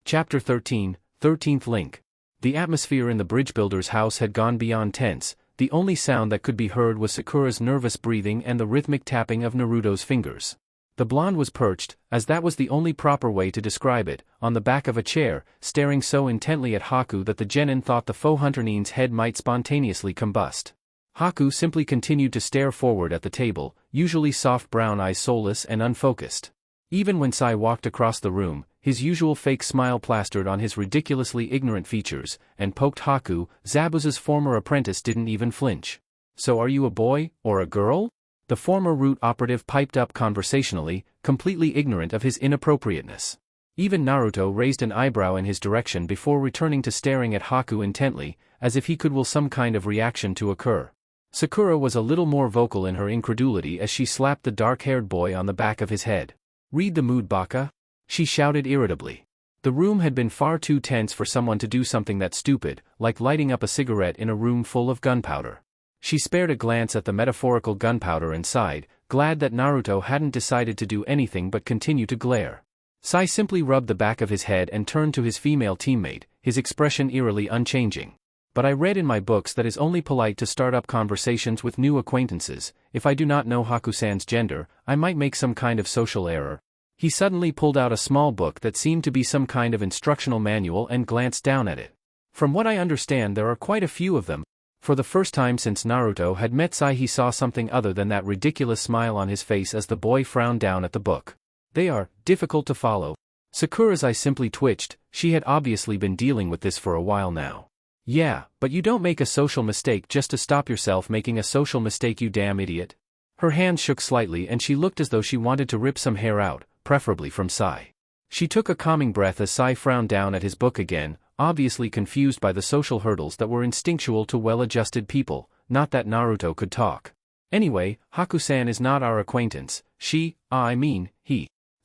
Chapter 13, 13th Link. The atmosphere in the bridge builder's house had gone beyond tense. The only sound that could be heard was Sakura's nervous breathing and the rhythmic tapping of Naruto's fingers. The blonde was perched, as that was the only proper way to describe it, on the back of a chair, staring so intently at Haku that the genin thought the faux hunternine's head might spontaneously combust. Haku simply continued to stare forward at the table, usually soft brown eyes soulless and unfocused. Even when Sai walked across the room, his usual fake smile plastered on his ridiculously ignorant features, and poked Haku, Zabuza's former apprentice didn't even flinch. "So are you a boy, or a girl?" The former root operative piped up conversationally, completely ignorant of his inappropriateness. Even Naruto raised an eyebrow in his direction before returning to staring at Haku intently, as if he could will some kind of reaction to occur. Sakura was a little more vocal in her incredulity as she slapped the dark-haired boy on the back of his head. "Read the mood, Baka," she shouted irritably. The room had been far too tense for someone to do something that stupid, like lighting up a cigarette in a room full of gunpowder. She spared a glance at the metaphorical gunpowder and sighed, glad that Naruto hadn't decided to do anything but continue to glare. Sai simply rubbed the back of his head and turned to his female teammate, his expression eerily unchanging. "But I read in my books that it's only polite to start up conversations with new acquaintances. If I do not know Haku-san's gender, I might make some kind of social error." He suddenly pulled out a small book that seemed to be some kind of instructional manual and glanced down at it. "From what I understand, there are quite a few of them." For the first time since Naruto had met Sai, he saw something other than that ridiculous smile on his face as the boy frowned down at the book. "They are difficult to follow." Sakura's eyes simply twitched. She had obviously been dealing with this for a while now. "Yeah, but you don't make a social mistake just to stop yourself making a social mistake, you damn idiot." Her hands shook slightly and she looked as though she wanted to rip some hair out, preferably from Sai. She took a calming breath as Sai frowned down at his book again, obviously confused by the social hurdles that were instinctual to well-adjusted people, not that Naruto could talk. "Anyway, Haku-san is not our acquaintance. He."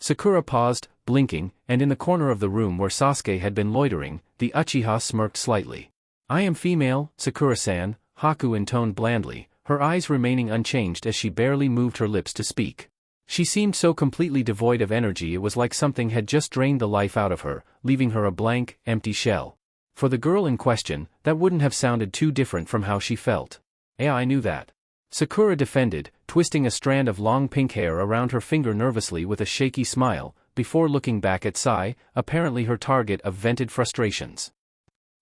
Sakura paused, blinking, and in the corner of the room where Sasuke had been loitering, the Uchiha smirked slightly. "I am female, Sakura-san," Haku intoned blandly, her eyes remaining unchanged as she barely moved her lips to speak. She seemed so completely devoid of energy it was like something had just drained the life out of her, leaving her a blank, empty shell. For the girl in question, that wouldn't have sounded too different from how she felt. "Yeah, I knew that," Sakura defended, twisting a strand of long pink hair around her finger nervously with a shaky smile, before looking back at Sai, apparently her target of vented frustrations.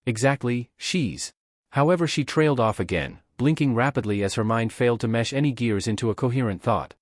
"Exactly, she's." However, she trailed off again, blinking rapidly as her mind failed to mesh any gears into a coherent thought.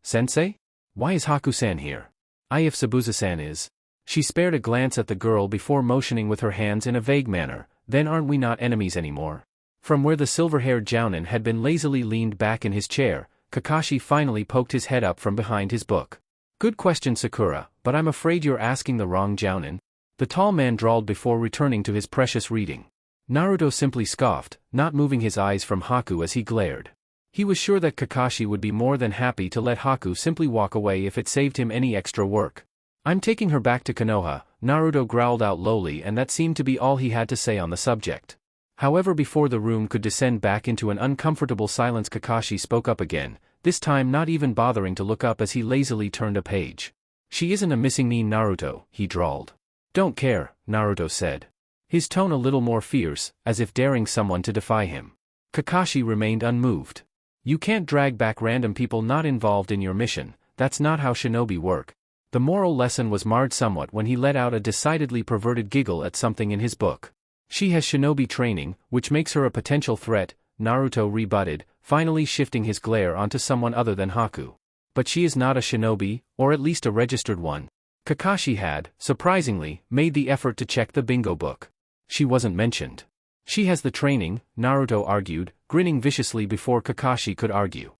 Sensei? Why is Haku-san here? If Zabuza-san is." She spared a glance at the girl before motioning with her hands in a vague manner. "Then aren't we not enemies anymore?" From where the silver-haired jounin had been lazily leaned back in his chair, Kakashi finally poked his head up from behind his book. "Good question, Sakura, but I'm afraid you're asking the wrong jounin," the tall man drawled before returning to his precious reading. Naruto simply scoffed, not moving his eyes from Haku as he glared. He was sure that Kakashi would be more than happy to let Haku simply walk away if it saved him any extra work. "I'm taking her back to Konoha," Naruto growled out lowly, and that seemed to be all he had to say on the subject. However, before the room could descend back into an uncomfortable silence, Kakashi spoke up again, this time not even bothering to look up as he lazily turned a page. "She isn't a missing me, Naruto," he drawled. "Don't care," Naruto said, his tone a little more fierce, as if daring someone to defy him. Kakashi remained unmoved. "You can't drag back random people not involved in your mission. That's not how shinobi work." The moral lesson was marred somewhat when he let out a decidedly perverted giggle at something in his book. "She has shinobi training, which makes her a potential threat," Naruto rebutted, finally shifting his glare onto someone other than Haku. "But she is not a shinobi, or at least a registered one." Kakashi had, surprisingly, made the effort to check the bingo book. "She wasn't mentioned." "She has the training," Naruto argued, grinning viciously before Kakashi could argue.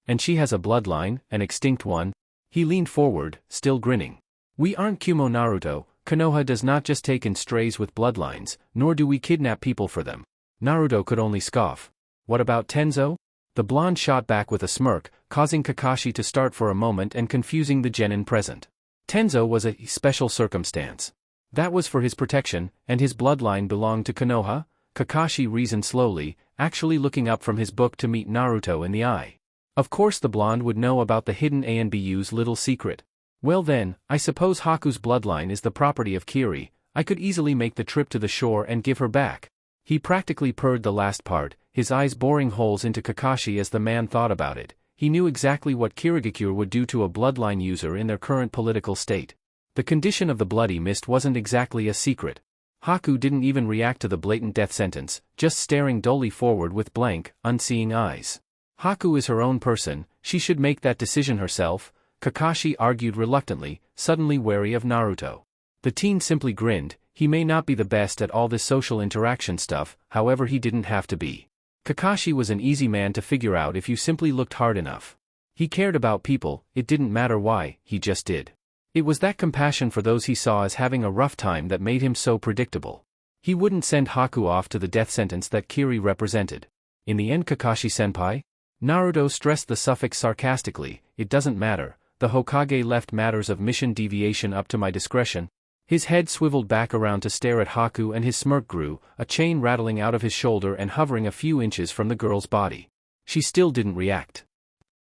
"And she has a bloodline, an extinct one?" He leaned forward, still grinning. "We aren't Kumo, Naruto. Konoha does not just take in strays with bloodlines, nor do we kidnap people for them." Naruto could only scoff. "What about Tenzo?" The blonde shot back with a smirk, causing Kakashi to start for a moment and confusing the genin present. Tenzo was a special circumstance. That was for his protection, and his bloodline belonged to Konoha? Kakashi reasoned slowly, actually looking up from his book to meet Naruto in the eye. Of course the blonde would know about the hidden ANBU's little secret. Well then, I suppose Haku's bloodline is the property of Kiri. I could easily make the trip to the shore and give her back. He practically purred the last part, his eyes boring holes into Kakashi as the man thought about it. He knew exactly what Kirigakure would do to a bloodline user in their current political state. The condition of the bloody mist wasn't exactly a secret. Haku didn't even react to the blatant death sentence, just staring dully forward with blank, unseeing eyes. Haku is her own person, she should make that decision herself, Kakashi argued reluctantly, suddenly wary of Naruto. The teen simply grinned. He may not be the best at all this social interaction stuff, however he didn't have to be. Kakashi was an easy man to figure out if you simply looked hard enough. He cared about people, it didn't matter why, he just did. It was that compassion for those he saw as having a rough time that made him so predictable. He wouldn't send Haku off to the death sentence that Kiri represented. In the end, Kakashi-senpai? Naruto stressed the suffix sarcastically, it doesn't matter, the Hokage left matters of mission deviation up to my discretion. His head swiveled back around to stare at Haku and his smirk grew, a chain rattling out of his shoulder and hovering a few inches from the girl's body. She still didn't react.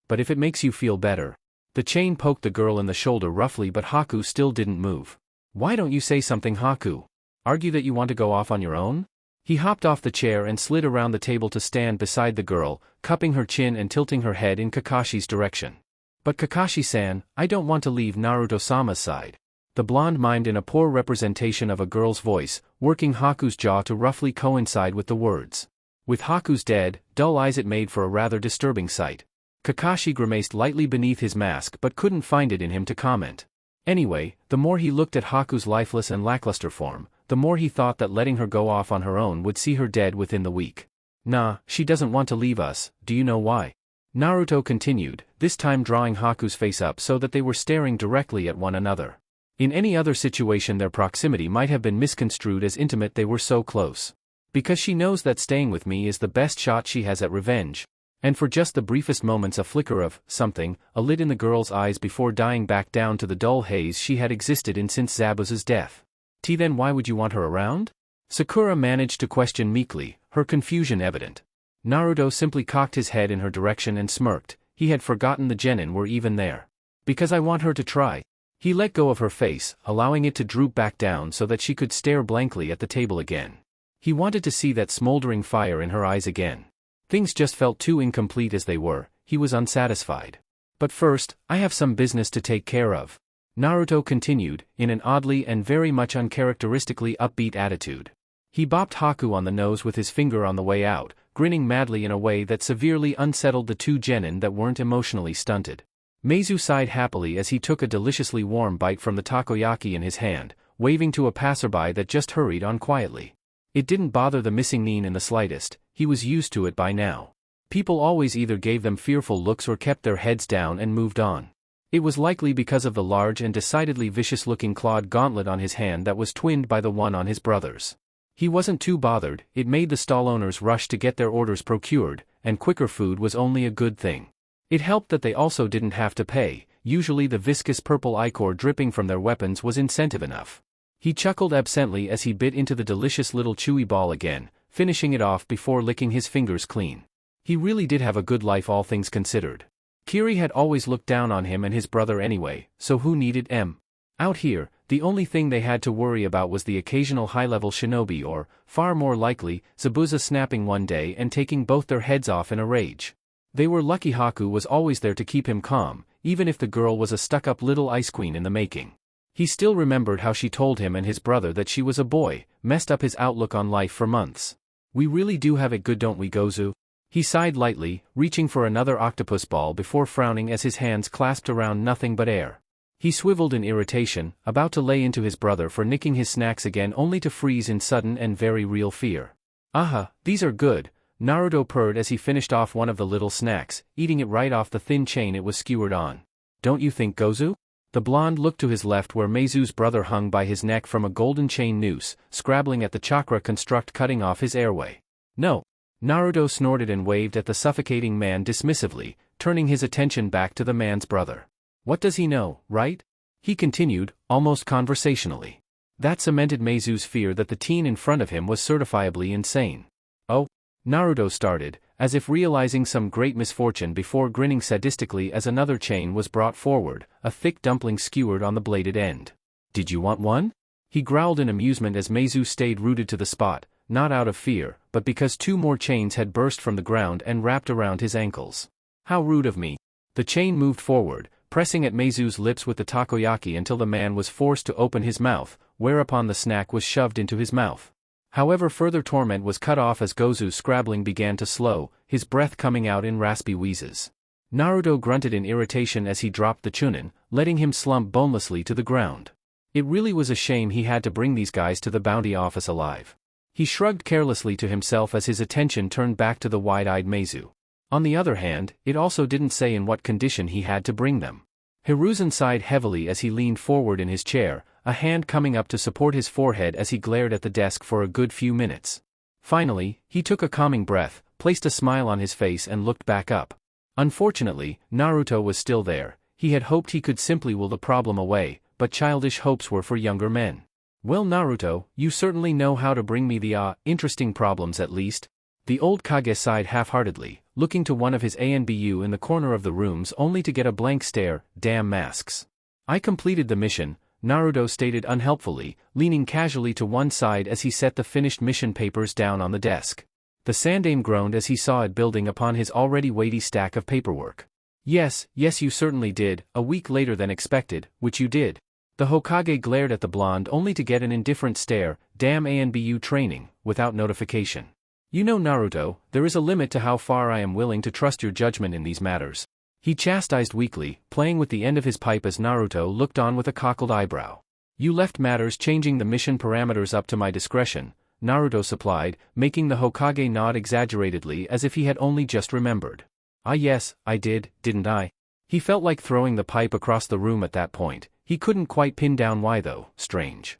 But if it makes you feel better. The chain poked the girl in the shoulder roughly, but Haku still didn't move. Why don't you say something, Haku? Argue that you want to go off on your own? He hopped off the chair and slid around the table to stand beside the girl, cupping her chin and tilting her head in Kakashi's direction. But Kakashi-san, I don't want to leave Naruto-sama's side. The blonde mimed in a poor representation of a girl's voice, working Haku's jaw to roughly coincide with the words. With Haku's dead, dull eyes it made for a rather disturbing sight. Kakashi grimaced lightly beneath his mask but couldn't find it in him to comment. Anyway, the more he looked at Haku's lifeless and lackluster form, the more he thought that letting her go off on her own would see her dead within the week. Nah, she doesn't want to leave us, do you know why? Naruto continued, this time drawing Haku's face up so that they were staring directly at one another. In any other situation their proximity might have been misconstrued as intimate, they were so close. Because she knows that staying with me is the best shot she has at revenge. And for just the briefest moments a flicker of something, a lit in the girl's eyes before dying back down to the dull haze she had existed in since Zabuza's death. Then why would you want her around? Sakura managed to question meekly, her confusion evident. Naruto simply cocked his head in her direction and smirked, he had forgotten the genin were even there. Because I want her to try. He let go of her face, allowing it to droop back down so that she could stare blankly at the table again. He wanted to see that smoldering fire in her eyes again. Things just felt too incomplete as they were, he was unsatisfied. But first, I have some business to take care of. Naruto continued, in an oddly and very much uncharacteristically upbeat attitude. He bopped Haku on the nose with his finger on the way out, grinning madly in a way that severely unsettled the two genin that weren't emotionally stunted. Meizu sighed happily as he took a deliciously warm bite from the takoyaki in his hand, waving to a passerby that just hurried on quietly. It didn't bother the missing nin in the slightest, he was used to it by now. People always either gave them fearful looks or kept their heads down and moved on. It was likely because of the large and decidedly vicious-looking clawed gauntlet on his hand that was twinned by the one on his brother's. He wasn't too bothered, it made the stall owners rush to get their orders procured, and quicker food was only a good thing. It helped that they also didn't have to pay, usually the viscous purple ichor dripping from their weapons was incentive enough. He chuckled absently as he bit into the delicious little chewy ball again, finishing it off before licking his fingers clean. He really did have a good life all things considered. Kiri had always looked down on him and his brother anyway, so who needed M? Out here, the only thing they had to worry about was the occasional high-level shinobi or, far more likely, Zabuza snapping one day and taking both their heads off in a rage. They were lucky Haku was always there to keep him calm, even if the girl was a stuck-up little ice queen in the making. He still remembered how she told him and his brother that she was a boy, messed up his outlook on life for months. We really do have it good, don't we, Gozu? He sighed lightly, reaching for another octopus ball before frowning as his hands clasped around nothing but air. He swiveled in irritation, about to lay into his brother for nicking his snacks again only to freeze in sudden and very real fear. Aha, these are good, Naruto purred as he finished off one of the little snacks, eating it right off the thin chain it was skewered on. Don't you think, Gozu? The blonde looked to his left where Meizu's brother hung by his neck from a golden chain noose, scrabbling at the chakra construct cutting off his airway. No. Naruto snorted and waved at the suffocating man dismissively, turning his attention back to the man's brother. What does he know, right? He continued, almost conversationally. That cemented Meizu's fear that the teen in front of him was certifiably insane. Oh? Naruto started, as if realizing some great misfortune before grinning sadistically as another chain was brought forward, a thick dumpling skewered on the bladed end. "Did you want one?" he growled in amusement as Meizu stayed rooted to the spot, not out of fear, but because 2 more chains had burst from the ground and wrapped around his ankles. "How rude of me." The chain moved forward, pressing at Meizu's lips with the takoyaki until the man was forced to open his mouth, whereupon the snack was shoved into his mouth. However, further torment was cut off as Gozu's scrabbling began to slow, his breath coming out in raspy wheezes. Naruto grunted in irritation as he dropped the chunin, letting him slump bonelessly to the ground. It really was a shame he had to bring these guys to the bounty office alive. He shrugged carelessly to himself as his attention turned back to the wide-eyed Meizu. On the other hand, it also didn't say in what condition he had to bring them. Hiruzen sighed heavily as he leaned forward in his chair, a hand coming up to support his forehead as he glared at the desk for a good few minutes. Finally, he took a calming breath, placed a smile on his face and looked back up. Unfortunately, Naruto was still there. He had hoped he could simply will the problem away, but childish hopes were for younger men. "Well, Naruto, you certainly know how to bring me the interesting problems at least." The old Kage sighed half-heartedly, looking to one of his ANBU in the corner of the rooms only to get a blank stare. "Damn masks." "I completed the mission," Naruto stated unhelpfully, leaning casually to one side as he set the finished mission papers down on the desk. The Sandaime groaned as he saw it building upon his already weighty stack of paperwork. Yes, you certainly did, a week later than expected, which you did." The Hokage glared at the blonde only to get an indifferent stare. "Damn ANBU training, without notification. You know, Naruto, there is a limit to how far I am willing to trust your judgment in these matters." He chastised weakly, playing with the end of his pipe as Naruto looked on with a cockled eyebrow. "You left matters changing the mission parameters up to my discretion," Naruto supplied, making the Hokage nod exaggeratedly as if he had only just remembered. "Ah yes, I did, didn't I?" He felt like throwing the pipe across the room at that point. He couldn't quite pin down why though. Strange.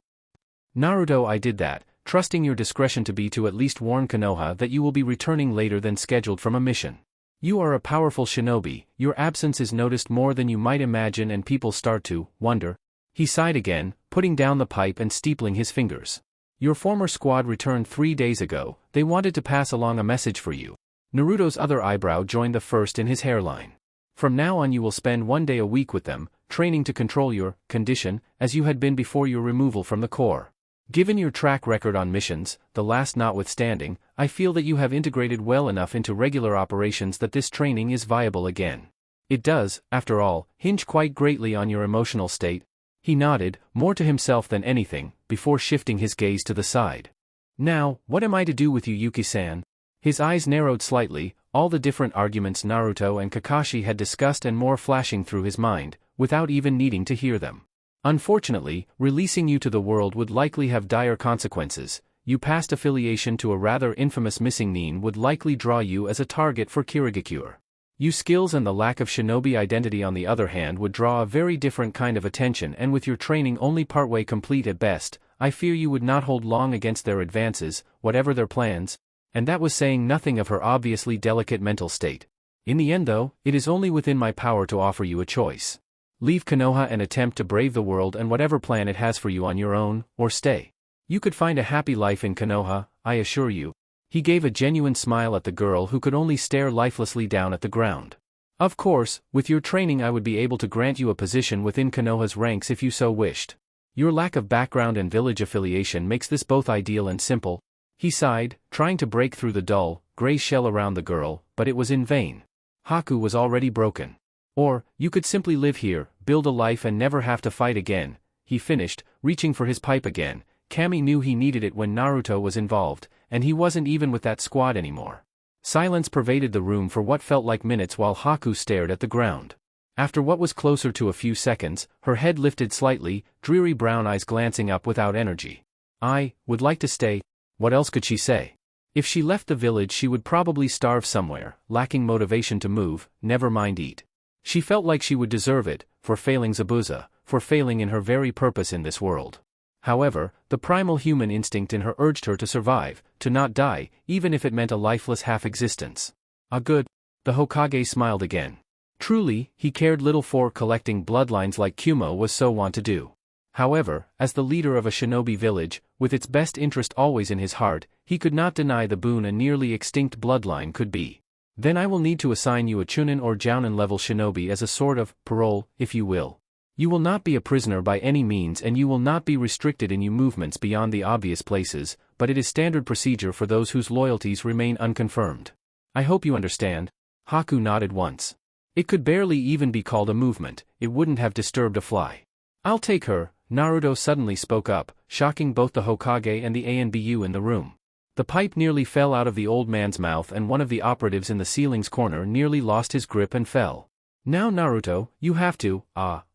"Naruto, I did that, trusting your discretion to be to at least warn Konoha that you will be returning later than scheduled from a mission. You are a powerful shinobi, your absence is noticed more than you might imagine and people start to wonder." He sighed again, putting down the pipe and steepling his fingers. "Your former squad returned 3 days ago, they wanted to pass along a message for you." Naruto's other eyebrow joined the first in his hairline. "From now on you will spend 1 day a week with them, training to control your condition, as you had been before your removal from the Corps. Given your track record on missions, the last notwithstanding, I feel that you have integrated well enough into regular operations that this training is viable again. It does, after all, hinge quite greatly on your emotional state." He nodded, more to himself than anything, before shifting his gaze to the side. "Now, what am I to do with you, Yuki-san?" His eyes narrowed slightly, all the different arguments Naruto and Kakashi had discussed and more flashing through his mind, without even needing to hear them. "Unfortunately, releasing you to the world would likely have dire consequences. Your past affiliation to a rather infamous missing nin would likely draw you as a target for Kirigakure. Your skills and the lack of shinobi identity on the other hand would draw a very different kind of attention, and with your training only partway complete at best, I fear you would not hold long against their advances, whatever their plans." And that was saying nothing of her obviously delicate mental state. "In the end though, it is only within my power to offer you a choice. Leave Konoha and attempt to brave the world and whatever plan it has for you on your own, or stay. You could find a happy life in Konoha, I assure you." He gave a genuine smile at the girl who could only stare lifelessly down at the ground. "Of course, with your training I would be able to grant you a position within Konoha's ranks if you so wished. Your lack of background and village affiliation makes this both ideal and simple." He sighed, trying to break through the dull, gray shell around the girl, but it was in vain. Haku was already broken. "Or, you could simply live here, build a life and never have to fight again," he finished, reaching for his pipe again. Kami knew he needed it when Naruto was involved, and he wasn't even with that squad anymore. Silence pervaded the room for what felt like minutes while Haku stared at the ground. After what was closer to a few seconds, her head lifted slightly, dreary brown eyes glancing up without energy. "I would like to stay." What else could she say? If she left the village she would probably starve somewhere, lacking motivation to move, never mind eat. She felt like she would deserve it, for failing Zabuza, for failing in her very purpose in this world. However, the primal human instinct in her urged her to survive, to not die, even if it meant a lifeless half-existence. "Ah good." The Hokage smiled again. Truly, he cared little for collecting bloodlines like Kumo was so wont to do. However, as the leader of a shinobi village, with its best interest always in his heart, he could not deny the boon a nearly extinct bloodline could be. Then I will need to assign you a Chunin or Jounin level shinobi as a sort of parole, if you will. You will not be a prisoner by any means and you will not be restricted in your movements beyond the obvious places, but it is standard procedure for those whose loyalties remain unconfirmed. I hope you understand. Haku nodded once. It could barely even be called a movement, it wouldn't have disturbed a fly. I'll take her, Naruto suddenly spoke up, shocking both the Hokage and the ANBU in the room. The pipe nearly fell out of the old man's mouth and one of the operatives in the ceiling's corner nearly lost his grip and fell. Now Naruto, you have to,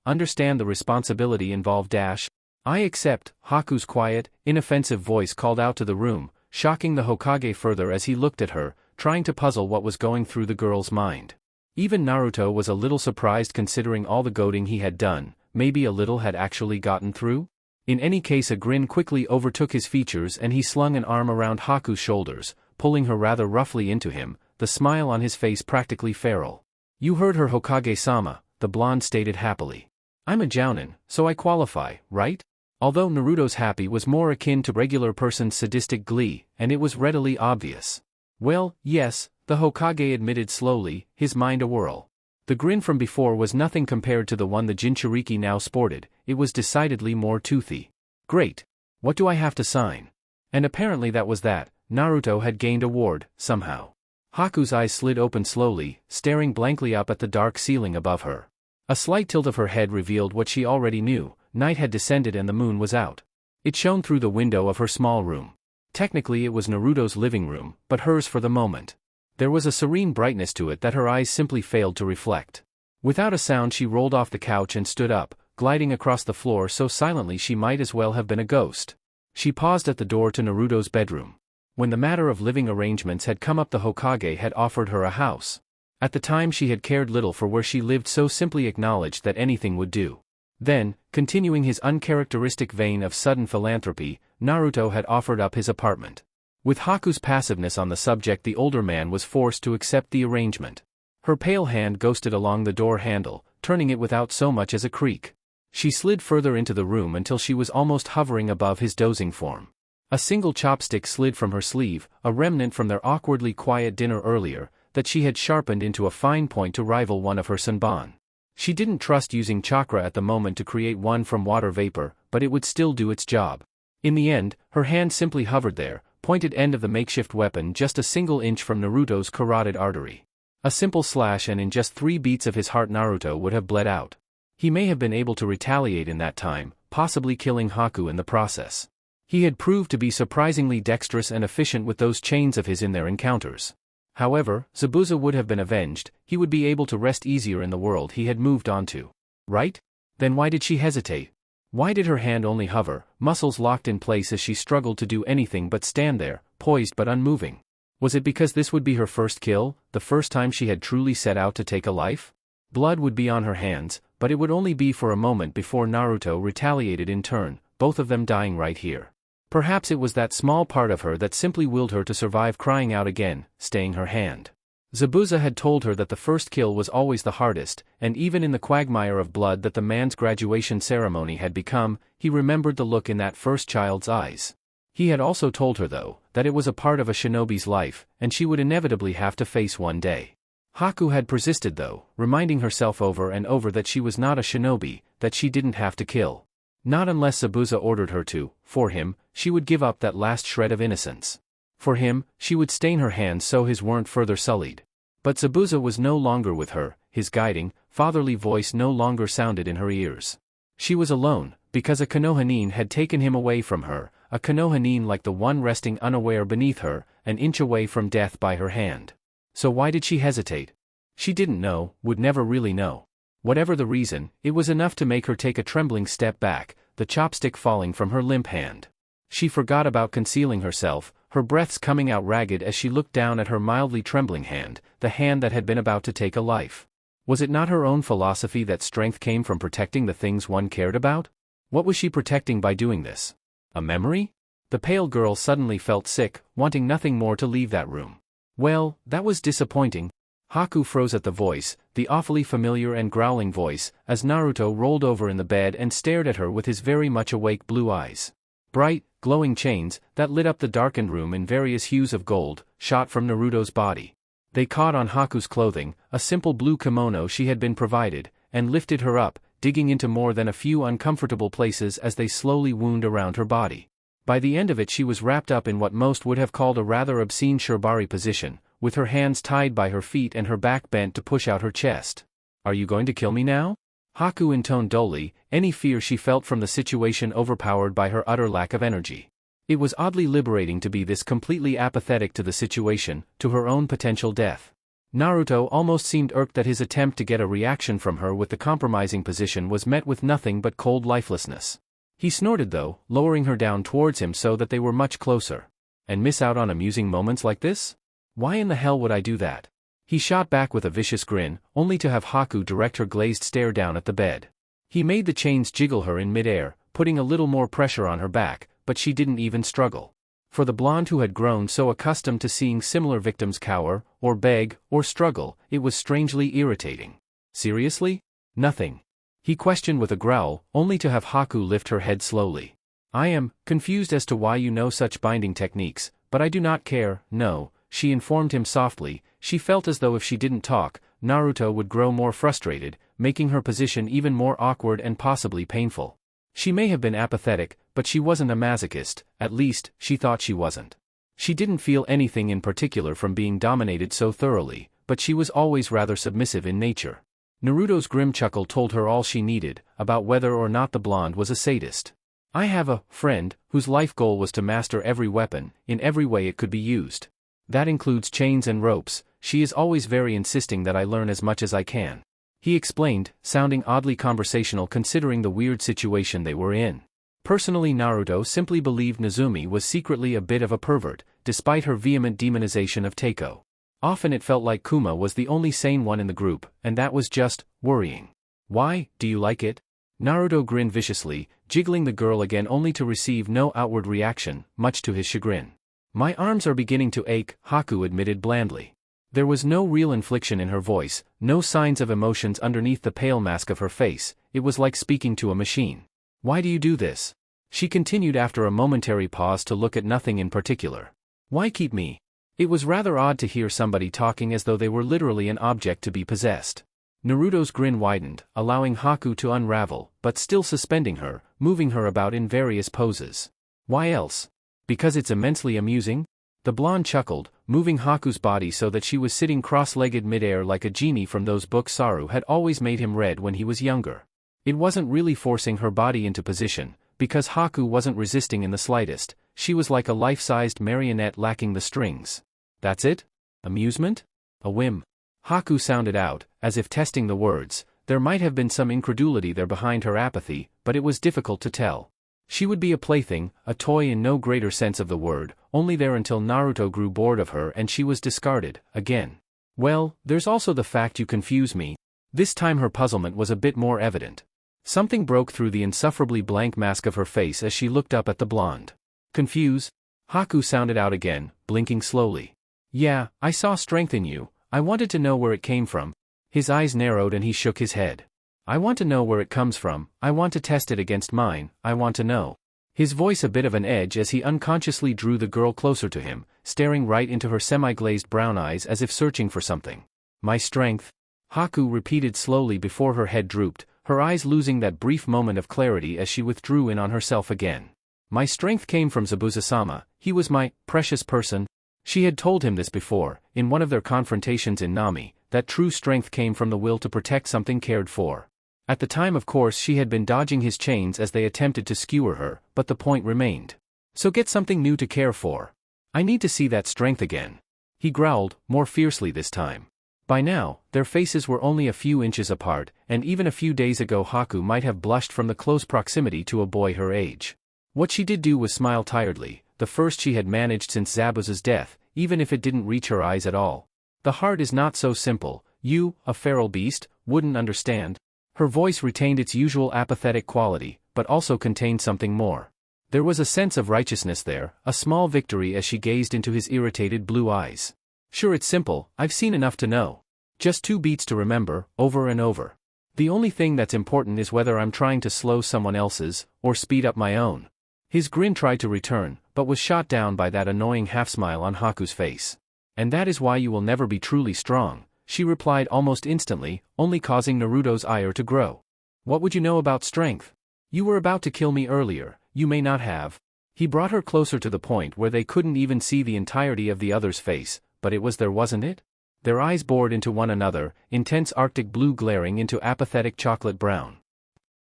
understand the responsibility involved. I accept, Haku's quiet, inoffensive voice called out to the room, shocking the Hokage further as he looked at her, trying to puzzle what was going through the girl's mind. Even Naruto was a little surprised considering all the goading he had done, maybe a little had actually gotten through? In any case a grin quickly overtook his features and he slung an arm around Haku's shoulders, pulling her rather roughly into him, the smile on his face practically feral. You heard her Hokage-sama, the blonde stated happily. I'm a Jounin, so I qualify, right? Although Naruto's happy was more akin to regular person's sadistic glee, and it was readily obvious. Well, yes, the Hokage admitted slowly, his mind awhirl. The grin from before was nothing compared to the one the Jinchuriki now sported, it was decidedly more toothy. Great. What do I have to sign? And apparently that was that, Naruto had gained a ward, somehow. Haku's eyes slid open slowly, staring blankly up at the dark ceiling above her. A slight tilt of her head revealed what she already knew, night had descended and the moon was out. It shone through the window of her small room. Technically it was Naruto's living room, but hers for the moment. There was a serene brightness to it that her eyes simply failed to reflect. Without a sound she rolled off the couch and stood up, gliding across the floor so silently she might as well have been a ghost. She paused at the door to Naruto's bedroom. When the matter of living arrangements had come up the Hokage had offered her a house. At the time she had cared little for where she lived, so simply acknowledged that anything would do. Then, continuing his uncharacteristic vein of sudden philanthropy, Naruto had offered up his apartment. With Haku's passiveness on the subject, the older man was forced to accept the arrangement. Her pale hand ghosted along the door handle, turning it without so much as a creak. She slid further into the room until she was almost hovering above his dozing form. A single chopstick slid from her sleeve, a remnant from their awkwardly quiet dinner earlier, that she had sharpened into a fine point to rival one of her Sanban. She didn't trust using chakra at the moment to create one from water vapor, but it would still do its job. In the end, her hand simply hovered there, pointed end of the makeshift weapon just a single inch from Naruto's carotid artery. A simple slash and in just 3 beats of his heart Naruto would have bled out. He may have been able to retaliate in that time, possibly killing Haku in the process. He had proved to be surprisingly dexterous and efficient with those chains of his in their encounters. However, Zabuza would have been avenged, he would be able to rest easier in the world he had moved on to. Right? Then why did she hesitate? Why did her hand only hover, muscles locked in place as she struggled to do anything but stand there, poised but unmoving? Was it because this would be her first kill, the first time she had truly set out to take a life? Blood would be on her hands, but it would only be for a moment before Naruto retaliated in turn, both of them dying right here. Perhaps it was that small part of her that simply willed her to survive crying out again, staying her hand. Zabuza had told her that the first kill was always the hardest, and even in the quagmire of blood that the man's graduation ceremony had become, he remembered the look in that first child's eyes. He had also told her though, that it was a part of a shinobi's life, and she would inevitably have to face one day. Haku had persisted though, reminding herself over and over that she was not a shinobi, that she didn't have to kill. Not unless Zabuza ordered her to. For him, she would give up that last shred of innocence. For him, she would stain her hands so his weren't further sullied. But Zabuza was no longer with her, his guiding, fatherly voice no longer sounded in her ears. She was alone, because a Konohanin had taken him away from her, a Konohanin like the one resting unaware beneath her, an inch away from death by her hand. So why did she hesitate? She didn't know, would never really know. Whatever the reason, it was enough to make her take a trembling step back, the chopstick falling from her limp hand. She forgot about concealing herself, her breaths coming out ragged as she looked down at her mildly trembling hand, the hand that had been about to take a life. Was it not her own philosophy that strength came from protecting the things one cared about? What was she protecting by doing this? A memory? The pale girl suddenly felt sick, wanting nothing more to leave that room. Well, that was disappointing. Haku froze at the voice, the awfully familiar and growling voice, as Naruto rolled over in the bed and stared at her with his very much awake blue eyes. Bright, glowing chains, that lit up the darkened room in various hues of gold, shot from Naruto's body. They caught on Haku's clothing, a simple blue kimono she had been provided, and lifted her up, digging into more than a few uncomfortable places as they slowly wound around her body. By the end of it she was wrapped up in what most would have called a rather obscene shibari position, with her hands tied by her feet and her back bent to push out her chest. "Are you going to kill me now?" Haku intoned dully, any fear she felt from the situation overpowered by her utter lack of energy. It was oddly liberating to be this completely apathetic to the situation, to her own potential death. Naruto almost seemed irked that his attempt to get a reaction from her with the compromising position was met with nothing but cold lifelessness. He snorted though, lowering her down towards him so that they were much closer. "And miss out on amusing moments like this? Why in the hell would I do that?" He shot back with a vicious grin, only to have Haku direct her glazed stare down at the bed. He made the chains jiggle her in midair, putting a little more pressure on her back, but she didn't even struggle. For the blonde who had grown so accustomed to seeing similar victims cower, or beg, or struggle, it was strangely irritating. "Seriously? Nothing?" he questioned with a growl, only to have Haku lift her head slowly. "I am confused as to why you know such binding techniques, but I do not care, no," she informed him softly. She felt as though if she didn't talk, Naruto would grow more frustrated, making her position even more awkward and possibly painful. She may have been apathetic, but she wasn't a masochist, at least, she thought she wasn't. She didn't feel anything in particular from being dominated so thoroughly, but she was always rather submissive in nature. Naruto's grim chuckle told her all she needed, about whether or not the blonde was a sadist. "I have a friend whose life goal was to master every weapon, in every way it could be used. That includes chains and ropes. She is always very insisting that I learn as much as I can," he explained, sounding oddly conversational considering the weird situation they were in. Personally, Naruto simply believed Nazumi was secretly a bit of a pervert, despite her vehement demonization of Teiko. Often it felt like Kuma was the only sane one in the group, and that was just worrying. "Why, do you like it?" Naruto grinned viciously, jiggling the girl again only to receive no outward reaction, much to his chagrin. "My arms are beginning to ache," Haku admitted blandly. There was no real inflection in her voice, no signs of emotions underneath the pale mask of her face. It was like speaking to a machine. "Why do you do this?" she continued after a momentary pause to look at nothing in particular. "Why keep me?" It was rather odd to hear somebody talking as though they were literally an object to be possessed. Naruto's grin widened, allowing Haku to unravel, but still suspending her, moving her about in various poses. "Why else? Because it's immensely amusing?" The blonde chuckled, moving Haku's body so that she was sitting cross-legged midair like a genie from those books Saru had always made him read when he was younger. It wasn't really forcing her body into position, because Haku wasn't resisting in the slightest. She was like a life-sized marionette lacking the strings. "That's it? Amusement? A whim?" Haku sounded out, as if testing the words. There might have been some incredulity there behind her apathy, but it was difficult to tell. She would be a plaything, a toy in no greater sense of the word, only there until Naruto grew bored of her and she was discarded, again. "Well, there's also the fact you confuse me." This time her puzzlement was a bit more evident. Something broke through the insufferably blank mask of her face as she looked up at the blonde. "Confuse?" Haku sounded out again, blinking slowly. "Yeah, I saw strength in you. I wanted to know where it came from." His eyes narrowed and he shook his head. "I want to know where it comes from. I want to test it against mine. I want to know." His voice a bit of an edge as he unconsciously drew the girl closer to him, staring right into her semi-glazed brown eyes as if searching for something. "My strength?" Haku repeated slowly before her head drooped, her eyes losing that brief moment of clarity as she withdrew in on herself again. "My strength came from Zabuza-sama. He was my precious person." She had told him this before, in one of their confrontations in Nami, that true strength came from the will to protect something cared for. At the time, of course, she had been dodging his chains as they attempted to skewer her, but the point remained. "So get something new to care for. I need to see that strength again." He growled, more fiercely this time. By now, their faces were only a few inches apart, and even a few days ago Haku might have blushed from the close proximity to a boy her age. What she did do was smile tiredly, the first she had managed since Zabuza's death, even if it didn't reach her eyes at all. "The heart is not so simple. You, a feral beast, wouldn't understand." Her voice retained its usual apathetic quality, but also contained something more. There was a sense of righteousness there, a small victory as she gazed into his irritated blue eyes. "Sure, it's simple. I've seen enough to know. Just 2 beats to remember, over and over. The only thing that's important is whether I'm trying to slow someone else's, or speed up my own." His grin tried to return, but was shot down by that annoying half-smile on Haku's face. And that is why you will never be truly strong, she replied almost instantly, only causing Naruto's ire to grow. What would you know about strength? You were about to kill me earlier, you may not have. He brought her closer to the point where they couldn't even see the entirety of the other's face, but it was there, wasn't it? Their eyes bored into one another, intense arctic blue glaring into apathetic chocolate brown.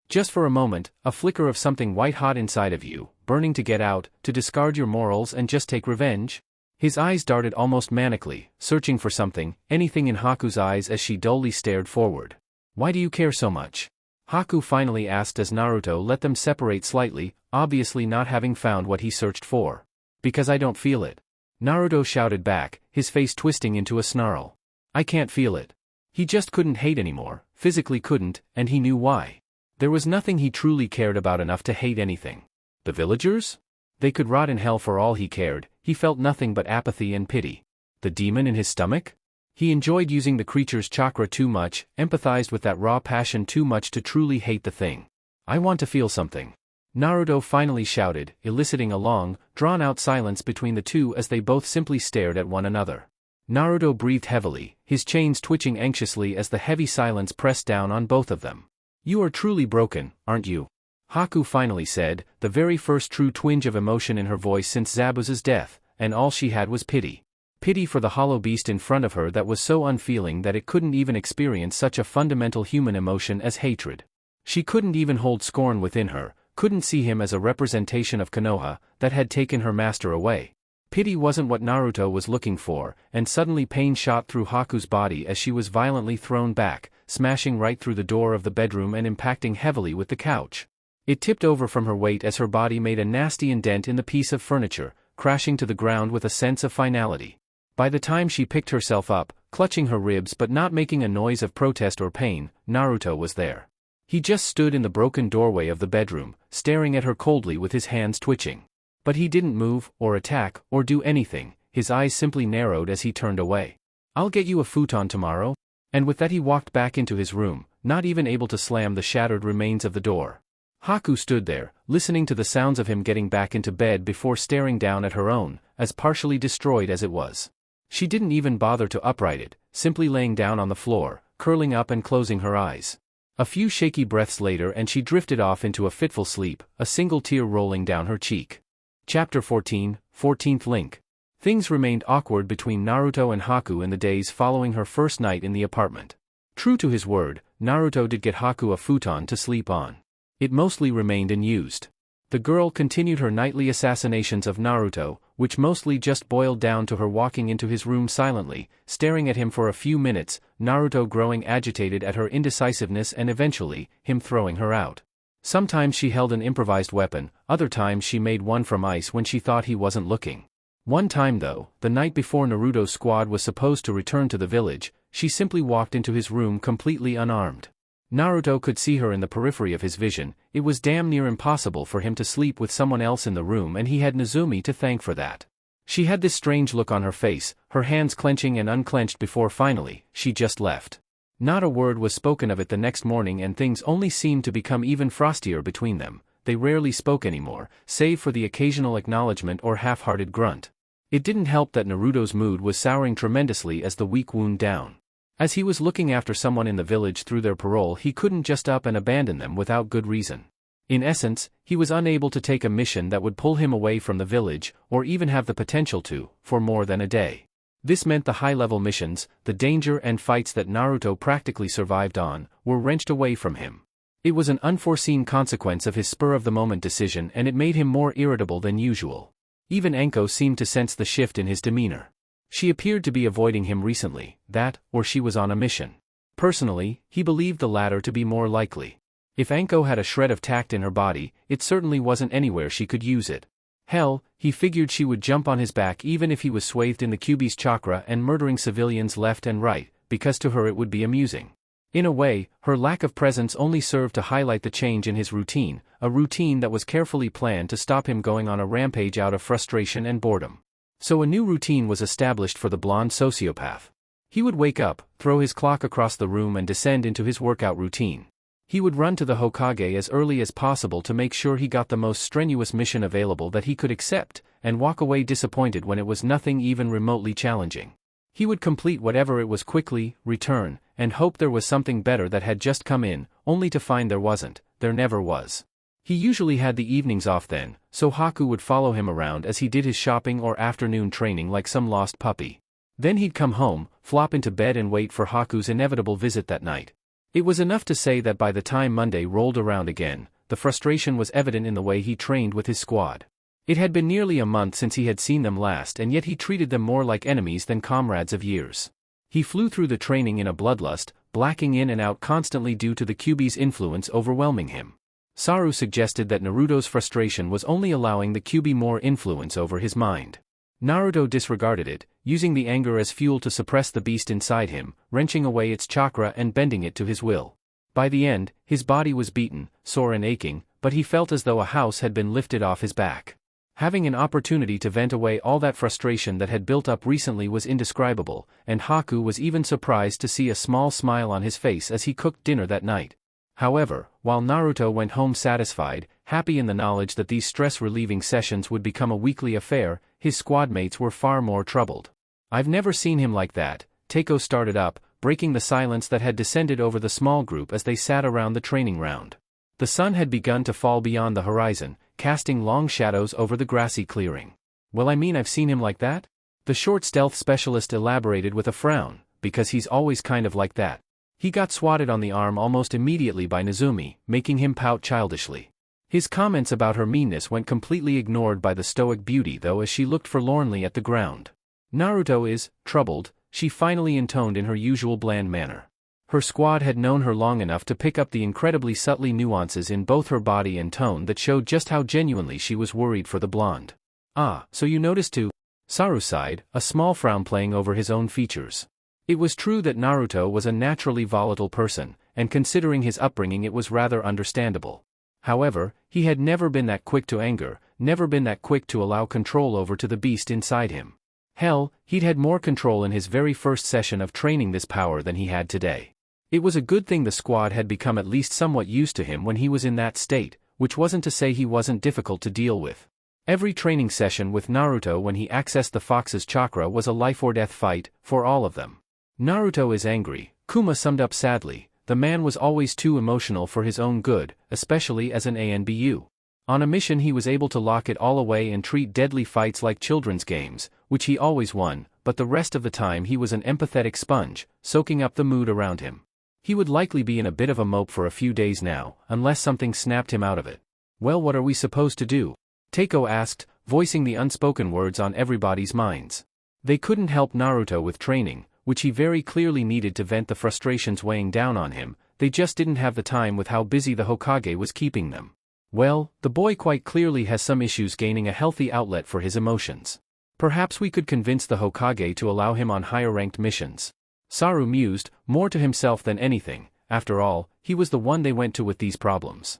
Just for a moment, a flicker of something white-hot inside of you, burning to get out, to discard your morals and just take revenge? His eyes darted almost manically, searching for something, anything in Haku's eyes as she dully stared forward. Why do you care so much? Haku finally asked as Naruto let them separate slightly, obviously not having found what he searched for. Because I don't feel it. Naruto shouted back, his face twisting into a snarl. I can't feel it. He just couldn't hate anymore, physically couldn't, and he knew why. There was nothing he truly cared about enough to hate anything. The villagers? They could rot in hell for all he cared, he felt nothing but apathy and pity. The demon in his stomach? He enjoyed using the creature's chakra too much, empathized with that raw passion too much to truly hate the thing. I want to feel something. Naruto finally shouted, eliciting a long, drawn-out silence between the two as they both simply stared at one another. Naruto breathed heavily, his chains twitching anxiously as the heavy silence pressed down on both of them. You are truly broken, aren't you? Haku finally said, the very first true twinge of emotion in her voice since Zabuza's death, and all she had was pity. Pity for the hollow beast in front of her that was so unfeeling that it couldn't even experience such a fundamental human emotion as hatred. She couldn't even hold scorn within her, couldn't see him as a representation of Konoha, that had taken her master away. Pity wasn't what Naruto was looking for, and suddenly pain shot through Haku's body as she was violently thrown back, smashing right through the door of the bedroom and impacting heavily with the couch. It tipped over from her weight as her body made a nasty indent in the piece of furniture, crashing to the ground with a sense of finality. By the time she picked herself up, clutching her ribs but not making a noise of protest or pain, Naruto was there. He just stood in the broken doorway of the bedroom, staring at her coldly with his hands twitching. But he didn't move, or attack, or do anything, his eyes simply narrowed as he turned away. I'll get you a futon tomorrow. And with that he walked back into his room, not even able to slam the shattered remains of the door. Haku stood there, listening to the sounds of him getting back into bed before staring down at her own, as partially destroyed as it was. She didn't even bother to upright it, simply laying down on the floor, curling up and closing her eyes. A few shaky breaths later and she drifted off into a fitful sleep, a single tear rolling down her cheek. Chapter 14, 14th Link. Things remained awkward between Naruto and Haku in the days following her first night in the apartment. True to his word, Naruto did get Haku a futon to sleep on. It mostly remained unused. The girl continued her nightly assassinations of Naruto, which mostly just boiled down to her walking into his room silently, staring at him for a few minutes, Naruto growing agitated at her indecisiveness and eventually, him throwing her out. Sometimes she held an improvised weapon, other times she made one from ice when she thought he wasn't looking. One time though, the night before Naruto's squad was supposed to return to the village, she simply walked into his room completely unarmed. Naruto could see her in the periphery of his vision, it was damn near impossible for him to sleep with someone else in the room and he had Nazumi to thank for that. She had this strange look on her face, her hands clenching and unclenched before finally, she just left. Not a word was spoken of it the next morning and things only seemed to become even frostier between them. They rarely spoke anymore, save for the occasional acknowledgement or half-hearted grunt. It didn't help that Naruto's mood was souring tremendously as the week wound down. As he was looking after someone in the village through their parole, he couldn't just up and abandon them without good reason. In essence, he was unable to take a mission that would pull him away from the village, or even have the potential to, for more than a day. This meant the high-level missions, the danger and fights that Naruto practically survived on, were wrenched away from him. It was an unforeseen consequence of his spur-of-the-moment decision and it made him more irritable than usual. Even Anko seemed to sense the shift in his demeanor. She appeared to be avoiding him recently, that, or she was on a mission. Personally, he believed the latter to be more likely. If Anko had a shred of tact in her body, it certainly wasn't anywhere she could use it. Hell, he figured she would jump on his back even if he was swathed in the Kyuubi's chakra and murdering civilians left and right, because to her it would be amusing. In a way, her lack of presence only served to highlight the change in his routine, a routine that was carefully planned to stop him going on a rampage out of frustration and boredom. So a new routine was established for the blonde sociopath. He would wake up, throw his clock across the room and descend into his workout routine. He would run to the Hokage as early as possible to make sure he got the most strenuous mission available that he could accept, and walk away disappointed when it was nothing even remotely challenging. He would complete whatever it was quickly, return, and hope there was something better that had just come in, only to find there wasn't, there never was. He usually had the evenings off then, so Haku would follow him around as he did his shopping or afternoon training like some lost puppy. Then he'd come home, flop into bed and wait for Haku's inevitable visit that night. It was enough to say that by the time Monday rolled around again, the frustration was evident in the way he trained with his squad. It had been nearly a month since he had seen them last, and yet he treated them more like enemies than comrades of years. He flew through the training in a bloodlust, blacking in and out constantly due to the Kyuubi's influence overwhelming him. Saru suggested that Naruto's frustration was only allowing the Kyuubi more influence over his mind. Naruto disregarded it, using the anger as fuel to suppress the beast inside him, wrenching away its chakra and bending it to his will. By the end, his body was beaten, sore and aching, but he felt as though a house had been lifted off his back. Having an opportunity to vent away all that frustration that had built up recently was indescribable, and Haku was even surprised to see a small smile on his face as he cooked dinner that night. However, while Naruto went home satisfied, happy in the knowledge that these stress-relieving sessions would become a weekly affair, his squadmates were far more troubled. "I've never seen him like that," Teiko started up, breaking the silence that had descended over the small group as they sat around the training round. The sun had begun to fall beyond the horizon, casting long shadows over the grassy clearing. "Well, I mean, I've seen him like that?" The short stealth specialist elaborated with a frown, "because he's always kind of like that." He got swatted on the arm almost immediately by Nazumi, making him pout childishly. His comments about her meanness went completely ignored by the stoic beauty though as she looked forlornly at the ground. "Naruto is troubled," she finally intoned in her usual bland manner. Her squad had known her long enough to pick up the incredibly subtle nuances in both her body and tone that showed just how genuinely she was worried for the blonde. "Ah, so you noticed too?" Saru sighed, a small frown playing over his own features. It was true that Naruto was a naturally volatile person, and considering his upbringing it was rather understandable. However, he had never been that quick to anger, never been that quick to allow control over to the beast inside him. Hell, he'd had more control in his very first session of training this power than he had today. It was a good thing the squad had become at least somewhat used to him when he was in that state, which wasn't to say he wasn't difficult to deal with. Every training session with Naruto when he accessed the fox's chakra was a life-or-death fight, for all of them. "Naruto is angry," Kuma summed up sadly. "The man was always too emotional for his own good, especially as an ANBU. On a mission he was able to lock it all away and treat deadly fights like children's games, which he always won, but the rest of the time he was an empathetic sponge, soaking up the mood around him. He would likely be in a bit of a mope for a few days now, unless something snapped him out of it." "Well, what are we supposed to do?" Teiko asked, voicing the unspoken words on everybody's minds. They couldn't help Naruto with training, which he very clearly needed to vent the frustrations weighing down on him, they just didn't have the time with how busy the Hokage was keeping them. "Well, the boy quite clearly has some issues gaining a healthy outlet for his emotions. Perhaps we could convince the Hokage to allow him on higher-ranked missions." Saru mused, more to himself than anything. After all, he was the one they went to with these problems.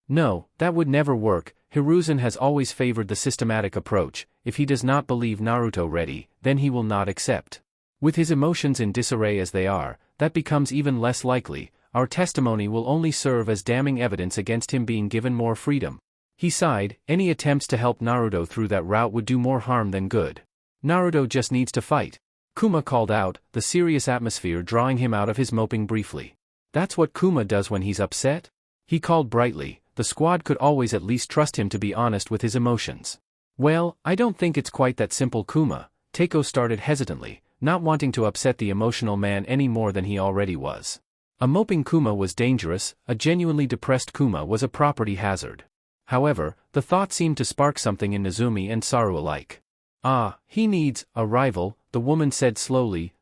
"No, that would never work. Hiruzen has always favored the systematic approach. If he does not believe Naruto ready, then he will not accept. With his emotions in disarray as they are, that becomes even less likely. Our testimony will only serve as damning evidence against him being given more freedom." He sighed, any attempts to help Naruto through that route would do more harm than good. "Naruto just needs to fight," Kuma called out, the serious atmosphere drawing him out of his moping briefly. "That's what Kuma does when he's upset?" He called brightly. The squad could always at least trust him to be honest with his emotions. "Well, I don't think it's quite that simple, Kuma," Teiko started hesitantly, not wanting to upset the emotional man any more than he already was. A moping Kuma was dangerous, a genuinely depressed Kuma was a property hazard. However, the thought seemed to spark something in Nazumi and Saru alike. "Ah, he needs a rival," the woman said slowly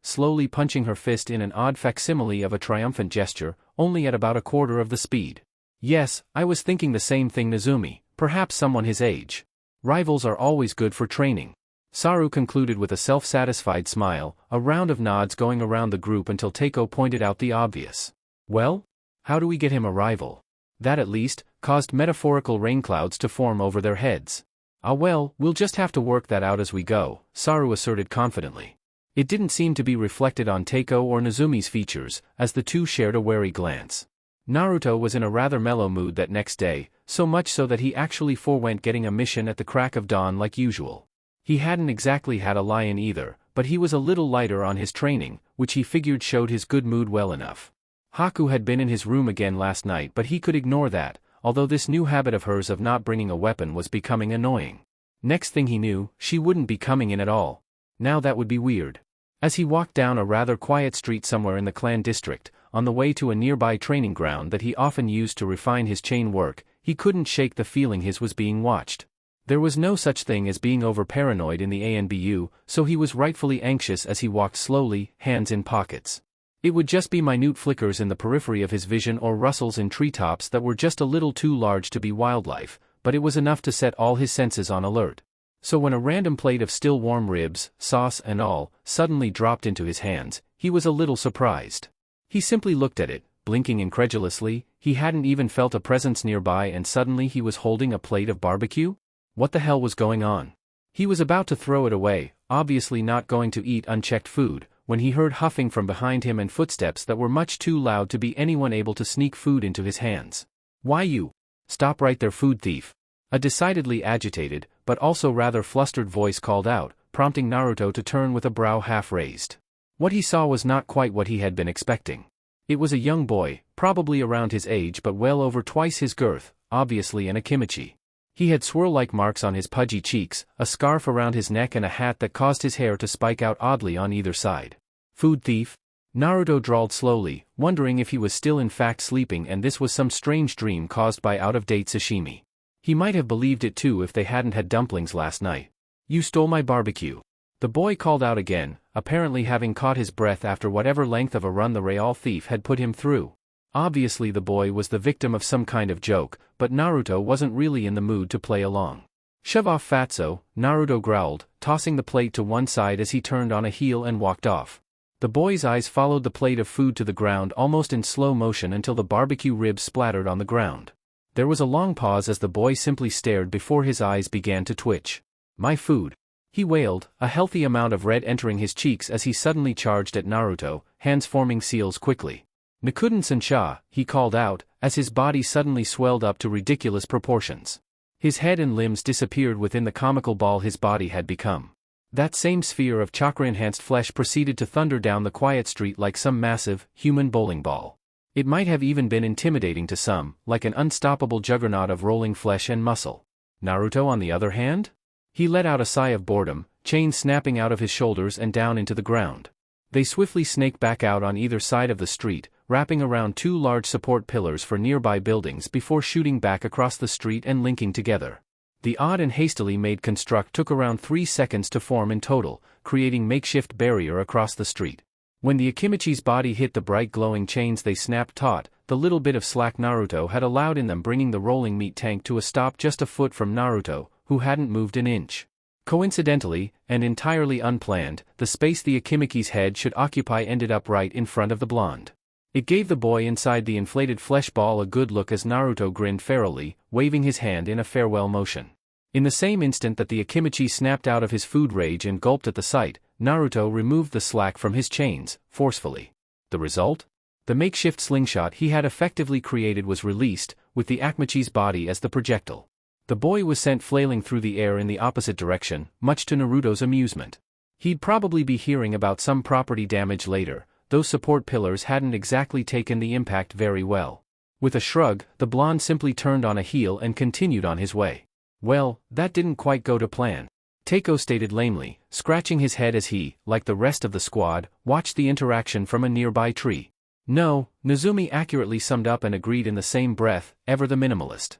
punching her fist in an odd facsimile of a triumphant gesture, only at about a quarter of the speed. "Yes, I was thinking the same thing, Nazumi, perhaps someone his age. Rivals are always good for training." Saru concluded with a self-satisfied smile, a round of nods going around the group until Teiko pointed out the obvious. "Well? How do we get him a rival?" That at least caused metaphorical rain clouds to form over their heads. "Ah well, we'll just have to work that out as we go," Saru asserted confidently. It didn't seem to be reflected on Teiko or Nazumi's features, as the two shared a wary glance. Naruto was in a rather mellow mood that next day, so much so that he actually forewent getting a mission at the crack of dawn like usual. He hadn't exactly had a lie-in either, but he was a little lighter on his training, which he figured showed his good mood well enough. Haku had been in his room again last night, but he could ignore that, although this new habit of hers of not bringing a weapon was becoming annoying. Next thing he knew, she wouldn't be coming in at all. Now that would be weird. As he walked down a rather quiet street somewhere in the clan district, on the way to a nearby training ground that he often used to refine his chain work, he couldn't shake the feeling his was being watched. There was no such thing as being over-paranoid in the ANBU, so he was rightfully anxious as he walked slowly, hands in pockets. It would just be minute flickers in the periphery of his vision or rustles in treetops that were just a little too large to be wildlife, but it was enough to set all his senses on alert. So when a random plate of still warm ribs, sauce and all, suddenly dropped into his hands, he was a little surprised. He simply looked at it, blinking incredulously. He hadn't even felt a presence nearby, and suddenly he was holding a plate of barbecue? What the hell was going on? He was about to throw it away, obviously not going to eat unchecked food, when he heard huffing from behind him and footsteps that were much too loud to be anyone able to sneak food into his hands. "Why you? Stop right there, food thief!" A decidedly agitated, but also rather flustered voice called out, prompting Naruto to turn with a brow half raised. What he saw was not quite what he had been expecting. It was a young boy, probably around his age but well over twice his girth, obviously an Akimichi. He had swirl-like marks on his pudgy cheeks, a scarf around his neck and a hat that caused his hair to spike out oddly on either side. "Food thief?" Naruto drawled slowly, wondering if he was still in fact sleeping and this was some strange dream caused by out-of-date sashimi. He might have believed it too if they hadn't had dumplings last night. "You stole my barbecue." The boy called out again, apparently having caught his breath after whatever length of a run the real thief had put him through. Obviously the boy was the victim of some kind of joke, but Naruto wasn't really in the mood to play along. "Shove off, fatso," Naruto growled, tossing the plate to one side as he turned on a heel and walked off. The boy's eyes followed the plate of food to the ground almost in slow motion until the barbecue ribs splattered on the ground. There was a long pause as the boy simply stared before his eyes began to twitch. "My food," he wailed, a healthy amount of red entering his cheeks as he suddenly charged at Naruto, hands forming seals quickly. "Nikuden-sensha," he called out, as his body suddenly swelled up to ridiculous proportions. His head and limbs disappeared within the comical ball his body had become. That same sphere of chakra-enhanced flesh proceeded to thunder down the quiet street like some massive, human bowling ball. It might have even been intimidating to some, like an unstoppable juggernaut of rolling flesh and muscle. Naruto on the other hand? He let out a sigh of boredom, chains snapping out of his shoulders and down into the ground. They swiftly snaked back out on either side of the street, wrapping around two large support pillars for nearby buildings before shooting back across the street and linking together. The odd and hastily made construct took around 3 seconds to form in total, creating makeshift barrier across the street. When the Akimichi's body hit the bright glowing chains they snapped taut, the little bit of slack Naruto had allowed in them bringing the rolling meat tank to a stop just a foot from Naruto, who hadn't moved an inch. Coincidentally, and entirely unplanned, the space the Akimichi's head should occupy ended up right in front of the blonde. It gave the boy inside the inflated flesh ball a good look as Naruto grinned ferally, waving his hand in a farewell motion. In the same instant that the Akimichi snapped out of his food rage and gulped at the sight, Naruto removed the slack from his chains, forcefully. The result? The makeshift slingshot he had effectively created was released, with the Akimichi's body as the projectile. The boy was sent flailing through the air in the opposite direction, much to Naruto's amusement. He'd probably be hearing about some property damage later. Those support pillars hadn't exactly taken the impact very well. With a shrug, the blonde simply turned on a heel and continued on his way. "Well, that didn't quite go to plan," Teiko stated lamely, scratching his head as he, like the rest of the squad, watched the interaction from a nearby tree. "No," Nazumi accurately summed up and agreed in the same breath, ever the minimalist.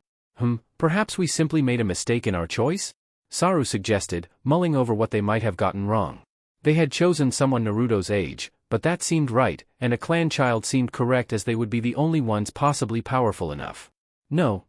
Perhaps we simply made a mistake in our choice?" Saru suggested, mulling over what they might have gotten wrong. They had chosen someone Naruto's age, but that seemed right, and a clan child seemed correct as they would be the only ones possibly powerful enough. No,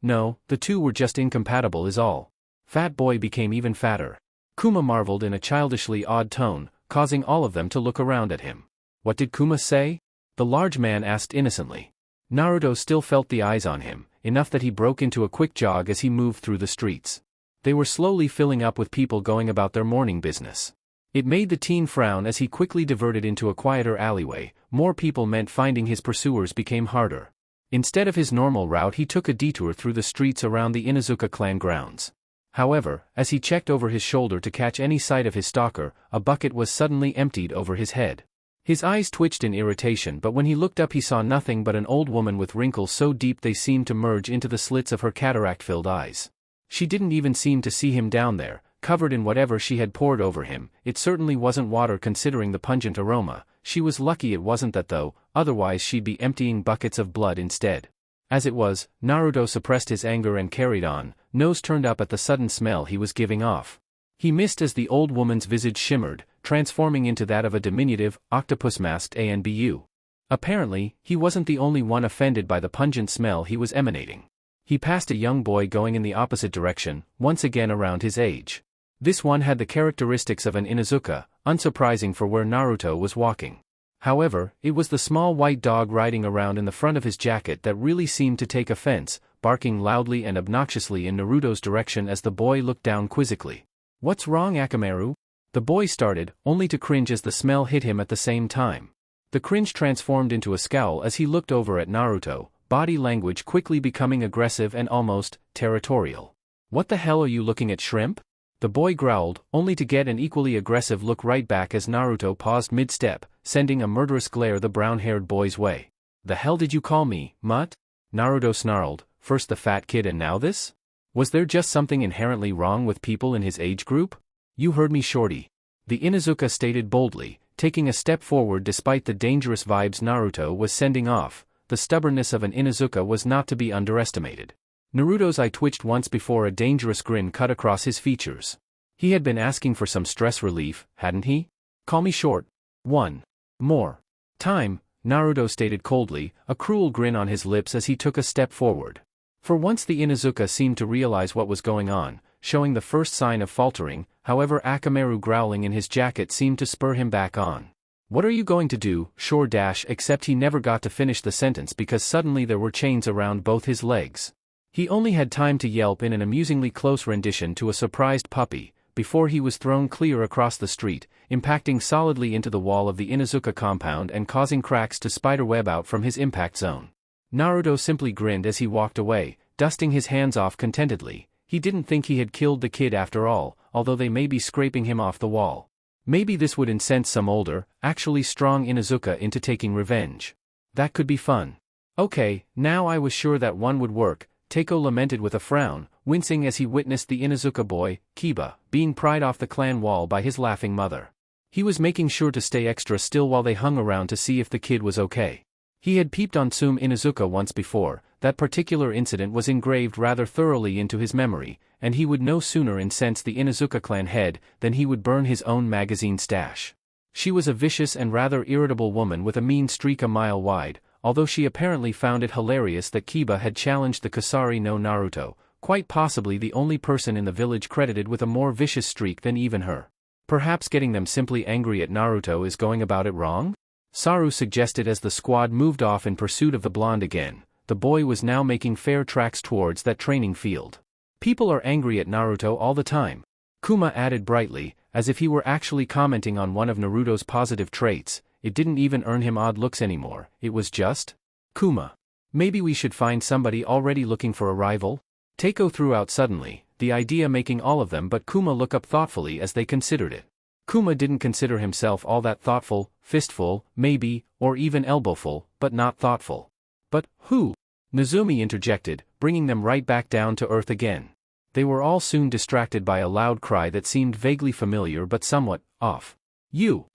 the two were just incompatible is all. Fat boy became even fatter. Kuma marveled in a childishly odd tone, causing all of them to look around at him. "What did Kuma say?" the large man asked innocently. Naruto still felt the eyes on him, enough that he broke into a quick jog as he moved through the streets. They were slowly filling up with people going about their morning business. It made the teen frown as he quickly diverted into a quieter alleyway. More people meant finding his pursuers became harder. Instead of his normal route he took a detour through the streets around the Inuzuka clan grounds. However, as he checked over his shoulder to catch any sight of his stalker, a bucket was suddenly emptied over his head. His eyes twitched in irritation, but when he looked up he saw nothing but an old woman with wrinkles so deep they seemed to merge into the slits of her cataract-filled eyes. She didn't even seem to see him down there, covered in whatever she had poured over him. It certainly wasn't water considering the pungent aroma. She was lucky it wasn't that though, otherwise she'd be emptying buckets of blood instead. As it was, Naruto suppressed his anger and carried on, nose turned up at the sudden smell he was giving off. He missed as the old woman's visage shimmered, transforming into that of a diminutive, octopus-masked Anbu. Apparently, he wasn't the only one offended by the pungent smell he was emanating. He passed a young boy going in the opposite direction, once again around his age. This one had the characteristics of an Inuzuka, unsurprising for where Naruto was walking. However, it was the small white dog riding around in the front of his jacket that really seemed to take offense, barking loudly and obnoxiously in Naruto's direction as the boy looked down quizzically. "What's wrong, Akamaru?" The boy started, only to cringe as the smell hit him at the same time. The cringe transformed into a scowl as he looked over at Naruto, body language quickly becoming aggressive and almost territorial. "What the hell are you looking at, shrimp?" The boy growled, only to get an equally aggressive look right back as Naruto paused mid-step, sending a murderous glare the brown-haired boy's way. "The hell did you call me, mutt?" Naruto snarled, first the fat kid and now this? Was there just something inherently wrong with people in his age group? "You heard me, shorty," the Inuzuka stated boldly, taking a step forward despite the dangerous vibes Naruto was sending off. The stubbornness of an Inuzuka was not to be underestimated. Naruto's eye twitched once before a dangerous grin cut across his features. He had been asking for some stress relief, hadn't he? "Call me short. One more time," Naruto stated coldly, a cruel grin on his lips as he took a step forward. For once the Inuzuka seemed to realize what was going on, showing the first sign of faltering. However, Akamaru growling in his jacket seemed to spur him back on. "What are you going to do, sure dash?" Except he never got to finish the sentence because suddenly there were chains around both his legs. He only had time to yelp in an amusingly close rendition to a surprised puppy, before he was thrown clear across the street, impacting solidly into the wall of the Inuzuka compound and causing cracks to spiderweb out from his impact zone. Naruto simply grinned as he walked away, dusting his hands off contentedly. He didn't think he had killed the kid after all, although they may be scraping him off the wall. Maybe this would incense some older, actually strong Inuzuka into taking revenge. That could be fun. Okay, now I was sure that one would work, Teiko lamented with a frown, wincing as he witnessed the Inuzuka boy, Kiba, being pried off the clan wall by his laughing mother. He was making sure to stay extra still while they hung around to see if the kid was okay. He had peeped on Tsume Inuzuka once before. That particular incident was engraved rather thoroughly into his memory, and he would no sooner incense the Inuzuka clan head than he would burn his own magazine stash. She was a vicious and rather irritable woman with a mean streak a mile wide, although she apparently found it hilarious that Kiba had challenged the Kusari no Naruto, quite possibly the only person in the village credited with a more vicious streak than even her. Perhaps getting them simply angry at Naruto is going about it wrong? Saru suggested as the squad moved off in pursuit of the blonde again. The boy was now making fair tracks towards that training field. "People are angry at Naruto all the time," Kuma added brightly, as if he were actually commenting on one of Naruto's positive traits. It didn't even earn him odd looks anymore, it was just Kuma. "Maybe we should find somebody already looking for a rival?" Teiko threw out suddenly, the idea making all of them but Kuma look up thoughtfully as they considered it. Kuma didn't consider himself all that thoughtful, fistful, maybe, or even elbowful, but not thoughtful. "But who?" Nazumi interjected, bringing them right back down to earth again. They were all soon distracted by a loud cry that seemed vaguely familiar but somewhat off. You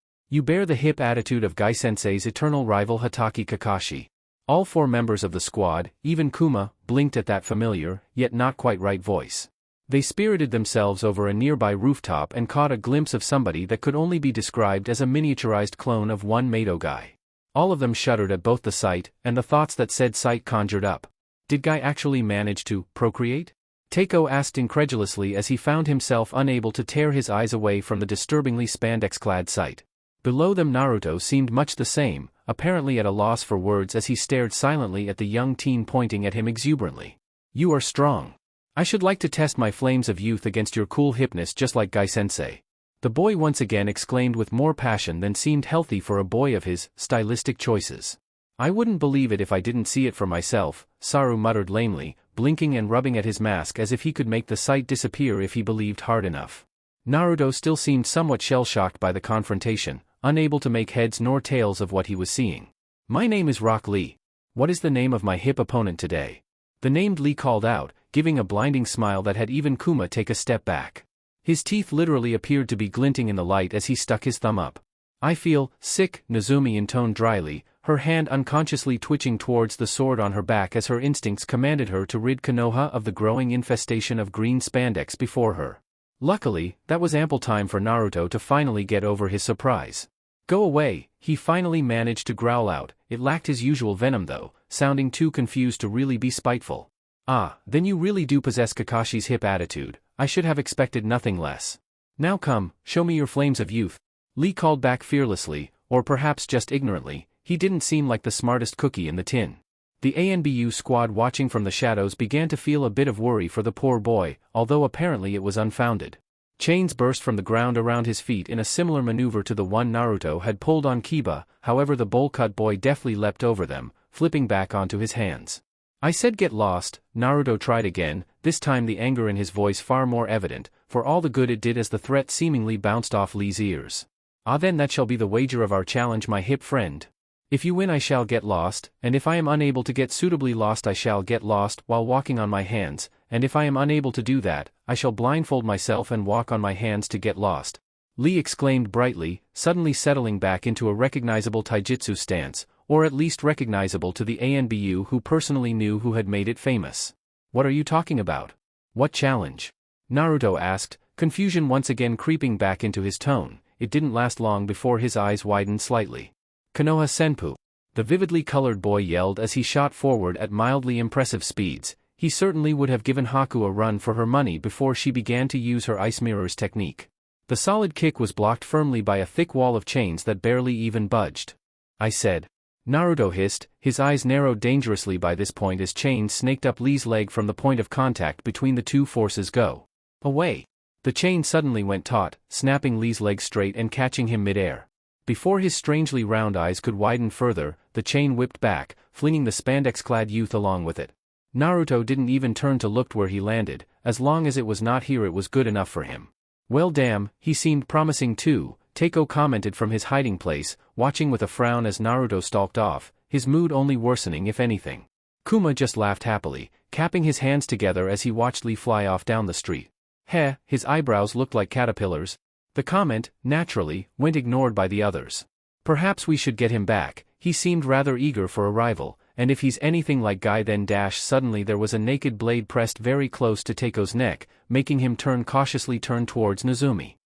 bear the hip attitude of Gai-sensei's eternal rival Hatake Kakashi." All four members of the squad, even Kuma, blinked at that familiar, yet not quite right voice. They spirited themselves over a nearby rooftop and caught a glimpse of somebody that could only be described as a miniaturized clone of one Mato Guy. All of them shuddered at both the sight and the thoughts that said sight conjured up. Did Guy actually manage to procreate? Teiko asked incredulously as he found himself unable to tear his eyes away from the disturbingly spandex-clad sight. Below them Naruto seemed much the same, apparently at a loss for words as he stared silently at the young teen pointing at him exuberantly. "You are strong. I should like to test my flames of youth against your cool hipness just like Gai-sensei." The boy once again exclaimed with more passion than seemed healthy for a boy of his stylistic choices. "I wouldn't believe it if I didn't see it for myself," Saru muttered lamely, blinking and rubbing at his mask as if he could make the sight disappear if he believed hard enough. Naruto still seemed somewhat shell-shocked by the confrontation, unable to make heads nor tails of what he was seeing. "My name is Rock Lee. What is the name of my hip opponent today?" The named Lee called out, giving a blinding smile that had even Kuma take a step back. His teeth literally appeared to be glinting in the light as he stuck his thumb up. "I feel sick," Nazumi intoned dryly, her hand unconsciously twitching towards the sword on her back as her instincts commanded her to rid Konoha of the growing infestation of green spandex before her. Luckily, that was ample time for Naruto to finally get over his surprise. "Go away," he finally managed to growl out. It lacked his usual venom though, sounding too confused to really be spiteful. "Ah, then you really do possess Kakashi's hip attitude. I should have expected nothing less. Now come, show me your flames of youth." Lee called back fearlessly, or perhaps just ignorantly. He didn't seem like the smartest cookie in the tin. The ANBU squad watching from the shadows began to feel a bit of worry for the poor boy, although apparently it was unfounded. Chains burst from the ground around his feet in a similar maneuver to the one Naruto had pulled on Kiba, however the bowl-cut boy deftly leapt over them, flipping back onto his hands. "I said get lost," Naruto tried again, this time the anger in his voice far more evident, for all the good it did as the threat seemingly bounced off Lee's ears. "Ah, then that shall be the wager of our challenge, my hip friend. If you win I shall get lost, and if I am unable to get suitably lost I shall get lost while walking on my hands, and if I am unable to do that, I shall blindfold myself and walk on my hands to get lost," Lee exclaimed brightly, suddenly settling back into a recognizable taijutsu stance, or at least recognizable to the ANBU who personally knew who had made it famous. "What are you talking about? What challenge?" Naruto asked, confusion once again creeping back into his tone. It didn't last long before his eyes widened slightly. "Konoha Senpu," the vividly colored boy yelled as he shot forward at mildly impressive speeds. He certainly would have given Haku a run for her money before she began to use her ice mirrors technique. The solid kick was blocked firmly by a thick wall of chains that barely even budged. "I said," Naruto hissed, his eyes narrowed dangerously by this point as chains snaked up Lee's leg from the point of contact between the two forces. "Go away." The chain suddenly went taut, snapping Lee's leg straight and catching him mid-air. Before his strangely round eyes could widen further, the chain whipped back, flinging the spandex-clad youth along with it. Naruto didn't even turn to look where he landed. As long as it was not here it was good enough for him. "Well damn, he seemed promising too," Teiko commented from his hiding place, watching with a frown as Naruto stalked off, his mood only worsening if anything. Kuma just laughed happily, capping his hands together as he watched Lee fly off down the street. Heh, his eyebrows looked like caterpillars. The comment, naturally, went ignored by the others. "Perhaps we should get him back, he seemed rather eager for a rival, and if he's anything like Guy then suddenly there was a naked blade pressed very close to Teiko's neck, making him cautiously turn towards Nazumi.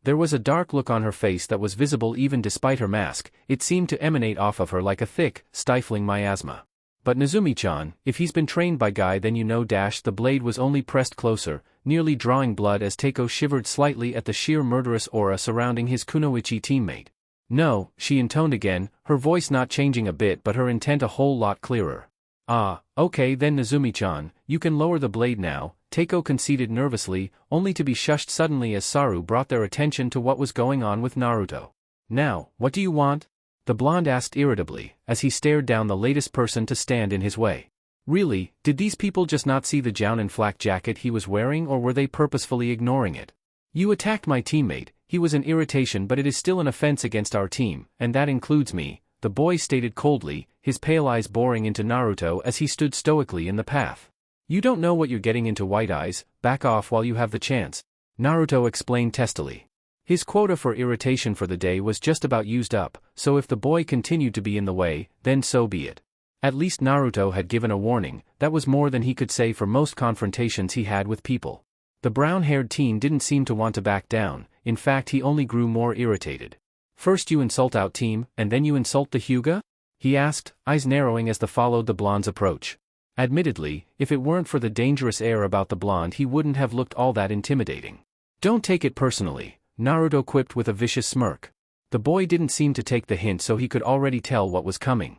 There was a dark look on her face that was visible even despite her mask. It seemed to emanate off of her like a thick, stifling miasma. "But Nazumi-chan, if he's been trained by Guy then you know the blade was only pressed closer, nearly drawing blood as Teiko shivered slightly at the sheer murderous aura surrounding his kunoichi teammate. "No," she intoned again, her voice not changing a bit but her intent a whole lot clearer. "Ah, okay then Nazumi-chan, you can lower the blade now," Teiko conceded nervously, only to be shushed suddenly as Saru brought their attention to what was going on with Naruto. "Now, what do you want?" the blonde asked irritably, as he stared down the latest person to stand in his way. Really, did these people just not see the jounin flak jacket he was wearing or were they purposefully ignoring it? "You attacked my teammate, he was an irritation but it is still an offense against our team, and that includes me," the boy stated coldly, his pale eyes boring into Naruto as he stood stoically in the path. "You don't know what you're getting into, White Eyes, back off while you have the chance," Naruto explained testily. His quota for irritation for the day was just about used up, so if the boy continued to be in the way, then so be it. At least Naruto had given a warning. That was more than he could say for most confrontations he had with people. The brown-haired teen didn't seem to want to back down, in fact he only grew more irritated. "First you insult our team, and then you insult the Huga?" he asked, eyes narrowing as they followed the blonde's approach. Admittedly, if it weren't for the dangerous air about the blonde he wouldn't have looked all that intimidating. "Don't take it personally," Naruto quipped with a vicious smirk. The boy didn't seem to take the hint so he could already tell what was coming.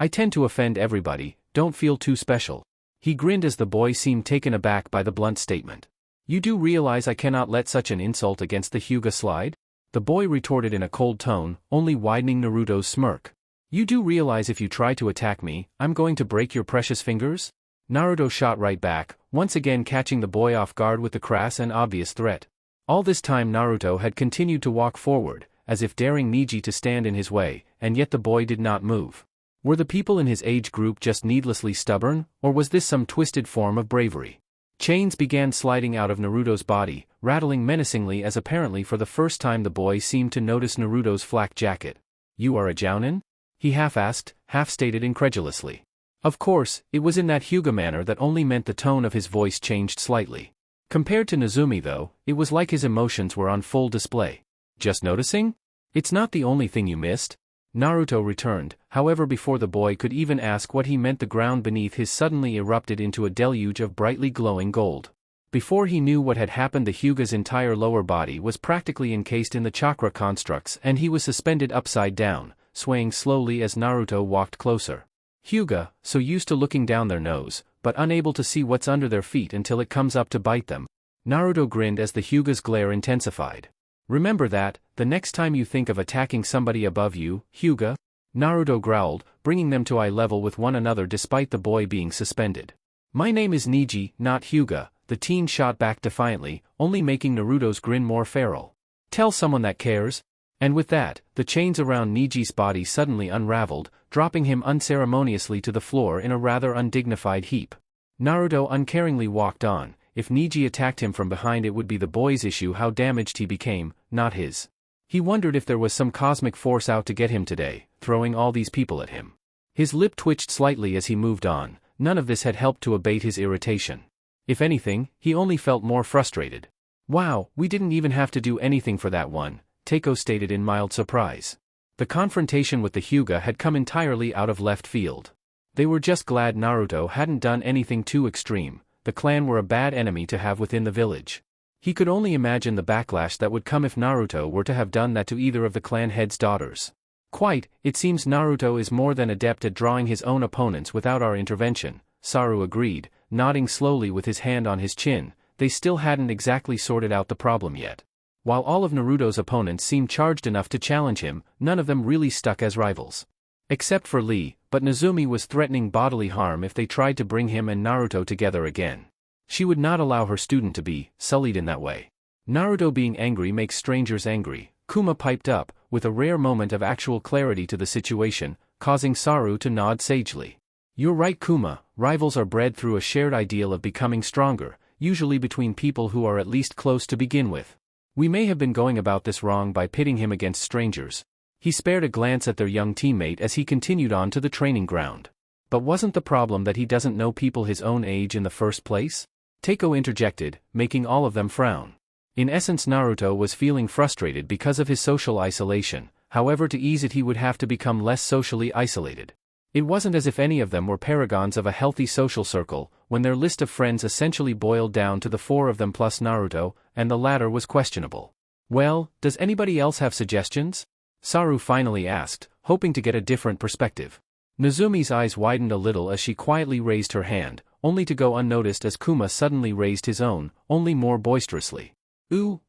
"I tend to offend everybody, don't feel too special." He grinned as the boy seemed taken aback by the blunt statement. "You do realize I cannot let such an insult against the Huga slide?" the boy retorted in a cold tone, only widening Naruto's smirk. "You do realize if you try to attack me, I'm going to break your precious fingers?" Naruto shot right back, once again catching the boy off guard with the crass and obvious threat. All this time Naruto had continued to walk forward, as if daring Neji to stand in his way, and yet the boy did not move. Were the people in his age group just needlessly stubborn, or was this some twisted form of bravery? Chains began sliding out of Naruto's body, rattling menacingly as apparently for the first time the boy seemed to notice Naruto's flak jacket. "You are a Jounin?" he half-asked, half-stated incredulously. Of course, it was in that Huga manner that only meant the tone of his voice changed slightly. Compared to Nazumi though, it was like his emotions were on full display. "Just noticing? It's not the only thing you missed." Naruto returned, however before the boy could even ask what he meant the ground beneath his suddenly erupted into a deluge of brightly glowing gold. Before he knew what had happened the Hyuga's entire lower body was practically encased in the chakra constructs and he was suspended upside down, swaying slowly as Naruto walked closer. Huga, so used to looking down their nose, but unable to see what's under their feet until it comes up to bite them. Naruto grinned as the Hyuga's glare intensified. "Remember that, the next time you think of attacking somebody above you, Huga?" Naruto growled, bringing them to eye level with one another despite the boy being suspended. "My name is Neji, not Huga," the teen shot back defiantly, only making Naruto's grin more feral. "Tell someone that cares." And with that, the chains around Neji's body suddenly unraveled, dropping him unceremoniously to the floor in a rather undignified heap. Naruto uncaringly walked on. If Neji attacked him from behind it would be the boy's issue how damaged he became, not his. He wondered if there was some cosmic force out to get him today, throwing all these people at him. His lip twitched slightly as he moved on, none of this had helped to abate his irritation. If anything, he only felt more frustrated. "Wow, we didn't even have to do anything for that one," Teiko stated in mild surprise. The confrontation with the Hyuga had come entirely out of left field. They were just glad Naruto hadn't done anything too extreme. The clan were a bad enemy to have within the village. He could only imagine the backlash that would come if Naruto were to have done that to either of the clan head's daughters. "Quite, it seems Naruto is more than adept at drawing his own opponents without our intervention," Saru agreed, nodding slowly with his hand on his chin. They still hadn't exactly sorted out the problem yet. While all of Naruto's opponents seemed charged enough to challenge him, none of them really stuck as rivals. Except for Lee, but Nazumi was threatening bodily harm if they tried to bring him and Naruto together again. She would not allow her student to be sullied in that way. "Naruto being angry makes strangers angry," Kuma piped up, with a rare moment of actual clarity to the situation, causing Saru to nod sagely. "You're right Kuma, rivals are bred through a shared ideal of becoming stronger, usually between people who are at least close to begin with. We may have been going about this wrong by pitting him against strangers." He spared a glance at their young teammate as he continued on to the training ground. "But wasn't the problem that he doesn't know people his own age in the first place?" Teiko interjected, making all of them frown. In essence Naruto was feeling frustrated because of his social isolation, however to ease it he would have to become less socially isolated. It wasn't as if any of them were paragons of a healthy social circle, when their list of friends essentially boiled down to the four of them plus Naruto, and the latter was questionable. "Well, does anybody else have suggestions?" Saru finally asked, hoping to get a different perspective. Nazumi's eyes widened a little as she quietly raised her hand, only to go unnoticed as Kuma suddenly raised his own, only more boisterously. Ooh,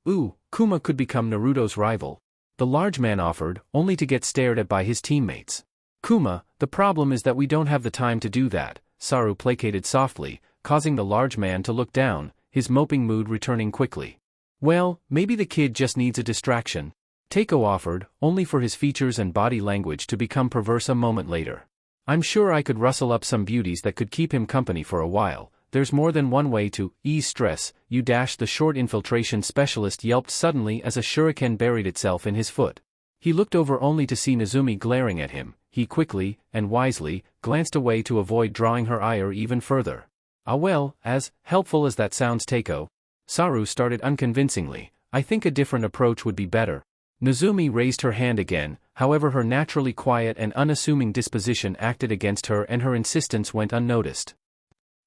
Kuma could become Naruto's rival," the large man offered, only to get stared at by his teammates. "Kuma, the problem is that we don't have the time to do that," Saru placated softly, causing the large man to look down, his moping mood returning quickly. "Well, maybe the kid just needs a distraction," Teiko offered, only for his features and body language to become perverse a moment later. "I'm sure I could rustle up some beauties that could keep him company for a while. There's more than one way to ease stress." The short infiltration specialist yelped suddenly as a shuriken buried itself in his foot. He looked over only to see Nazumi glaring at him. He quickly, and wisely, glanced away to avoid drawing her ire even further. "Ah well, as helpful as that sounds Teiko," Saru started unconvincingly, "I think a different approach would be better." Nazumi raised her hand again, however her naturally quiet and unassuming disposition acted against her and her insistence went unnoticed.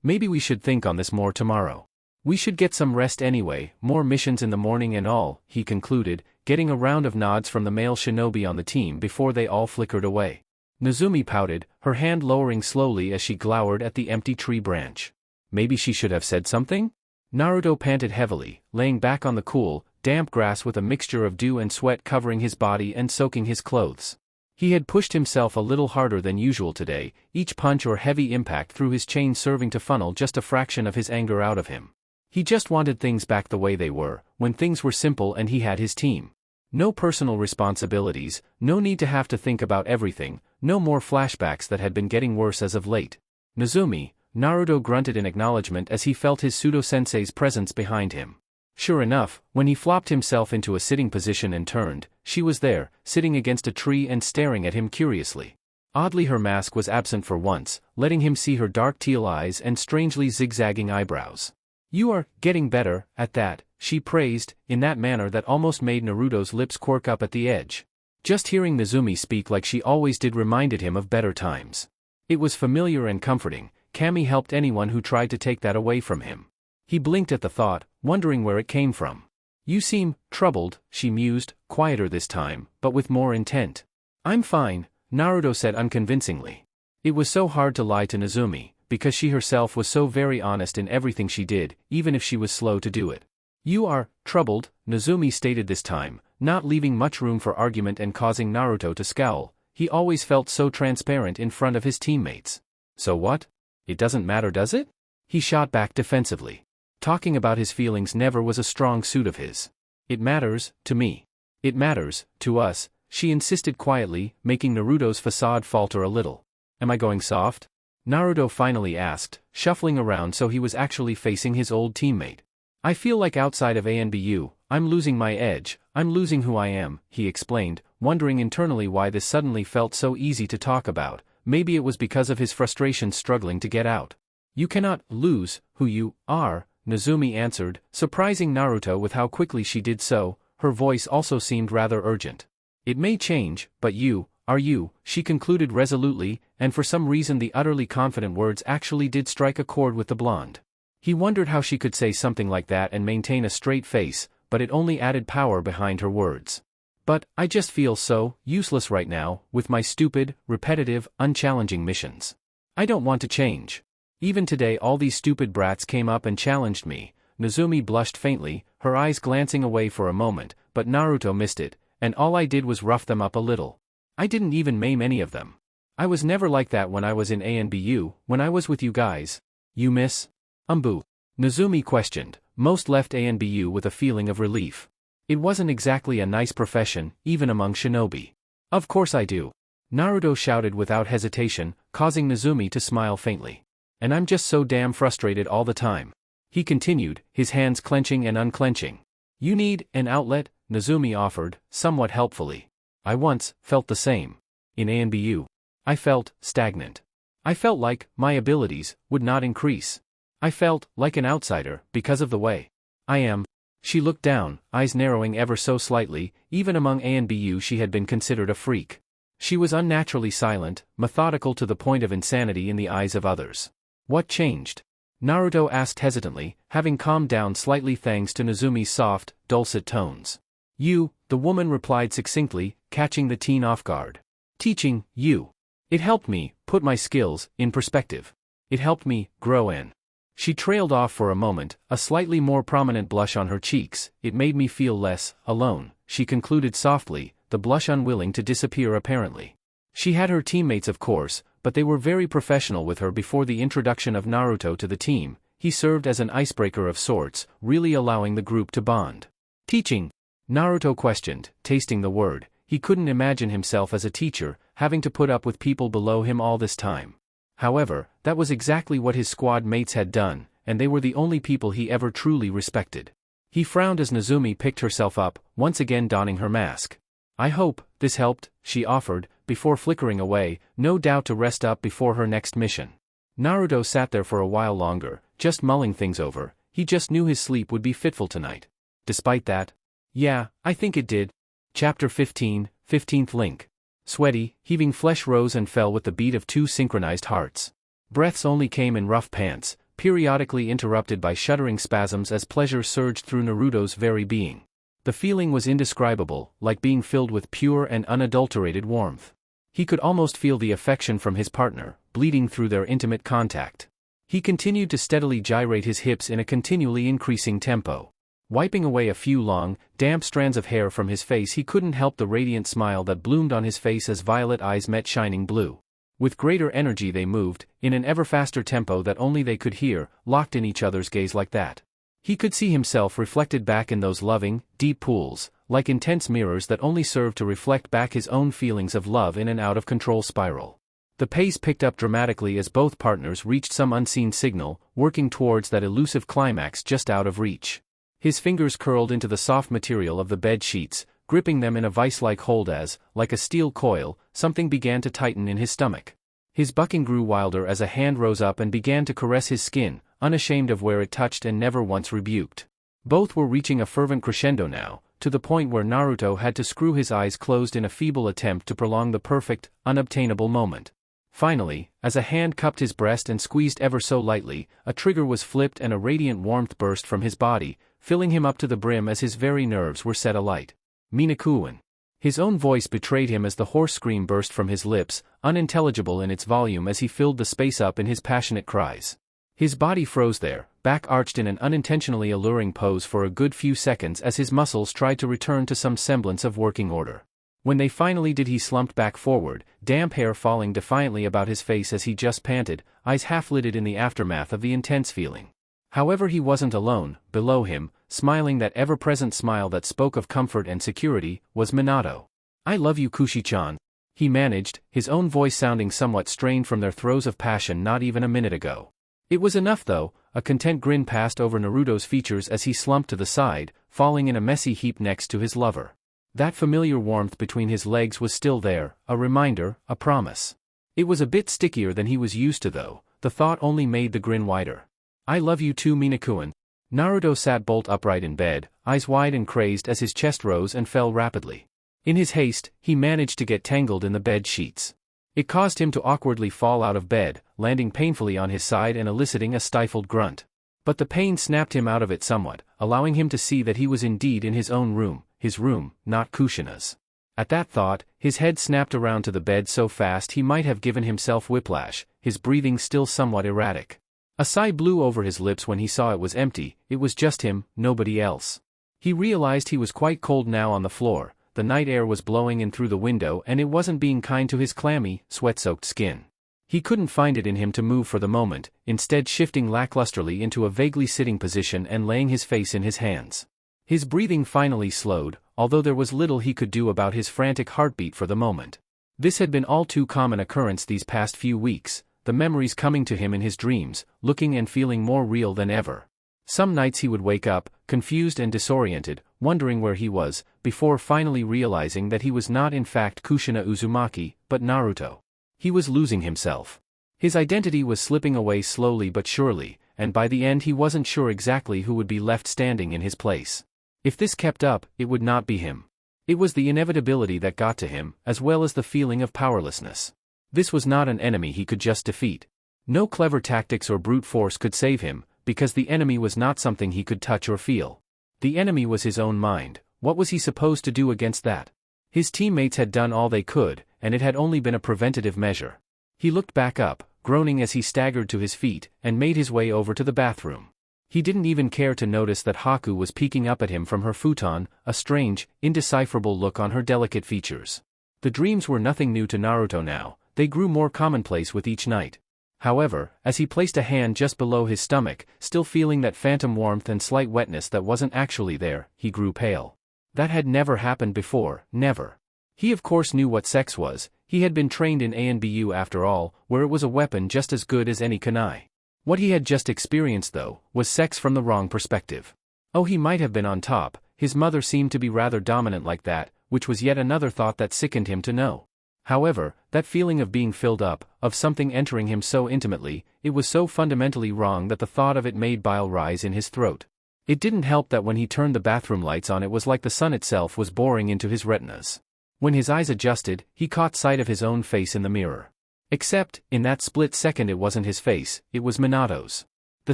"Maybe we should think on this more tomorrow. We should get some rest anyway, more missions in the morning and all," he concluded, getting a round of nods from the male shinobi on the team before they all flickered away. Nazumi pouted, her hand lowering slowly as she glowered at the empty tree branch. "Maybe she should have said something?" Naruto panted heavily, laying back on the cool, damp grass with a mixture of dew and sweat covering his body and soaking his clothes. He had pushed himself a little harder than usual today, each punch or heavy impact through his chain serving to funnel just a fraction of his anger out of him. He just wanted things back the way they were, when things were simple and he had his team. No personal responsibilities, no need to have to think about everything, no more flashbacks that had been getting worse as of late. Nazumi, Naruto grunted in acknowledgement as he felt his pseudo-sensei's presence behind him. Sure enough, when he flopped himself into a sitting position and turned, she was there, sitting against a tree and staring at him curiously. Oddly, her mask was absent for once, letting him see her dark teal eyes and strangely zigzagging eyebrows. "You are getting better at that," she praised, in that manner that almost made Naruto's lips quirk up at the edge. Just hearing Nazumi speak like she always did reminded him of better times. It was familiar and comforting. Kami helped anyone who tried to take that away from him. He blinked at the thought, wondering where it came from. "You seem troubled," she mused, quieter this time, but with more intent. "I'm fine," Naruto said unconvincingly. It was so hard to lie to Nazumi, because she herself was so very honest in everything she did, even if she was slow to do it. "You are troubled," Nazumi stated this time, not leaving much room for argument and causing Naruto to scowl. He always felt so transparent in front of his teammates. "So what? It doesn't matter, does it?" He shot back defensively. Talking about his feelings never was a strong suit of his. "It matters, to me. It matters, to us," she insisted quietly, making Naruto's facade falter a little. "Am I going soft?" Naruto finally asked, shuffling around so he was actually facing his old teammate. "I feel like outside of ANBU, I'm losing my edge, I'm losing who I am," he explained, wondering internally why this suddenly felt so easy to talk about. Maybe it was because of his frustration struggling to get out. "You cannot lose who you are," Nazumi answered, surprising Naruto with how quickly she did so. Her voice also seemed rather urgent. "It may change, but you are you," she concluded resolutely, and for some reason the utterly confident words actually did strike a chord with the blonde. He wondered how she could say something like that and maintain a straight face, but it only added power behind her words. "But I just feel so useless right now, with my stupid, repetitive, unchallenging missions. I don't want to change. Even today all these stupid brats came up and challenged me." Nazumi blushed faintly, her eyes glancing away for a moment, but Naruto missed it, "and all I did was rough them up a little. I didn't even maim any of them. I was never like that when I was in ANBU, when I was with you guys." "You miss Umbu?" Nazumi questioned. Most left ANBU with a feeling of relief. It wasn't exactly a nice profession, even among shinobi. "Of course I do," Naruto shouted without hesitation, causing Nazumi to smile faintly. "And I'm just so damn frustrated all the time," he continued, his hands clenching and unclenching. "You need an outlet," Nazumi offered, somewhat helpfully. "I once felt the same. In ANBU. I felt stagnant. I felt like my abilities would not increase. I felt like an outsider because of the way I am." She looked down, eyes narrowing ever so slightly. Even among ANBU she had been considered a freak. She was unnaturally silent, methodical to the point of insanity in the eyes of others. "What changed?" Naruto asked hesitantly, having calmed down slightly thanks to Nazumi's soft, dulcet tones. "You," the woman replied succinctly, catching the teen off guard. "Teaching you. It helped me put my skills in perspective. It helped me grow in." She trailed off for a moment, a slightly more prominent blush on her cheeks. "It made me feel less alone," she concluded softly, the blush unwilling to disappear apparently. She had her teammates of course, but they were very professional with her before the introduction of Naruto to the team. He served as an icebreaker of sorts, really allowing the group to bond. "Teaching?" Naruto questioned, tasting the word. He couldn't imagine himself as a teacher, having to put up with people below him all this time. However, that was exactly what his squad mates had done, and they were the only people he ever truly respected. He frowned as Nazumi picked herself up, once again donning her mask. "I hope this helped," she offered, before flickering away, no doubt to rest up before her next mission. Naruto sat there for a while longer, just mulling things over. He just knew his sleep would be fitful tonight. Despite that, "Yeah, I think it did." Chapter 15, 15th Link. Sweaty, heaving flesh rose and fell with the beat of two synchronized hearts. Breaths only came in rough pants, periodically interrupted by shuddering spasms as pleasure surged through Naruto's very being. The feeling was indescribable, like being filled with pure and unadulterated warmth. He could almost feel the affection from his partner, bleeding through their intimate contact. He continued to steadily gyrate his hips in a continually increasing tempo. Wiping away a few long, damp strands of hair from his face, he couldn't help the radiant smile that bloomed on his face as violet eyes met shining blue. With greater energy they moved, in an ever faster tempo that only they could hear, locked in each other's gaze like that. He could see himself reflected back in those loving, deep pools, like intense mirrors that only served to reflect back his own feelings of love in an out-of-control spiral. The pace picked up dramatically as both partners reached some unseen signal, working towards that elusive climax just out of reach. His fingers curled into the soft material of the bed sheets, gripping them in a vice-like hold as, like a steel coil, something began to tighten in his stomach. His bucking grew wilder as a hand rose up and began to caress his skin, unashamed of where it touched and never once rebuked. Both were reaching a fervent crescendo now, to the point where Naruto had to screw his eyes closed in a feeble attempt to prolong the perfect, unobtainable moment. Finally, as a hand cupped his breast and squeezed ever so lightly, a trigger was flipped and a radiant warmth burst from his body, filling him up to the brim as his very nerves were set alight. Minakuin. His own voice betrayed him as the hoarse scream burst from his lips, unintelligible in its volume as he filled the space up in his passionate cries. His body froze there, back arched in an unintentionally alluring pose for a good few seconds as his muscles tried to return to some semblance of working order. When they finally did, he slumped back forward, damp hair falling defiantly about his face as he just panted, eyes half-lidded in the aftermath of the intense feeling. However, he wasn't alone. Below him, smiling that ever-present smile that spoke of comfort and security, was Minato. "I love you, Kushi-chan," he managed, his own voice sounding somewhat strained from their throes of passion not even a minute ago. It was enough though. A content grin passed over Naruto's features as he slumped to the side, falling in a messy heap next to his lover. That familiar warmth between his legs was still there, a reminder, a promise. It was a bit stickier than he was used to though, the thought only made the grin wider. "I love you too, Minakuin." Naruto sat bolt upright in bed, eyes wide and crazed as his chest rose and fell rapidly. In his haste, he managed to get tangled in the bed sheets. It caused him to awkwardly fall out of bed, landing painfully on his side and eliciting a stifled grunt. But the pain snapped him out of it somewhat, allowing him to see that he was indeed in his own room, his room, not Kushina's. At that thought, his head snapped around to the bed so fast he might have given himself whiplash, his breathing still somewhat erratic. A sigh blew over his lips when he saw it was empty. It was just him, nobody else. He realized he was quite cold now on the floor. The night air was blowing in through the window and it wasn't being kind to his clammy, sweat-soaked skin. He couldn't find it in him to move for the moment, instead shifting lacklusterly into a vaguely sitting position and laying his face in his hands. His breathing finally slowed, although there was little he could do about his frantic heartbeat for the moment. This had been all too common occurrence these past few weeks, the memories coming to him in his dreams, looking and feeling more real than ever. Some nights he would wake up, confused and disoriented, wondering where he was, before finally realizing that he was not in fact Kushina Uzumaki, but Naruto. He was losing himself. His identity was slipping away slowly but surely, and by the end he wasn't sure exactly who would be left standing in his place. If this kept up, it would not be him. It was the inevitability that got to him, as well as the feeling of powerlessness. This was not an enemy he could just defeat. No clever tactics or brute force could save him, because the enemy was not something he could touch or feel. The enemy was his own mind. What was he supposed to do against that? His teammates had done all they could, and it had only been a preventative measure. He looked back up, groaning as he staggered to his feet, and made his way over to the bathroom. He didn't even care to notice that Haku was peeking up at him from her futon, a strange, indecipherable look on her delicate features. The dreams were nothing new to Naruto now. They grew more commonplace with each night. However, as he placed a hand just below his stomach, still feeling that phantom warmth and slight wetness that wasn't actually there, he grew pale. That had never happened before, never. He of course knew what sex was. He had been trained in ANBU after all, where it was a weapon just as good as any kunai. What he had just experienced though, was sex from the wrong perspective. Oh, he might have been on top. His mother seemed to be rather dominant like that, which was yet another thought that sickened him to know. However, that feeling of being filled up, of something entering him so intimately, it was so fundamentally wrong that the thought of it made bile rise in his throat. It didn't help that when he turned the bathroom lights on it was like the sun itself was boring into his retinas. When his eyes adjusted, he caught sight of his own face in the mirror. Except, in that split second it wasn't his face, it was Minato's. The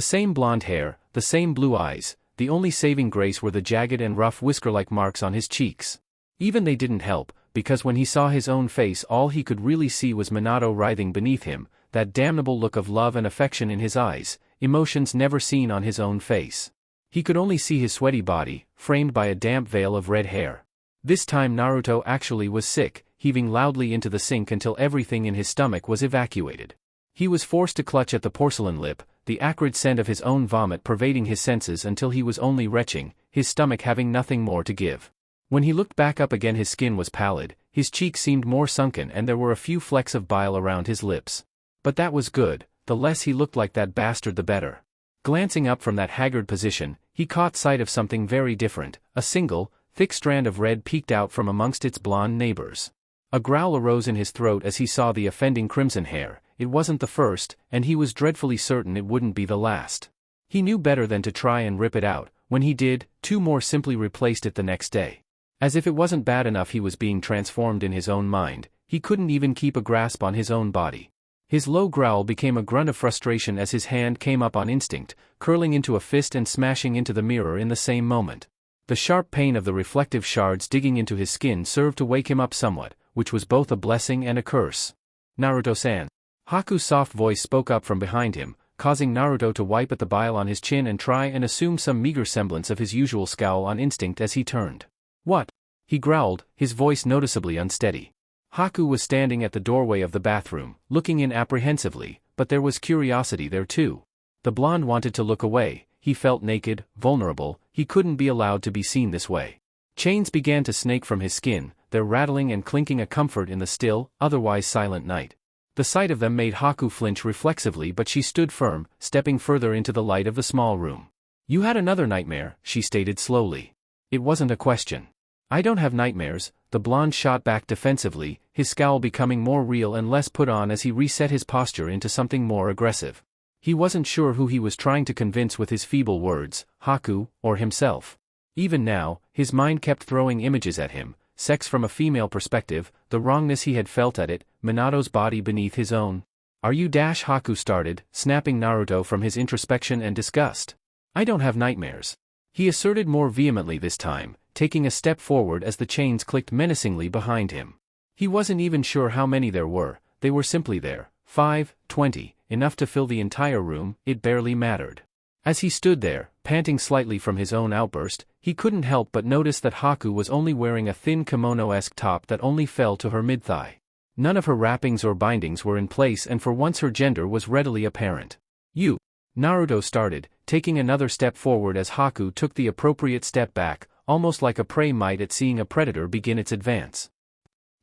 same blonde hair, the same blue eyes, the only saving grace were the jagged and rough whisker-like marks on his cheeks. Even they didn't help, because when he saw his own face all he could really see was Minato writhing beneath him, that damnable look of love and affection in his eyes, emotions never seen on his own face. He could only see his sweaty body, framed by a damp veil of red hair. This time Naruto actually was sick, heaving loudly into the sink until everything in his stomach was evacuated. He was forced to clutch at the porcelain lip, the acrid scent of his own vomit pervading his senses until he was only retching, his stomach having nothing more to give. When he looked back up again his skin was pallid, his cheeks seemed more sunken and there were a few flecks of bile around his lips. But that was good, the less he looked like that bastard the better. Glancing up from that haggard position, he caught sight of something very different, a single, thick strand of red peeked out from amongst its blonde neighbors. A growl arose in his throat as he saw the offending crimson hair. It wasn't the first, and he was dreadfully certain it wouldn't be the last. He knew better than to try and rip it out. When he did, two more simply replaced it the next day. As if it wasn't bad enough he was being transformed in his own mind, he couldn't even keep a grasp on his own body. His low growl became a grunt of frustration as his hand came up on instinct, curling into a fist and smashing into the mirror in the same moment. The sharp pain of the reflective shards digging into his skin served to wake him up somewhat, which was both a blessing and a curse. "Naruto-san." Haku's soft voice spoke up from behind him, causing Naruto to wipe at the bile on his chin and try and assume some meager semblance of his usual scowl on instinct as he turned. "What?" he growled, his voice noticeably unsteady. Haku was standing at the doorway of the bathroom, looking in apprehensively, but there was curiosity there too. The blonde wanted to look away, he felt naked, vulnerable, he couldn't be allowed to be seen this way. Chains began to snake from his skin, their rattling and clinking a comfort in the still, otherwise silent night. The sight of them made Haku flinch reflexively but she stood firm, stepping further into the light of the small room. "You had another nightmare," she stated slowly. It wasn't a question. "I don't have nightmares," the blonde shot back defensively, his scowl becoming more real and less put on as he reset his posture into something more aggressive. He wasn't sure who he was trying to convince with his feeble words, Haku, or himself. Even now, his mind kept throwing images at him, sex from a female perspective, the wrongness he had felt at it, Minato's body beneath his own. "Are you Haku started, snapping Naruto from his introspection and disgust. "I don't have nightmares," he asserted more vehemently this time, taking a step forward as the chains clicked menacingly behind him. He wasn't even sure how many there were, they were simply there, 5, 20, enough to fill the entire room, it barely mattered. As he stood there, panting slightly from his own outburst, he couldn't help but notice that Haku was only wearing a thin kimono-esque top that only fell to her mid-thigh. None of her wrappings or bindings were in place and for once her gender was readily apparent. "You," Naruto started, taking another step forward as Haku took the appropriate step back, almost like a prey might at seeing a predator begin its advance.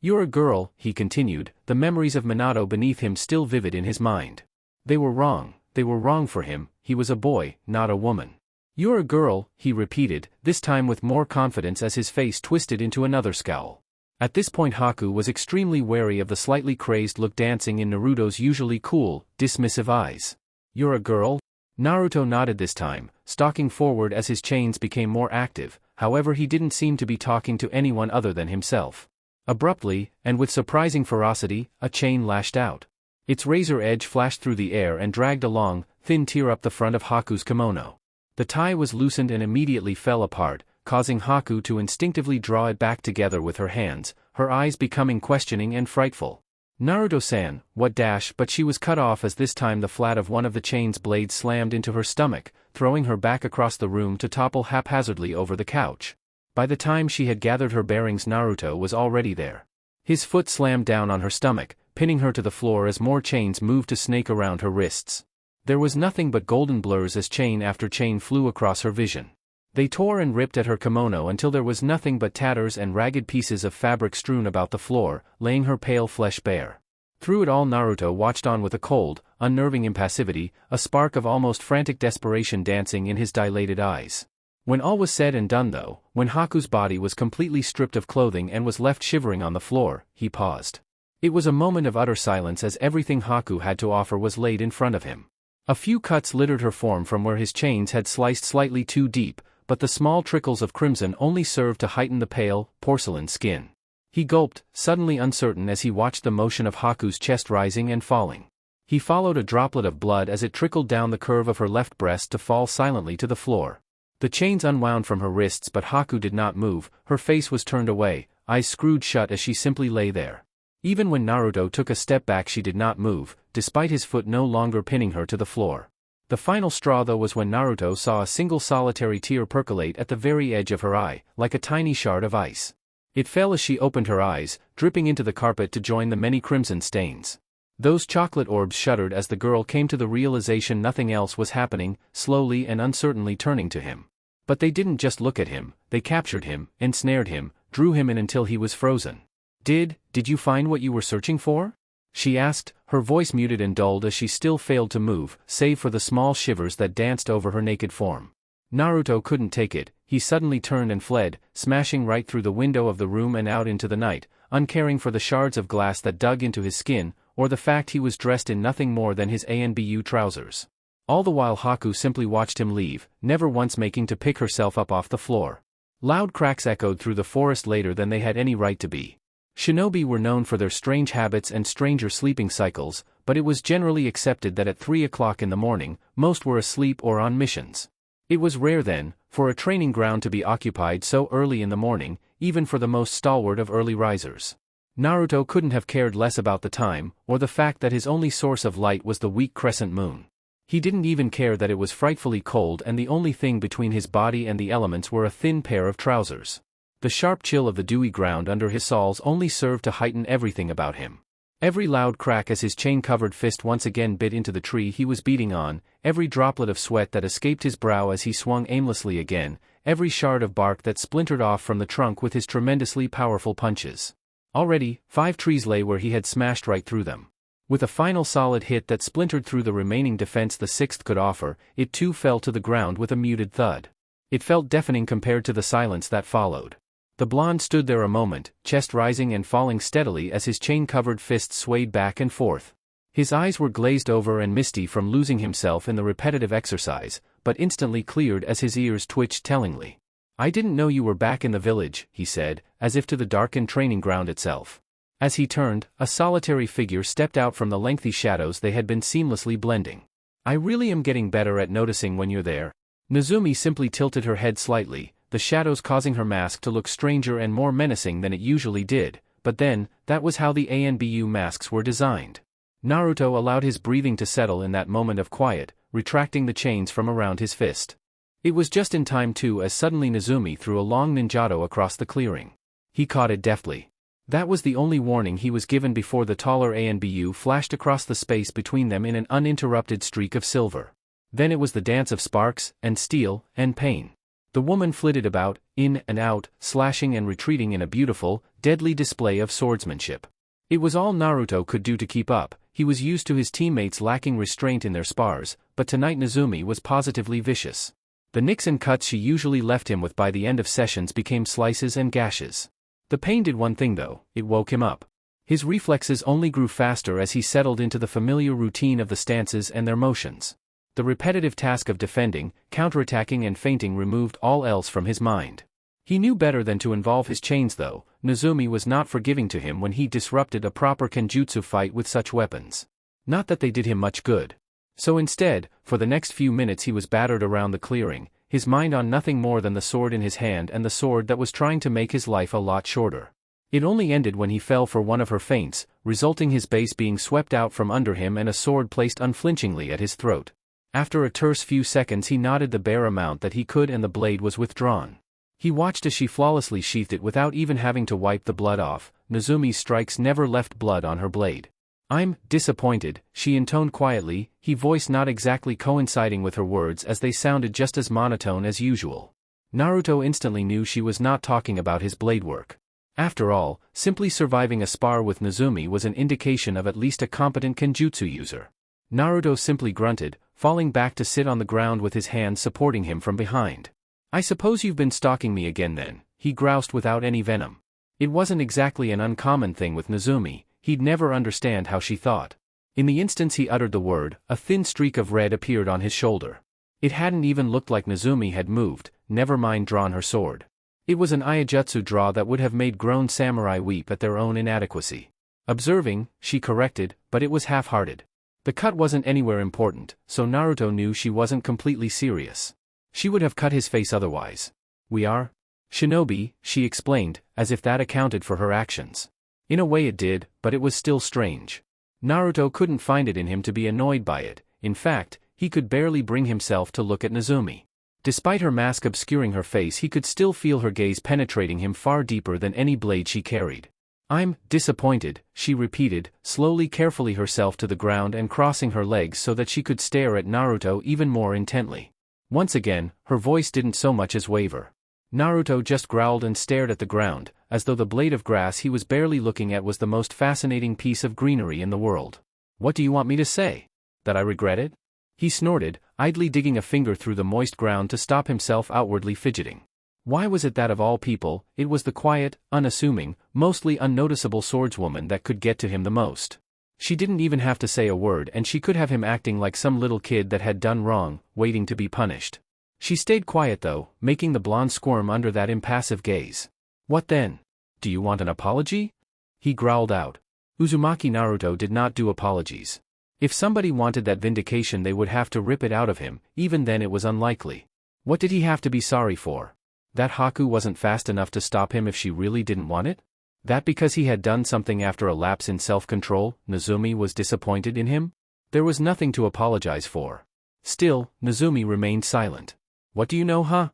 "You're a girl," he continued, the memories of Minato beneath him still vivid in his mind. They were wrong for him, he was a boy, not a woman. "You're a girl," he repeated, this time with more confidence as his face twisted into another scowl. At this point Haku was extremely wary of the slightly crazed look dancing in Naruto's usually cool, dismissive eyes. "You're a girl?" Naruto nodded this time, stalking forward as his chains became more active, however he didn't seem to be talking to anyone other than himself. Abruptly, and with surprising ferocity, a chain lashed out. Its razor edge flashed through the air and dragged a long, thin tear up the front of Haku's kimono. The tie was loosened and immediately fell apart, causing Haku to instinctively draw it back together with her hands, her eyes becoming questioning and frightful. "Naruto-san, what dash?" But she was cut off as this time the flat of one of the chain's blades slammed into her stomach, throwing her back across the room to topple haphazardly over the couch. By the time she had gathered her bearings Naruto was already there. His foot slammed down on her stomach, pinning her to the floor as more chains moved to snake around her wrists. There was nothing but golden blurs as chain after chain flew across her vision. They tore and ripped at her kimono until there was nothing but tatters and ragged pieces of fabric strewn about the floor, laying her pale flesh bare. Through it all Naruto watched on with a cold, unnerving impassivity, a spark of almost frantic desperation dancing in his dilated eyes. When all was said and done though, when Haku's body was completely stripped of clothing and was left shivering on the floor, he paused. It was a moment of utter silence as everything Haku had to offer was laid in front of him. A few cuts littered her form from where his chains had sliced slightly too deep, but the small trickles of crimson only served to heighten the pale, porcelain skin. He gulped, suddenly uncertain as he watched the motion of Haku's chest rising and falling. He followed a droplet of blood as it trickled down the curve of her left breast to fall silently to the floor. The chains unwound from her wrists but Haku did not move, her face was turned away, eyes screwed shut as she simply lay there. Even when Naruto took a step back she did not move, despite his foot no longer pinning her to the floor. The final straw though was when Naruto saw a single solitary tear percolate at the very edge of her eye, like a tiny shard of ice. It fell as she opened her eyes, dripping into the carpet to join the many crimson stains. Those chocolate orbs shuddered as the girl came to the realization nothing else was happening, slowly and uncertainly turning to him. But they didn't just look at him, they captured him, ensnared him, drew him in until he was frozen. Did you find what you were searching for? She asked, her voice muted and dulled as she still failed to move, save for the small shivers that danced over her naked form. Naruto couldn't take it, he suddenly turned and fled, smashing right through the window of the room and out into the night, uncaring for the shards of glass that dug into his skin, or the fact he was dressed in nothing more than his ANBU trousers. All the while Haku simply watched him leave, never once making to pick herself up off the floor. Loud cracks echoed through the forest later than they had any right to be. Shinobi were known for their strange habits and stranger sleeping cycles, but it was generally accepted that at 3 o'clock in the morning, most were asleep or on missions. It was rare then, for a training ground to be occupied so early in the morning, even for the most stalwart of early risers. Naruto couldn't have cared less about the time, or the fact that his only source of light was the weak crescent moon. He didn't even care that it was frightfully cold and the only thing between his body and the elements were a thin pair of trousers. The sharp chill of the dewy ground under his soles only served to heighten everything about him. Every loud crack as his chain-covered fist once again bit into the tree he was beating on, every droplet of sweat that escaped his brow as he swung aimlessly again, every shard of bark that splintered off from the trunk with his tremendously powerful punches. Already, 5 trees lay where he had smashed right through them. With a final solid hit that splintered through the remaining defense the 6th could offer, it too fell to the ground with a muted thud. It felt deafening compared to the silence that followed. The blonde stood there a moment, chest rising and falling steadily as his chain-covered fists swayed back and forth. His eyes were glazed over and misty from losing himself in the repetitive exercise, but instantly cleared as his ears twitched tellingly. "I didn't know you were back in the village," he said, as if to the darkened training ground itself. As he turned, a solitary figure stepped out from the lengthy shadows they had been seamlessly blending. "I really am getting better at noticing when you're there." Nazumi simply tilted her head slightly, the shadows causing her mask to look stranger and more menacing than it usually did, but then, that was how the ANBU masks were designed. Naruto allowed his breathing to settle in that moment of quiet, retracting the chains from around his fist. It was just in time too as suddenly Nazumi threw a long ninjato across the clearing. He caught it deftly. That was the only warning he was given before the taller ANBU flashed across the space between them in an uninterrupted streak of silver. Then it was the dance of sparks, and steel, and pain. The woman flitted about, in and out, slashing and retreating in a beautiful, deadly display of swordsmanship. It was all Naruto could do to keep up. He was used to his teammates lacking restraint in their spars, but tonight Nazumi was positively vicious. The nicks and cuts she usually left him with by the end of sessions became slices and gashes. The pain did one thing though, it woke him up. His reflexes only grew faster as he settled into the familiar routine of the stances and their motions. The repetitive task of defending, counterattacking and feinting removed all else from his mind. He knew better than to involve his chains though. Nazumi was not forgiving to him when he disrupted a proper kenjutsu fight with such weapons. Not that they did him much good. So instead, for the next few minutes he was battered around the clearing, his mind on nothing more than the sword in his hand and the sword that was trying to make his life a lot shorter. It only ended when he fell for one of her feints, resulting his base being swept out from under him and a sword placed unflinchingly at his throat. After a terse few seconds he nodded the bare amount that he could and the blade was withdrawn. He watched as she flawlessly sheathed it without even having to wipe the blood off. Nazumi's strikes never left blood on her blade. "I'm disappointed," she intoned quietly, her voice not exactly coinciding with her words as they sounded just as monotone as usual. Naruto instantly knew she was not talking about his blade work. After all, simply surviving a spar with Nazumi was an indication of at least a competent kenjutsu user. Naruto simply grunted, falling back to sit on the ground with his hands supporting him from behind. "I suppose you've been stalking me again then," he groused without any venom. It wasn't exactly an uncommon thing with Nazumi, he'd never understand how she thought. In the instance he uttered the word, a thin streak of red appeared on his shoulder. It hadn't even looked like Nazumi had moved, never mind drawn her sword. It was an Iajutsu draw that would have made grown samurai weep at their own inadequacy. Observing, she corrected, but it was half-hearted. The cut wasn't anywhere important, so Naruto knew she wasn't completely serious. She would have cut his face otherwise. "We are shinobi," she explained, as if that accounted for her actions. In a way it did, but it was still strange. Naruto couldn't find it in him to be annoyed by it. In fact, he could barely bring himself to look at Nazumi. Despite her mask obscuring her face, he could still feel her gaze penetrating him far deeper than any blade she carried. "I'm disappointed," she repeated, slowly carefully herself to the ground and crossing her legs so that she could stare at Naruto even more intently. Once again, her voice didn't so much as waver. Naruto just growled and stared at the ground, as though the blade of grass he was barely looking at was the most fascinating piece of greenery in the world. "What do you want me to say? That I regret it?" He snorted, idly digging a finger through the moist ground to stop himself outwardly fidgeting. Why was it that of all people, it was the quiet, unassuming, mostly unnoticeable swordswoman that could get to him the most? She didn't even have to say a word and she could have him acting like some little kid that had done wrong, waiting to be punished. She stayed quiet though, making the blonde squirm under that impassive gaze. "What then? Do you want an apology?" he growled out. Uzumaki Naruto did not do apologies. If somebody wanted that vindication they would have to rip it out of him, even then it was unlikely. What did he have to be sorry for? That Haku wasn't fast enough to stop him if she really didn't want it? That because he had done something after a lapse in self-control, Nazumi was disappointed in him? There was nothing to apologize for. Still, Nazumi remained silent. "What do you know, huh?"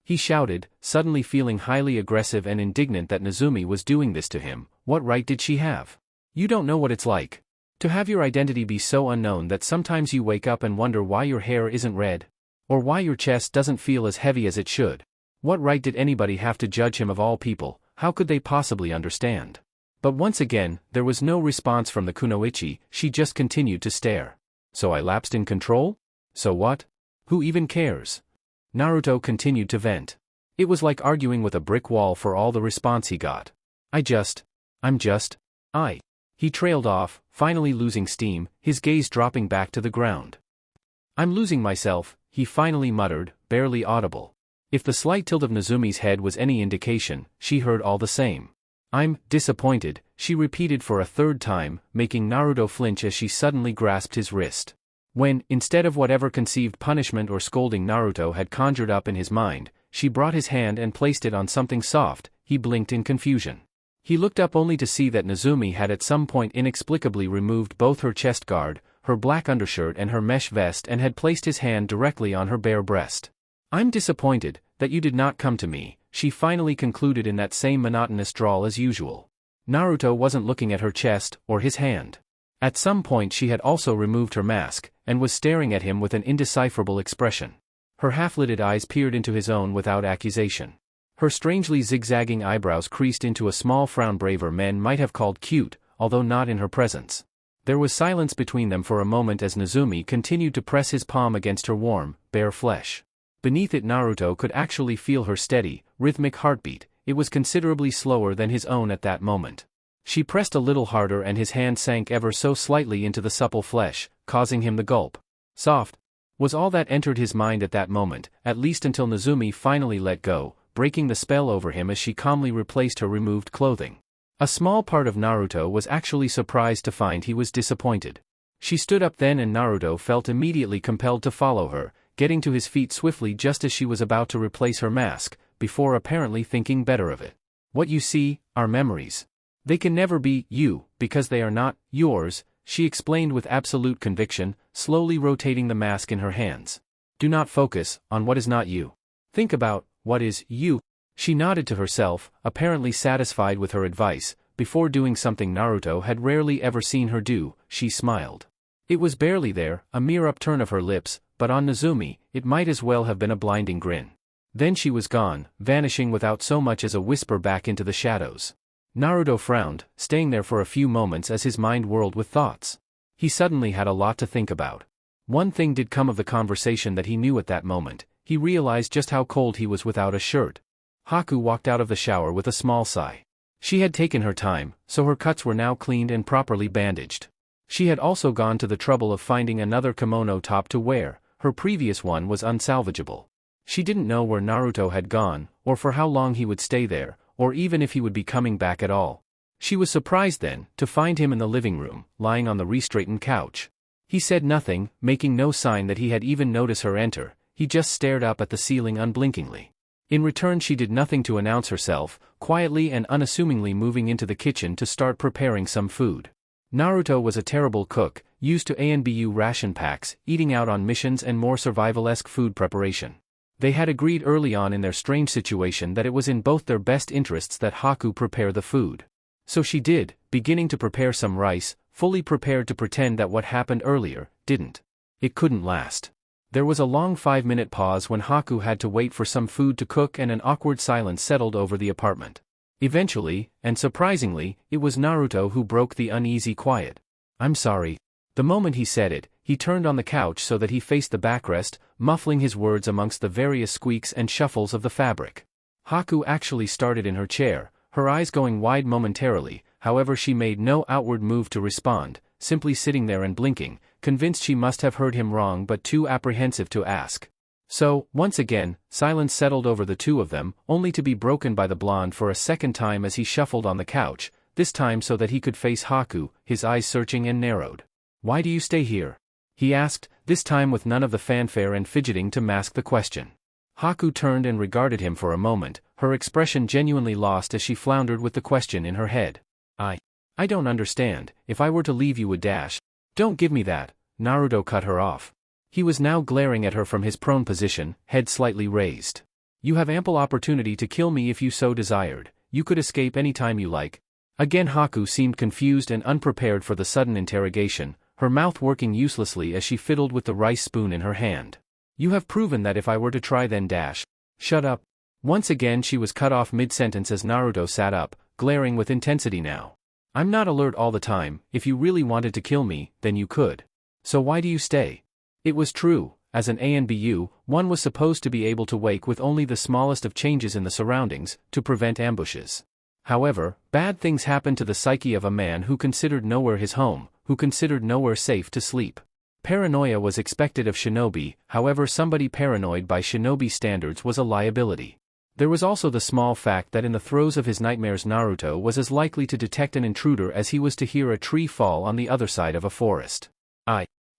he shouted, suddenly feeling highly aggressive and indignant that Nazumi was doing this to him. What right did she have? "You don't know what it's like to have your identity be so unknown that sometimes you wake up and wonder why your hair isn't red, or why your chest doesn't feel as heavy as it should. What right did anybody have to judge him of all people? How could they possibly understand?" But once again, there was no response from the kunoichi, she just continued to stare. "So I lapsed in control? So what? Who even cares?" Naruto continued to vent. It was like arguing with a brick wall for all the response he got. I. He trailed off, finally losing steam, his gaze dropping back to the ground. "I'm losing myself," he finally muttered, barely audible. If the slight tilt of Nazumi's head was any indication, she heard all the same. "I'm disappointed," she repeated for a third time, making Naruto flinch as she suddenly grasped his wrist. When, instead of whatever conceived punishment or scolding Naruto had conjured up in his mind, she brought his hand and placed it on something soft, he blinked in confusion. He looked up only to see that Nazumi had at some point inexplicably removed both her chest guard, her black undershirt and her mesh vest and had placed his hand directly on her bare breast. "I'm disappointed that you did not come to me," she finally concluded in that same monotonous drawl as usual. Naruto wasn't looking at her chest or his hand. At some point she had also removed her mask, and was staring at him with an indecipherable expression. Her half-lidded eyes peered into his own without accusation. Her strangely zigzagging eyebrows creased into a small frown braver men might have called cute, although not in her presence. There was silence between them for a moment as Nazumi continued to press his palm against her warm, bare flesh. Beneath it Naruto could actually feel her steady, rhythmic heartbeat. It was considerably slower than his own at that moment. She pressed a little harder and his hand sank ever so slightly into the supple flesh, causing him the gulp. "Soft," was all that entered his mind at that moment, at least until Nazumi finally let go, breaking the spell over him as she calmly replaced her removed clothing. A small part of Naruto was actually surprised to find he was disappointed. She stood up then and Naruto felt immediately compelled to follow her, getting to his feet swiftly just as she was about to replace her mask, before apparently thinking better of it. "What you see are memories. They can never be you, because they are not yours," she explained with absolute conviction, slowly rotating the mask in her hands. "Do not focus on what is not you. Think about what is you." She nodded to herself, apparently satisfied with her advice. Before doing something Naruto had rarely ever seen her do, she smiled. It was barely there, a mere upturn of her lips, but on Nazumi, it might as well have been a blinding grin. Then she was gone, vanishing without so much as a whisper back into the shadows. Naruto frowned, staying there for a few moments as his mind whirled with thoughts. He suddenly had a lot to think about. One thing did come of the conversation that he knew at that moment. He realized just how cold he was without a shirt. Haku walked out of the shower with a small sigh. She had taken her time, so her cuts were now cleaned and properly bandaged. She had also gone to the trouble of finding another kimono top to wear. Her previous one was unsalvageable. She didn't know where Naruto had gone, or for how long he would stay there, or even if he would be coming back at all. She was surprised then, to find him in the living room, lying on the re-straightened couch. He said nothing, making no sign that he had even noticed her enter. He just stared up at the ceiling unblinkingly. In return she did nothing to announce herself, quietly and unassumingly moving into the kitchen to start preparing some food. Naruto was a terrible cook, used to ANBU ration packs, eating out on missions and more survival-esque food preparation. They had agreed early on in their strange situation that it was in both their best interests that Haku prepare the food. So she did, beginning to prepare some rice, fully prepared to pretend that what happened earlier didn't. It couldn't last. There was a long 5-minute pause when Haku had to wait for some food to cook and an awkward silence settled over the apartment. Eventually, and surprisingly, it was Naruto who broke the uneasy quiet. "I'm sorry." The moment he said it, he turned on the couch so that he faced the backrest, muffling his words amongst the various squeaks and shuffles of the fabric. Haku actually started in her chair, her eyes going wide momentarily, however she made no outward move to respond, simply sitting there and blinking, convinced she must have heard him wrong but too apprehensive to ask. So, once again, silence settled over the two of them, only to be broken by the blonde for a second time as he shuffled on the couch, this time so that he could face Haku, his eyes searching and narrowed. "Why do you stay here?" he asked, this time with none of the fanfare and fidgeting to mask the question. Haku turned and regarded him for a moment, her expression genuinely lost as she floundered with the question in her head. I don't understand. If I were to leave you would dash." "Don't give me that," Naruto cut her off. He was now glaring at her from his prone position, head slightly raised. "You have ample opportunity to kill me if you so desired. You could escape any time you like." Again Haku seemed confused and unprepared for the sudden interrogation, her mouth working uselessly as she fiddled with the rice spoon in her hand. "You have proven that if I were to try then dash." "Shut up." Once again she was cut off mid-sentence as Naruto sat up, glaring with intensity now. "I'm not alert all the time. If you really wanted to kill me, then you could. So why do you stay?" It was true, as an ANBU, one was supposed to be able to wake with only the smallest of changes in the surroundings, to prevent ambushes. However, bad things happened to the psyche of a man who considered nowhere his home, who considered nowhere safe to sleep. Paranoia was expected of shinobi, however somebody paranoid by shinobi standards was a liability. There was also the small fact that in the throes of his nightmares Naruto was as likely to detect an intruder as he was to hear a tree fall on the other side of a forest.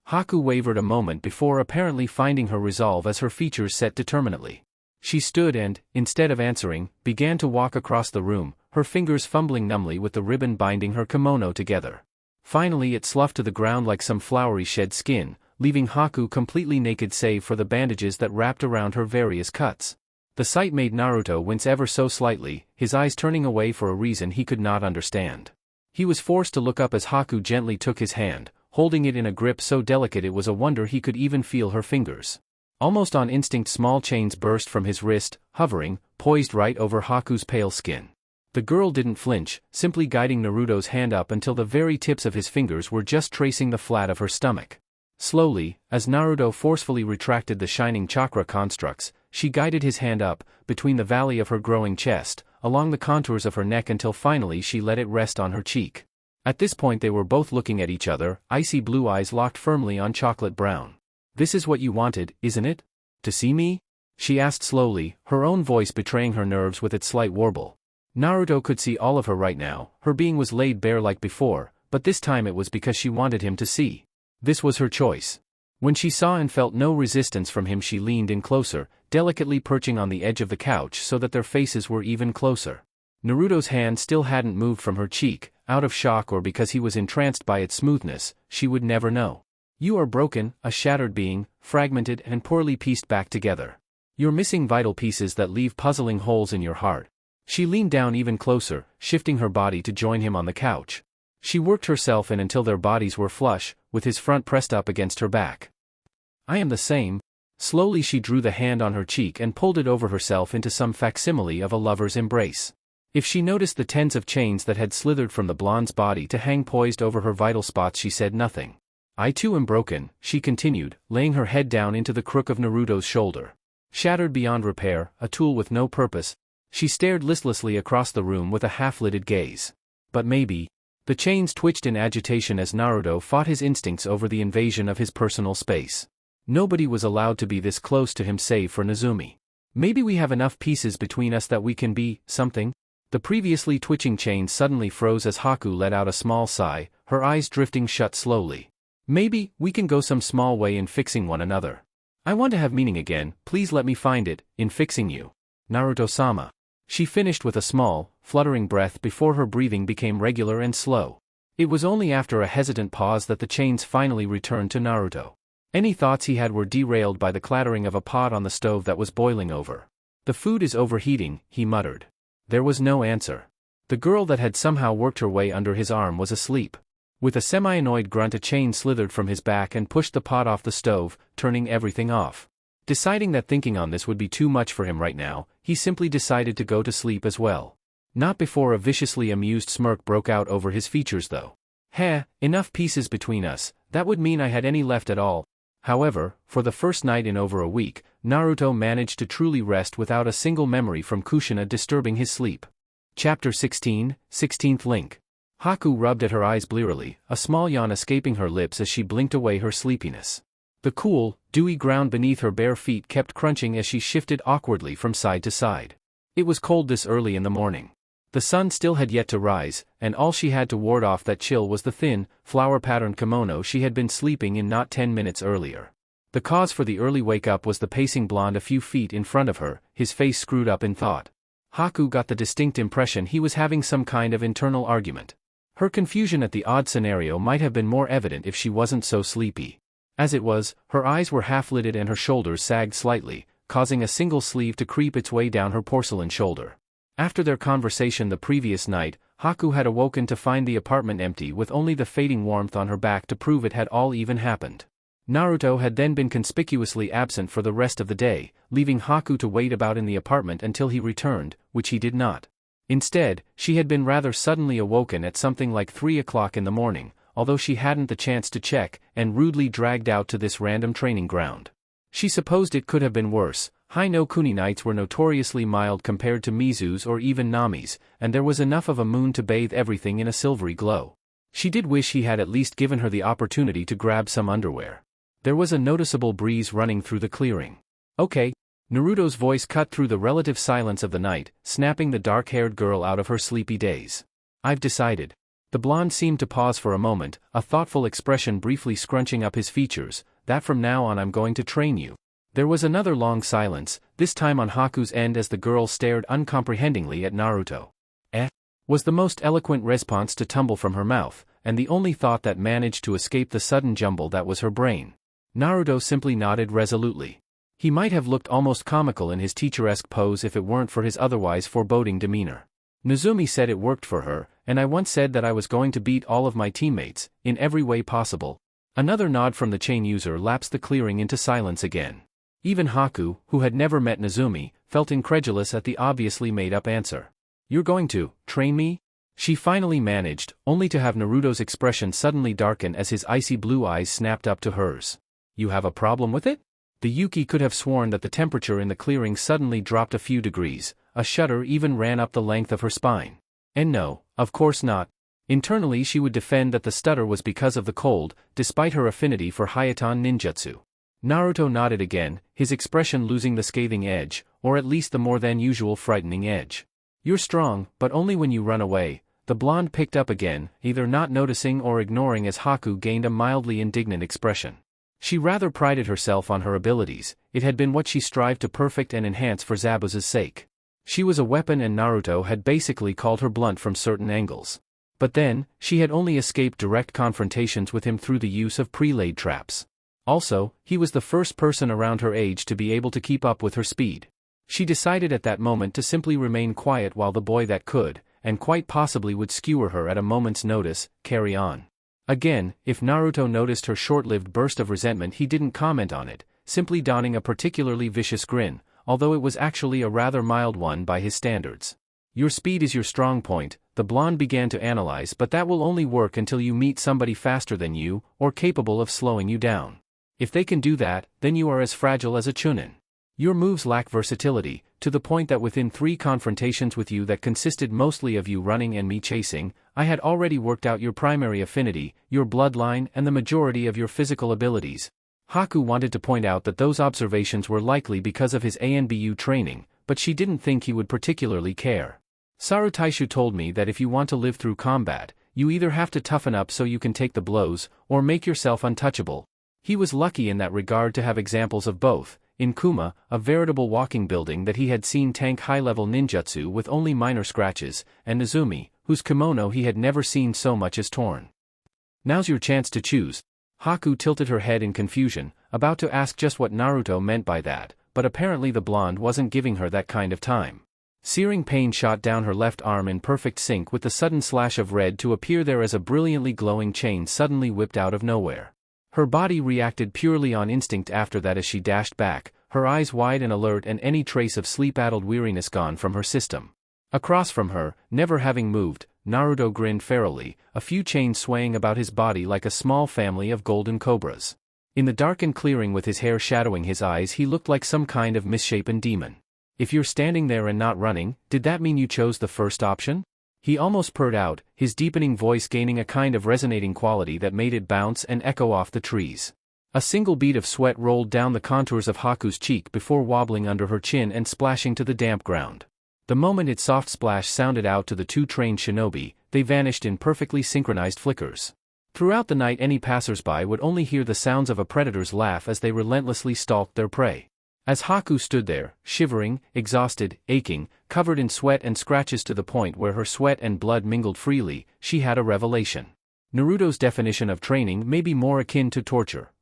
Haku wavered a moment before apparently finding her resolve as her features set determinately. She stood and, instead of answering, began to walk across the room, her fingers fumbling numbly with the ribbon binding her kimono together. Finally it sloughed to the ground like some flowery shed skin, leaving Haku completely naked save for the bandages that wrapped around her various cuts. The sight made Naruto wince ever so slightly, his eyes turning away for a reason he could not understand. He was forced to look up as Haku gently took his hand, holding it in a grip so delicate it was a wonder he could even feel her fingers. Almost on instinct small chains burst from his wrist, hovering, poised right over Haku's pale skin. The girl didn't flinch, simply guiding Naruto's hand up until the very tips of his fingers were just tracing the flat of her stomach. Slowly, as Naruto forcefully retracted the shining chakra constructs, she guided his hand up, between the valley of her growing chest, along the contours of her neck until finally she let it rest on her cheek. At this point they were both looking at each other, icy blue eyes locked firmly on chocolate brown. "This is what you wanted, isn't it? To see me?" she asked slowly, her own voice betraying her nerves with its slight warble. Naruto could see all of her right now, her being was laid bare like before, but this time it was because she wanted him to see. This was her choice. When she saw and felt no resistance from him she leaned in closer, delicately perching on the edge of the couch so that their faces were even closer. Naruto's hand still hadn't moved from her cheek, out of shock or because he was entranced by its smoothness, she would never know. "You are broken, a shattered being, fragmented and poorly pieced back together. You're missing vital pieces that leave puzzling holes in your heart." She leaned down even closer, shifting her body to join him on the couch. She worked herself in until their bodies were flush, with his front pressed up against her back. "I am the same." Slowly she drew the hand on her cheek and pulled it over herself into some facsimile of a lover's embrace. If she noticed the tens of chains that had slithered from the blonde's body to hang poised over her vital spots she said nothing. "I too am broken," she continued, laying her head down into the crook of Naruto's shoulder. "Shattered beyond repair, a tool with no purpose." She stared listlessly across the room with a half-lidded gaze. "But maybe." The chains twitched in agitation as Naruto fought his instincts over the invasion of his personal space. Nobody was allowed to be this close to him save for Nazumi. "Maybe we have enough pieces between us that we can be something?" The previously twitching chains suddenly froze as Haku let out a small sigh, her eyes drifting shut slowly. "Maybe we can go some small way in fixing one another. I want to have meaning again, please let me find it, in fixing you. Naruto-sama." She finished with a small, fluttering breath before her breathing became regular and slow. It was only after a hesitant pause that the chains finally returned to Naruto. Any thoughts he had were derailed by the clattering of a pot on the stove that was boiling over. "The food is overheating," he muttered. There was no answer. The girl that had somehow worked her way under his arm was asleep. With a semi-annoyed grunt, a chain slithered from his back and pushed the pot off the stove, turning everything off. Deciding that thinking on this would be too much for him right now, he simply decided to go to sleep as well. Not before a viciously amused smirk broke out over his features though. "Heh, enough pieces between us, that would mean I had any left at all." However, for the first night in over a week, Naruto managed to truly rest without a single memory from Kushina disturbing his sleep. Chapter 16, 16th Link. Haku rubbed at her eyes blearily, a small yawn escaping her lips as she blinked away her sleepiness. The cool, dewy ground beneath her bare feet kept crunching as she shifted awkwardly from side to side. It was cold this early in the morning. The sun still had yet to rise, and all she had to ward off that chill was the thin, flower-patterned kimono she had been sleeping in not 10 minutes earlier. The cause for the early wake-up was the pacing blonde a few feet in front of her, his face screwed up in thought. Haku got the distinct impression he was having some kind of internal argument. Her confusion at the odd scenario might have been more evident if she wasn't so sleepy. As it was, her eyes were half-lidded and her shoulders sagged slightly, causing a single sleeve to creep its way down her porcelain shoulder. After their conversation the previous night, Haku had awoken to find the apartment empty with only the fading warmth on her back to prove it had all even happened. Naruto had then been conspicuously absent for the rest of the day, leaving Haku to wait about in the apartment until he returned, which he did not. Instead, she had been rather suddenly awoken at something like 3 o'clock in the morning, although she hadn't the chance to check, and rudely dragged out to this random training ground. She supposed it could have been worse. High no Kuni nights were notoriously mild compared to Mizu's or even Nami's, and there was enough of a moon to bathe everything in a silvery glow. She did wish he had at least given her the opportunity to grab some underwear. There was a noticeable breeze running through the clearing. "Okay." Naruto's voice cut through the relative silence of the night, snapping the dark-haired girl out of her sleepy daze. "I've decided." The blonde seemed to pause for a moment, a thoughtful expression briefly scrunching up his features, "that from now on I'm going to train you." There was another long silence, this time on Haku's end as the girl stared uncomprehendingly at Naruto. Was the most eloquent response to tumble from her mouth, and the only thought that managed to escape the sudden jumble that was her brain. Naruto simply nodded resolutely. He might have looked almost comical in his teacher-esque pose if it weren't for his otherwise foreboding demeanor. "Nazumi said it worked for her, and I once said that I was going to beat all of my teammates, in every way possible." Another nod from the chain user lapsed the clearing into silence again. Even Haku, who had never met Nazumi, felt incredulous at the obviously made-up answer. "You're going to train me?" She finally managed, only to have Naruto's expression suddenly darken as his icy blue eyes snapped up to hers. "You have a problem with it?" The Yuki could have sworn that the temperature in the clearing suddenly dropped a few degrees, a shudder even ran up the length of her spine. And no, of course not. Internally she would defend that the stutter was because of the cold, despite her affinity for Hayaton ninjutsu. Naruto nodded again, his expression losing the scathing edge, or at least the more than usual frightening edge. "You're strong, but only when you run away," the blonde picked up again, either not noticing or ignoring as Haku gained a mildly indignant expression. She rather prided herself on her abilities, it had been what she strived to perfect and enhance for Zabuza's sake. She was a weapon and Naruto had basically called her blunt from certain angles. But then, she had only escaped direct confrontations with him through the use of pre-laid traps. Also, he was the first person around her age to be able to keep up with her speed. She decided at that moment to simply remain quiet while the boy that could, and quite possibly would skewer her at a moment's notice, carry on. Again, if Naruto noticed her short-lived burst of resentment he didn't comment on it, simply donning a particularly vicious grin, although it was actually a rather mild one by his standards. "Your speed is your strong point," the blonde began to analyze, "but that will only work until you meet somebody faster than you, or capable of slowing you down. If they can do that, then you are as fragile as a chunin. Your moves lack versatility, to the point that within 3 confrontations with you that consisted mostly of you running and me chasing, I had already worked out your primary affinity, your bloodline and the majority of your physical abilities." Haku wanted to point out that those observations were likely because of his ANBU training, but she didn't think he would particularly care. "Sarutaishu told me that if you want to live through combat, you either have to toughen up so you can take the blows, or make yourself untouchable." He was lucky in that regard to have examples of both. In Kuma, a veritable walking building that he had seen tank high-level ninjutsu with only minor scratches, and Nazumi, whose kimono he had never seen so much as torn. "Now's your chance to choose." Haku tilted her head in confusion, about to ask just what Naruto meant by that, but apparently the blonde wasn't giving her that kind of time. Searing pain shot down her left arm in perfect sync with the sudden slash of red to appear there as a brilliantly glowing chain suddenly whipped out of nowhere. Her body reacted purely on instinct after that as she dashed back, her eyes wide and alert and any trace of sleep-addled weariness gone from her system. Across from her, never having moved, Naruto grinned ferally, a few chains swaying about his body like a small family of golden cobras. In the darkened clearing with his hair shadowing his eyes he looked like some kind of misshapen demon. "If you're standing there and not running, did that mean you chose the first option?" He almost purred out, his deepening voice gaining a kind of resonating quality that made it bounce and echo off the trees. A single bead of sweat rolled down the contours of Haku's cheek before wobbling under her chin and splashing to the damp ground. The moment its soft splash sounded out to the two trained shinobi, they vanished in perfectly synchronized flickers. Throughout the night any passersby would only hear the sounds of a predator's laugh as they relentlessly stalked their prey. As Haku stood there, shivering, exhausted, aching, covered in sweat and scratches to the point where her sweat and blood mingled freely, she had a revelation. Naruto's definition of training may be more akin to torture.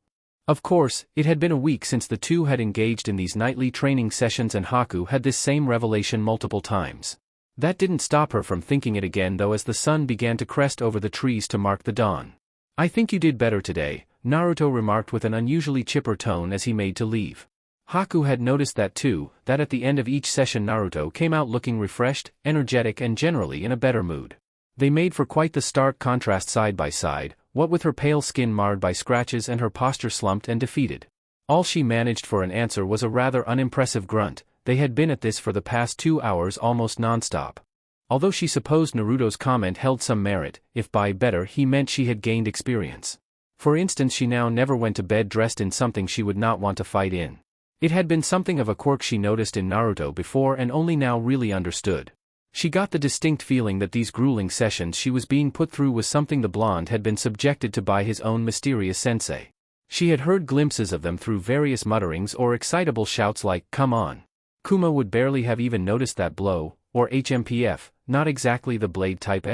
Of course, it had been a week since the two had engaged in these nightly training sessions and Haku had this same revelation multiple times. That didn't stop her from thinking it again though as the sun began to crest over the trees to mark the dawn. "I think you did better today," Naruto remarked with an unusually chipper tone as he made to leave. Haku had noticed that too, that at the end of each session Naruto came out looking refreshed, energetic and generally in a better mood. They made for quite the stark contrast side by side, what with her pale skin marred by scratches and her posture slumped and defeated. All she managed for an answer was a rather unimpressive grunt. They had been at this for the past 2 hours almost non-stop. Although she supposed Naruto's comment held some merit, if by better he meant she had gained experience. For instance, she now never went to bed dressed in something she would not want to fight in. It had been something of a quirk she noticed in Naruto before and only now really understood. She got the distinct feeling that these grueling sessions she was being put through was something the blonde had been subjected to by his own mysterious sensei. She had heard glimpses of them through various mutterings or excitable shouts like, "Come on." Kuma would barely have even noticed that blow, or HMPF, not exactly the blade type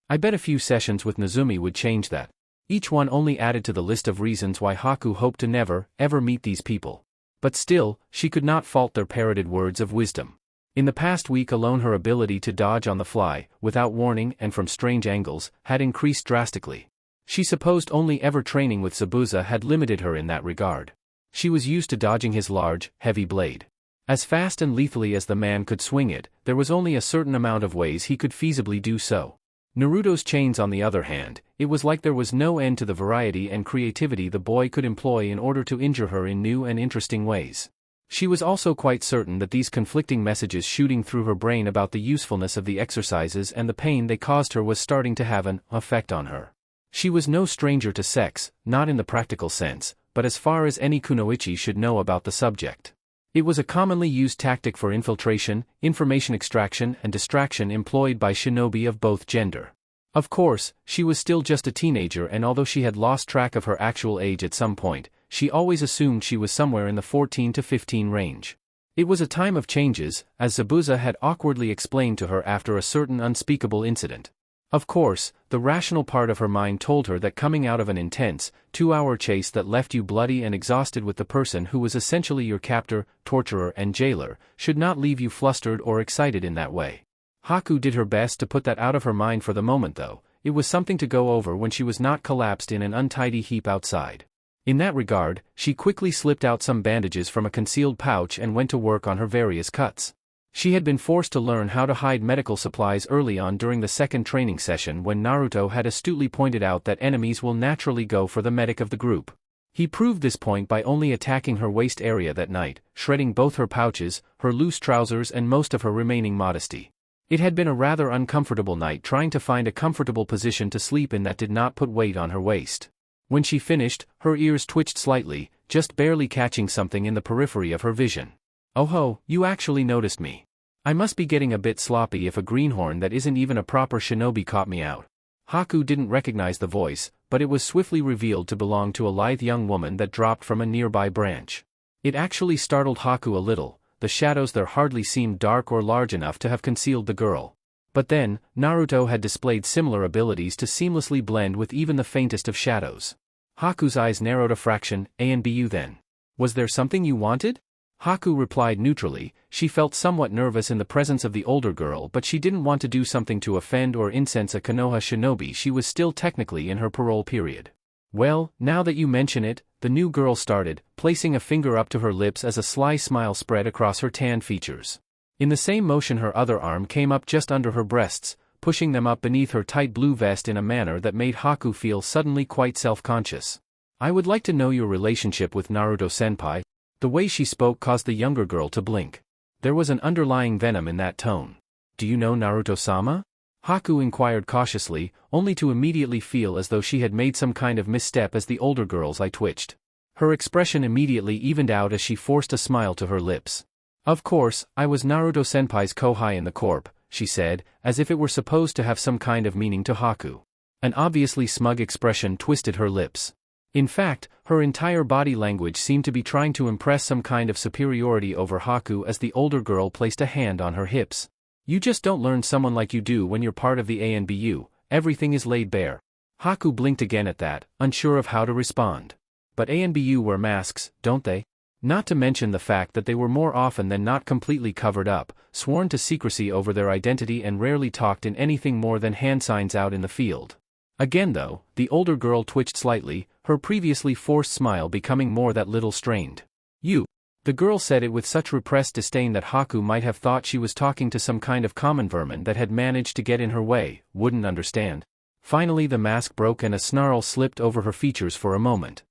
I bet a few sessions with Nazumi would change that. Each one only added to the list of reasons why Haku hoped to never, ever meet these people. But still, she could not fault their parroted words of wisdom. In the past week alone her ability to dodge on the fly, without warning and from strange angles, had increased drastically. She supposed only ever training with Zabuza had limited her in that regard. She was used to dodging his large, heavy blade. As fast and lethally as the man could swing it, there was only a certain amount of ways he could feasibly do so. Naruto's chains on the other hand, it was like there was no end to the variety and creativity the boy could employ in order to injure her in new and interesting ways. She was also quite certain that these conflicting messages shooting through her brain about the usefulness of the exercises and the pain they caused her was starting to have an effect on her. She was no stranger to sex, not in the practical sense, but as far as any kunoichi should know about the subject. It was a commonly used tactic for infiltration, information extraction and distraction employed by shinobi of both gender. Of course, she was still just a teenager and although she had lost track of her actual age at some point, she always assumed she was somewhere in the 14 to 15 range. It was a time of changes, as Zabuza had awkwardly explained to her after a certain unspeakable incident. Of course, the rational part of her mind told her that coming out of an intense, 2-hour chase that left you bloody and exhausted with the person who was essentially your captor, torturer and jailer, should not leave you flustered or excited in that way. Haku did her best to put that out of her mind for the moment though, it was something to go over when she was not collapsed in an untidy heap outside. In that regard, she quickly slipped out some bandages from a concealed pouch and went to work on her various cuts. She had been forced to learn how to hide medical supplies early on during the second training session when Naruto had astutely pointed out that enemies will naturally go for the medic of the group. He proved this point by only attacking her waist area that night, shredding both her pouches, her loose trousers and most of her remaining modesty. It had been a rather uncomfortable night trying to find a comfortable position to sleep in that did not put weight on her waist. When she finished, her ears twitched slightly, just barely catching something in the periphery of her vision. "Oh ho, you actually noticed me. I must be getting a bit sloppy if a greenhorn that isn't even a proper shinobi caught me out." Haku didn't recognize the voice, but it was swiftly revealed to belong to a lithe young woman that dropped from a nearby branch. It actually startled Haku a little, the shadows there hardly seemed dark or large enough to have concealed the girl. But then, Naruto had displayed similar abilities to seamlessly blend with even the faintest of shadows. Haku's eyes narrowed a fraction. "ANBU then. Was there something you wanted?" Haku replied neutrally. She felt somewhat nervous in the presence of the older girl, but she didn't want to do something to offend or incense a Konoha shinobi. She was still technically in her parole period. "Well, now that you mention it," the new girl started, placing a finger up to her lips as a sly smile spread across her tanned features. In the same motion her other arm came up just under her breasts, pushing them up beneath her tight blue vest in a manner that made Haku feel suddenly quite self-conscious. "I would like to know your relationship with Naruto-senpai." The way she spoke caused the younger girl to blink. There was an underlying venom in that tone. "Do you know Naruto-sama?" Haku inquired cautiously, only to immediately feel as though she had made some kind of misstep as the older girl's eye twitched. Her expression immediately evened out as she forced a smile to her lips. "Of course, I was Naruto-senpai's kohai in the corp," she said, as if it were supposed to have some kind of meaning to Haku. An obviously smug expression twisted her lips. In fact, her entire body language seemed to be trying to impress some kind of superiority over Haku as the older girl placed a hand on her hips. "You just don't learn someone like you do when you're part of the ANBU, everything is laid bare." Haku blinked again at that, unsure of how to respond. "But ANBU wear masks, don't they? Not to mention the fact that they were more often than not completely covered up, sworn to secrecy over their identity and rarely talked in anything more than hand signs out in the field." Again though, the older girl twitched slightly, her previously forced smile becoming more that little strained. "You." The girl said it with such repressed disdain that Haku might have thought she was talking to some kind of common vermin that had managed to get in her way, wouldn't understand. Finally the mask broke and a snarl slipped over her features for a moment.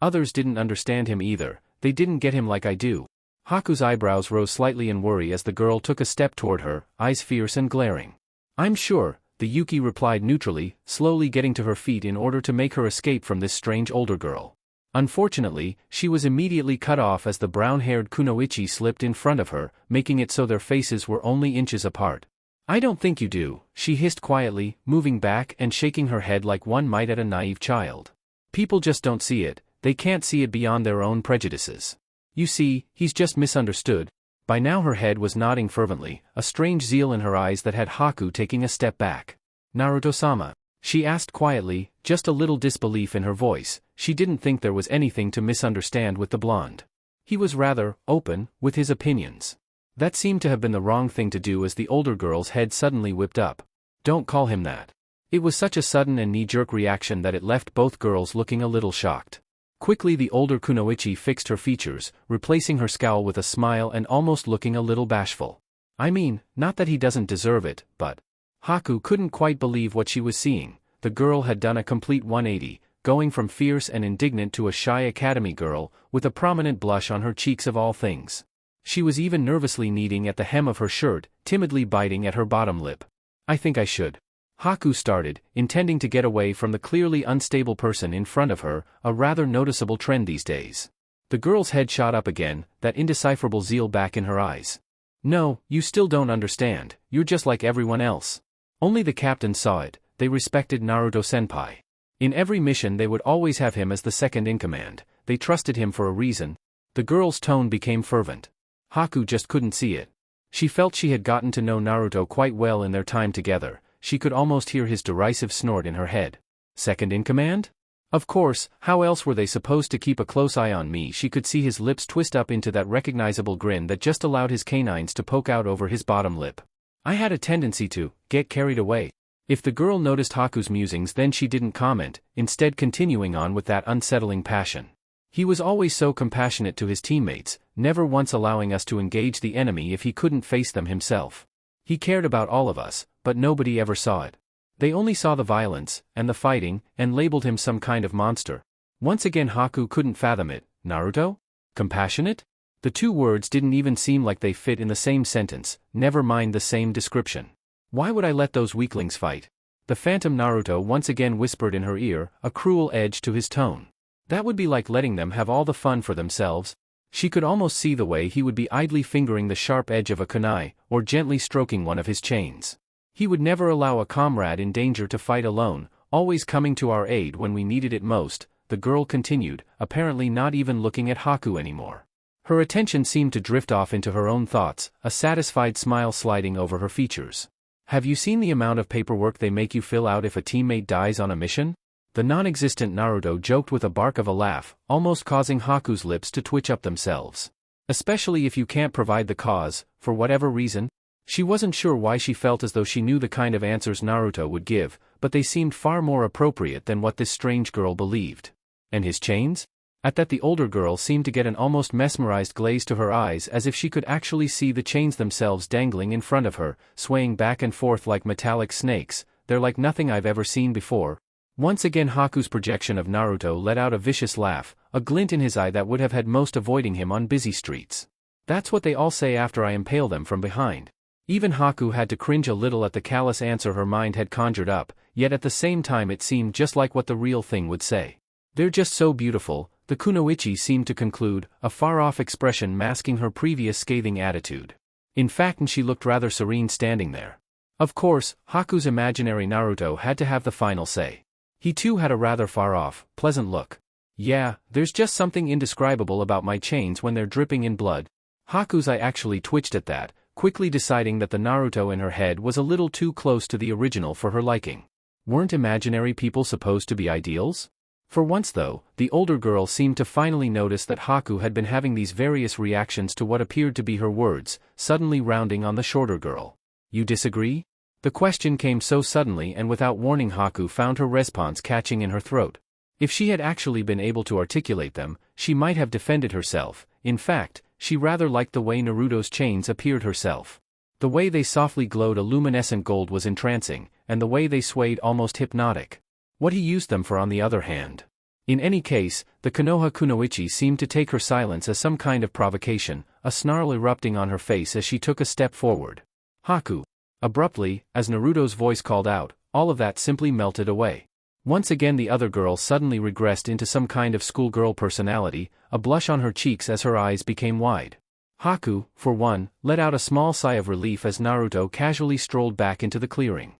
"Others didn't understand him either, they didn't get him like I do." Haku's eyebrows rose slightly in worry as the girl took a step toward her, eyes fierce and glaring. "I'm sure," the Yuki replied neutrally, slowly getting to her feet in order to make her escape from this strange older girl. Unfortunately, she was immediately cut off as the brown-haired Kunoichi slipped in front of her, making it so their faces were only inches apart. "I don't think you do," she hissed quietly, moving back and shaking her head like one might at a naive child. "People just don't see it, they can't see it beyond their own prejudices. You see, he's just misunderstood." By now her head was nodding fervently, a strange zeal in her eyes that had Haku taking a step back. "Naruto-sama?" she asked quietly, just a little disbelief in her voice. She didn't think there was anything to misunderstand with the blonde. He was rather open with his opinions. That seemed to have been the wrong thing to do as the older girl's head suddenly whipped up. "Don't call him that." It was such a sudden and knee-jerk reaction that it left both girls looking a little shocked. Quickly the older Kunoichi fixed her features, replacing her scowl with a smile and almost looking a little bashful. "I mean, not that he doesn't deserve it, but..." Haku couldn't quite believe what she was seeing. The girl had done a complete 180, going from fierce and indignant to a shy academy girl, with a prominent blush on her cheeks of all things. She was even nervously kneading at the hem of her shirt, timidly biting at her bottom lip. "I think I should." Haku started, intending to get away from the clearly unstable person in front of her, a rather noticeable trend these days. The girl's head shot up again, that indecipherable zeal back in her eyes. "No, you still don't understand, you're just like everyone else. Only the captain saw it, they respected Naruto-senpai. In every mission they would always have him as the second-in-command, they trusted him for a reason." The girl's tone became fervent. Haku just couldn't see it. She felt she had gotten to know Naruto quite well in their time together. She could almost hear his derisive snort in her head. "Second-in-command? Of course, how else were they supposed to keep a close eye on me?" She could see his lips twist up into that recognizable grin that just allowed his canines to poke out over his bottom lip. "I had a tendency to get carried away." If the girl noticed Haku's musings then she didn't comment, instead continuing on with that unsettling passion. "He was always so compassionate to his teammates, never once allowing us to engage the enemy if he couldn't face them himself. He cared about all of us, but nobody ever saw it. They only saw the violence, and the fighting, and labeled him some kind of monster." Once again Haku couldn't fathom it. Naruto? Compassionate? The two words didn't even seem like they fit in the same sentence, never mind the same description. "Why would I let those weaklings fight?" The phantom Naruto once again whispered in her ear, a cruel edge to his tone. "That would be like letting them have all the fun for themselves." She could almost see the way he would be idly fingering the sharp edge of a kunai, or gently stroking one of his chains. He would never allow a comrade in danger to fight alone, always coming to our aid when we needed it most, the girl continued, apparently not even looking at Haku anymore. Her attention seemed to drift off into her own thoughts, a satisfied smile sliding over her features. Have you seen the amount of paperwork they make you fill out if a teammate dies on a mission? The non-existent Naruto joked with a bark of a laugh, almost causing Haku's lips to twitch up themselves. Especially if you can't provide the cause, for whatever reason? She wasn't sure why she felt as though she knew the kind of answers Naruto would give, but they seemed far more appropriate than what this strange girl believed. And his chains? At that the older girl seemed to get an almost mesmerized glaze to her eyes as if she could actually see the chains themselves dangling in front of her, swaying back and forth like metallic snakes. They're like nothing I've ever seen before. Once again Haku's projection of Naruto let out a vicious laugh, a glint in his eye that would have had most avoiding him on busy streets. That's what they all say after I impale them from behind. Even Haku had to cringe a little at the callous answer her mind had conjured up, yet at the same time it seemed just like what the real thing would say. They're just so beautiful, the kunoichi seemed to conclude, a far-off expression masking her previous scathing attitude. In fact, she looked rather serene standing there. Of course, Haku's imaginary Naruto had to have the final say. He too had a rather far-off, pleasant look. Yeah, there's just something indescribable about my chains when they're dripping in blood. Haku's eye actually twitched at that, quickly deciding that the Naruto in her head was a little too close to the original for her liking. Weren't imaginary people supposed to be ideals? For once though, the older girl seemed to finally notice that Haku had been having these various reactions to what appeared to be her words, suddenly rounding on the shorter girl. You disagree? The question came so suddenly and without warning Haku found her response catching in her throat. If she had actually been able to articulate them, she might have defended herself. In fact, she rather liked the way Naruto's chains appeared herself. The way they softly glowed a luminescent gold was entrancing, and the way they swayed almost hypnotic. What he used them for on the other hand. In any case, the Konoha kunoichi seemed to take her silence as some kind of provocation, a snarl erupting on her face as she took a step forward. Haku. Abruptly, as Naruto's voice called out, all of that simply melted away. Once again the other girl suddenly regressed into some kind of schoolgirl personality, a blush on her cheeks as her eyes became wide. Haku, for one, let out a small sigh of relief as Naruto casually strolled back into the clearing.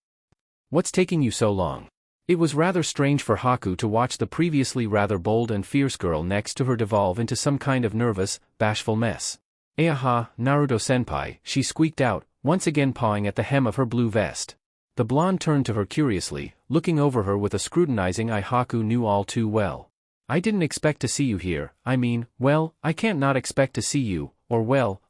What's taking you so long? It was rather strange for Haku to watch the previously rather bold and fierce girl next to her devolve into some kind of nervous, bashful mess. Aha, Naruto-senpai, she squeaked out, once again pawing at the hem of her blue vest. The blonde turned to her curiously, looking over her with a scrutinizing eye Haku knew all too well. I didn't expect to see you here, well, I can't not expect to see you, or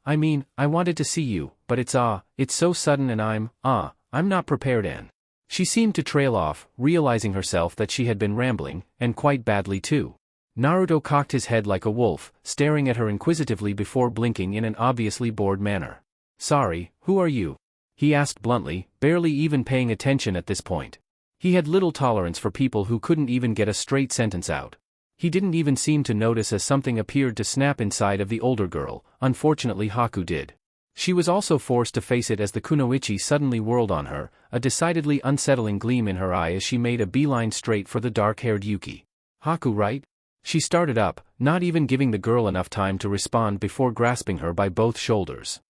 I wanted to see you, but it's so sudden and I'm not prepared and. She seemed to trail off, realizing herself that she had been rambling, and quite badly too. Naruto cocked his head like a wolf, staring at her inquisitively before blinking in an obviously bored manner. Sorry, who are you? He asked bluntly, barely even paying attention at this point. He had little tolerance for people who couldn't even get a straight sentence out. He didn't even seem to notice as something appeared to snap inside of the older girl. Unfortunately Haku did. She was also forced to face it as the kunoichi suddenly whirled on her, a decidedly unsettling gleam in her eye as she made a beeline straight for the dark-haired Yuki. Haku, right? She started up, not even giving the girl enough time to respond before grasping her by both shoulders.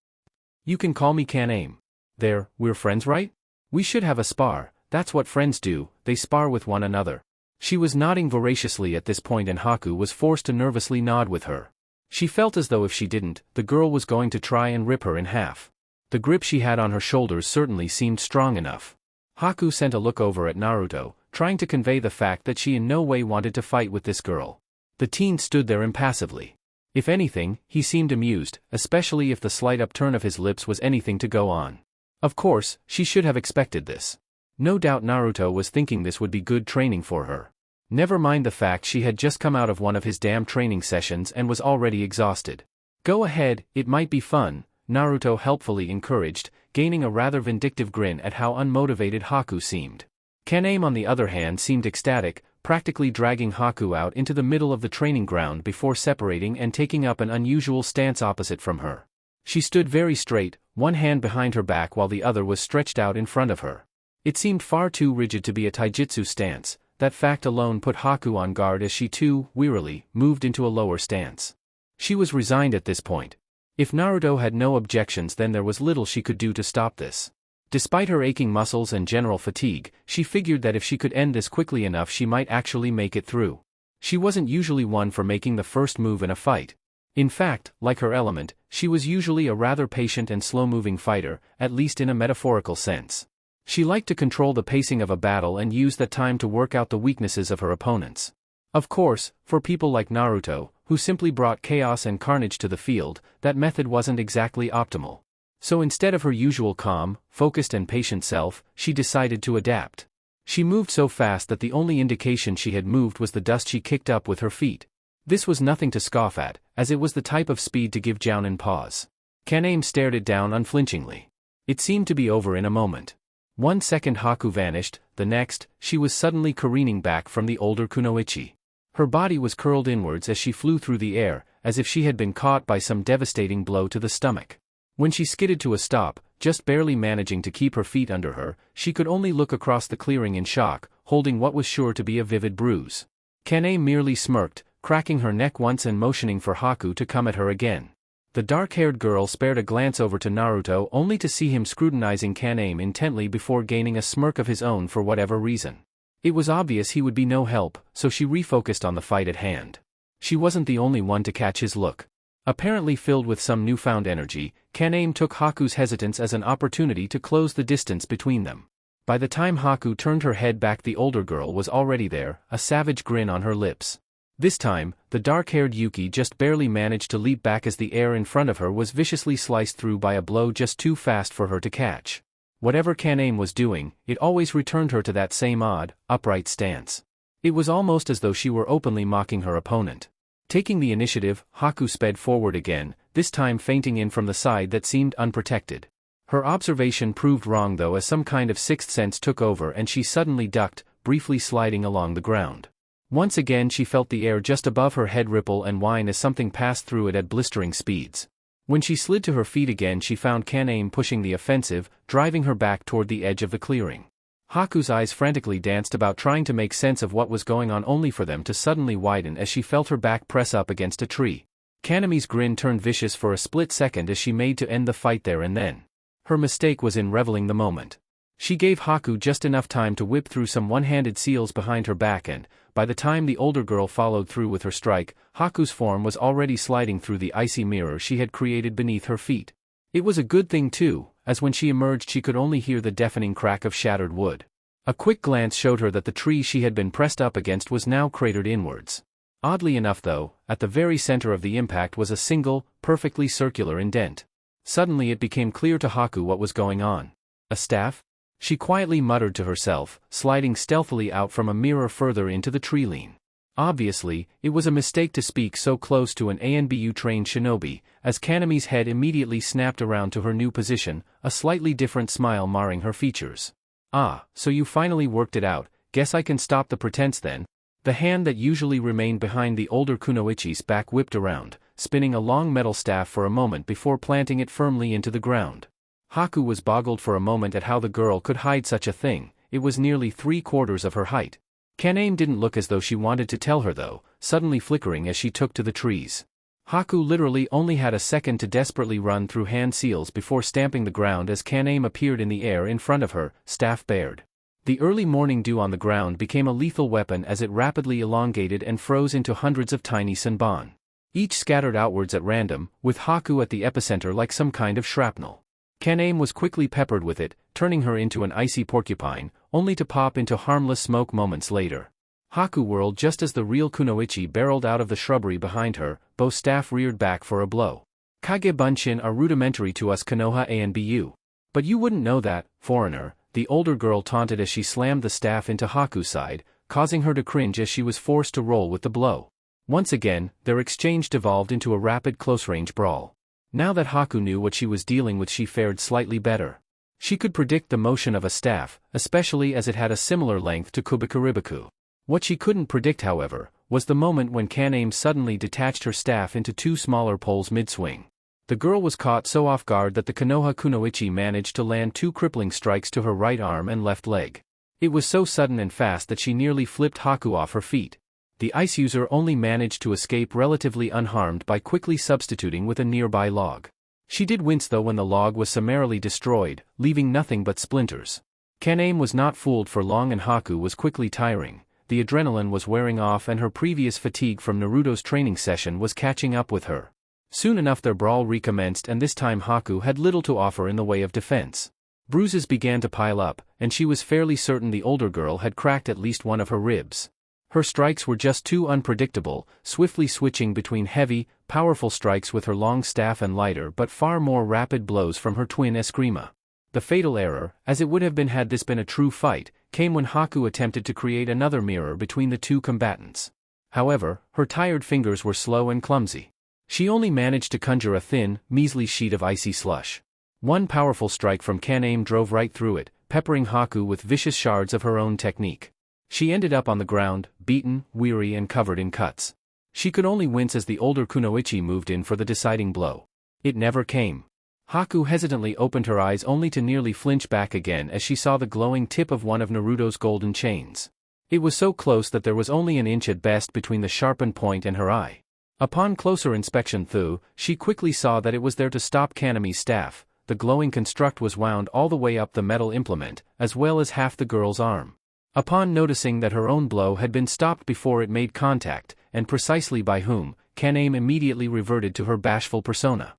You can call me Kan-Aim. There, we're friends, right? We should have a spar, that's what friends do, they spar with one another. She was nodding voraciously at this point and Haku was forced to nervously nod with her. She felt as though if she didn't, the girl was going to try and rip her in half. The grip she had on her shoulders certainly seemed strong enough. Haku sent a look over at Naruto, trying to convey the fact that she in no way wanted to fight with this girl. The teen stood there impassively. If anything, he seemed amused, especially if the slight upturn of his lips was anything to go on. Of course, she should have expected this. No doubt Naruto was thinking this would be good training for her. Never mind the fact she had just come out of one of his damn training sessions and was already exhausted. Go ahead, it might be fun, Naruto helpfully encouraged, gaining a rather vindictive grin at how unmotivated Haku seemed. Kan-Aim on the other hand seemed ecstatic, practically dragging Haku out into the middle of the training ground before separating and taking up an unusual stance opposite from her. She stood very straight, one hand behind her back while the other was stretched out in front of her. It seemed far too rigid to be a taijutsu stance. That fact alone put Haku on guard as she too, wearily, moved into a lower stance. She was resigned at this point. If Naruto had no objections then there was little she could do to stop this. Despite her aching muscles and general fatigue, she figured that if she could end this quickly enough she might actually make it through. She wasn't usually one for making the first move in a fight. In fact, like her element, she was usually a rather patient and slow-moving fighter, at least in a metaphorical sense. She liked to control the pacing of a battle and use that time to work out the weaknesses of her opponents. Of course, for people like Naruto, who simply brought chaos and carnage to the field, that method wasn't exactly optimal. So instead of her usual calm, focused and patient self, she decided to adapt. She moved so fast that the only indication she had moved was the dust she kicked up with her feet. This was nothing to scoff at, as it was the type of speed to give Jounin pause. Kaname stared it down unflinchingly. It seemed to be over in a moment. 1 second Haku vanished, the next, she was suddenly careening back from the older kunoichi. Her body was curled inwards as she flew through the air, as if she had been caught by some devastating blow to the stomach. When she skidded to a stop, just barely managing to keep her feet under her, she could only look across the clearing in shock, holding what was sure to be a vivid bruise. Kaname merely smirked, cracking her neck once and motioning for Haku to come at her again. The dark-haired girl spared a glance over to Naruto only to see him scrutinizing Kaname intently before gaining a smirk of his own for whatever reason. It was obvious he would be no help, so she refocused on the fight at hand. She wasn't the only one to catch his look. Apparently filled with some newfound energy, Kaname took Haku's hesitance as an opportunity to close the distance between them. By the time Haku turned her head back, the older girl was already there, a savage grin on her lips. This time, the dark-haired Yuki just barely managed to leap back as the air in front of her was viciously sliced through by a blow just too fast for her to catch. Whatever Kaname was doing, it always returned her to that same odd, upright stance. It was almost as though she were openly mocking her opponent. Taking the initiative, Haku sped forward again, this time feinting in from the side that seemed unprotected. Her observation proved wrong though, as some kind of sixth sense took over and she suddenly ducked, briefly sliding along the ground. Once again she felt the air just above her head ripple and whine as something passed through it at blistering speeds. When she slid to her feet again, she found Kaname pushing the offensive, driving her back toward the edge of the clearing. Haku's eyes frantically danced about, trying to make sense of what was going on, only for them to suddenly widen as she felt her back press up against a tree. Kaname's grin turned vicious for a split second as she made to end the fight there and then. Her mistake was in reveling the moment. She gave Haku just enough time to whip through some one-handed seals behind her back, and, by the time the older girl followed through with her strike, Haku's form was already sliding through the icy mirror she had created beneath her feet. It was a good thing too, as when she emerged she could only hear the deafening crack of shattered wood. A quick glance showed her that the tree she had been pressed up against was now cratered inwards. Oddly enough though, at the very center of the impact was a single, perfectly circular indent. Suddenly it became clear to Haku what was going on. A staff? She quietly muttered to herself, sliding stealthily out from a mirror further into the tree lean. Obviously, it was a mistake to speak so close to an ANBU-trained shinobi, as Kaname's head immediately snapped around to her new position, a slightly different smile marring her features. "Ah, so you finally worked it out, guess I can stop the pretense then." The hand that usually remained behind the older kunoichi's back whipped around, spinning a long metal staff for a moment before planting it firmly into the ground. Haku was boggled for a moment at how the girl could hide such a thing. It was nearly 3/4 of her height. Kaname didn't look as though she wanted to tell her though, suddenly flickering as she took to the trees. Haku literally only had a second to desperately run through hand seals before stamping the ground as Kaname appeared in the air in front of her, staff bared. The early morning dew on the ground became a lethal weapon as it rapidly elongated and froze into hundreds of tiny senbon. Each scattered outwards at random, with Haku at the epicenter like some kind of shrapnel. Kaname was quickly peppered with it, turning her into an icy porcupine, only to pop into harmless smoke moments later. Haku whirled just as the real kunoichi barreled out of the shrubbery behind her, both staff reared back for a blow. "Kage bunshin are rudimentary to us Konoha ANBU. But you wouldn't know that, foreigner," the older girl taunted as she slammed the staff into Haku's side, causing her to cringe as she was forced to roll with the blow. Once again, their exchange devolved into a rapid close-range brawl. Now that Haku knew what she was dealing with, she fared slightly better. She could predict the motion of a staff, especially as it had a similar length to Kubikuribaku. What she couldn't predict, however, was the moment when Kaname suddenly detached her staff into two smaller poles mid-swing. The girl was caught so off guard that the Konoha kunoichi managed to land two crippling strikes to her right arm and left leg. It was so sudden and fast that she nearly flipped Haku off her feet. The ice user only managed to escape relatively unharmed by quickly substituting with a nearby log. She did wince though when the log was summarily destroyed, leaving nothing but splinters. Kaname was not fooled for long and Haku was quickly tiring. The adrenaline was wearing off and her previous fatigue from Naruto's training session was catching up with her. Soon enough their brawl recommenced, and this time Haku had little to offer in the way of defense. Bruises began to pile up, and she was fairly certain the older girl had cracked at least one of her ribs. Her strikes were just too unpredictable, swiftly switching between heavy, powerful strikes with her long staff and lighter but far more rapid blows from her twin Eskrima. The fatal error, as it would have been had this been a true fight, came when Haku attempted to create another mirror between the two combatants. However, her tired fingers were slow and clumsy. She only managed to conjure a thin, measly sheet of icy slush. One powerful strike from Kaname drove right through it, peppering Haku with vicious shards of her own technique. She ended up on the ground, beaten, weary and covered in cuts. She could only wince as the older Kunoichi moved in for the deciding blow. It never came. Haku hesitantly opened her eyes only to nearly flinch back again as she saw the glowing tip of one of Naruto's golden chains. It was so close that there was only an inch at best between the sharpened point and her eye. Upon closer inspection she quickly saw that it was there to stop Kaname's staff. The glowing construct was wound all the way up the metal implement, as well as half the girl's arm. Upon noticing that her own blow had been stopped before it made contact, and precisely by whom, Kaname immediately reverted to her bashful persona.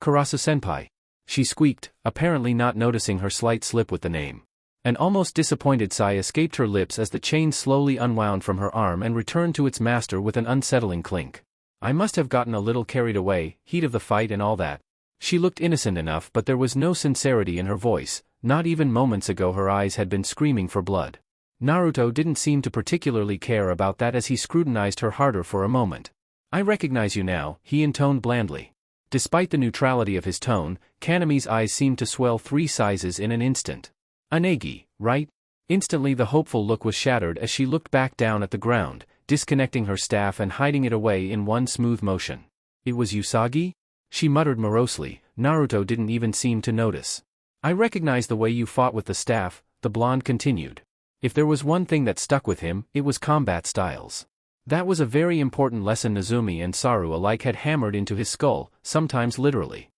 Karasu-senpai. She squeaked, apparently not noticing her slight slip with the name. An almost disappointed sigh escaped her lips as the chain slowly unwound from her arm and returned to its master with an unsettling clink. I must have gotten a little carried away, heat of the fight and all that. She looked innocent enough, but there was no sincerity in her voice. Not even moments ago her eyes had been screaming for blood. Naruto didn't seem to particularly care about that as he scrutinized her harder for a moment. I recognize you now, he intoned blandly. Despite the neutrality of his tone, Kaname's eyes seemed to swell 3 sizes in an instant. Anegi, right? Instantly the hopeful look was shattered as she looked back down at the ground, disconnecting her staff and hiding it away in one smooth motion. It was Usagi? She muttered morosely. Naruto didn't even seem to notice. I recognize the way you fought with the staff, the blonde continued. If there was one thing that stuck with him, it was combat styles. That was a very important lesson Nazumi and Saru alike had hammered into his skull, sometimes literally.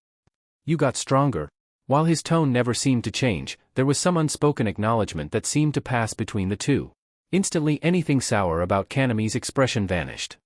You got stronger. While his tone never seemed to change, there was some unspoken acknowledgement that seemed to pass between the two. Instantly anything sour about Kaname's expression vanished.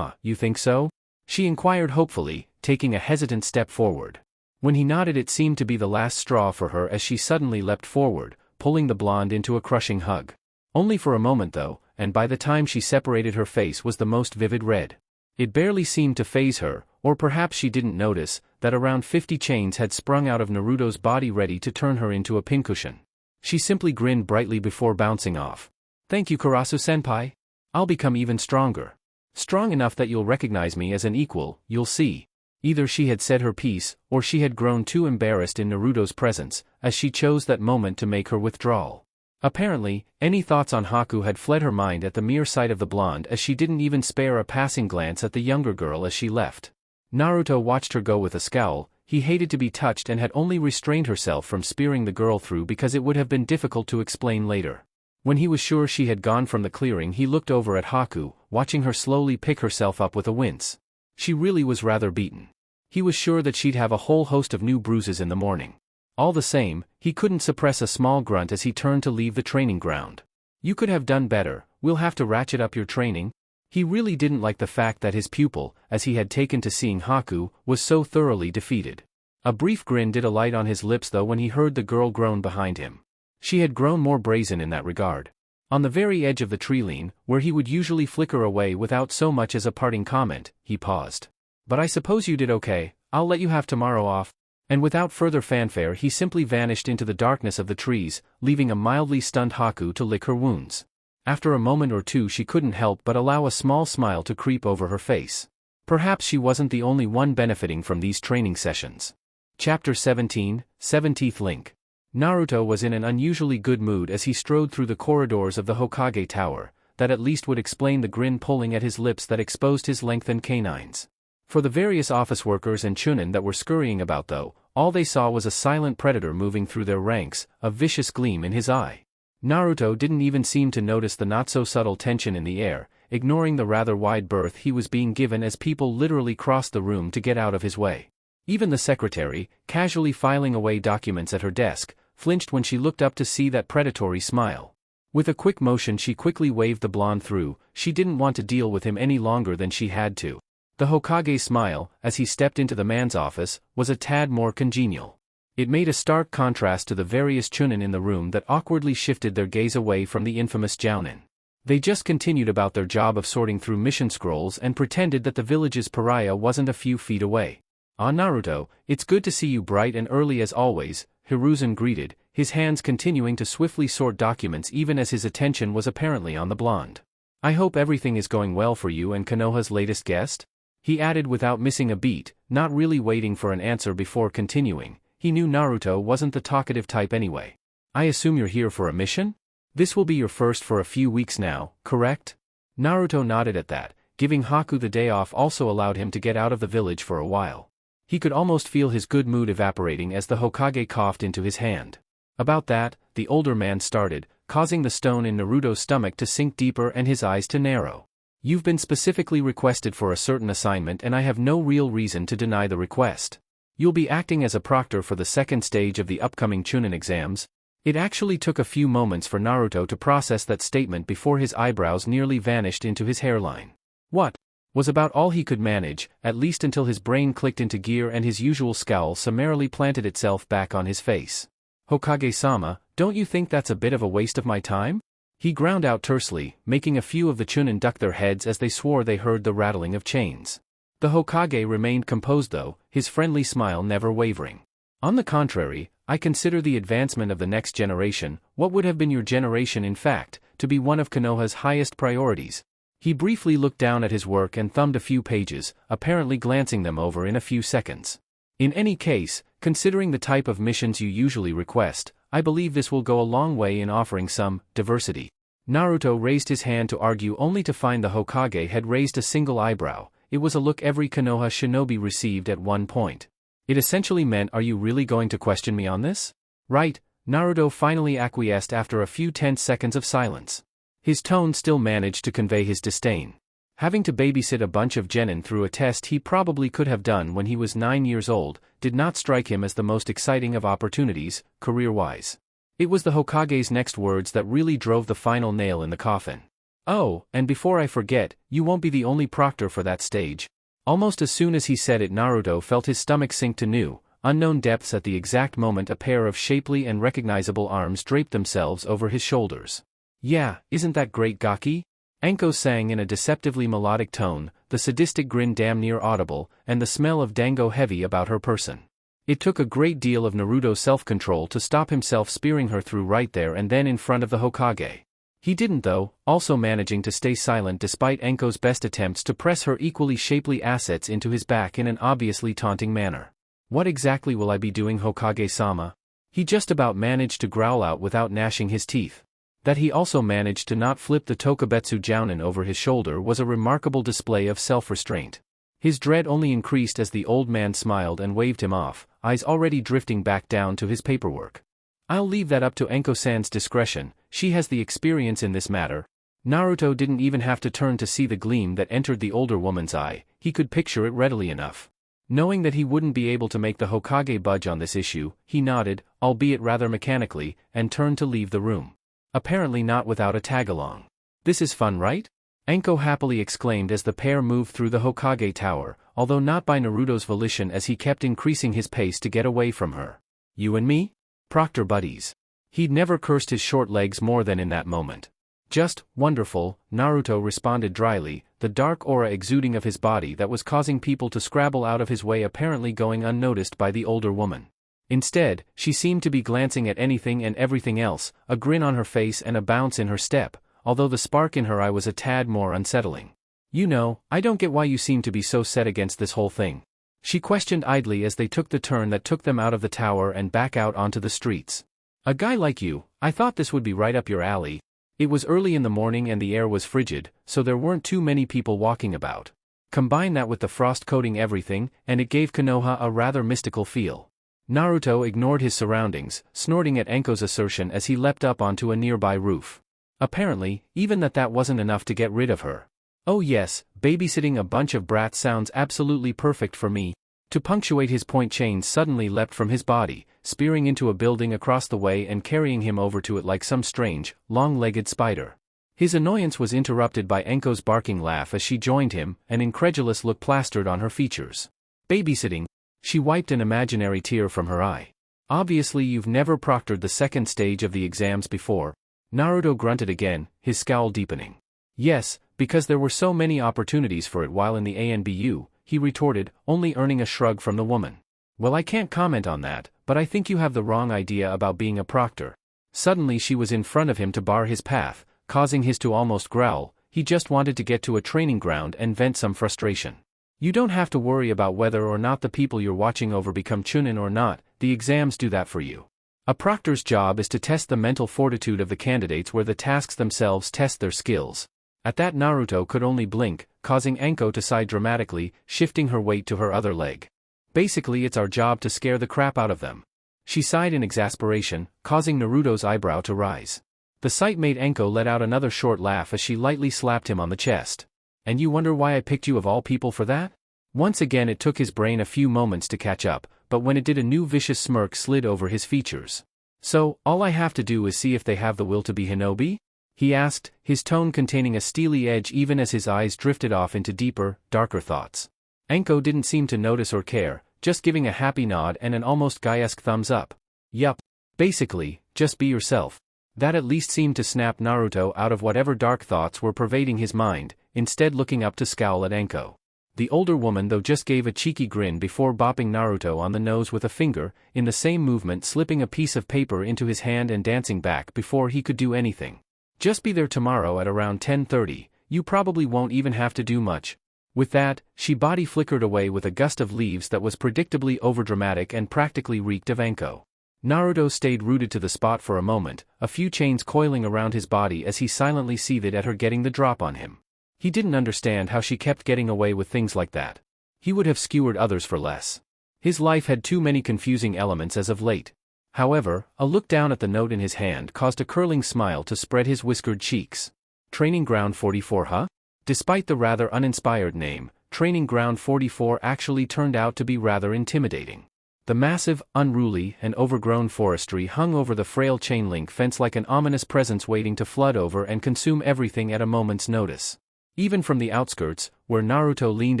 You think so? She inquired hopefully, taking a hesitant step forward. When he nodded it seemed to be the last straw for her as she suddenly leapt forward, pulling the blonde into a crushing hug. Only for a moment though, and by the time she separated her face was the most vivid red. It barely seemed to faze her, or perhaps she didn't notice, that around 50 chains had sprung out of Naruto's body ready to turn her into a pincushion. She simply grinned brightly before bouncing off. Thank you Karasu-senpai. I'll become even stronger. Strong enough that you'll recognize me as an equal, you'll see. Either she had said her piece, or she had grown too embarrassed in Naruto's presence, as she chose that moment to make her withdrawal. Apparently, any thoughts on Haku had fled her mind at the mere sight of the blonde as she didn't even spare a passing glance at the younger girl as she left. Naruto watched her go with a scowl. He hated to be touched and had only restrained herself from spearing the girl through because it would have been difficult to explain later. When he was sure she had gone from the clearing he looked over at Haku, watching her slowly pick herself up with a wince. She really was rather beaten. He was sure that she'd have a whole host of new bruises in the morning. All the same, he couldn't suppress a small grunt as he turned to leave the training ground. You could have done better, we'll have to ratchet up your training. He really didn't like the fact that his pupil, as he had taken to seeing Haku, was so thoroughly defeated. A brief grin did alight on his lips though when he heard the girl groan behind him. She had grown more brazen in that regard. On the very edge of the tree-line, where he would usually flicker away without so much as a parting comment, he paused. But I suppose you did okay, I'll let you have tomorrow off. And without further fanfare he simply vanished into the darkness of the trees, leaving a mildly stunned Haku to lick her wounds. After a moment or two she couldn't help but allow a small smile to creep over her face. Perhaps she wasn't the only one benefiting from these training sessions. Chapter 17, 17th Link. Naruto was in an unusually good mood as he strode through the corridors of the Hokage Tower. That at least would explain the grin pulling at his lips that exposed his lengthened canines. For the various office workers and chunin that were scurrying about though, all they saw was a silent predator moving through their ranks, a vicious gleam in his eye. Naruto didn't even seem to notice the not-so-subtle tension in the air, ignoring the rather wide berth he was being given as people literally crossed the room to get out of his way. Even the secretary, casually filing away documents at her desk, flinched when she looked up to see that predatory smile. With a quick motion she quickly waved the blonde through. She didn't want to deal with him any longer than she had to. The Hokage's smile, as he stepped into the man's office, was a tad more congenial. It made a stark contrast to the various chunin in the room that awkwardly shifted their gaze away from the infamous Jounin. They just continued about their job of sorting through mission scrolls and pretended that the village's pariah wasn't a few feet away. "Ah, Naruto, it's good to see you bright and early as always," Hiruzen greeted, his hands continuing to swiftly sort documents even as his attention was apparently on the blonde. "I hope everything is going well for you and Konoha's latest guest?" he added without missing a beat, not really waiting for an answer before continuing. He knew Naruto wasn't the talkative type anyway. "I assume you're here for a mission? This will be your first for a few weeks now, correct?" Naruto nodded at that. Giving Haku the day off also allowed him to get out of the village for a while. He could almost feel his good mood evaporating as the Hokage coughed into his hand. "About that," the older man started, causing the stone in Naruto's stomach to sink deeper and his eyes to narrow. "You've been specifically requested for a certain assignment and I have no real reason to deny the request. You'll be acting as a proctor for the second stage of the upcoming Chunin exams." It actually took a few moments for Naruto to process that statement before his eyebrows nearly vanished into his hairline. "What?" was about all he could manage, at least until his brain clicked into gear and his usual scowl summarily planted itself back on his face. "Hokage-sama, don't you think that's a bit of a waste of my time?" he ground out tersely, making a few of the Chunin duck their heads as they swore they heard the rattling of chains. The Hokage remained composed though, his friendly smile never wavering. "On the contrary, I consider the advancement of the next generation, what would have been your generation in fact, to be one of Konoha's highest priorities." He briefly looked down at his work and thumbed a few pages, apparently glancing them over in a few seconds. "In any case, considering the type of missions you usually request, I believe this will go a long way in offering some diversity." Naruto raised his hand to argue only to find the Hokage had raised a single eyebrow. It was a look every Konoha shinobi received at one point. It essentially meant, "Are you really going to question me on this?" "Right," Naruto finally acquiesced after a few tense seconds of silence. His tone still managed to convey his disdain. Having to babysit a bunch of genin through a test he probably could have done when he was 9 years old, did not strike him as the most exciting of opportunities, career-wise. It was the Hokage's next words that really drove the final nail in the coffin. "Oh, and before I forget, you won't be the only proctor for that stage." Almost as soon as he said it, Naruto felt his stomach sink to new, unknown depths at the exact moment a pair of shapely and recognizable arms draped themselves over his shoulders. "Yeah, isn't that great, Gaki?" Anko sang in a deceptively melodic tone, the sadistic grin damn near audible, and the smell of dango heavy about her person. It took a great deal of Naruto's self-control to stop himself spearing her through right there and then in front of the Hokage. He didn't though, also managing to stay silent despite Anko's best attempts to press her equally shapely assets into his back in an obviously taunting manner. "What exactly will I be doing, Hokage-sama?" He just about managed to growl out without gnashing his teeth. That he also managed to not flip the Tokubetsu Jounin over his shoulder was a remarkable display of self-restraint. His dread only increased as the old man smiled and waved him off, eyes already drifting back down to his paperwork. "I'll leave that up to Anko-san's discretion, she has the experience in this matter." Naruto didn't even have to turn to see the gleam that entered the older woman's eye, he could picture it readily enough. Knowing that he wouldn't be able to make the Hokage budge on this issue, he nodded, albeit rather mechanically, and turned to leave the room. Apparently not without a tag-along. "This is fun, right?" Anko happily exclaimed as the pair moved through the Hokage tower, although not by Naruto's volition as he kept increasing his pace to get away from her. "You and me? Proctor buddies." He'd never cursed his short legs more than in that moment. "Just wonderful," Naruto responded dryly, the dark aura exuding of his body that was causing people to scrabble out of his way apparently going unnoticed by the older woman. Instead, she seemed to be glancing at anything and everything else, a grin on her face and a bounce in her step, although the spark in her eye was a tad more unsettling. "You know, I don't get why you seem to be so set against this whole thing," she questioned idly as they took the turn that took them out of the tower and back out onto the streets. "A guy like you, I thought this would be right up your alley." It was early in the morning and the air was frigid, so there weren't too many people walking about. Combine that with the frost coating everything, and it gave Konoha a rather mystical feel. Naruto ignored his surroundings, snorting at Anko's assertion as he leapt up onto a nearby roof. Apparently, even that wasn't enough to get rid of her. "Oh yes, babysitting a bunch of brats sounds absolutely perfect for me." To punctuate his point, chains suddenly leapt from his body, spearing into a building across the way and carrying him over to it like some strange, long-legged spider. His annoyance was interrupted by Anko's barking laugh as she joined him, an incredulous look plastered on her features. "Babysitting?" She wiped an imaginary tear from her eye. Obviously you've never proctored the second stage of the exams before. Naruto grunted again, his scowl deepening. Yes, because there were so many opportunities for it while in the ANBU, he retorted, only earning a shrug from the woman. Well, I can't comment on that, but I think you have the wrong idea about being a proctor. Suddenly she was in front of him to bar his path, causing his to almost growl. He just wanted to get to a training ground and vent some frustration. You don't have to worry about whether or not the people you're watching over become chunin or not, the exams do that for you. A proctor's job is to test the mental fortitude of the candidates where the tasks themselves test their skills. At that Naruto could only blink, causing Anko to sigh dramatically, shifting her weight to her other leg. Basically it's our job to scare the crap out of them. She sighed in exasperation, causing Naruto's eyebrow to rise. The sight made Anko let out another short laugh as she lightly slapped him on the chest. And you wonder why I picked you of all people for that? Once again it took his brain a few moments to catch up, but when it did a new vicious smirk slid over his features. So, all I have to do is see if they have the will to be Hinobi? He asked, his tone containing a steely edge even as his eyes drifted off into deeper, darker thoughts. Anko didn't seem to notice or care, just giving a happy nod and an almost guy-esque thumbs up. Yup. Basically, just be yourself. That at least seemed to snap Naruto out of whatever dark thoughts were pervading his mind, instead looking up to scowl at Anko. The older woman though just gave a cheeky grin before bopping Naruto on the nose with a finger, in the same movement slipping a piece of paper into his hand and dancing back before he could do anything. Just be there tomorrow at around 10:30, you probably won't even have to do much. With that, she body flickered away with a gust of leaves that was predictably overdramatic and practically reeked of Anko. Naruto stayed rooted to the spot for a moment, a few chains coiling around his body as he silently seethed at her getting the drop on him. He didn't understand how she kept getting away with things like that. He would have skewered others for less. His life had too many confusing elements as of late. However, a look down at the note in his hand caused a curling smile to spread his whiskered cheeks. Training Ground 44, huh? Despite the rather uninspired name, Training Ground 44 actually turned out to be rather intimidating. The massive, unruly, and overgrown forestry hung over the frail chain-link fence like an ominous presence waiting to flood over and consume everything at a moment's notice. Even from the outskirts, where Naruto leaned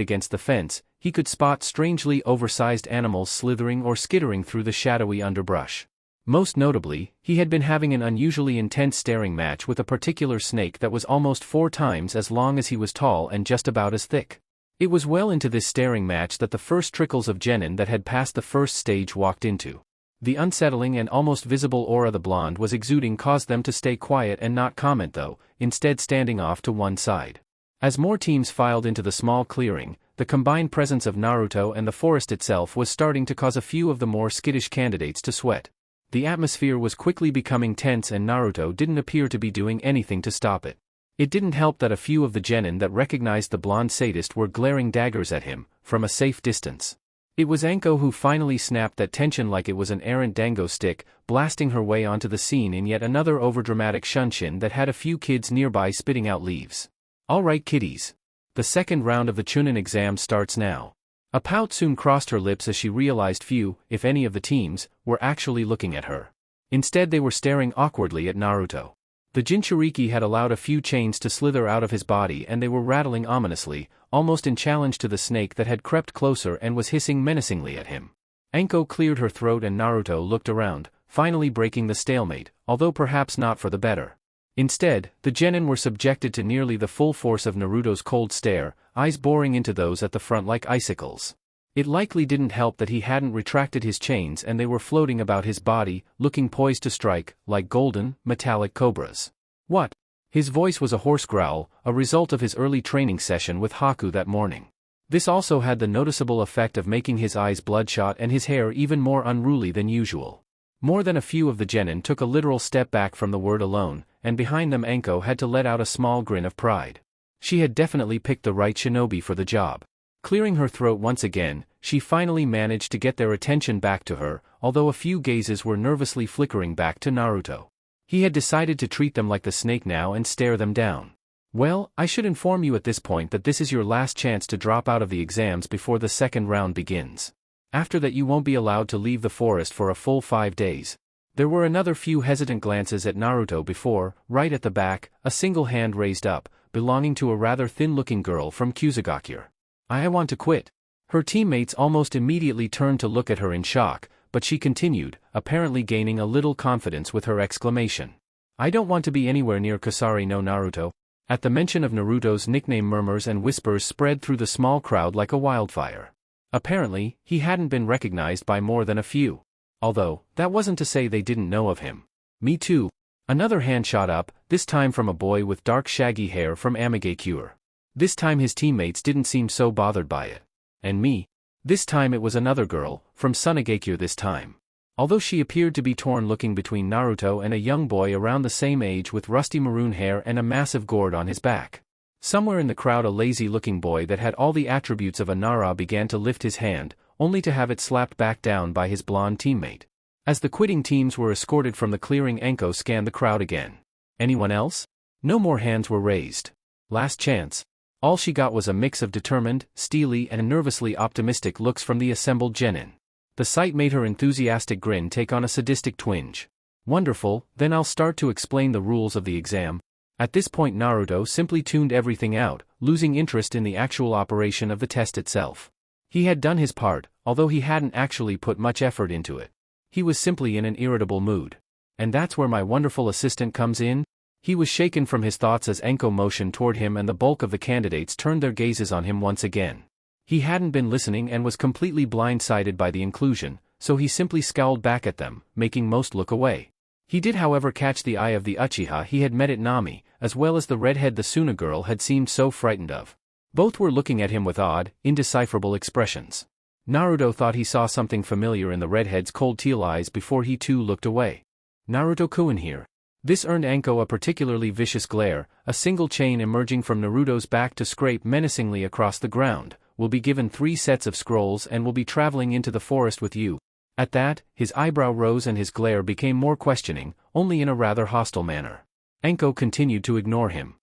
against the fence, he could spot strangely oversized animals slithering or skittering through the shadowy underbrush. Most notably, he had been having an unusually intense staring match with a particular snake that was almost 4 times as long as he was tall and just about as thick. It was well into this staring match that the first trickles of genin that had passed the first stage walked into. The unsettling and almost visible aura the blonde was exuding caused them to stay quiet and not comment though, instead standing off to one side. As more teams filed into the small clearing, the combined presence of Naruto and the forest itself was starting to cause a few of the more skittish candidates to sweat. The atmosphere was quickly becoming tense and Naruto didn't appear to be doing anything to stop it. It didn't help that a few of the genin that recognized the blonde sadist were glaring daggers at him, from a safe distance. It was Anko who finally snapped that tension like it was an errant dango stick, blasting her way onto the scene in yet another overdramatic shunshin that had a few kids nearby spitting out leaves. Alright kiddies. The second round of the Chunin exam starts now. A pout soon crossed her lips as she realized few, if any of the teams, were actually looking at her. Instead they were staring awkwardly at Naruto. The Jinchuriki had allowed a few chains to slither out of his body and they were rattling ominously, almost in challenge to the snake that had crept closer and was hissing menacingly at him. Anko cleared her throat and Naruto looked around, finally breaking the stalemate, although perhaps not for the better. Instead, the genin were subjected to nearly the full force of Naruto's cold stare, eyes boring into those at the front like icicles. It likely didn't help that he hadn't retracted his chains and they were floating about his body, looking poised to strike, like golden, metallic cobras. What? His voice was a hoarse growl, a result of his early training session with Haku that morning. This also had the noticeable effect of making his eyes bloodshot and his hair even more unruly than usual. More than a few of the genin took a literal step back from the word alone, and behind them Anko had to let out a small grin of pride. She had definitely picked the right shinobi for the job. Clearing her throat once again, she finally managed to get their attention back to her, although a few gazes were nervously flickering back to Naruto. He had decided to treat them like the snake now and stare them down. Well, I should inform you at this point that this is your last chance to drop out of the exams before the second round begins. After that you won't be allowed to leave the forest for a full 5 days. There were another few hesitant glances at Naruto before, right at the back, a single hand raised up, belonging to a rather thin-looking girl from Kusari. I want to quit. Her teammates almost immediately turned to look at her in shock, but she continued, apparently gaining a little confidence with her exclamation. I don't want to be anywhere near Kusari no Naruto. At the mention of Naruto's nickname, murmurs and whispers spread through the small crowd like a wildfire. Apparently, he hadn't been recognized by more than a few. Although, that wasn't to say they didn't know of him. Me too. Another hand shot up, this time from a boy with dark shaggy hair from Amigakure. This time his teammates didn't seem so bothered by it. And me? This time it was another girl, from Sunagakure this time. Although she appeared to be torn, looking between Naruto and a young boy around the same age with rusty maroon hair and a massive gourd on his back. Somewhere in the crowd a lazy-looking boy that had all the attributes of a Nara began to lift his hand, only to have it slapped back down by his blonde teammate. As the quitting teams were escorted from the clearing, Anko scanned the crowd again. Anyone else? No more hands were raised. Last chance. All she got was a mix of determined, steely and nervously optimistic looks from the assembled genin. The sight made her enthusiastic grin take on a sadistic twinge. Wonderful, then I'll start to explain the rules of the exam. At this point Naruto simply tuned everything out, losing interest in the actual operation of the test itself. He had done his part, although he hadn't actually put much effort into it. He was simply in an irritable mood. And that's where my wonderful assistant comes in? He was shaken from his thoughts as Anko motioned toward him and the bulk of the candidates turned their gazes on him once again. He hadn't been listening and was completely blindsided by the inclusion, so he simply scowled back at them, making most look away. He did however catch the eye of the Uchiha he had met at Nami, as well as the redhead the Suna girl had seemed so frightened of. Both were looking at him with odd, indecipherable expressions. Naruto thought he saw something familiar in the redhead's cold teal eyes before he too looked away. Naruto-kun here. This earned Anko a particularly vicious glare. A single chain emerging from Naruto's back to scrape menacingly across the ground. Will be given 3 sets of scrolls and will be traveling into the forest with you. At that, his eyebrow rose and his glare became more questioning, only in a rather hostile manner. Anko continued to ignore him.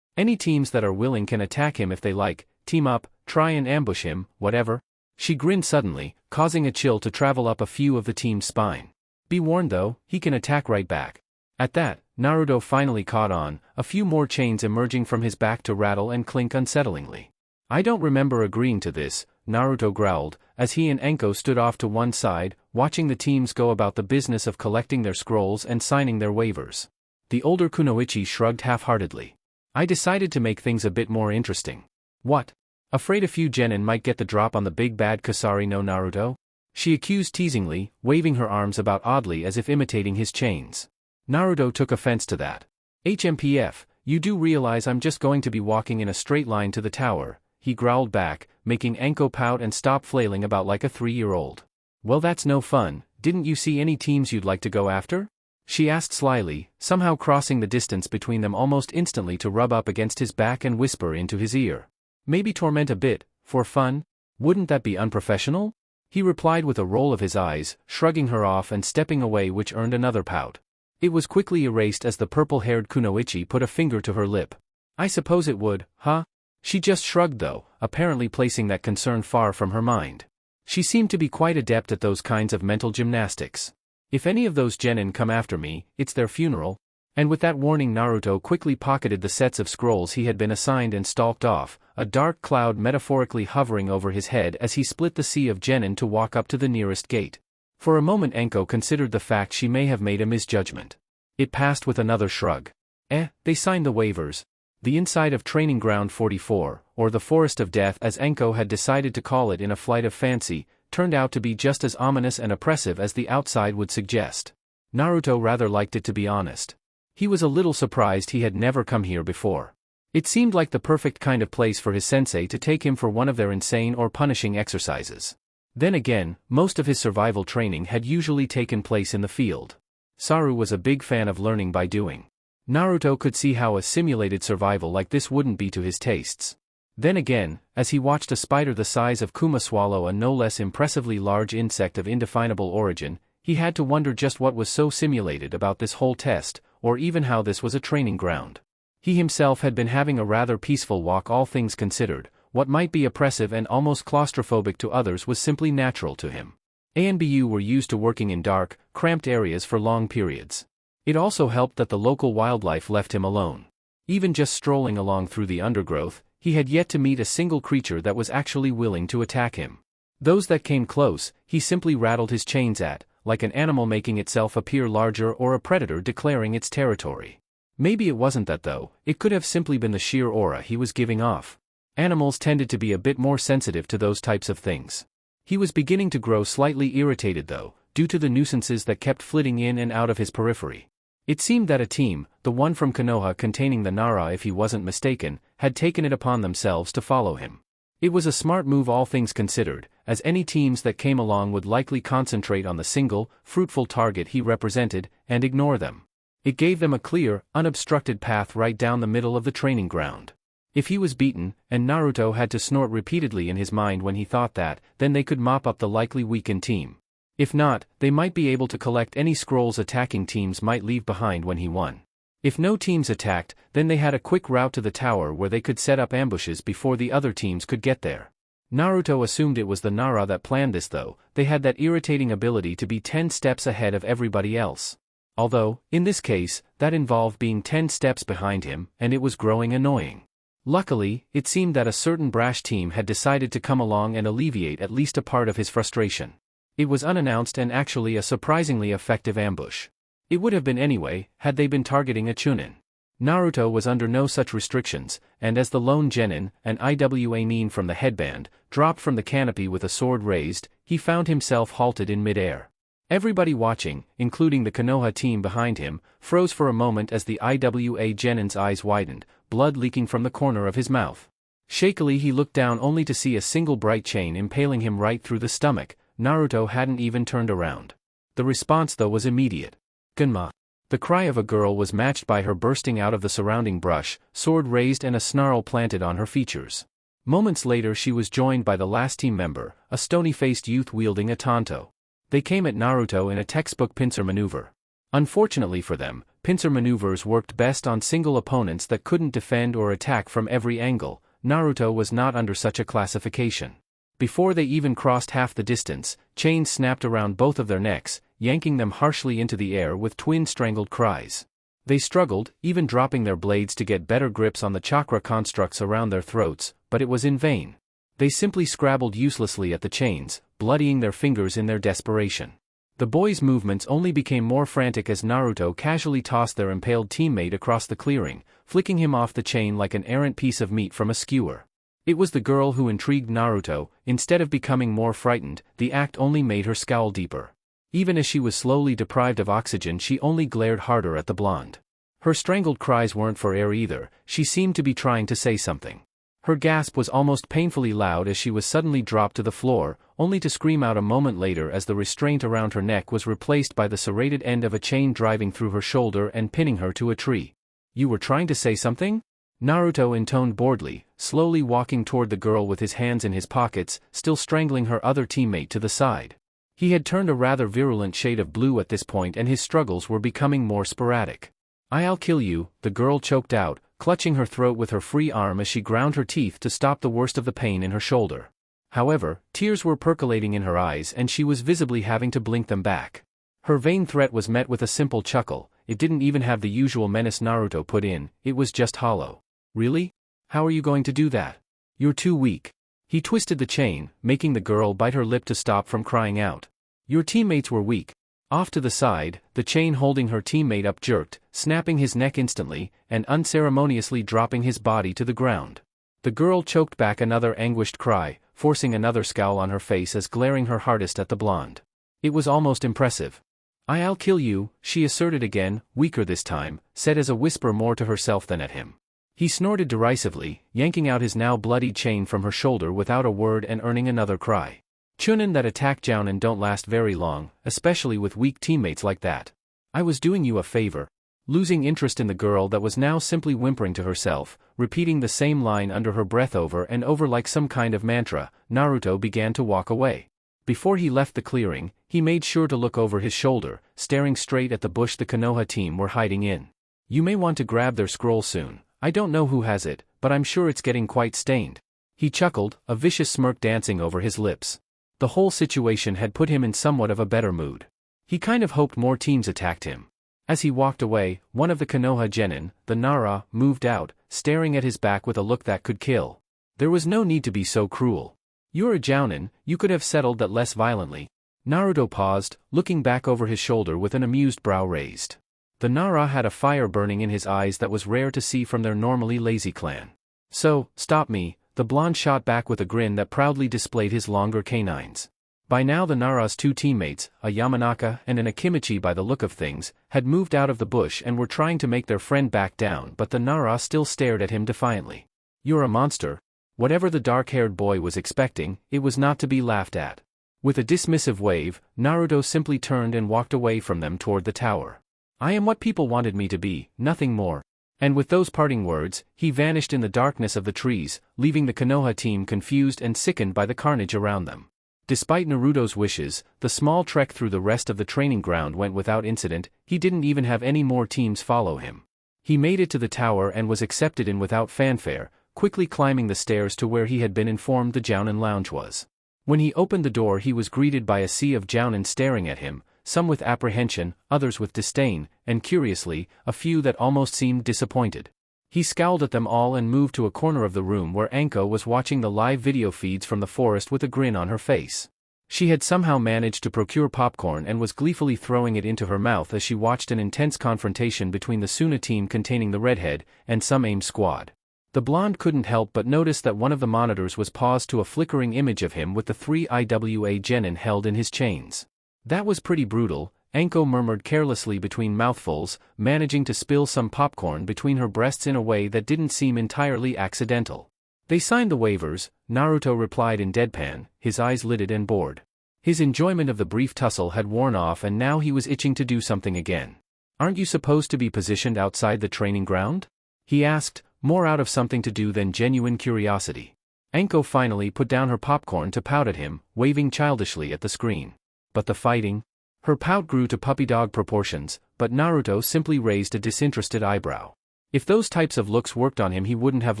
Any teams that are willing can attack him if they like, team up, try and ambush him, whatever. She grinned suddenly, causing a chill to travel up a few of the team's spine. Be warned though, he can attack right back. At that, Naruto finally caught on, a few more chains emerging from his back to rattle and clink unsettlingly. I don't remember agreeing to this, Naruto growled, as he and Anko stood off to one side, watching the teams go about the business of collecting their scrolls and signing their waivers. The older Kunoichi shrugged half-heartedly. I decided to make things a bit more interesting. What? Afraid a few genin might get the drop on the big bad Kusari no Naruto? She accused teasingly, waving her arms about oddly as if imitating his chains. Naruto took offense to that. HMPF, you do realize I'm just going to be walking in a straight line to the tower, he growled back, making Anko pout and stop flailing about like a 3-year-old. Well, that's no fun. Didn't you see any teams you'd like to go after? She asked slyly, somehow crossing the distance between them almost instantly to rub up against his back and whisper into his ear. Maybe torment a bit, for fun? Wouldn't that be unprofessional? He replied with a roll of his eyes, shrugging her off and stepping away, which earned another pout. It was quickly erased as the purple-haired Kunoichi put a finger to her lip. I suppose it would, huh? She just shrugged though, apparently placing that concern far from her mind. She seemed to be quite adept at those kinds of mental gymnastics. If any of those genin come after me, it's their funeral. And with that warning Naruto quickly pocketed the sets of scrolls he had been assigned and stalked off, a dark cloud metaphorically hovering over his head as he split the sea of genin to walk up to the nearest gate. For a moment Anko considered the fact she may have made a misjudgment. It passed with another shrug. They signed the waivers. The inside of Training Ground 44, or the Forest of Death as Anko had decided to call it in a flight of fancy, turned out to be just as ominous and oppressive as the outside would suggest. Naruto rather liked it, to be honest. He was a little surprised he had never come here before. It seemed like the perfect kind of place for his sensei to take him for one of their insane or punishing exercises. Then again, most of his survival training had usually taken place in the field. Saru was a big fan of learning by doing. Naruto could see how a simulated survival like this wouldn't be to his tastes. Then again, as he watched a spider the size of Kuma swallow a no less impressively large insect of indefinable origin, he had to wonder just what was so simulated about this whole test, or even how this was a training ground. He himself had been having a rather peaceful walk, all things considered. What might be oppressive and almost claustrophobic to others was simply natural to him. ANBU were used to working in dark, cramped areas for long periods. It also helped that the local wildlife left him alone. Even just strolling along through the undergrowth, he had yet to meet a single creature that was actually willing to attack him. Those that came close, he simply rattled his chains at, like an animal making itself appear larger or a predator declaring its territory. Maybe it wasn't that though, it could have simply been the sheer aura he was giving off. Animals tended to be a bit more sensitive to those types of things. He was beginning to grow slightly irritated though, due to the nuisances that kept flitting in and out of his periphery. It seemed that a team, the one from Konoha containing the Nara if he wasn't mistaken, had taken it upon themselves to follow him. It was a smart move all things considered, as any teams that came along would likely concentrate on the single, fruitful target he represented, and ignore them. It gave them a clear, unobstructed path right down the middle of the training ground. If he was beaten, and Naruto had to snort repeatedly in his mind when he thought that, then they could mop up the likely weakened team. If not, they might be able to collect any scrolls attacking teams might leave behind when he won. If no teams attacked, then they had a quick route to the tower where they could set up ambushes before the other teams could get there. Naruto assumed it was the Nara that planned this though, they had that irritating ability to be 10 steps ahead of everybody else. Although, in this case, that involved being 10 steps behind him, and it was growing annoying. Luckily, it seemed that a certain brash team had decided to come along and alleviate at least a part of his frustration. It was unannounced and actually a surprisingly effective ambush. It would have been anyway, had they been targeting a Chunin. Naruto was under no such restrictions, and as the lone genin, an Iwa nin from the headband, dropped from the canopy with a sword raised, he found himself halted in midair. Everybody watching, including the Konoha team behind him, froze for a moment as the Iwa genin's eyes widened, blood leaking from the corner of his mouth. Shakily he looked down only to see a single bright chain impaling him right through the stomach. Naruto hadn't even turned around. The response though was immediate. Gunma. The cry of a girl was matched by her bursting out of the surrounding brush, sword raised and a snarl planted on her features. Moments later she was joined by the last team member, a stony-faced youth wielding a tanto. They came at Naruto in a textbook pincer maneuver. Unfortunately for them, pincer maneuvers worked best on single opponents that couldn't defend or attack from every angle. Naruto was not under such a classification. Before they even crossed half the distance, chains snapped around both of their necks, yanking them harshly into the air with twin strangled cries. They struggled, even dropping their blades to get better grips on the chakra constructs around their throats, but it was in vain. They simply scrabbled uselessly at the chains, bloodying their fingers in their desperation. The boys' movements only became more frantic as Naruto casually tossed their impaled teammate across the clearing, flicking him off the chain like an errant piece of meat from a skewer. It was the girl who intrigued Naruto. Instead of becoming more frightened, the act only made her scowl deeper. Even as she was slowly deprived of oxygen she only glared harder at the blonde. Her strangled cries weren't for air either, she seemed to be trying to say something. Her gasp was almost painfully loud as she was suddenly dropped to the floor, only to scream out a moment later as the restraint around her neck was replaced by the serrated end of a chain driving through her shoulder and pinning her to a tree. "You were trying to say something?" Naruto intoned boredly, slowly walking toward the girl with his hands in his pockets, still strangling her other teammate to the side. He had turned a rather virulent shade of blue at this point and his struggles were becoming more sporadic. "I'll kill you," the girl choked out, clutching her throat with her free arm as she ground her teeth to stop the worst of the pain in her shoulder. However, tears were percolating in her eyes and she was visibly having to blink them back. Her vain threat was met with a simple chuckle. It didn't even have the usual menace Naruto put in, it was just hollow. "Really? How are you going to do that? You're too weak." He twisted the chain, making the girl bite her lip to stop from crying out. "Your teammates were weak." Off to the side, the chain holding her teammate up jerked, snapping his neck instantly, and unceremoniously dropping his body to the ground. The girl choked back another anguished cry, forcing another scowl on her face as glaring her hardest at the blonde. It was almost impressive. "I'll kill you," she asserted again, weaker this time, said as a whisper more to herself than at him. He snorted derisively, yanking out his now bloodied chain from her shoulder without a word and earning another cry. "Chunin that attack Jounin don't last very long, especially with weak teammates like that. I was doing you a favor." Losing interest in the girl that was now simply whimpering to herself, repeating the same line under her breath over and over like some kind of mantra, Naruto began to walk away. Before he left the clearing, he made sure to look over his shoulder, staring straight at the bush the Konoha team were hiding in. "You may want to grab their scroll soon. I don't know who has it, but I'm sure it's getting quite stained." He chuckled, a vicious smirk dancing over his lips. The whole situation had put him in somewhat of a better mood. He kind of hoped more teams attacked him. As he walked away, one of the Konoha genin, the Nara, moved out, staring at his back with a look that could kill. There was no need to be so cruel. You're a jounin, you could have settled that less violently. Naruto paused, looking back over his shoulder with an amused brow raised. The Nara had a fire burning in his eyes that was rare to see from their normally lazy clan. So, stop me, the blonde shot back with a grin that proudly displayed his longer canines. By now the Nara's two teammates, a Yamanaka and an Akimichi by the look of things, had moved out of the bush and were trying to make their friend back down, but the Nara still stared at him defiantly. You're a monster. Whatever the dark-haired boy was expecting, it was not to be laughed at. With a dismissive wave, Naruto simply turned and walked away from them toward the tower. I am what people wanted me to be, nothing more. And with those parting words, he vanished in the darkness of the trees, leaving the Konoha team confused and sickened by the carnage around them. Despite Naruto's wishes, the small trek through the rest of the training ground went without incident. He didn't even have any more teams follow him. He made it to the tower and was accepted in without fanfare, quickly climbing the stairs to where he had been informed the Jounin lounge was. When he opened the door he was greeted by a sea of Jounin staring at him, some with apprehension, others with disdain, and curiously, a few that almost seemed disappointed. He scowled at them all and moved to a corner of the room where Anko was watching the live video feeds from the forest with a grin on her face. She had somehow managed to procure popcorn and was gleefully throwing it into her mouth as she watched an intense confrontation between the Suna team containing the redhead and some AIM squad. The blonde couldn't help but notice that one of the monitors was paused to a flickering image of him with the 3 IWA genin held in his chains. That was pretty brutal, Anko murmured carelessly between mouthfuls, managing to spill some popcorn between her breasts in a way that didn't seem entirely accidental. They signed the waivers, Naruto replied in deadpan, his eyes lidded and bored. His enjoyment of the brief tussle had worn off and now he was itching to do something again. Aren't you supposed to be positioned outside the training ground? He asked, more out of something to do than genuine curiosity. Anko finally put down her popcorn to pout at him, waving childishly at the screen. But the fighting? Her pout grew to puppy dog proportions, but Naruto simply raised a disinterested eyebrow. If those types of looks worked on him he wouldn't have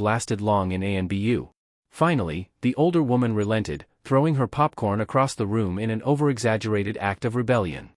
lasted long in ANBU. Finally, the older woman relented, throwing her popcorn across the room in an over-exaggerated act of rebellion.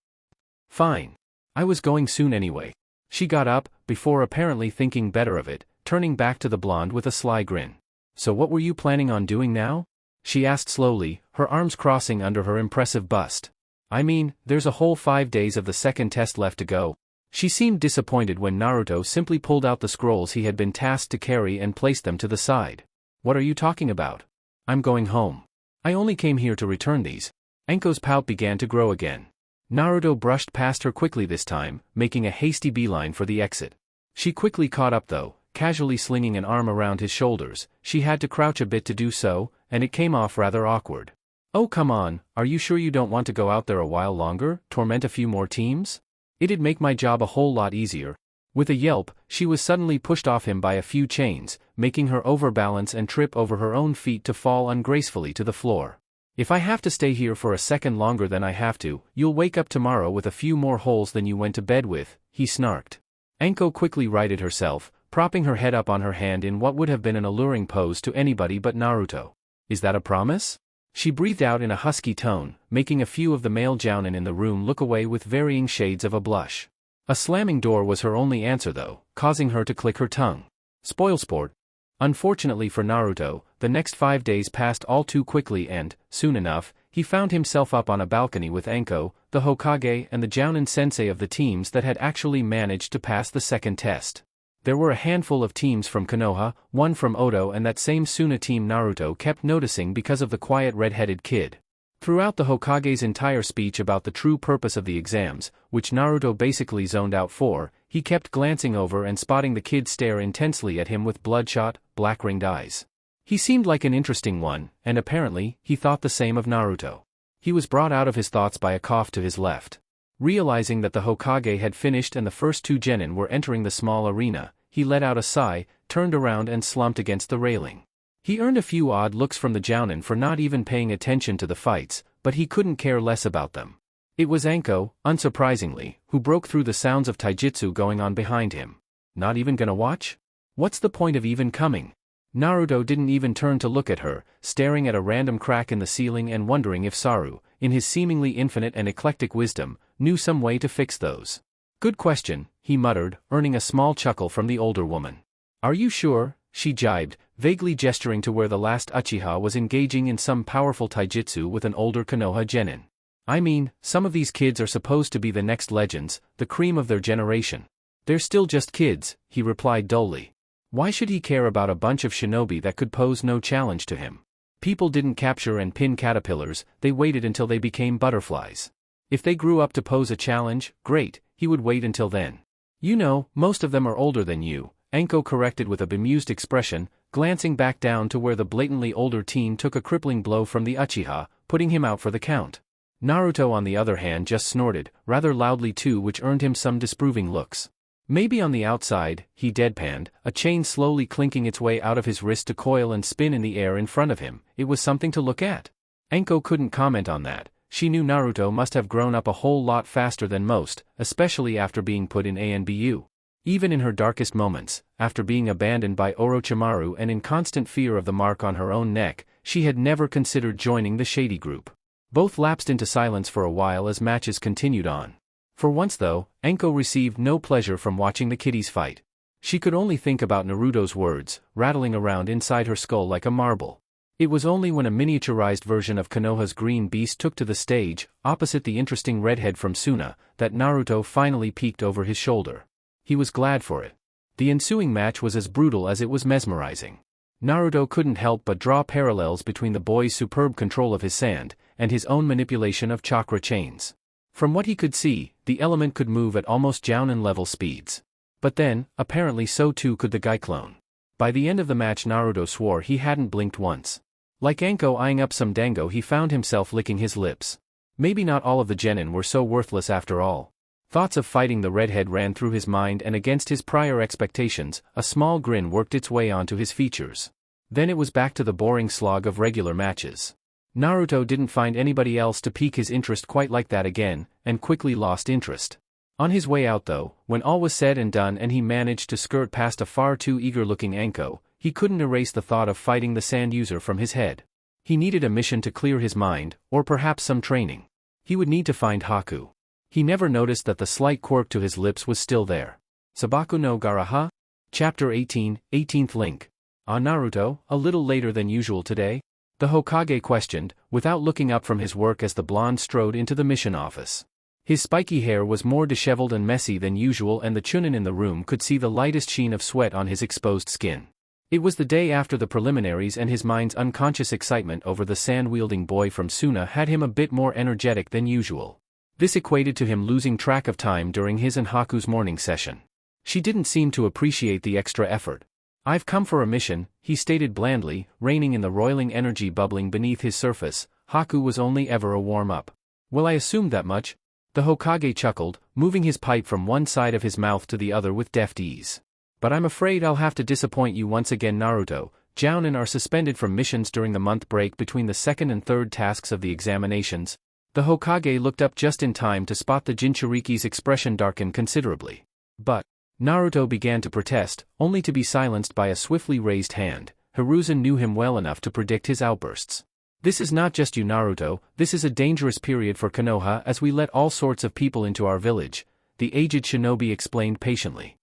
Fine. I was going soon anyway. She got up, before apparently thinking better of it, turning back to the blonde with a sly grin. So what were you planning on doing now? She asked slowly, her arms crossing under her impressive bust. I mean, there's a whole 5 days of the second test left to go. She seemed disappointed when Naruto simply pulled out the scrolls he had been tasked to carry and placed them to the side. What are you talking about? I'm going home. I only came here to return these. Anko's pout began to grow again. Naruto brushed past her quickly this time, making a hasty beeline for the exit. She quickly caught up though, casually slinging an arm around his shoulders. She had to crouch a bit to do so, and it came off rather awkward. Oh come on, are you sure you don't want to go out there a while longer, torment a few more teams? It'd make my job a whole lot easier. With a yelp, she was suddenly pushed off him by a few chains, making her overbalance and trip over her own feet to fall ungracefully to the floor. If I have to stay here for a second longer than I have to, you'll wake up tomorrow with a few more holes than you went to bed with, he snarked. Anko quickly righted herself, propping her head up on her hand in what would have been an alluring pose to anybody but Naruto. Is that a promise? She breathed out in a husky tone, making a few of the male jounin in the room look away with varying shades of a blush. A slamming door was her only answer though, causing her to click her tongue. Spoilsport. Unfortunately for Naruto, the next 5 days passed all too quickly and, soon enough, he found himself up on a balcony with Anko, the Hokage and the jounin sensei of the teams that had actually managed to pass the second test. There were a handful of teams from Konoha, one from Oto and that same Suna team Naruto kept noticing because of the quiet red-headed kid. Throughout the Hokage's entire speech about the true purpose of the exams, which Naruto basically zoned out for, he kept glancing over and spotting the kid stare intensely at him with bloodshot, black-ringed eyes. He seemed like an interesting one, and apparently, he thought the same of Naruto. He was brought out of his thoughts by a cough to his left. Realizing that the Hokage had finished and the first two genin were entering the small arena, he let out a sigh, turned around and slumped against the railing. He earned a few odd looks from the jounin for not even paying attention to the fights, but he couldn't care less about them. It was Anko, unsurprisingly, who broke through the sounds of taijutsu going on behind him. Not even gonna watch? What's the point of even coming? Naruto didn't even turn to look at her, staring at a random crack in the ceiling and wondering if Saru, in his seemingly infinite and eclectic wisdom, knew some way to fix those. Good question, he muttered, earning a small chuckle from the older woman. Are you sure? she jibed, vaguely gesturing to where the last Uchiha was engaging in some powerful taijutsu with an older Konoha genin. I mean, some of these kids are supposed to be the next legends, the cream of their generation. They're still just kids, he replied dully. Why should he care about a bunch of shinobi that could pose no challenge to him? People didn't capture and pin caterpillars, they waited until they became butterflies. If they grew up to pose a challenge, great, he would wait until then. You know, most of them are older than you, Anko corrected with a bemused expression, glancing back down to where the blatantly older teen took a crippling blow from the Uchiha, putting him out for the count. Naruto on the other hand just snorted, rather loudly too, which earned him some disapproving looks. Maybe on the outside, he deadpanned, a chain slowly clinking its way out of his wrist to coil and spin in the air in front of him, it was something to look at. Anko couldn't comment on that. She knew Naruto must have grown up a whole lot faster than most, especially after being put in ANBU. Even in her darkest moments, after being abandoned by Orochimaru and in constant fear of the mark on her own neck, she had never considered joining the shady group. Both lapsed into silence for a while as matches continued on. For once though, Anko received no pleasure from watching the kiddies fight. She could only think about Naruto's words, rattling around inside her skull like a marble. It was only when a miniaturized version of Konoha's green beast took to the stage, opposite the interesting redhead from Suna, that Naruto finally peeked over his shoulder. He was glad for it. The ensuing match was as brutal as it was mesmerizing. Naruto couldn't help but draw parallels between the boy's superb control of his sand, and his own manipulation of chakra chains. From what he could see, the element could move at almost Jounin-level speeds. But then, apparently so too could the Guy clone. By the end of the match Naruto swore he hadn't blinked once. Like Anko eyeing up some dango, he found himself licking his lips. Maybe not all of the genin were so worthless after all. Thoughts of fighting the redhead ran through his mind, and against his prior expectations, a small grin worked its way onto his features. Then it was back to the boring slog of regular matches. Naruto didn't find anybody else to pique his interest quite like that again, and quickly lost interest. On his way out though, when all was said and done and he managed to skirt past a far too eager-looking Anko, he couldn't erase the thought of fighting the sand user from his head. He needed a mission to clear his mind, or perhaps some training. He would need to find Haku. He never noticed that the slight quirk to his lips was still there. Sabaku no Garaha? Chapter 18, 18th link. Ah Naruto, a little later than usual today? The Hokage questioned, without looking up from his work as the blonde strode into the mission office. His spiky hair was more disheveled and messy than usual, and the chunin in the room could see the lightest sheen of sweat on his exposed skin. It was the day after the preliminaries, and his mind's unconscious excitement over the sand-wielding boy from Suna had him a bit more energetic than usual. This equated to him losing track of time during his and Haku's morning session. She didn't seem to appreciate the extra effort. "I've come for a mission," he stated blandly, reining in the roiling energy bubbling beneath his surface. Haku was only ever a warm-up. "Well, I assumed that much." The Hokage chuckled, moving his pipe from one side of his mouth to the other with deft ease. "But I'm afraid I'll have to disappoint you once again, Naruto. Jounin are suspended from missions during the month break between the second and third tasks of the examinations." The Hokage looked up just in time to spot the Jinchuriki's expression darken considerably. "But..." Naruto began to protest, only to be silenced by a swiftly raised hand. Hiruzen knew him well enough to predict his outbursts. "This is not just you, Naruto, this is a dangerous period for Konoha as we let all sorts of people into our village," the aged shinobi explained patiently.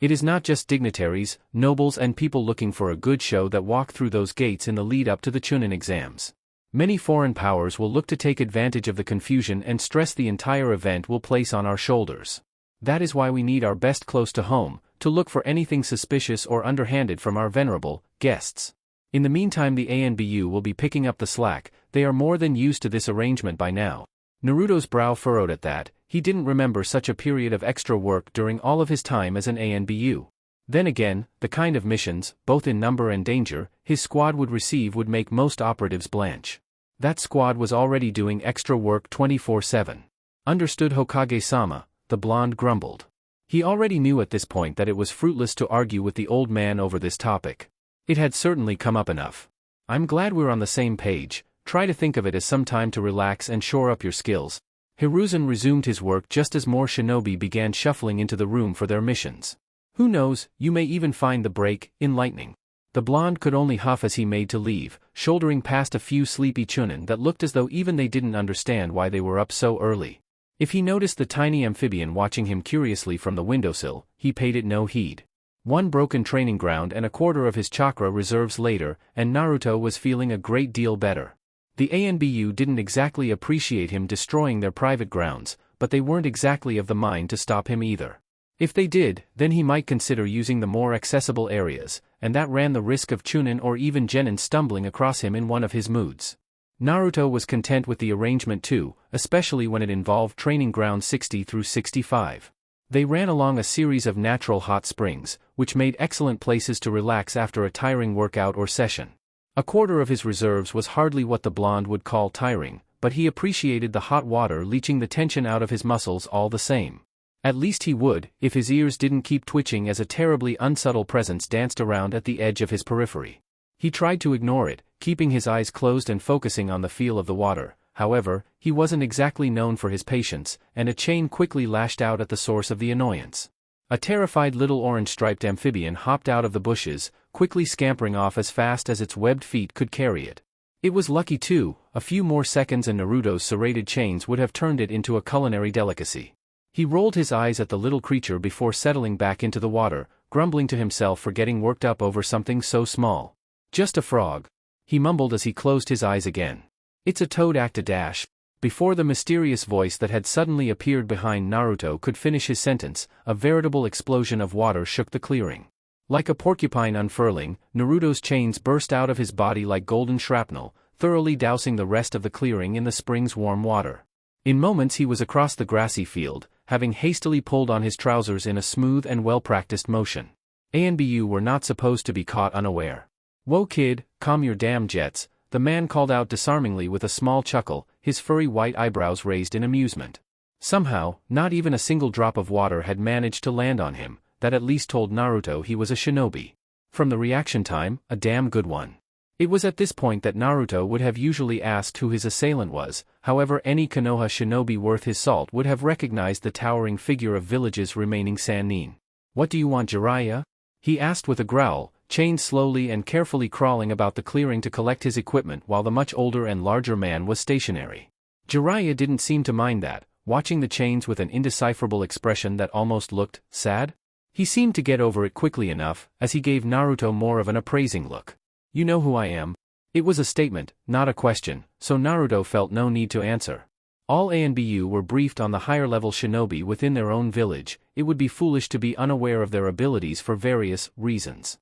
"It is not just dignitaries, nobles and people looking for a good show that walk through those gates in the lead-up to the Chunin exams. Many foreign powers will look to take advantage of the confusion and stress the entire event will place on our shoulders. That is why we need our best close to home, to look for anything suspicious or underhanded from our venerable guests. In the meantime the ANBU will be picking up the slack, they are more than used to this arrangement by now." Naruto's brow furrowed at that. He didn't remember such a period of extra work during all of his time as an ANBU. Then again, the kind of missions, both in number and danger, his squad would receive would make most operatives blanch. That squad was already doing extra work 24/7. "Understood, Hokage-sama," the blonde grumbled. He already knew at this point that it was fruitless to argue with the old man over this topic. It had certainly come up enough. "I'm glad we're on the same page. Try to think of it as some time to relax and shore up your skills." Hiruzen resumed his work just as more shinobi began shuffling into the room for their missions. "Who knows, you may even find the break enlightening." The blonde could only huff as he made to leave, shouldering past a few sleepy chunin that looked as though even they didn't understand why they were up so early. If he noticed the tiny amphibian watching him curiously from the windowsill, he paid it no heed. One broken training ground and a quarter of his chakra reserves later, and Naruto was feeling a great deal better. The ANBU didn't exactly appreciate him destroying their private grounds, but they weren't exactly of the mind to stop him either. If they did, then he might consider using the more accessible areas, and that ran the risk of Chunin or even Genin stumbling across him in one of his moods. Naruto was content with the arrangement too, especially when it involved training ground 60 through 65. They ran along a series of natural hot springs, which made excellent places to relax after a tiring workout or session. A quarter of his reserves was hardly what the blonde would call tiring, but he appreciated the hot water leaching the tension out of his muscles all the same. At least he would, if his ears didn't keep twitching as a terribly unsubtle presence danced around at the edge of his periphery. He tried to ignore it, keeping his eyes closed and focusing on the feel of the water. However, he wasn't exactly known for his patience, and a chain quickly lashed out at the source of the annoyance. A terrified little orange-striped amphibian hopped out of the bushes, quickly scampering off as fast as its webbed feet could carry it. It was lucky too, a few more seconds and Naruto's serrated chains would have turned it into a culinary delicacy. He rolled his eyes at the little creature before settling back into the water, grumbling to himself for getting worked up over something so small. Just a frog, he mumbled as he closed his eyes again. It's a toad act a dash. Before the mysterious voice that had suddenly appeared behind Naruto could finish his sentence, a veritable explosion of water shook the clearing. Like a porcupine unfurling, Naruto's chains burst out of his body like golden shrapnel, thoroughly dousing the rest of the clearing in the spring's warm water. In moments he was across the grassy field, having hastily pulled on his trousers in a smooth and well-practiced motion. ANBU were not supposed to be caught unaware. "Whoa kid, calm your damn jets," the man called out disarmingly with a small chuckle, his furry white eyebrows raised in amusement. Somehow, not even a single drop of water had managed to land on him. That at least told Naruto he was a shinobi. From the reaction time, a damn good one. It was at this point that Naruto would have usually asked who his assailant was, however any Konoha shinobi worth his salt would have recognized the towering figure of village's remaining Sannin. "What do you want, Jiraiya?" he asked with a growl, chains slowly and carefully crawling about the clearing to collect his equipment while the much older and larger man was stationary. Jiraiya didn't seem to mind that, watching the chains with an indecipherable expression that almost looked sad. He seemed to get over it quickly enough, as he gave Naruto more of an appraising look. "You know who I am?" It was a statement, not a question, so Naruto felt no need to answer. All ANBU were briefed on the higher-level shinobi within their own village. It would be foolish to be unaware of their abilities for various reasons.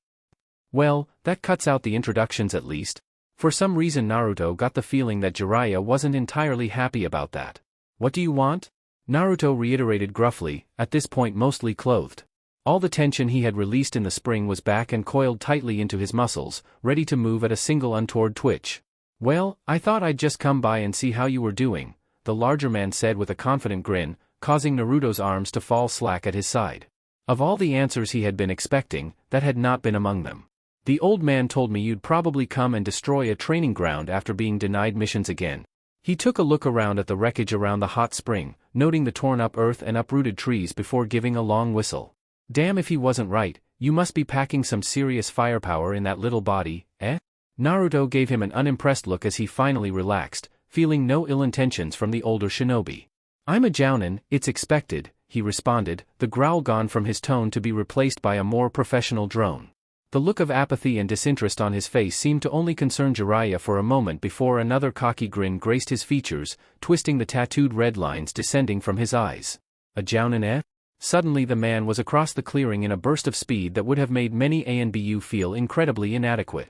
Well, that cuts out the introductions at least. For some reason Naruto got the feeling that Jiraiya wasn't entirely happy about that. "What do you want?" Naruto reiterated gruffly, at this point mostly clothed. All the tension he had released in the spring was back and coiled tightly into his muscles, ready to move at a single untoward twitch. "Well, I thought I'd just come by and see how you were doing," the larger man said with a confident grin, causing Naruto's arms to fall slack at his side. Of all the answers he had been expecting, that had not been among them. "The old man told me you'd probably come and destroy a training ground after being denied missions again." He took a look around at the wreckage around the hot spring, noting the torn-up earth and uprooted trees before giving a long whistle. Damn if he wasn't right, you must be packing some serious firepower in that little body, eh? Naruto gave him an unimpressed look as he finally relaxed, feeling no ill intentions from the older shinobi. "I'm a jounin, it's expected," he responded, the growl gone from his tone to be replaced by a more professional drone. The look of apathy and disinterest on his face seemed to only concern Jiraiya for a moment before another cocky grin graced his features, twisting the tattooed red lines descending from his eyes. "A jounin, eh?" Suddenly the man was across the clearing in a burst of speed that would have made many ANBU feel incredibly inadequate.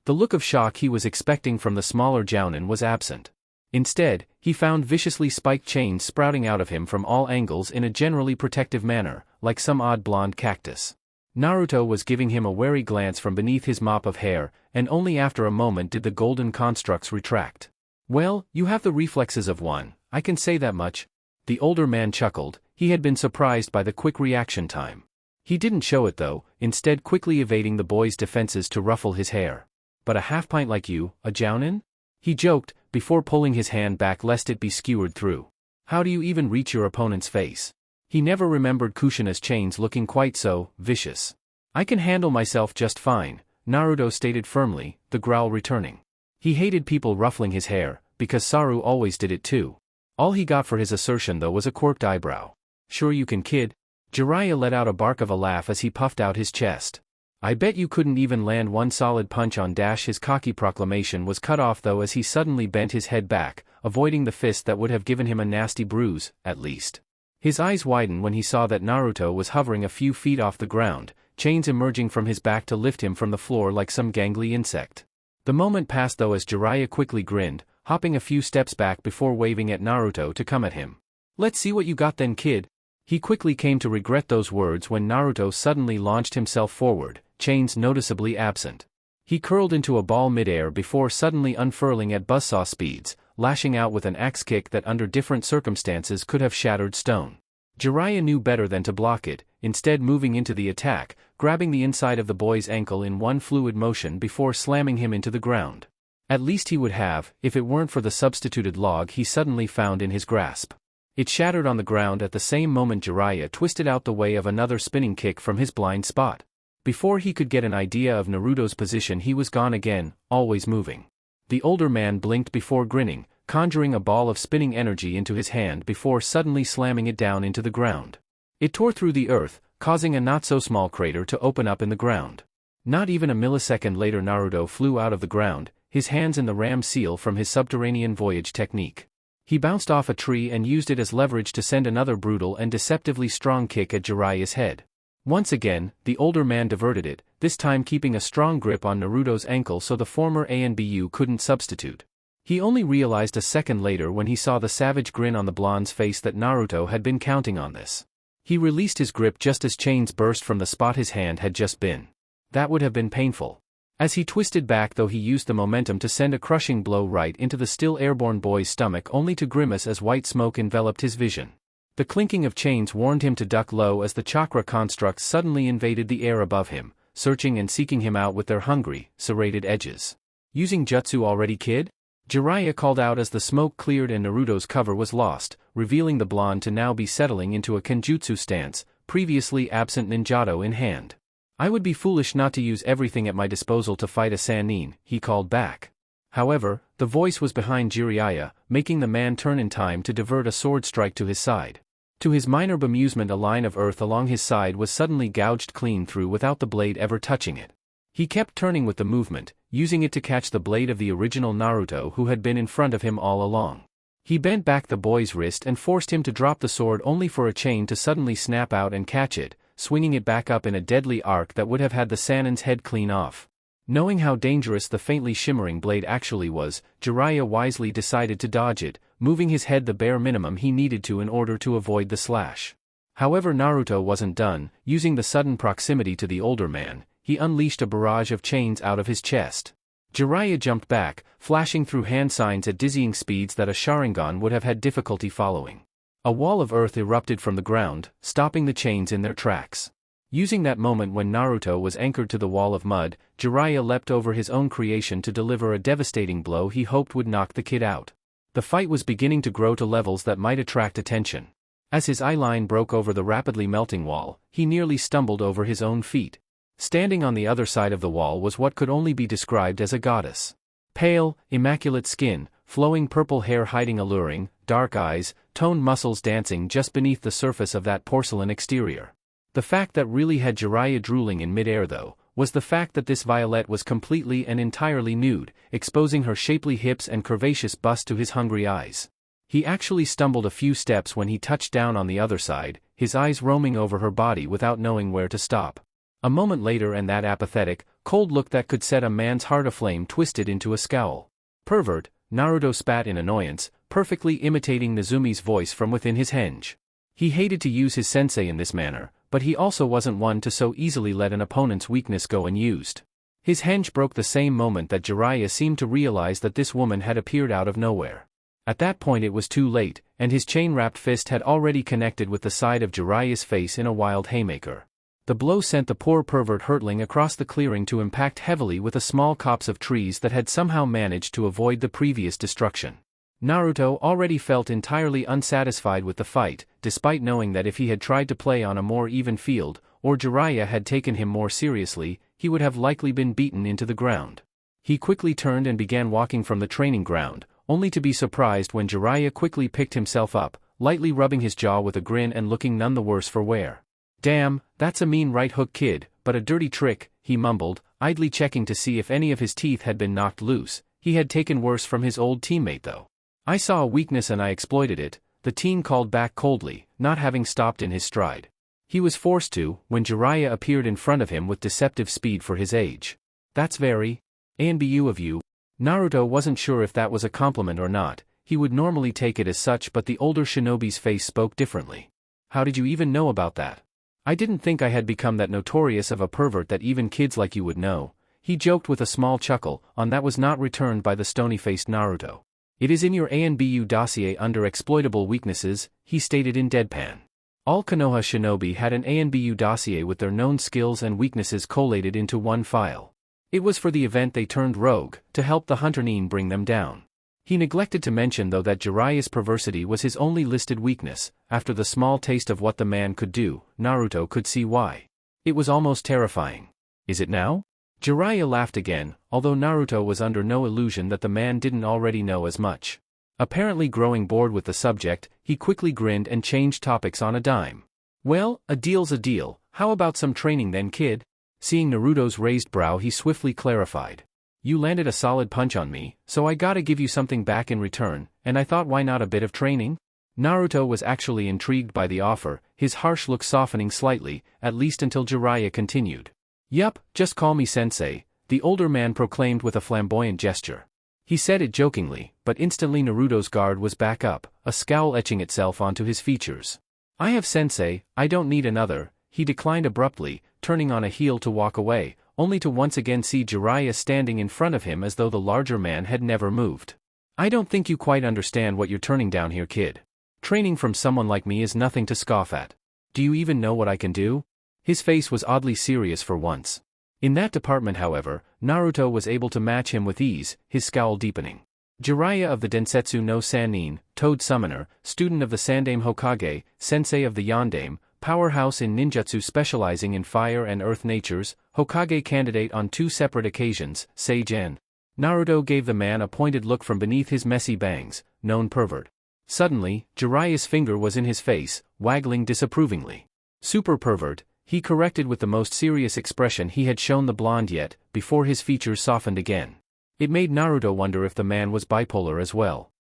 The look of shock he was expecting from the smaller jounin was absent. Instead, he found viciously spiked chains sprouting out of him from all angles in a generally protective manner, like some odd blonde cactus. Naruto was giving him a wary glance from beneath his mop of hair, and only after a moment did the golden constructs retract. "Well, you have the reflexes of one, I can say that much." The older man chuckled. He had been surprised by the quick reaction time. He didn't show it though, instead quickly evading the boy's defenses to ruffle his hair. "But a half-pint like you, a jounin?" he joked, before pulling his hand back lest it be skewered through. "How do you even reach your opponent's face?" He never remembered Kushina's chains looking quite so vicious. "I can handle myself just fine," Naruto stated firmly, the growl returning. He hated people ruffling his hair, because Saru always did it too. All he got for his assertion though was a quirked eyebrow. "Sure you can, kid?" Jiraiya let out a bark of a laugh as he puffed out his chest. I bet you couldn't even land one solid punch on dash. His cocky proclamation was cut off though as he suddenly bent his head back, avoiding the fist that would have given him a nasty bruise, at least. His eyes widened when he saw that Naruto was hovering a few feet off the ground, chains emerging from his back to lift him from the floor like some gangly insect. The moment passed though as Jiraiya quickly grinned, hopping a few steps back before waving at Naruto to come at him. Let's see what you got then, kid. He quickly came to regret those words when Naruto suddenly launched himself forward, chains noticeably absent. He curled into a ball midair before suddenly unfurling at buzzsaw speeds, lashing out with an axe kick that under different circumstances could have shattered stone. Jiraiya knew better than to block it, instead moving into the attack, grabbing the inside of the boy's ankle in one fluid motion before slamming him into the ground. At least he would have, if it weren't for the substituted log he suddenly found in his grasp. It shattered on the ground at the same moment Jiraiya twisted out the way of another spinning kick from his blind spot. Before he could get an idea of Naruto's position he was gone again, always moving. The older man blinked before grinning, conjuring a ball of spinning energy into his hand before suddenly slamming it down into the ground. It tore through the earth, causing a not-so-small crater to open up in the ground. Not even a millisecond later Naruto flew out of the ground, his hands in the ram seal from his subterranean voyage technique. He bounced off a tree and used it as leverage to send another brutal and deceptively strong kick at Jiraiya's head. Once again, the older man diverted it, this time keeping a strong grip on Naruto's ankle so the former ANBU couldn't substitute. He only realized a second later when he saw the savage grin on the blonde's face that Naruto had been counting on this. He released his grip just as chains burst from the spot his hand had just been. That would have been painful. As he twisted back though he used the momentum to send a crushing blow right into the still airborne boy's stomach only to grimace as white smoke enveloped his vision. The clinking of chains warned him to duck low as the chakra constructs suddenly invaded the air above him, searching and seeking him out with their hungry, serrated edges. Using jutsu already, kid? Jiraiya called out as the smoke cleared and Naruto's cover was lost, revealing the blonde to now be settling into a kenjutsu stance, previously absent ninjato in hand. I would be foolish not to use everything at my disposal to fight a Sannin, he called back. However, the voice was behind Jiraiya, making the man turn in time to divert a sword strike to his side. To his minor bemusement a line of earth along his side was suddenly gouged clean through without the blade ever touching it. He kept turning with the movement, using it to catch the blade of the original Naruto who had been in front of him all along. He bent back the boy's wrist and forced him to drop the sword only for a chain to suddenly snap out and catch it, swinging it back up in a deadly arc that would have had the Sannin's head clean off. Knowing how dangerous the faintly shimmering blade actually was, Jiraiya wisely decided to dodge it, moving his head the bare minimum he needed to in order to avoid the slash. However, Naruto wasn't done. Using the sudden proximity to the older man, he unleashed a barrage of chains out of his chest. Jiraiya jumped back, flashing through hand signs at dizzying speeds that a Sharingan would have had difficulty following. A wall of earth erupted from the ground, stopping the chains in their tracks. Using that moment when Naruto was anchored to the wall of mud, Jiraiya leapt over his own creation to deliver a devastating blow he hoped would knock the kid out. The fight was beginning to grow to levels that might attract attention. As his eyeline broke over the rapidly melting wall, he nearly stumbled over his own feet. Standing on the other side of the wall was what could only be described as a goddess. Pale, immaculate skin, flowing purple hair hiding alluring, dark eyes, toned muscles dancing just beneath the surface of that porcelain exterior. The fact that really had Jiraiya drooling in midair though, was the fact that this Violet was completely and entirely nude, exposing her shapely hips and curvaceous bust to his hungry eyes. He actually stumbled a few steps when he touched down on the other side, his eyes roaming over her body without knowing where to stop. A moment later and that apathetic, cold look that could set a man's heart aflame twisted into a scowl. Pervert, Naruto spat in annoyance, perfectly imitating Nazumi's voice from within his henge. He hated to use his sensei in this manner, but he also wasn't one to so easily let an opponent's weakness go unused. His henge broke the same moment that Jiraiya seemed to realize that this woman had appeared out of nowhere. At that point it was too late, and his chain-wrapped fist had already connected with the side of Jiraiya's face in a wild haymaker. The blow sent the poor pervert hurtling across the clearing to impact heavily with a small copse of trees that had somehow managed to avoid the previous destruction. Naruto already felt entirely unsatisfied with the fight, despite knowing that if he had tried to play on a more even field, or Jiraiya had taken him more seriously, he would have likely been beaten into the ground. He quickly turned and began walking from the training ground, only to be surprised when Jiraiya quickly picked himself up, lightly rubbing his jaw with a grin and looking none the worse for wear. Damn, that's a mean right hook kid, but a dirty trick, he mumbled, idly checking to see if any of his teeth had been knocked loose. He had taken worse from his old teammate though. I saw a weakness and I exploited it, the teen called back coldly, not having stopped in his stride. He was forced to, when Jiraiya appeared in front of him with deceptive speed for his age. That's very ANBU of you. Naruto wasn't sure if that was a compliment or not. He would normally take it as such, but the older shinobi's face spoke differently. How did you even know about that? I didn't think I had become that notorious of a pervert that even kids like you would know. He joked with a small chuckle, on that was not returned by the stony-faced Naruto. It is in your ANBU dossier under exploitable weaknesses, he stated in deadpan. All Konoha shinobi had an ANBU dossier with their known skills and weaknesses collated into one file. It was for the event they turned rogue, to help the Hunter Nin bring them down. He neglected to mention though that Jiraiya's perversity was his only listed weakness. After the small taste of what the man could do, Naruto could see why. It was almost terrifying. Is it now? Jiraiya laughed again, although Naruto was under no illusion that the man didn't already know as much. Apparently growing bored with the subject, he quickly grinned and changed topics on a dime. Well, a deal's a deal, how about some training then kid? Seeing Naruto's raised brow he swiftly clarified. You landed a solid punch on me, so I gotta give you something back in return, and I thought why not a bit of training? Naruto was actually intrigued by the offer, his harsh look softening slightly, at least until Jiraiya continued. Yup, just call me sensei, the older man proclaimed with a flamboyant gesture. He said it jokingly, but instantly Naruto's guard was back up, a scowl etching itself onto his features. I have sensei, I don't need another, he declined abruptly, turning on a heel to walk away, only to once again see Jiraiya standing in front of him as though the larger man had never moved. I don't think you quite understand what you're turning down here kid. Training from someone like me is nothing to scoff at. Do you even know what I can do? His face was oddly serious for once. In that department however, Naruto was able to match him with ease, his scowl deepening. Jiraiya of the Densetsu no Sannin, Toad Summoner, student of the Sandaime Hokage, sensei of the Yondaime, powerhouse in ninjutsu specializing in fire and earth natures, Hokage candidate on 2 separate occasions, Seigen. Naruto gave the man a pointed look from beneath his messy bangs, known pervert. Suddenly, Jiraiya's finger was in his face, waggling disapprovingly. Super pervert, he corrected with the most serious expression he had shown the blonde yet, before his features softened again. It made Naruto wonder if the man was bipolar as well.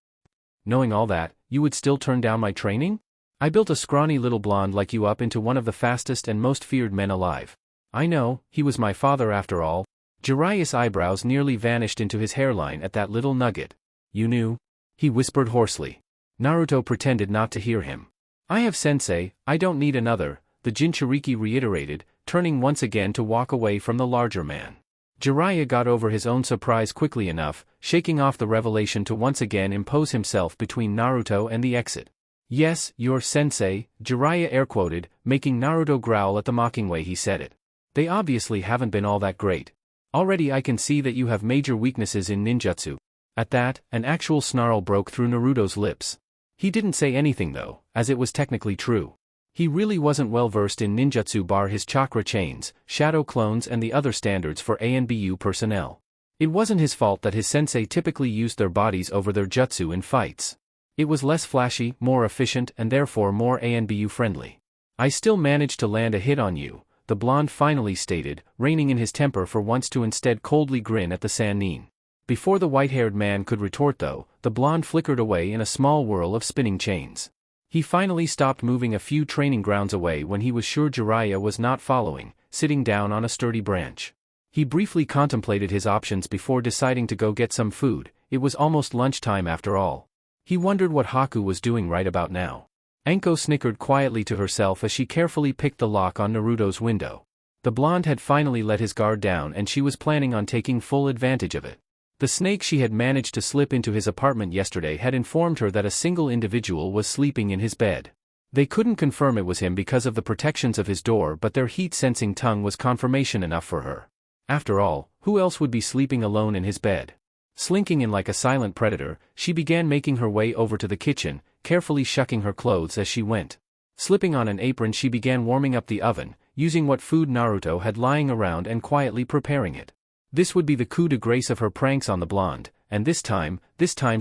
Knowing all that, you would still turn down my training? I built a scrawny little blonde like you up into one of the fastest and most feared men alive. I know, he was my father after all. Jiraiya's eyebrows nearly vanished into his hairline at that little nugget. You knew? He whispered hoarsely. Naruto pretended not to hear him. I have sensei, I don't need another, the Jinchuriki reiterated, turning once again to walk away from the larger man. Jiraiya got over his own surprise quickly enough, shaking off the revelation to once again impose himself between Naruto and the exit. Yes, your sensei, Jiraiya air-quoted, making Naruto growl at the mocking way he said it. They obviously haven't been all that great. Already I can see that you have major weaknesses in ninjutsu. At that, an actual snarl broke through Naruto's lips. He didn't say anything though, as it was technically true. He really wasn't well versed in ninjutsu bar his chakra chains, shadow clones and the other standards for ANBU personnel. It wasn't his fault that his sensei typically used their bodies over their jutsu in fights. It was less flashy, more efficient and therefore more ANBU friendly. I still managed to land a hit on you, the blonde finally stated, reining in his temper for once to instead coldly grin at the Sannin. Before the white-haired man could retort though, the blonde flickered away in a small whirl of spinning chains. He finally stopped moving a few training grounds away when he was sure Jiraiya was not following, sitting down on a sturdy branch. He briefly contemplated his options before deciding to go get some food. It was almost lunchtime after all. He wondered what Haku was doing right about now. Anko snickered quietly to herself as she carefully picked the lock on Naruto's window. The blonde had finally let his guard down and she was planning on taking full advantage of it. The snake she had managed to slip into his apartment yesterday had informed her that a single individual was sleeping in his bed. They couldn't confirm it was him because of the protections of his door, but their heat-sensing tongue was confirmation enough for her. After all, who else would be sleeping alone in his bed? Slinking in like a silent predator, she began making her way over to the kitchen, carefully shucking her clothes as she went. Slipping on an apron she began warming up the oven, using what food Naruto had lying around and quietly preparing it. This would be the coup de grace of her pranks on the blonde, and this time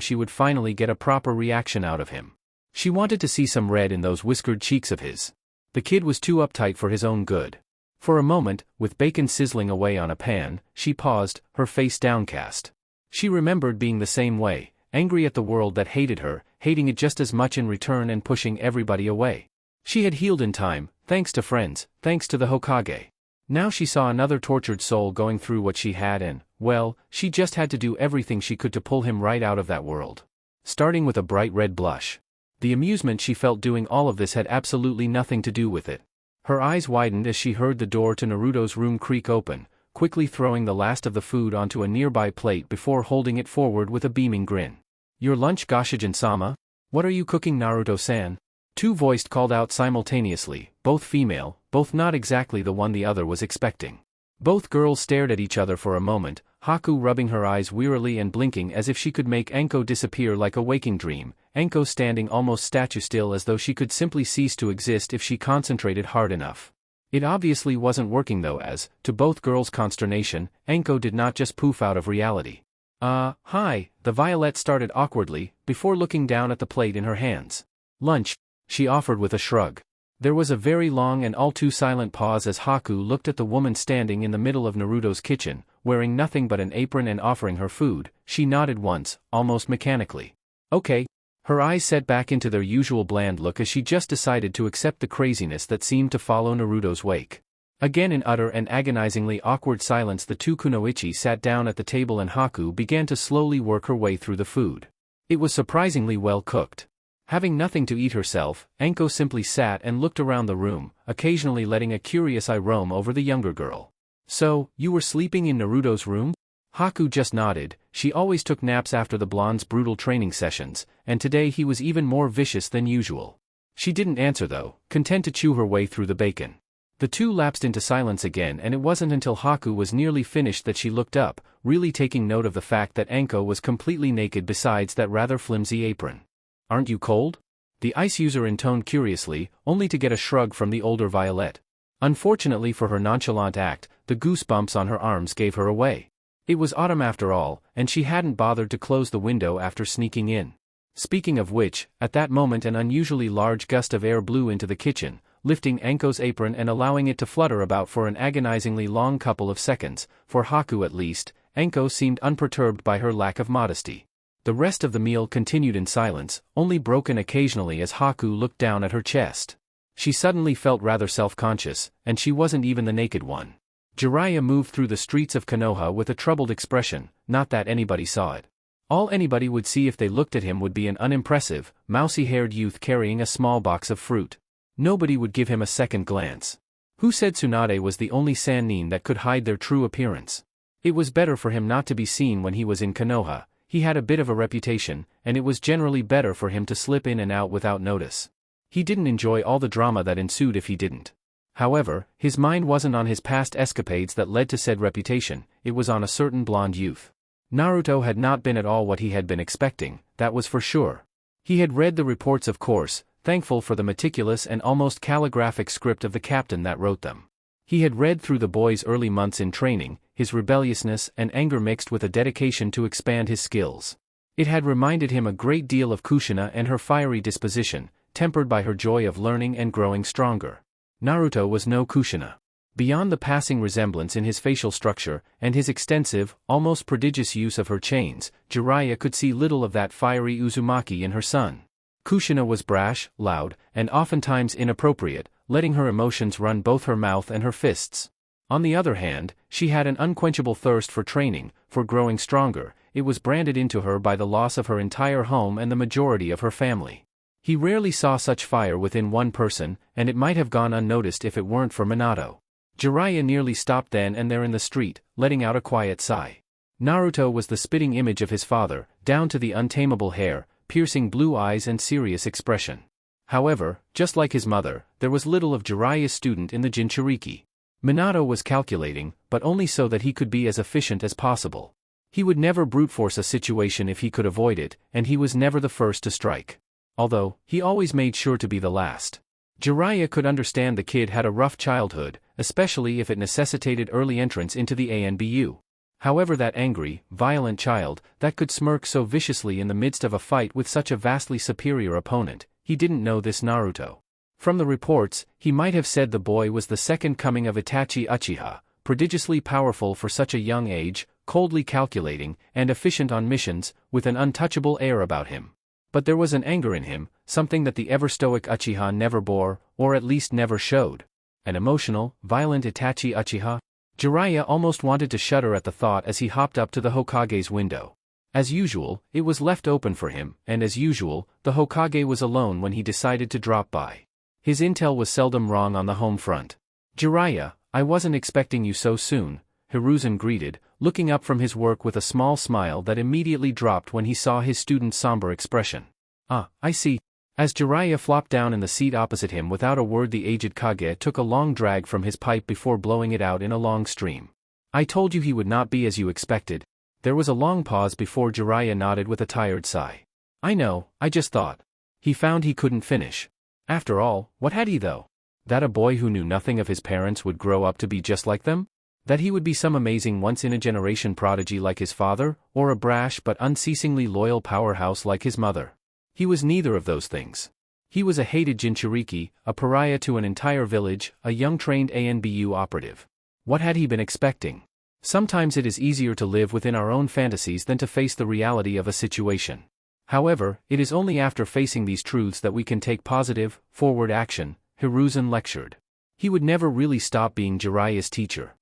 she would finally get a proper reaction out of him. She wanted to see some red in those whiskered cheeks of his. The kid was too uptight for his own good. For a moment, with bacon sizzling away on a pan, she paused, her face downcast. She remembered being the same way, angry at the world that hated her, hating it just as much in return and pushing everybody away. She had healed in time, thanks to friends, thanks to the Hokage. Now she saw another tortured soul going through what she had and, well, she just had to do everything she could to pull him right out of that world. Starting with a bright red blush. The amusement she felt doing all of this had absolutely nothing to do with it. Her eyes widened as she heard the door to Naruto's room creak open, quickly throwing the last of the food onto a nearby plate before holding it forward with a beaming grin. "Your lunch, Goshijin-sama? What are you cooking, Naruto-san?" Two voiced called out simultaneously, both female, both not exactly the one the other was expecting. Both girls stared at each other for a moment, Haku rubbing her eyes wearily and blinking as if she could make Anko disappear like a waking dream, Anko standing almost statue still as though she could simply cease to exist if she concentrated hard enough. It obviously wasn't working though as, to both girls' consternation, Anko did not just poof out of reality. Hi, the Violet started awkwardly, before looking down at the plate in her hands. "Lunch," she offered with a shrug. There was a very long and all too silent pause as Haku looked at the woman standing in the middle of Naruto's kitchen, wearing nothing but an apron and offering her food. She nodded once, almost mechanically. Okay. Her eyes set back into their usual bland look as she just decided to accept the craziness that seemed to follow Naruto's wake. Again in utter and agonizingly awkward silence the two kunoichi sat down at the table and Haku began to slowly work her way through the food. It was surprisingly well cooked. Having nothing to eat herself, Anko simply sat and looked around the room, occasionally letting a curious eye roam over the younger girl. "So, you were sleeping in Naruto's room?" Haku just nodded. She always took naps after the blonde's brutal training sessions, and today he was even more vicious than usual. She didn't answer though, content to chew her way through the bacon. The two lapsed into silence again and it wasn't until Haku was nearly finished that she looked up, really taking note of the fact that Anko was completely naked besides that rather flimsy apron. "Aren't you cold?" the ice user intoned curiously, only to get a shrug from the older Violet. Unfortunately for her nonchalant act, the goosebumps on her arms gave her away. It was autumn after all, and she hadn't bothered to close the window after sneaking in. Speaking of which, at that moment an unusually large gust of air blew into the kitchen, lifting Anko's apron and allowing it to flutter about for an agonizingly long couple of seconds. For Haku at least, Anko seemed unperturbed by her lack of modesty. The rest of the meal continued in silence, only broken occasionally as Haku looked down at her chest. She suddenly felt rather self-conscious, and she wasn't even the naked one. Jiraiya moved through the streets of Konoha with a troubled expression, not that anybody saw it. All anybody would see if they looked at him would be an unimpressive, mousy-haired youth carrying a small box of fruit. Nobody would give him a second glance. Who said Tsunade was the only Sannin that could hide their true appearance? It was better for him not to be seen when he was in Konoha. He had a bit of a reputation, and it was generally better for him to slip in and out without notice. He didn't enjoy all the drama that ensued if he didn't. However, his mind wasn't on his past escapades that led to said reputation, it was on a certain blonde youth. Naruto had not been at all what he had been expecting, that was for sure. He had read the reports of course, thankful for the meticulous and almost calligraphic script of the captain that wrote them. He had read through the boy's early months in training, his rebelliousness and anger mixed with a dedication to expand his skills. It had reminded him a great deal of Kushina and her fiery disposition, tempered by her joy of learning and growing stronger. Naruto was no Kushina. Beyond the passing resemblance in his facial structure, and his extensive, almost prodigious use of her chains, Jiraiya could see little of that fiery Uzumaki in her son. Kushina was brash, loud, and oftentimes inappropriate, letting her emotions run both her mouth and her fists. On the other hand, she had an unquenchable thirst for training, for growing stronger. It was branded into her by the loss of her entire home and the majority of her family. He rarely saw such fire within one person, and it might have gone unnoticed if it weren't for Minato. Jiraiya nearly stopped then and there in the street, letting out a quiet sigh. Naruto was the spitting image of his father, down to the untamable hair, piercing blue eyes and serious expression. However, just like his mother, there was little of Jiraiya's student in the Jinchuriki. Minato was calculating, but only so that he could be as efficient as possible. He would never brute force a situation if he could avoid it, and he was never the first to strike. Although, he always made sure to be the last. Jiraiya could understand the kid had a rough childhood, especially if it necessitated early entrance into the ANBU. However, that angry, violent child, that could smirk so viciously in the midst of a fight with such a vastly superior opponent, he didn't know this Naruto. From the reports, he might have said the boy was the second coming of Itachi Uchiha, prodigiously powerful for such a young age, coldly calculating, and efficient on missions, with an untouchable air about him. But there was an anger in him, something that the ever-stoic Uchiha never bore, or at least never showed. An emotional, violent Itachi Uchiha? Jiraiya almost wanted to shudder at the thought as he hopped up to the Hokage's window. As usual, it was left open for him, and as usual, the Hokage was alone when he decided to drop by. His intel was seldom wrong on the home front. "Jiraiya, I wasn't expecting you so soon," Hiruzen greeted, looking up from his work with a small smile that immediately dropped when he saw his student's somber expression. "Ah, I see." As Jiraiya flopped down in the seat opposite him without a word, the aged Kage took a long drag from his pipe before blowing it out in a long stream. "I told you he would not be as you expected." There was a long pause before Jiraiya nodded with a tired sigh. "I know, I just thought." He found he couldn't finish. After all, what had he though? That a boy who knew nothing of his parents would grow up to be just like them? That he would be some amazing once-in-a-generation prodigy like his father, or a brash but unceasingly loyal powerhouse like his mother? He was neither of those things. He was a hated Jinchuriki, a pariah to an entire village, a young trained ANBU operative. What had he been expecting? Sometimes it is easier to live within our own fantasies than to face the reality of a situation. However, it is only after facing these truths that we can take positive, forward action, Hiruzen lectured. He would never really stop being Jiraiya's teacher.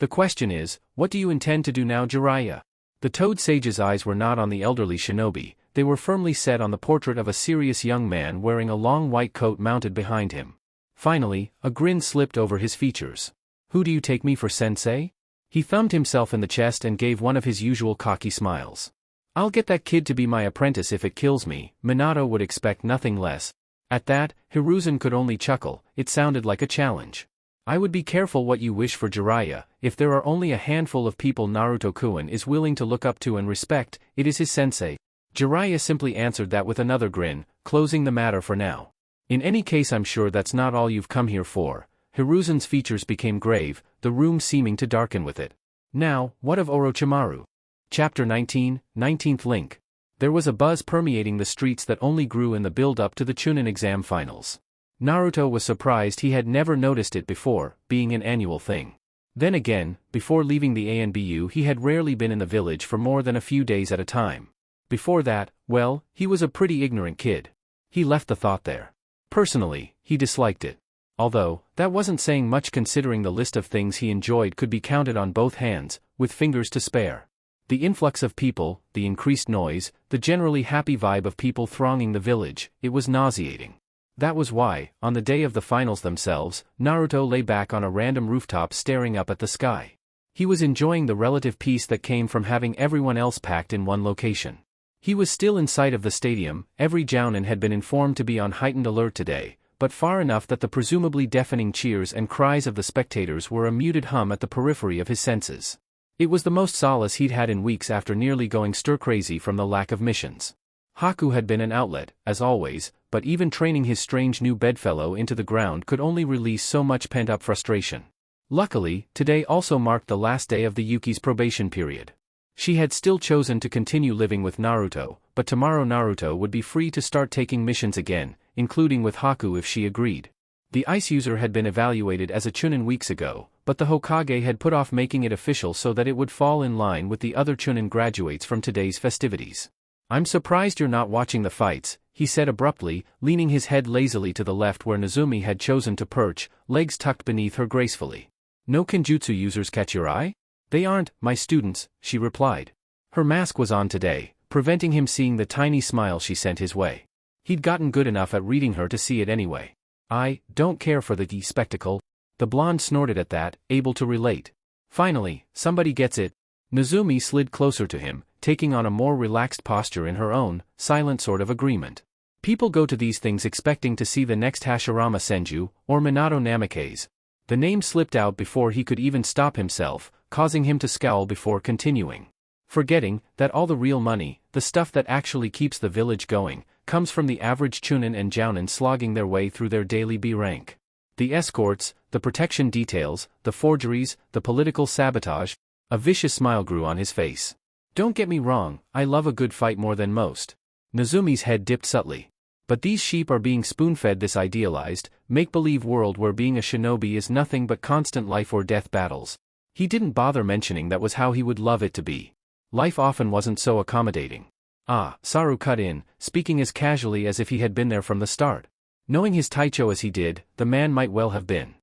"The question is, what do you intend to do now, Jiraiya?" The Toad Sage's eyes were not on the elderly shinobi, they were firmly set on the portrait of a serious young man wearing a long white coat mounted behind him. Finally, a grin slipped over his features. "Who do you take me for, sensei?" He thumbed himself in the chest and gave one of his usual cocky smiles. "I'll get that kid to be my apprentice if it kills me." Minato would expect nothing less. At that, Hiruzen could only chuckle, it sounded like a challenge. "I would be careful what you wish for, Jiraiya. If there are only a handful of people Naruto-kun is willing to look up to and respect, it is his sensei." Jiraiya simply answered that with another grin, closing the matter for now. "In any case, I'm sure that's not all you've come here for." Hiruzen's features became grave, the room seeming to darken with it. "Now, what of Orochimaru?" Chapter 19, 19th Link. There was a buzz permeating the streets that only grew in the build-up to the Chunin exam finals. Naruto was surprised he had never noticed it before, being an annual thing. Then again, before leaving the ANBU he had rarely been in the village for more than a few days at a time. Before that, well, he was a pretty ignorant kid. He left the thought there. Personally, he disliked it. Although, that wasn't saying much considering the list of things he enjoyed could be counted on both hands, with fingers to spare. The influx of people, the increased noise, the generally happy vibe of people thronging the village, it was nauseating. That was why, on the day of the finals themselves, Naruto lay back on a random rooftop staring up at the sky. He was enjoying the relative peace that came from having everyone else packed in one location. He was still in sight of the stadium, every jounin had been informed to be on heightened alert today, but far enough that the presumably deafening cheers and cries of the spectators were a muted hum at the periphery of his senses. It was the most solace he'd had in weeks after nearly going stir-crazy from the lack of missions. Haku had been an outlet, as always, but even training his strange new bedfellow into the ground could only release so much pent-up frustration. Luckily, today also marked the last day of the Yuki's probation period. She had still chosen to continue living with Naruto, but tomorrow Naruto would be free to start taking missions again, including with Haku if she agreed. The ice user had been evaluated as a Chunin weeks ago, but the Hokage had put off making it official so that it would fall in line with the other Chunin graduates from today's festivities. "I'm surprised you're not watching the fights," he said abruptly, leaning his head lazily to the left where Nazumi had chosen to perch, legs tucked beneath her gracefully. "No Kenjutsu users catch your eye?" "They aren't, my students," she replied. Her mask was on today, preventing him seeing the tiny smile she sent his way. He'd gotten good enough at reading her to see it anyway. "I don't care for the spectacle." The blonde snorted at that, able to relate. "Finally, somebody gets it." Nazumi slid closer to him, taking on a more relaxed posture in her own, silent sort of agreement. People go to these things expecting to see the next Hashirama Senju, or Minato Namikaze. The name slipped out before he could even stop himself, causing him to scowl before continuing. Forgetting that all the real money, the stuff that actually keeps the village going, comes from the average Chunin and Jounin slogging their way through their daily B rank. The escorts, the protection details, the forgeries, the political sabotage. A vicious smile grew on his face. "Don't get me wrong, I love a good fight more than most." Nazumi's head dipped subtly. But these sheep are being spoon-fed this idealized, make-believe world where being a shinobi is nothing but constant life-or-death battles. He didn't bother mentioning that was how he would love it to be. Life often wasn't so accommodating. Ah, Saru cut in, speaking as casually as if he had been there from the start. Knowing his Taicho as he did, the man might well have been.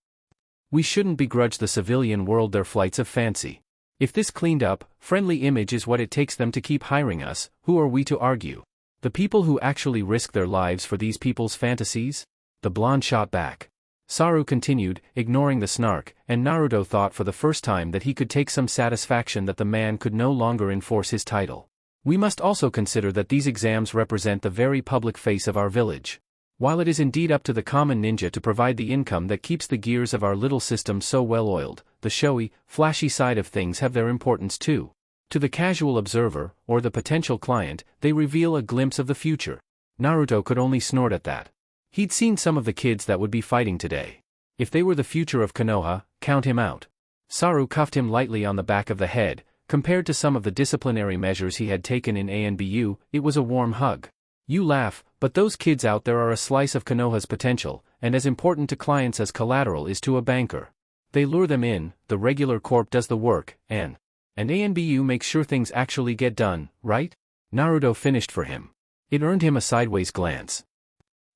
We shouldn't begrudge the civilian world their flights of fancy. If this cleaned up, friendly image is what it takes them to keep hiring us, who are we to argue? The people who actually risk their lives for these people's fantasies? The blonde shot back. Saru continued, ignoring the snark, and Naruto thought for the first time that he could take some satisfaction that the man could no longer enforce his title. We must also consider that these exams represent the very public face of our village. While it is indeed up to the common ninja to provide the income that keeps the gears of our little system so well oiled, the showy, flashy side of things have their importance too. To the casual observer, or the potential client, they reveal a glimpse of the future. Naruto could only snort at that. He'd seen some of the kids that would be fighting today. If they were the future of Konoha, count him out. Saru cuffed him lightly on the back of the head. Compared to some of the disciplinary measures he had taken in ANBU, it was a warm hug. You laugh, but those kids out there are a slice of Konoha's potential, and as important to clients as collateral is to a banker. They lure them in, the regular corp does the work, and ANBU makes sure things actually get done, right? Naruto finished for him. It earned him a sideways glance.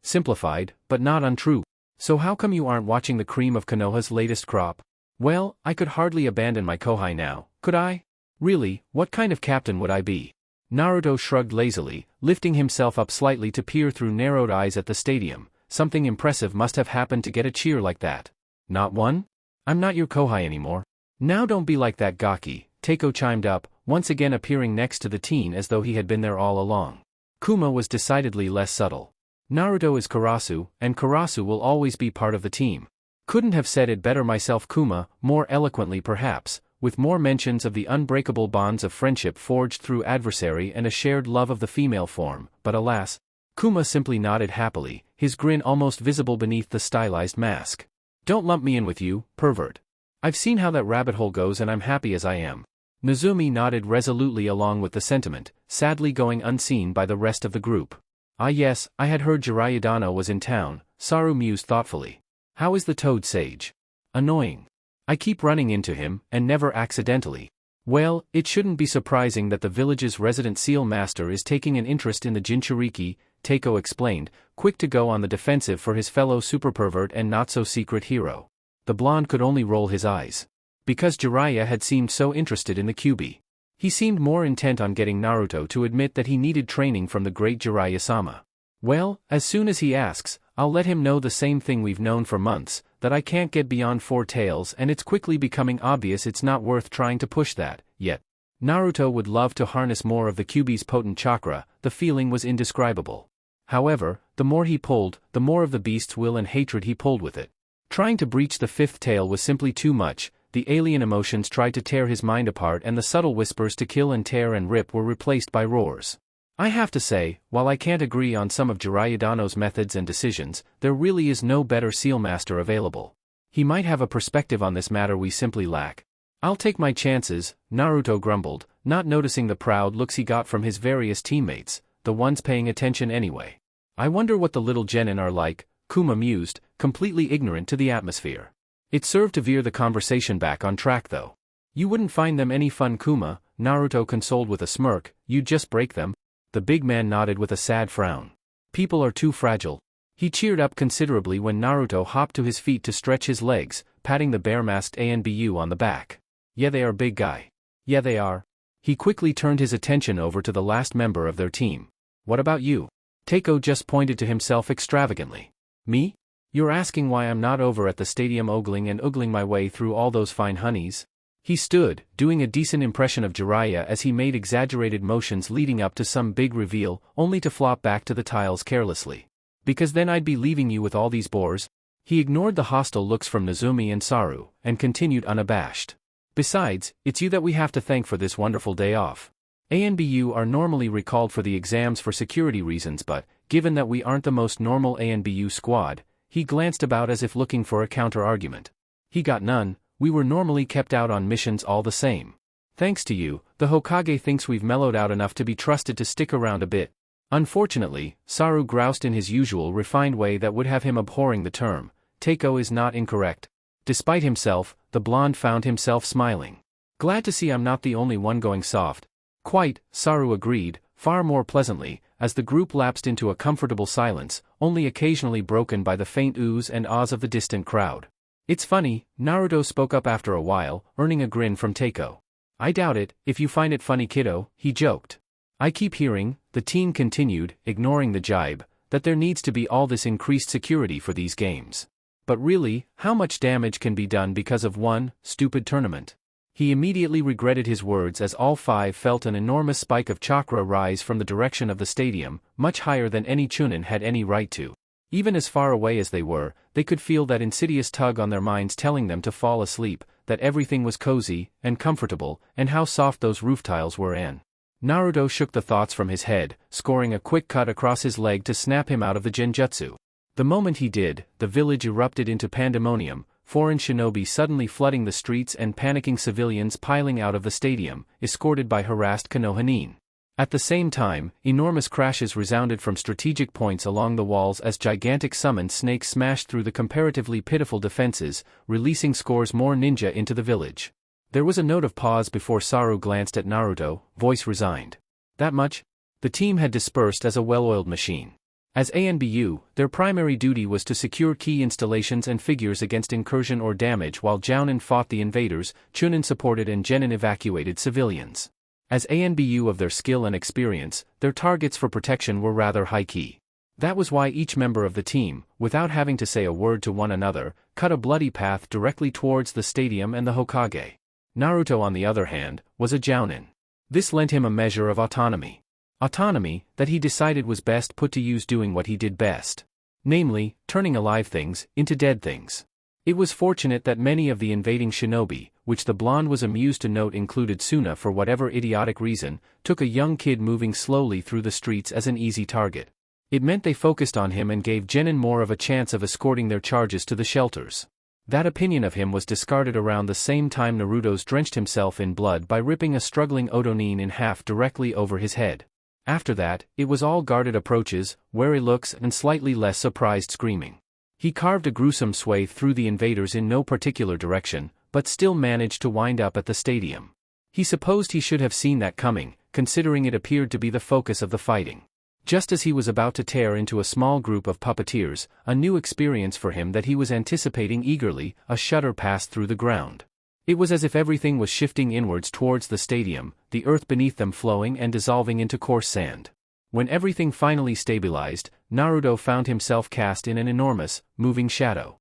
Simplified, but not untrue. So how come you aren't watching the cream of Konoha's latest crop? Well, I could hardly abandon my kohai now, could I? Really, what kind of captain would I be? Naruto shrugged lazily, lifting himself up slightly to peer through narrowed eyes at the stadium. Something impressive must have happened to get a cheer like that. Not one? I'm not your kohai anymore. Now don't be like that gaki, Teiko chimed up, once again appearing next to the teen as though he had been there all along. Kuma was decidedly less subtle. Naruto is Karasu, and Karasu will always be part of the team. Couldn't have said it better myself. Kuma, more eloquently perhaps, with more mentions of the unbreakable bonds of friendship forged through adversary and a shared love of the female form, but alas. Kuma simply nodded happily, his grin almost visible beneath the stylized mask. Don't lump me in with you, pervert. I've seen how that rabbit hole goes and I'm happy as I am. Nazumi nodded resolutely along with the sentiment, sadly going unseen by the rest of the group. Ah yes, I had heard Jiraiya was in town, Saru mused thoughtfully. How is the toad sage? Annoying. I keep running into him, and never accidentally. Well, it shouldn't be surprising that the village's resident seal master is taking an interest in the Jinchuriki, Teiko explained, quick to go on the defensive for his fellow superpervert and not-so-secret hero. The blonde could only roll his eyes. Because Jiraiya had seemed so interested in the Kyuubi. He seemed more intent on getting Naruto to admit that he needed training from the great Jiraiya-sama. Well, as soon as he asks, I'll let him know the same thing we've known for months, that I can't get beyond 4 tails and it's quickly becoming obvious it's not worth trying to push that, yet. Naruto would love to harness more of the Kyuubi's potent chakra, the feeling was indescribable. However, the more he pulled, the more of the beast's will and hatred he pulled with it. Trying to breach the 5th tail was simply too much, the alien emotions tried to tear his mind apart and the subtle whispers to kill and tear and rip were replaced by roars. I have to say, while I can't agree on some of Jiraiya methods and decisions, there really is no better seal master available. He might have a perspective on this matter we simply lack. I'll take my chances, Naruto grumbled, not noticing the proud looks he got from his various teammates, the ones paying attention anyway. I wonder what the little genin are like, Kuma mused, completely ignorant to the atmosphere. It served to veer the conversation back on track though. You wouldn't find them any fun, Kuma, Naruto consoled with a smirk, you'd just break them. The big man nodded with a sad frown. People are too fragile. He cheered up considerably when Naruto hopped to his feet to stretch his legs, patting the bare-masked ANBU on the back. Yeah, they are, big guy. Yeah, they are. He quickly turned his attention over to the last member of their team. What about you? Teiko just pointed to himself extravagantly. Me? You're asking why I'm not over at the stadium ogling and oogling my way through all those fine honeys? He stood, doing a decent impression of Jiraiya as he made exaggerated motions leading up to some big reveal, only to flop back to the tiles carelessly. Because then I'd be leaving you with all these bores? He ignored the hostile looks from Nazumi and Saru, and continued unabashed. Besides, it's you that we have to thank for this wonderful day off. ANBU are normally recalled for the exams for security reasons, but, given that we aren't the most normal ANBU squad, he glanced about as if looking for a counter-argument. He got none. We were normally kept out on missions all the same. Thanks to you, the Hokage thinks we've mellowed out enough to be trusted to stick around a bit. Unfortunately, Saru groused in his usual refined way that would have him abhorring the term. Teiko is not incorrect. Despite himself, the blonde found himself smiling. Glad to see I'm not the only one going soft. Quite, Saru agreed, far more pleasantly, as the group lapsed into a comfortable silence, only occasionally broken by the faint oohs and ahs of the distant crowd. It's funny, Naruto spoke up after a while, earning a grin from Teiko. I doubt it, if you find it funny kiddo, he joked. I keep hearing, the teen continued, ignoring the jibe, that there needs to be all this increased security for these games. But really, how much damage can be done because of one stupid tournament? He immediately regretted his words as all five felt an enormous spike of chakra rise from the direction of the stadium, much higher than any Chunin had any right to. Even as far away as they were, they could feel that insidious tug on their minds telling them to fall asleep, that everything was cozy and comfortable, and how soft those roof tiles were and Naruto shook the thoughts from his head, scoring a quick cut across his leg to snap him out of the genjutsu. The moment he did, the village erupted into pandemonium, foreign shinobi suddenly flooding the streets and panicking civilians piling out of the stadium, escorted by harassed Konohanin. At the same time, enormous crashes resounded from strategic points along the walls as gigantic summoned snakes smashed through the comparatively pitiful defenses, releasing scores more ninja into the village. There was a note of pause before Saru glanced at Naruto, voice resigned. That much? The team had dispersed as a well-oiled machine. As ANBU, their primary duty was to secure key installations and figures against incursion or damage while Jounin fought the invaders, Chunin supported and Genin evacuated civilians. As ANBU of their skill and experience, their targets for protection were rather high-key. That was why each member of the team, without having to say a word to one another, cut a bloody path directly towards the stadium and the Hokage. Naruto, on the other hand, was a Jounin. This lent him a measure of autonomy. Autonomy that he decided was best put to use doing what he did best. Namely, turning alive things into dead things. It was fortunate that many of the invading shinobi, which the blonde was amused to note included Suna for whatever idiotic reason, took a young kid moving slowly through the streets as an easy target. It meant they focused on him and gave Genin more of a chance of escorting their charges to the shelters. That opinion of him was discarded around the same time Naruto's drenched himself in blood by ripping a struggling Otonin in half directly over his head. After that, it was all guarded approaches, wary looks and slightly less surprised screaming. He carved a gruesome swathe through the invaders in no particular direction, but still managed to wind up at the stadium. He supposed he should have seen that coming, considering it appeared to be the focus of the fighting. Just as he was about to tear into a small group of puppeteers, a new experience for him that he was anticipating eagerly, a shudder passed through the ground. It was as if everything was shifting inwards towards the stadium, the earth beneath them flowing and dissolving into coarse sand. When everything finally stabilized, Naruto found himself cast in an enormous, moving shadow.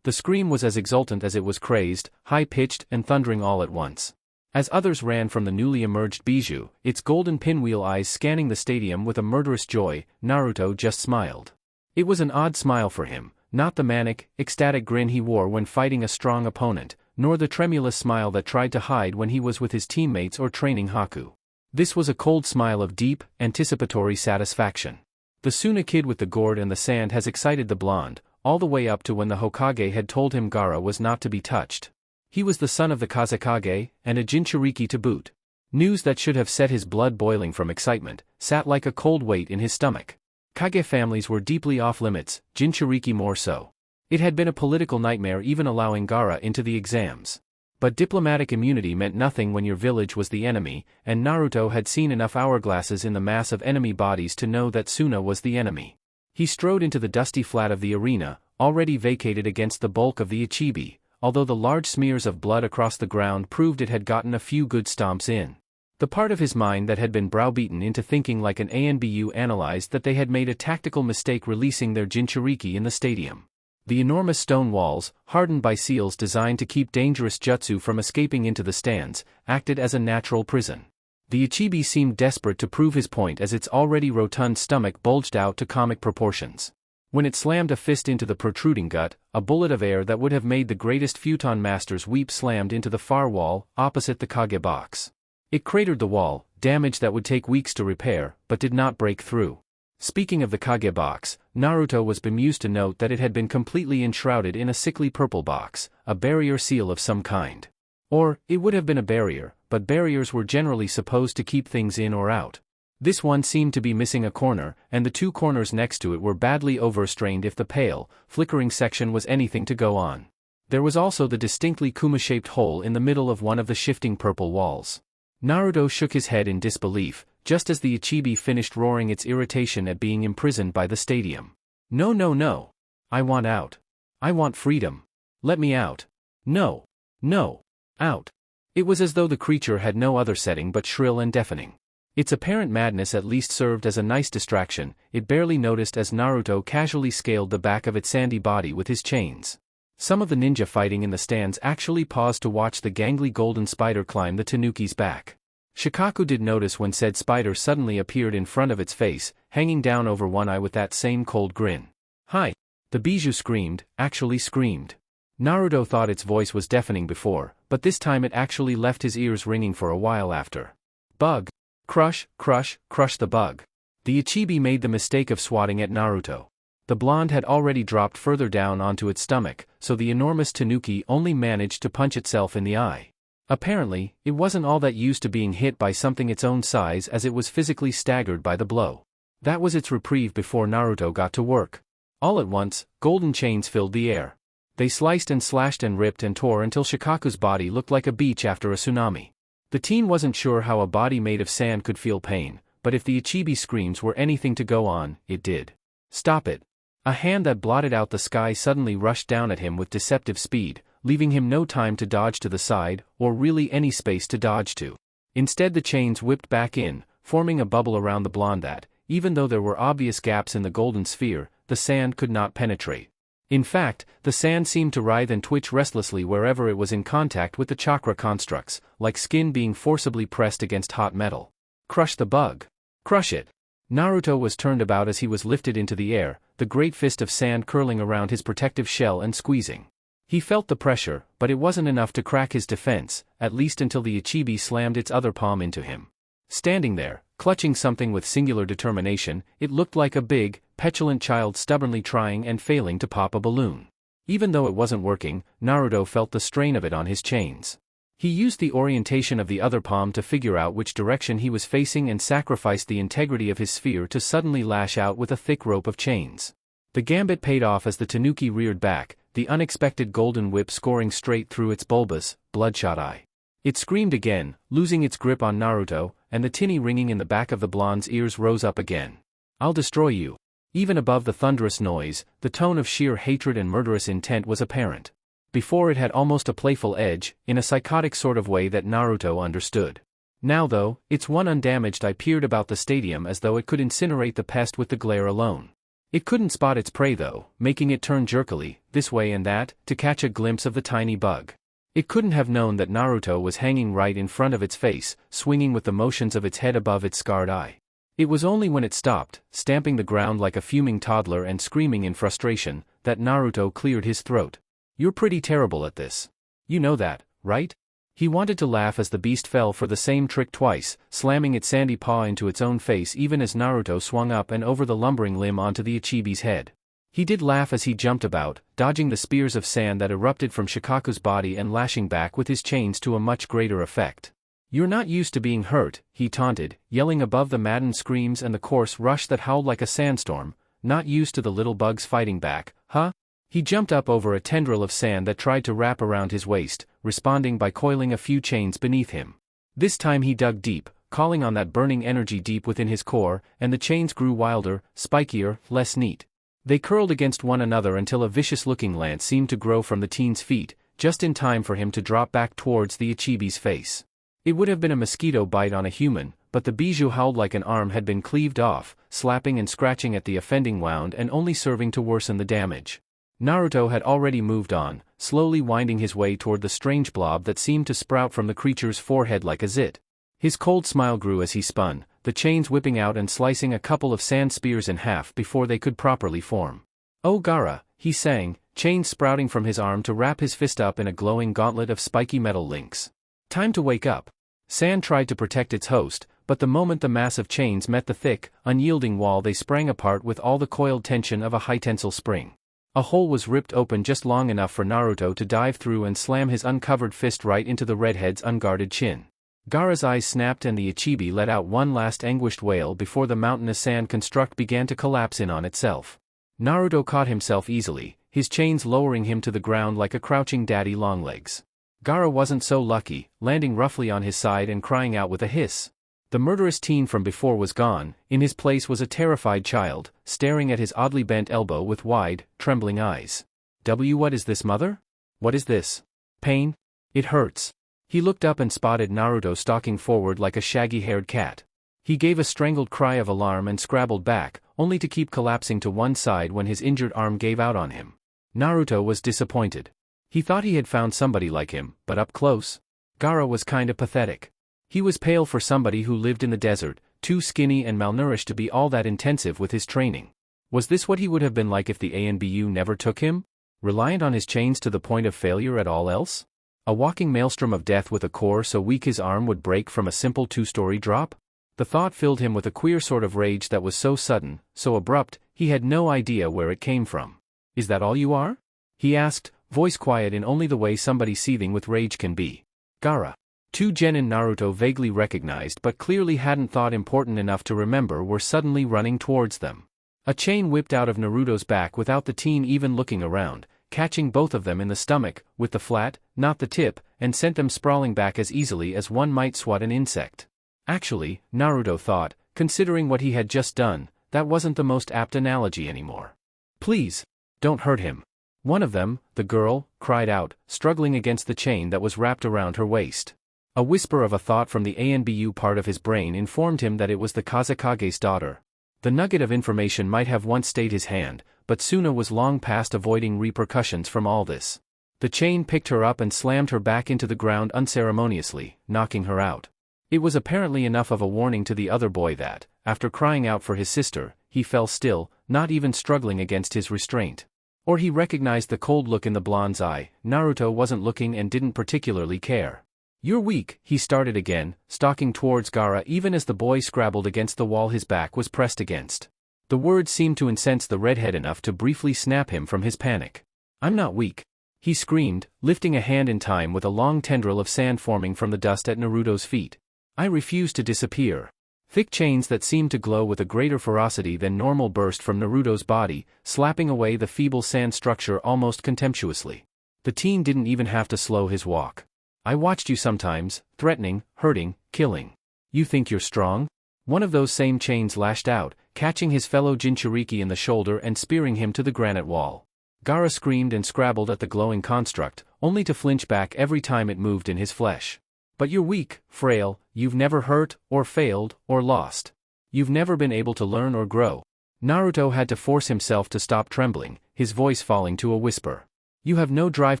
The scream was as exultant as it was crazed, high-pitched and thundering all at once. As others ran from the newly emerged Bijou, its golden pinwheel eyes scanning the stadium with a murderous joy, Naruto just smiled. It was an odd smile for him, not the manic, ecstatic grin he wore when fighting a strong opponent, nor the tremulous smile that tried to hide when he was with his teammates or training Haku. This was a cold smile of deep, anticipatory satisfaction. The Suna kid with the gourd and the sand has excited the blonde, all the way up to when the Hokage had told him Gaara was not to be touched. He was the son of the Kazekage, and a Jinchuriki to boot. News that should have set his blood boiling from excitement, sat like a cold weight in his stomach. Kage families were deeply off-limits, Jinchuriki more so. It had been a political nightmare even allowing Gaara into the exams. But diplomatic immunity meant nothing when your village was the enemy, and Naruto had seen enough hourglasses in the mass of enemy bodies to know that Suna was the enemy. He strode into the dusty flat of the arena, already vacated against the bulk of the Ichibi, although the large smears of blood across the ground proved it had gotten a few good stomps in. The part of his mind that had been browbeaten into thinking like an ANBU analyzed that they had made a tactical mistake releasing their Jinchuriki in the stadium. The enormous stone walls, hardened by seals designed to keep dangerous jutsu from escaping into the stands, acted as a natural prison. The Ichibi seemed desperate to prove his point as its already rotund stomach bulged out to comic proportions. When it slammed a fist into the protruding gut, a bullet of air that would have made the greatest futon masters weep slammed into the far wall, opposite the Kage box. It cratered the wall, damage that would take weeks to repair, but did not break through. Speaking of the Kage box, Naruto was bemused to note that it had been completely enshrouded in a sickly purple box, a barrier seal of some kind. Or, it would have been a barrier, but barriers were generally supposed to keep things in or out. This one seemed to be missing a corner, and the two corners next to it were badly overstrained if the pale, flickering section was anything to go on. There was also the distinctly Kuma-shaped hole in the middle of one of the shifting purple walls. Naruto shook his head in disbelief, just as the Ichibi finished roaring its irritation at being imprisoned by the stadium. No, no, no. I want out. I want freedom. Let me out. No. No. Out. It was as though the creature had no other setting but shrill and deafening. Its apparent madness at least served as a nice distraction, it barely noticed as Naruto casually scaled the back of its sandy body with his chains. Some of the ninja fighting in the stands actually paused to watch the gangly golden spider climb the tanuki's back. Shikaku did notice when said spider suddenly appeared in front of its face, hanging down over one eye with that same cold grin. Hi! The bijou screamed, actually screamed. Naruto thought its voice was deafening before, but this time it actually left his ears ringing for a while after. Bug! Crush, crush, crush the bug. The Ichibi made the mistake of swatting at Naruto. The blonde had already dropped further down onto its stomach, so the enormous tanuki only managed to punch itself in the eye. Apparently, it wasn't all that used to being hit by something its own size as it was physically staggered by the blow. That was its reprieve before Naruto got to work. All at once, golden chains filled the air. They sliced and slashed and ripped and tore until Shikaku's body looked like a beach after a tsunami. The teen wasn't sure how a body made of sand could feel pain, but if the Ichibi screams were anything to go on, it did. Stop it. A hand that blotted out the sky suddenly rushed down at him with deceptive speed, leaving him no time to dodge to the side, or really any space to dodge to. Instead the chains whipped back in, forming a bubble around the blonde that, even though there were obvious gaps in the golden sphere, the sand could not penetrate. In fact, the sand seemed to writhe and twitch restlessly wherever it was in contact with the chakra constructs, like skin being forcibly pressed against hot metal. Crush the bug. Crush it. Naruto was turned about as he was lifted into the air, the great fist of sand curling around his protective shell and squeezing. He felt the pressure, but it wasn't enough to crack his defense, at least until the Ichibi slammed its other palm into him. Standing there, clutching something with singular determination, it looked like a big, petulant child stubbornly trying and failing to pop a balloon. Even though it wasn't working, Naruto felt the strain of it on his chains. He used the orientation of the other palm to figure out which direction he was facing and sacrificed the integrity of his sphere to suddenly lash out with a thick rope of chains. The gambit paid off as the tanuki reared back, the unexpected golden whip scoring straight through its bulbous, bloodshot eye. It screamed again, losing its grip on Naruto, and the tinny ringing in the back of the blonde's ears rose up again. I'll destroy you. Even above the thunderous noise, the tone of sheer hatred and murderous intent was apparent. Before it had almost a playful edge, in a psychotic sort of way that Naruto understood. Now though, its one undamaged eye peered about the stadium as though it could incinerate the pest with the glare alone. It couldn't spot its prey though, making it turn jerkily, this way and that, to catch a glimpse of the tiny bug. It couldn't have known that Naruto was hanging right in front of its face, swinging with the motions of its head above its scarred eye. It was only when it stopped, stamping the ground like a fuming toddler and screaming in frustration, that Naruto cleared his throat. You're pretty terrible at this. You know that, right? He wanted to laugh as the beast fell for the same trick twice, slamming its sandy paw into its own face even as Naruto swung up and over the lumbering limb onto the Ichibi's head. He did laugh as he jumped about, dodging the spears of sand that erupted from Shikaku's body and lashing back with his chains to a much greater effect. You're not used to being hurt, he taunted, yelling above the maddened screams and the coarse rush that howled like a sandstorm, not used to the little bugs fighting back, huh? He jumped up over a tendril of sand that tried to wrap around his waist, responding by coiling a few chains beneath him. This time he dug deep, calling on that burning energy deep within his core, and the chains grew wilder, spikier, less neat. They curled against one another until a vicious-looking lance seemed to grow from the teen's feet, just in time for him to drop back towards the Ichibi's face. It would have been a mosquito bite on a human, but the bijou howled like an arm had been cleaved off, slapping and scratching at the offending wound and only serving to worsen the damage. Naruto had already moved on, slowly winding his way toward the strange blob that seemed to sprout from the creature's forehead like a zit. His cold smile grew as he spun, the chains whipping out and slicing a couple of sand spears in half before they could properly form. "Oh Gaara," he sang, chains sprouting from his arm to wrap his fist up in a glowing gauntlet of spiky metal links. Time to wake up. Sand tried to protect its host, but the moment the mass of chains met the thick, unyielding wall they sprang apart with all the coiled tension of a high-tensile spring. A hole was ripped open just long enough for Naruto to dive through and slam his uncovered fist right into the redhead's unguarded chin. Gaara's eyes snapped and the Ichibi let out one last anguished wail before the mountainous sand construct began to collapse in on itself. Naruto caught himself easily, his chains lowering him to the ground like a crouching daddy longlegs. Gaara wasn't so lucky, landing roughly on his side and crying out with a hiss. The murderous teen from before was gone, in his place was a terrified child, staring at his oddly bent elbow with wide, trembling eyes. What is this, mother? What is this? Pain? It hurts. He looked up and spotted Naruto stalking forward like a shaggy-haired cat. He gave a strangled cry of alarm and scrabbled back, only to keep collapsing to one side when his injured arm gave out on him. Naruto was disappointed. He thought he had found somebody like him, but up close, Gaara was kinda pathetic. He was pale for somebody who lived in the desert, too skinny and malnourished to be all that intensive with his training. Was this what he would have been like if the ANBU never took him? Reliant on his chains to the point of failure at all else? A walking maelstrom of death with a core so weak his arm would break from a simple two-story drop? The thought filled him with a queer sort of rage that was so sudden, so abrupt, he had no idea where it came from. Is that all you are? He asked, voice quiet in only the way somebody seething with rage can be. Gaara. Two genin Naruto vaguely recognized but clearly hadn't thought important enough to remember were suddenly running towards them. A chain whipped out of Naruto's back without the teen even looking around, catching both of them in the stomach, with the flat, not the tip, and sent them sprawling back as easily as one might swat an insect. Actually, Naruto thought, considering what he had just done, that wasn't the most apt analogy anymore. Please, don't hurt him. One of them, the girl, cried out, struggling against the chain that was wrapped around her waist. A whisper of a thought from the ANBU part of his brain informed him that it was the Kazekage's daughter. The nugget of information might have once stayed his hand, but Suna was long past avoiding repercussions from all this. The chain picked her up and slammed her back into the ground unceremoniously, knocking her out. It was apparently enough of a warning to the other boy that, after crying out for his sister, he fell still, not even struggling against his restraint. Or he recognized the cold look in the blonde's eye. Naruto wasn't looking and didn't particularly care. You're weak, he started again, stalking towards Gaara even as the boy scrabbled against the wall his back was pressed against. The words seemed to incense the redhead enough to briefly snap him from his panic. I'm not weak, he screamed, lifting a hand in time with a long tendril of sand forming from the dust at Naruto's feet. I refuse to disappear. Thick chains that seemed to glow with a greater ferocity than normal burst from Naruto's body, slapping away the feeble sand structure almost contemptuously. The teen didn't even have to slow his walk. I watched you sometimes, threatening, hurting, killing. You think you're strong? One of those same chains lashed out, catching his fellow Jinchuriki in the shoulder and spearing him to the granite wall. Gaara screamed and scrabbled at the glowing construct, only to flinch back every time it moved in his flesh. But you're weak, frail, you've never hurt, or failed, or lost. You've never been able to learn or grow. Naruto had to force himself to stop trembling, his voice falling to a whisper. You have no drive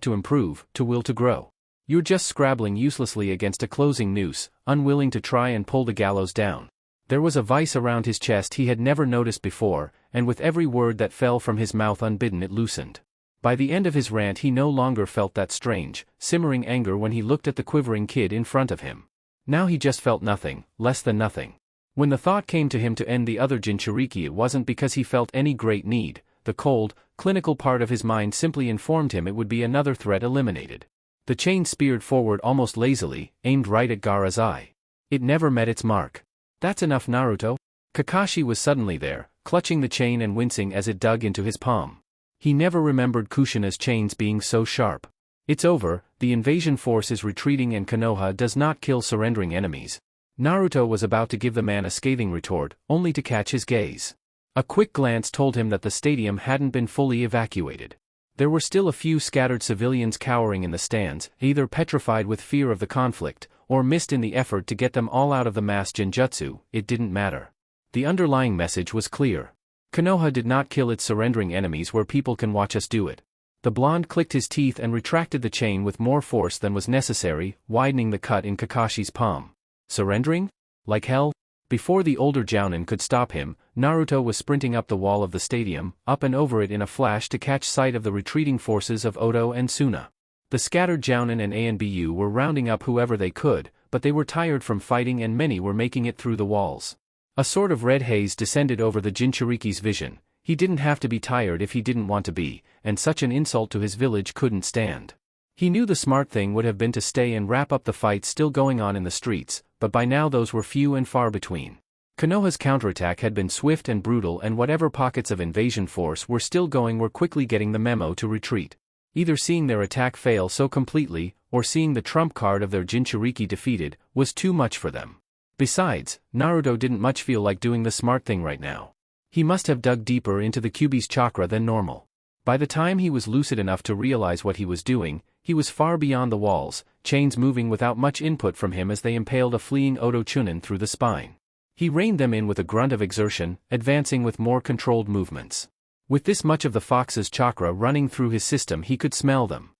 to improve, to will to grow. You're just scrabbling uselessly against a closing noose, unwilling to try and pull the gallows down. There was a vice around his chest he had never noticed before, and with every word that fell from his mouth unbidden it loosened. By the end of his rant he no longer felt that strange, simmering anger when he looked at the quivering kid in front of him. Now he just felt nothing, less than nothing. When the thought came to him to end the other Jinchuriki it wasn't because he felt any great need, the cold, clinical part of his mind simply informed him it would be another threat eliminated. The chain speared forward almost lazily, aimed right at Gaara's eye. It never met its mark. That's enough, Naruto. Kakashi was suddenly there, clutching the chain and wincing as it dug into his palm. He never remembered Kushina's chains being so sharp. It's over, the invasion force is retreating and Konoha does not kill surrendering enemies. Naruto was about to give the man a scathing retort, only to catch his gaze. A quick glance told him that the stadium hadn't been fully evacuated. There were still a few scattered civilians cowering in the stands, either petrified with fear of the conflict, or missed in the effort to get them all out of the mass genjutsu. It didn't matter. The underlying message was clear. Konoha did not kill its surrendering enemies where people can watch us do it. The blonde clicked his teeth and retracted the chain with more force than was necessary, widening the cut in Kakashi's palm. Surrendering? Like hell? Before the older Jounin could stop him, Naruto was sprinting up the wall of the stadium, up and over it in a flash to catch sight of the retreating forces of Oto and Suna. The scattered Jounin and ANBU were rounding up whoever they could, but they were tired from fighting and many were making it through the walls. A sort of red haze descended over the Jinchuriki's vision, He didn't have to be tired if he didn't want to be, and such an insult to his village couldn't stand. He knew the smart thing would have been to stay and wrap up the fights still going on in the streets, but by now those were few and far between. Konoha's counterattack had been swift and brutal, and whatever pockets of invasion force were still going were quickly getting the memo to retreat. Either seeing their attack fail so completely, or seeing the trump card of their Jinchuriki defeated, was too much for them. Besides, Naruto didn't much feel like doing the smart thing right now. He must have dug deeper into the Kyuubi's chakra than normal. By the time he was lucid enough to realize what he was doing, he was far beyond the walls, chains moving without much input from him as they impaled a fleeing Oto Chunin through the spine. He reined them in with a grunt of exertion, advancing with more controlled movements. With this much of the fox's chakra running through his system, he could smell them.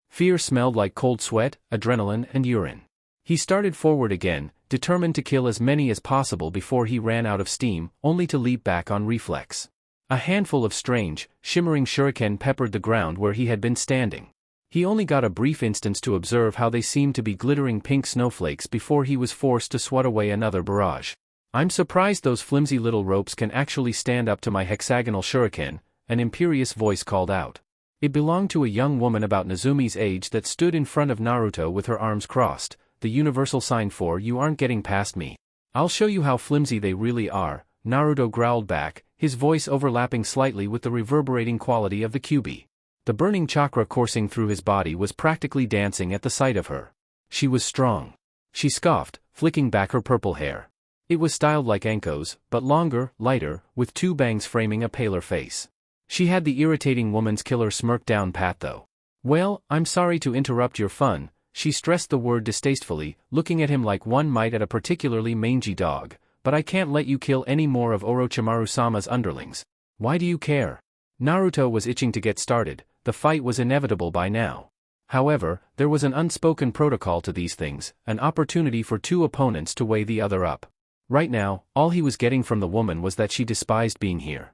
Fear smelled like cold sweat, adrenaline, and urine. He started forward again, determined to kill as many as possible before he ran out of steam, only to leap back on reflex. A handful of strange, shimmering shuriken peppered the ground where he had been standing. He only got a brief instance to observe how they seemed to be glittering pink snowflakes before he was forced to swat away another barrage. "I'm surprised those flimsy little ropes can actually stand up to my hexagonal shuriken," an imperious voice called out. It belonged to a young woman about Nazumi's age that stood in front of Naruto with her arms crossed, the universal sign for "you aren't getting past me." "I'll show you how flimsy they really are," Naruto growled back, his voice overlapping slightly with the reverberating quality of the Kyuubi. The burning chakra coursing through his body was practically dancing at the sight of her. She was strong. She scoffed, flicking back her purple hair. It was styled like Anko's, but longer, lighter, with two bangs framing a paler face. She had the irritating woman's killer smirk down pat though. "Well, I'm sorry to interrupt your fun," she stressed the word distastefully, looking at him like one might at a particularly mangy dog, "but I can't let you kill any more of Orochimaru-sama's underlings. Why do you care?" Naruto was itching to get started. The fight was inevitable by now. However, there was an unspoken protocol to these things, an opportunity for two opponents to weigh the other up. Right now, all he was getting from the woman was that she despised being here.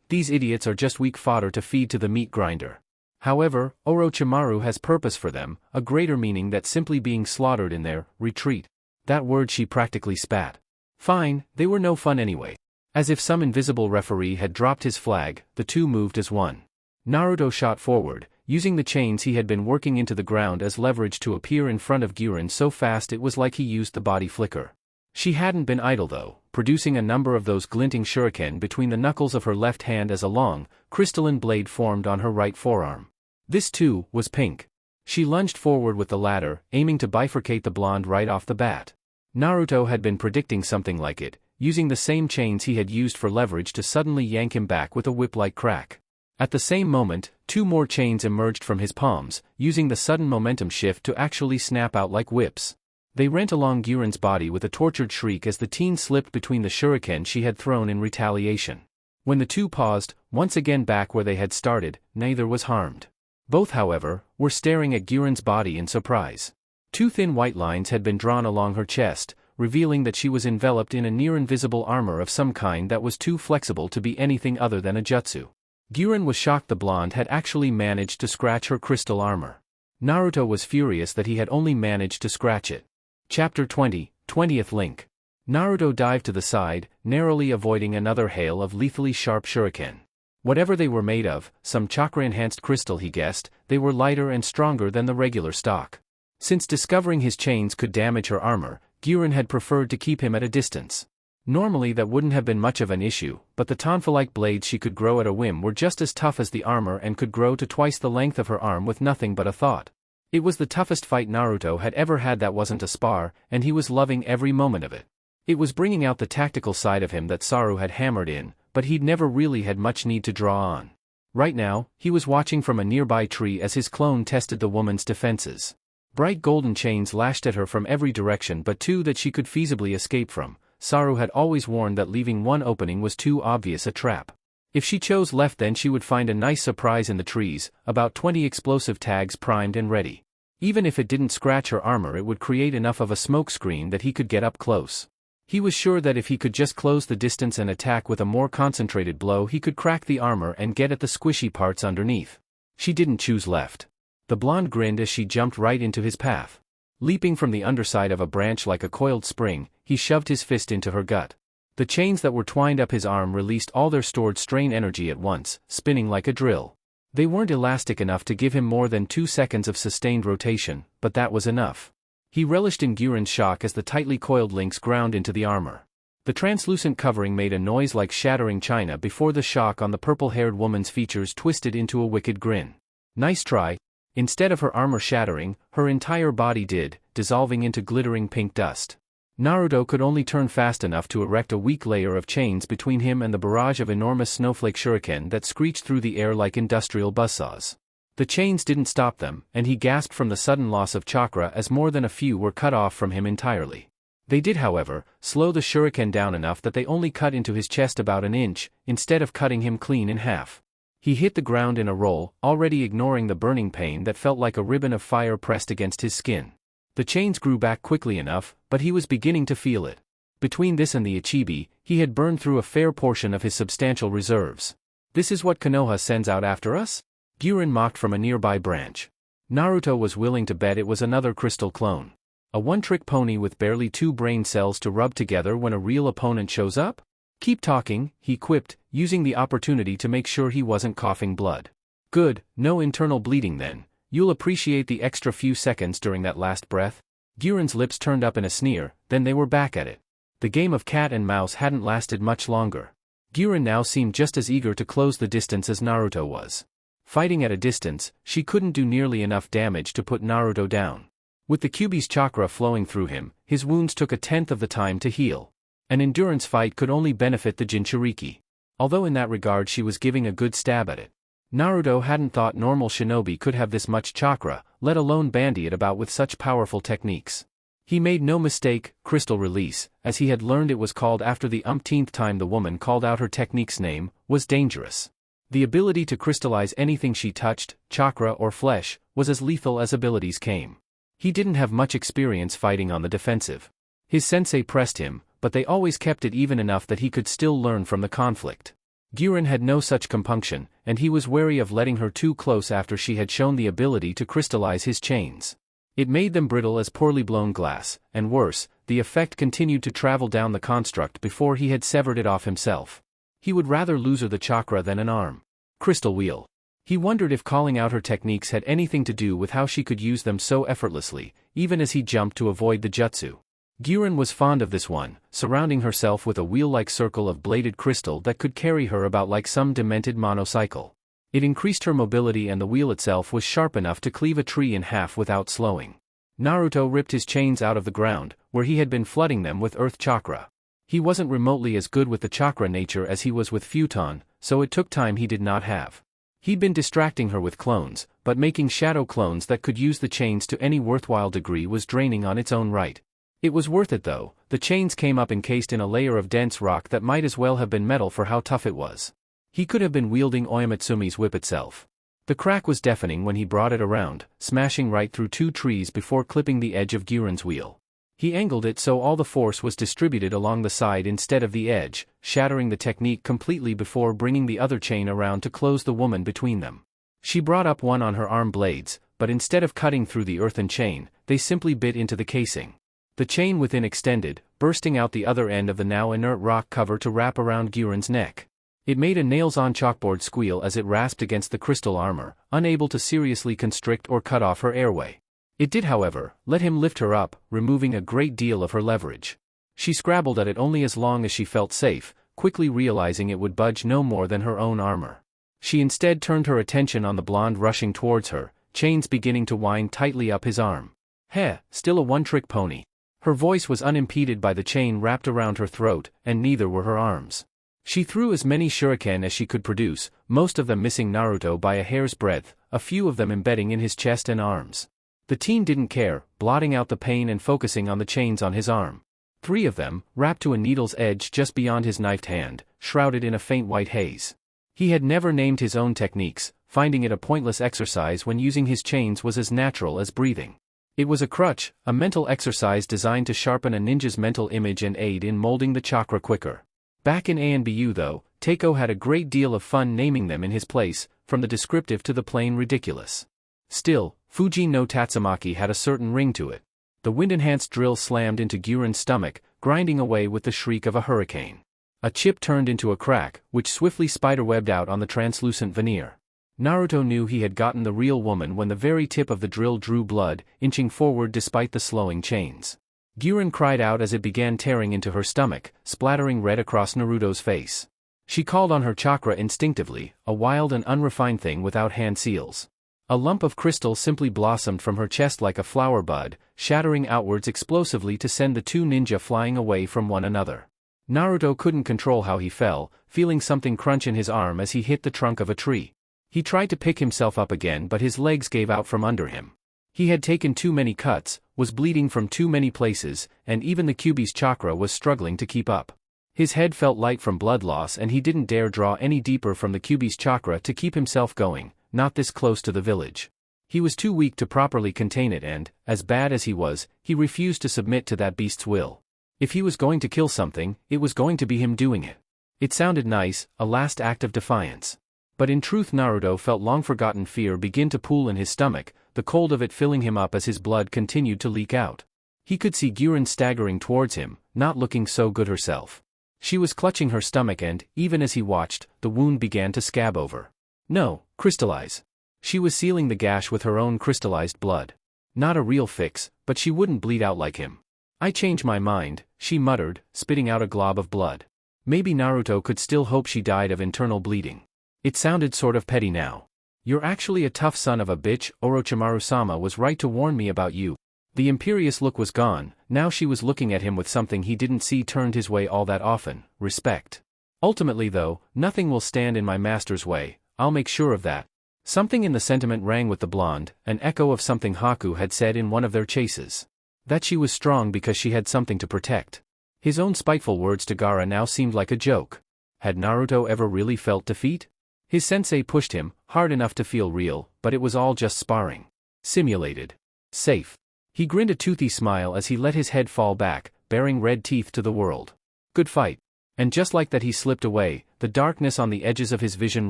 These idiots are just weak fodder to feed to the meat grinder. However, Orochimaru has purpose for them, a greater meaning than simply being slaughtered in their retreat. That word she practically spat. Fine, they were no fun anyway. As if some invisible referee had dropped his flag, the two moved as one. Naruto shot forward, using the chains he had been working into the ground as leverage to appear in front of Guren so fast it was like he used the body flicker. She hadn't been idle though, producing a number of those glinting shuriken between the knuckles of her left hand as a long, crystalline blade formed on her right forearm. This too was pink. She lunged forward with the latter, aiming to bifurcate the blonde right off the bat. Naruto had been predicting something like it, using the same chains he had used for leverage to suddenly yank him back with a whip-like crack. At the same moment, two more chains emerged from his palms, using the sudden momentum shift to actually snap out like whips. They rent along Guren's body with a tortured shriek as the teen slipped between the shuriken she had thrown in retaliation. When the two paused, once again back where they had started, neither was harmed. Both, however, were staring at Guren's body in surprise. Two thin white lines had been drawn along her chest, revealing that she was enveloped in a near-invisible armor of some kind that was too flexible to be anything other than a jutsu. Guren was shocked the blonde had actually managed to scratch her crystal armor. Naruto was furious that he had only managed to scratch it. Chapter 20, 20th Link. Naruto dived to the side, narrowly avoiding another hail of lethally sharp shuriken. Whatever they were made of, some chakra-enhanced crystal he guessed, they were lighter and stronger than the regular stock. Since discovering his chains could damage her armor, Guren had preferred to keep him at a distance. Normally that wouldn't have been much of an issue, but the tonfa-like blades she could grow at a whim were just as tough as the armor and could grow to twice the length of her arm with nothing but a thought. It was the toughest fight Naruto had ever had that wasn't a spar, and he was loving every moment of it. It was bringing out the tactical side of him that Saru had hammered in, but he'd never really had much need to draw on. Right now, he was watching from a nearby tree as his clone tested the woman's defenses. Bright golden chains lashed at her from every direction but two that she could feasibly escape from. Saru had always warned that leaving one opening was too obvious a trap. If she chose left, then she would find a nice surprise in the trees, about 20 explosive tags primed and ready. Even if it didn't scratch her armor, it would create enough of a smoke screen that he could get up close. He was sure that if he could just close the distance and attack with a more concentrated blow, he could crack the armor and get at the squishy parts underneath. She didn't choose left. The blonde grinned as she jumped right into his path. Leaping from the underside of a branch like a coiled spring, he shoved his fist into her gut. The chains that were twined up his arm released all their stored strain energy at once, spinning like a drill. They weren't elastic enough to give him more than 2 seconds of sustained rotation, but that was enough. He relished in Guren's shock as the tightly coiled links ground into the armor. The translucent covering made a noise like shattering china before the shock on the purple-haired woman's features twisted into a wicked grin. Nice try. Instead of her armor shattering, her entire body did, dissolving into glittering pink dust. Naruto could only turn fast enough to erect a weak layer of chains between him and the barrage of enormous snowflake shuriken that screeched through the air like industrial buzzsaws. The chains didn't stop them, and he gasped from the sudden loss of chakra as more than a few were cut off from him entirely. They did, however, slow the shuriken down enough that they only cut into his chest about an inch, instead of cutting him clean in half. He hit the ground in a roll, already ignoring the burning pain that felt like a ribbon of fire pressed against his skin. The chains grew back quickly enough, but he was beginning to feel it. Between this and the Ichibi, he had burned through a fair portion of his substantial reserves. This is what Konoha sends out after us? Guren mocked from a nearby branch. Naruto was willing to bet it was another crystal clone. A one-trick pony with barely 2 brain cells to rub together when a real opponent shows up? Keep talking, he quipped, using the opportunity to make sure he wasn't coughing blood. Good, no internal bleeding then. You'll appreciate the extra few seconds during that last breath. Guren's lips turned up in a sneer, then they were back at it. The game of cat and mouse hadn't lasted much longer. Guren now seemed just as eager to close the distance as Naruto was. Fighting at a distance, she couldn't do nearly enough damage to put Naruto down. With the Kyuubi's chakra flowing through him, his wounds took 1/10 of the time to heal. An endurance fight could only benefit the Jinchuriki. Although in that regard she was giving a good stab at it. Naruto hadn't thought normal shinobi could have this much chakra, let alone bandy it about with such powerful techniques. He made no mistake, crystal release, as he had learned it was called after the umpteenth time the woman called out her technique's name, was dangerous. The ability to crystallize anything she touched, chakra or flesh, was as lethal as abilities came. He didn't have much experience fighting on the defensive. His sensei pressed him, but they always kept it even enough that he could still learn from the conflict. Guren had no such compunction, and he was wary of letting her too close after she had shown the ability to crystallize his chains. It made them brittle as poorly blown glass, and worse, the effect continued to travel down the construct before he had severed it off himself. He would rather lose her the chakra than an arm. Crystal wheel. He wondered if calling out her techniques had anything to do with how she could use them so effortlessly, even as he jumped to avoid the jutsu. Guren was fond of this one, surrounding herself with a wheel-like circle of bladed crystal that could carry her about like some demented monocycle. It increased her mobility and the wheel itself was sharp enough to cleave a tree in half without slowing. Naruto ripped his chains out of the ground, where he had been flooding them with earth chakra. He wasn't remotely as good with the chakra nature as he was with futon, so it took time he did not have. He'd been distracting her with clones, but making shadow clones that could use the chains to any worthwhile degree was draining on its own right. It was worth it though. The chains came up encased in a layer of dense rock that might as well have been metal for how tough it was. He could have been wielding Oyamatsumi's whip itself. The crack was deafening when he brought it around, smashing right through 2 trees before clipping the edge of Guren's wheel. He angled it so all the force was distributed along the side instead of the edge, shattering the technique completely before bringing the other chain around to close the woman between them. She brought up one on her arm blades, but instead of cutting through the earthen chain, they simply bit into the casing. The chain within extended, bursting out the other end of the now inert rock cover to wrap around Guren's neck. It made a nails-on chalkboard squeal as it rasped against the crystal armor, unable to seriously constrict or cut off her airway. It did, however, let him lift her up, removing a great deal of her leverage. She scrabbled at it only as long as she felt safe, quickly realizing it would budge no more than her own armor. She instead turned her attention on the blonde rushing towards her, chains beginning to wind tightly up his arm. Heh, still a one-trick pony. Her voice was unimpeded by the chain wrapped around her throat, and neither were her arms. She threw as many shuriken as she could produce, most of them missing Naruto by a hair's breadth, a few of them embedding in his chest and arms. The teen didn't care, blotting out the pain and focusing on the chains on his arm. 3 of them, wrapped to a needle's edge just beyond his knifed hand, shrouded in a faint white haze. He had never named his own techniques, finding it a pointless exercise when using his chains was as natural as breathing. It was a crutch, a mental exercise designed to sharpen a ninja's mental image and aid in molding the chakra quicker. Back in ANBU though, Teiko had a great deal of fun naming them in his place, from the descriptive to the plain ridiculous. Still, Fuji no Tatsumaki had a certain ring to it. The wind-enhanced drill slammed into Guren's stomach, grinding away with the shriek of a hurricane. A chip turned into a crack, which swiftly spiderwebbed out on the translucent veneer. Naruto knew he had gotten the real woman when the very tip of the drill drew blood, inching forward despite the slowing chains. Guren cried out as it began tearing into her stomach, splattering red across Naruto's face. She called on her chakra instinctively, a wild and unrefined thing without hand seals. A lump of crystal simply blossomed from her chest like a flower bud, shattering outwards explosively to send the two ninja flying away from one another. Naruto couldn't control how he fell, feeling something crunch in his arm as he hit the trunk of a tree. He tried to pick himself up again but his legs gave out from under him. He had taken too many cuts, was bleeding from too many places, and even the Kyuubi's chakra was struggling to keep up. His head felt light from blood loss and he didn't dare draw any deeper from the Kyuubi's chakra to keep himself going, not this close to the village. He was too weak to properly contain it and, as bad as he was, he refused to submit to that beast's will. If he was going to kill something, it was going to be him doing it. It sounded nice, a last act of defiance. But in truth Naruto felt long-forgotten fear begin to pool in his stomach, the cold of it filling him up as his blood continued to leak out. He could see Guren staggering towards him, not looking so good herself. She was clutching her stomach and, even as he watched, the wound began to scab over. No, crystallize. She was sealing the gash with her own crystallized blood. Not a real fix, but she wouldn't bleed out like him. I change my mind, she muttered, spitting out a glob of blood. Maybe Naruto could still hope she died of internal bleeding. It sounded sort of petty now. You're actually a tough son of a bitch, Orochimaru-sama was right to warn me about you. The imperious look was gone, now she was looking at him with something he didn't see turned his way all that often, respect. Ultimately though, nothing will stand in my master's way, I'll make sure of that. Something in the sentiment rang with the blonde, an echo of something Haku had said in one of their chases. That she was strong because she had something to protect. His own spiteful words to Gaara now seemed like a joke. Had Naruto ever really felt defeat? His sensei pushed him, hard enough to feel real, but it was all just sparring. Simulated. Safe. He grinned a toothy smile as he let his head fall back, baring red teeth to the world. Good fight. And just like that he slipped away, the darkness on the edges of his vision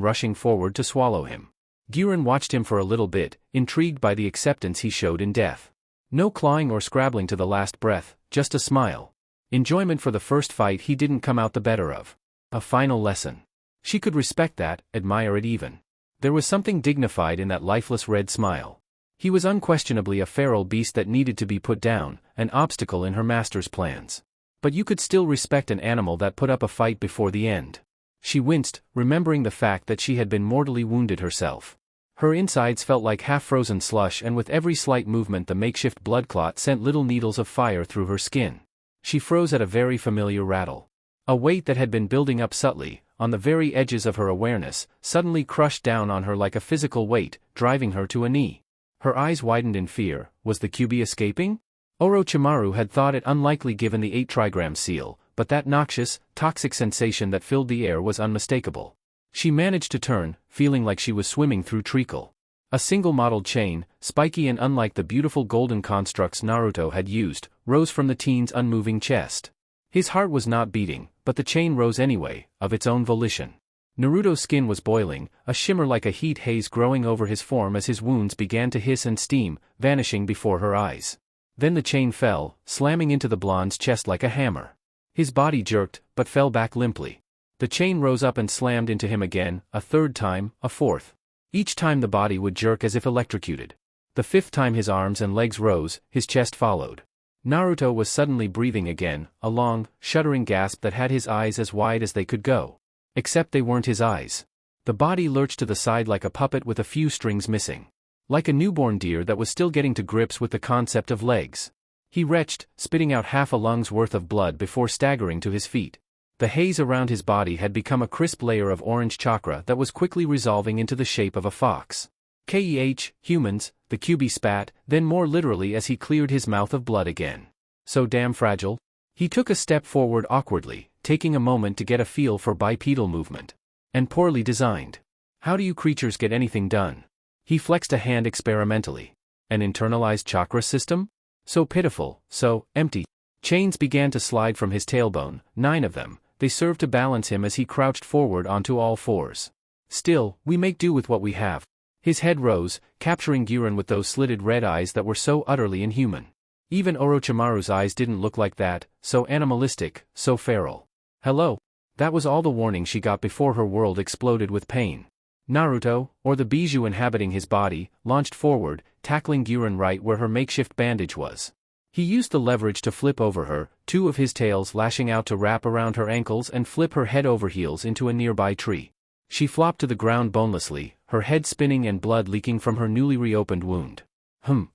rushing forward to swallow him. Guren watched him for a little bit, intrigued by the acceptance he showed in death. No clawing or scrabbling to the last breath, just a smile. Enjoyment for the first fight he didn't come out the better of. A final lesson. She could respect that, admire it even. There was something dignified in that lifeless red smile. He was unquestionably a feral beast that needed to be put down, an obstacle in her master's plans. But you could still respect an animal that put up a fight before the end. She winced, remembering the fact that she had been mortally wounded herself. Her insides felt like half-frozen slush and with every slight movement the makeshift blood clot sent little needles of fire through her skin. She froze at a very familiar rattle. A weight that had been building up subtly, on the very edges of her awareness, suddenly crushed down on her like a physical weight, driving her to a knee. Her eyes widened in fear. Was the Kyuubi escaping? Orochimaru had thought it unlikely given the 8-trigram seal, but that noxious, toxic sensation that filled the air was unmistakable. She managed to turn, feeling like she was swimming through treacle. A single-modeled chain, spiky and unlike the beautiful golden constructs Naruto had used, rose from the teen's unmoving chest. His heart was not beating, but the chain rose anyway, of its own volition. Naruto's skin was boiling, a shimmer like a heat haze growing over his form as his wounds began to hiss and steam, vanishing before her eyes. Then the chain fell, slamming into the blonde's chest like a hammer. His body jerked, but fell back limply. The chain rose up and slammed into him again, a third time, a fourth. Each time the body would jerk as if electrocuted. The fifth time his arms and legs rose, his chest followed. Naruto was suddenly breathing again, a long, shuddering gasp that had his eyes as wide as they could go. Except they weren't his eyes. The body lurched to the side like a puppet with a few strings missing. Like a newborn deer that was still getting to grips with the concept of legs. He retched, spitting out half a lung's worth of blood before staggering to his feet. The haze around his body had become a crisp layer of orange chakra that was quickly resolving into the shape of a fox. Keh, humans, the Kyuubi spat, then more literally as he cleared his mouth of blood again. So damn fragile? He took a step forward awkwardly, taking a moment to get a feel for bipedal movement. And poorly designed. How do you creatures get anything done? He flexed a hand experimentally. An internalized chakra system? So pitiful, so empty. Chains began to slide from his tailbone, 9 of them. They served to balance him as he crouched forward onto all fours. Still, we make do with what we have. His head rose, capturing Guren with those slitted red eyes that were so utterly inhuman. Even Orochimaru's eyes didn't look like that, so animalistic, so feral. Hello? That was all the warning she got before her world exploded with pain. Naruto, or the bijou inhabiting his body, launched forward, tackling Guren right where her makeshift bandage was. He used the leverage to flip over her, two of his tails lashing out to wrap around her ankles and flip her head over heels into a nearby tree. She flopped to the ground bonelessly, her head spinning and blood leaking from her newly reopened wound.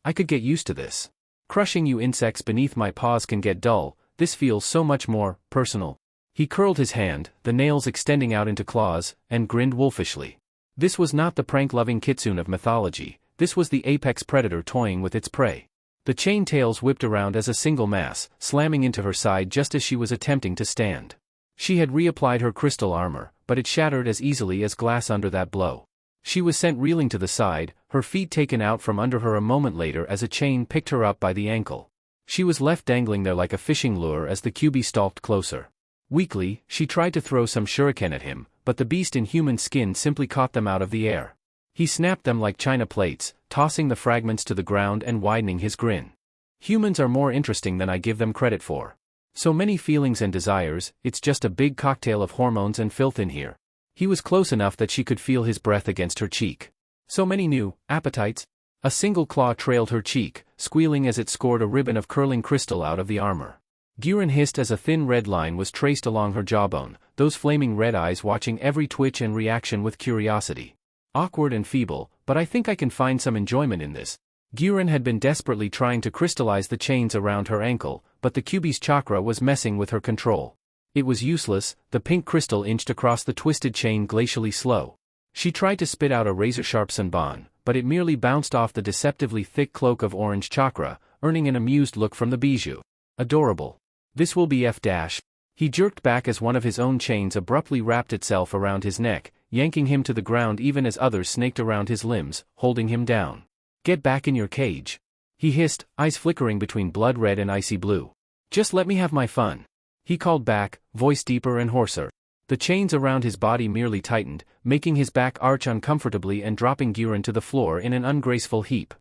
I could get used to this. Crushing you insects beneath my paws can get dull, this feels so much more personal. He curled his hand, the nails extending out into claws, and grinned wolfishly. This was not the prank-loving kitsune of mythology, this was the apex predator toying with its prey. The chain tails whipped around as a single mass, slamming into her side just as she was attempting to stand. She had reapplied her crystal armor, but it shattered as easily as glass under that blow. She was sent reeling to the side, her feet taken out from under her a moment later as a chain picked her up by the ankle. She was left dangling there like a fishing lure as the Kyuubi stalked closer. Weakly, she tried to throw some shuriken at him, but the beast in human skin simply caught them out of the air. He snapped them like china plates, tossing the fragments to the ground and widening his grin. Humans are more interesting than I give them credit for. So many feelings and desires, it's just a big cocktail of hormones and filth in here. He was close enough that she could feel his breath against her cheek. So many new appetites. A single claw trailed her cheek, squealing as it scored a ribbon of curling crystal out of the armor. Guren hissed as a thin red line was traced along her jawbone, those flaming red eyes watching every twitch and reaction with curiosity. Awkward and feeble, but I think I can find some enjoyment in this. Guren had been desperately trying to crystallize the chains around her ankle, but the Kyuubi's chakra was messing with her control. It was useless, the pink crystal inched across the twisted chain glacially slow. She tried to spit out a razor-sharp sanban, but it merely bounced off the deceptively thick cloak of orange chakra, earning an amused look from the bijou. Adorable. This will be F-. He jerked back as one of his own chains abruptly wrapped itself around his neck, yanking him to the ground even as others snaked around his limbs, holding him down. Get back in your cage. He hissed, eyes flickering between blood red and icy blue. Just let me have my fun. He called back, voice deeper and hoarser. The chains around his body merely tightened, making his back arch uncomfortably and dropping Guren to the floor in an ungraceful heap.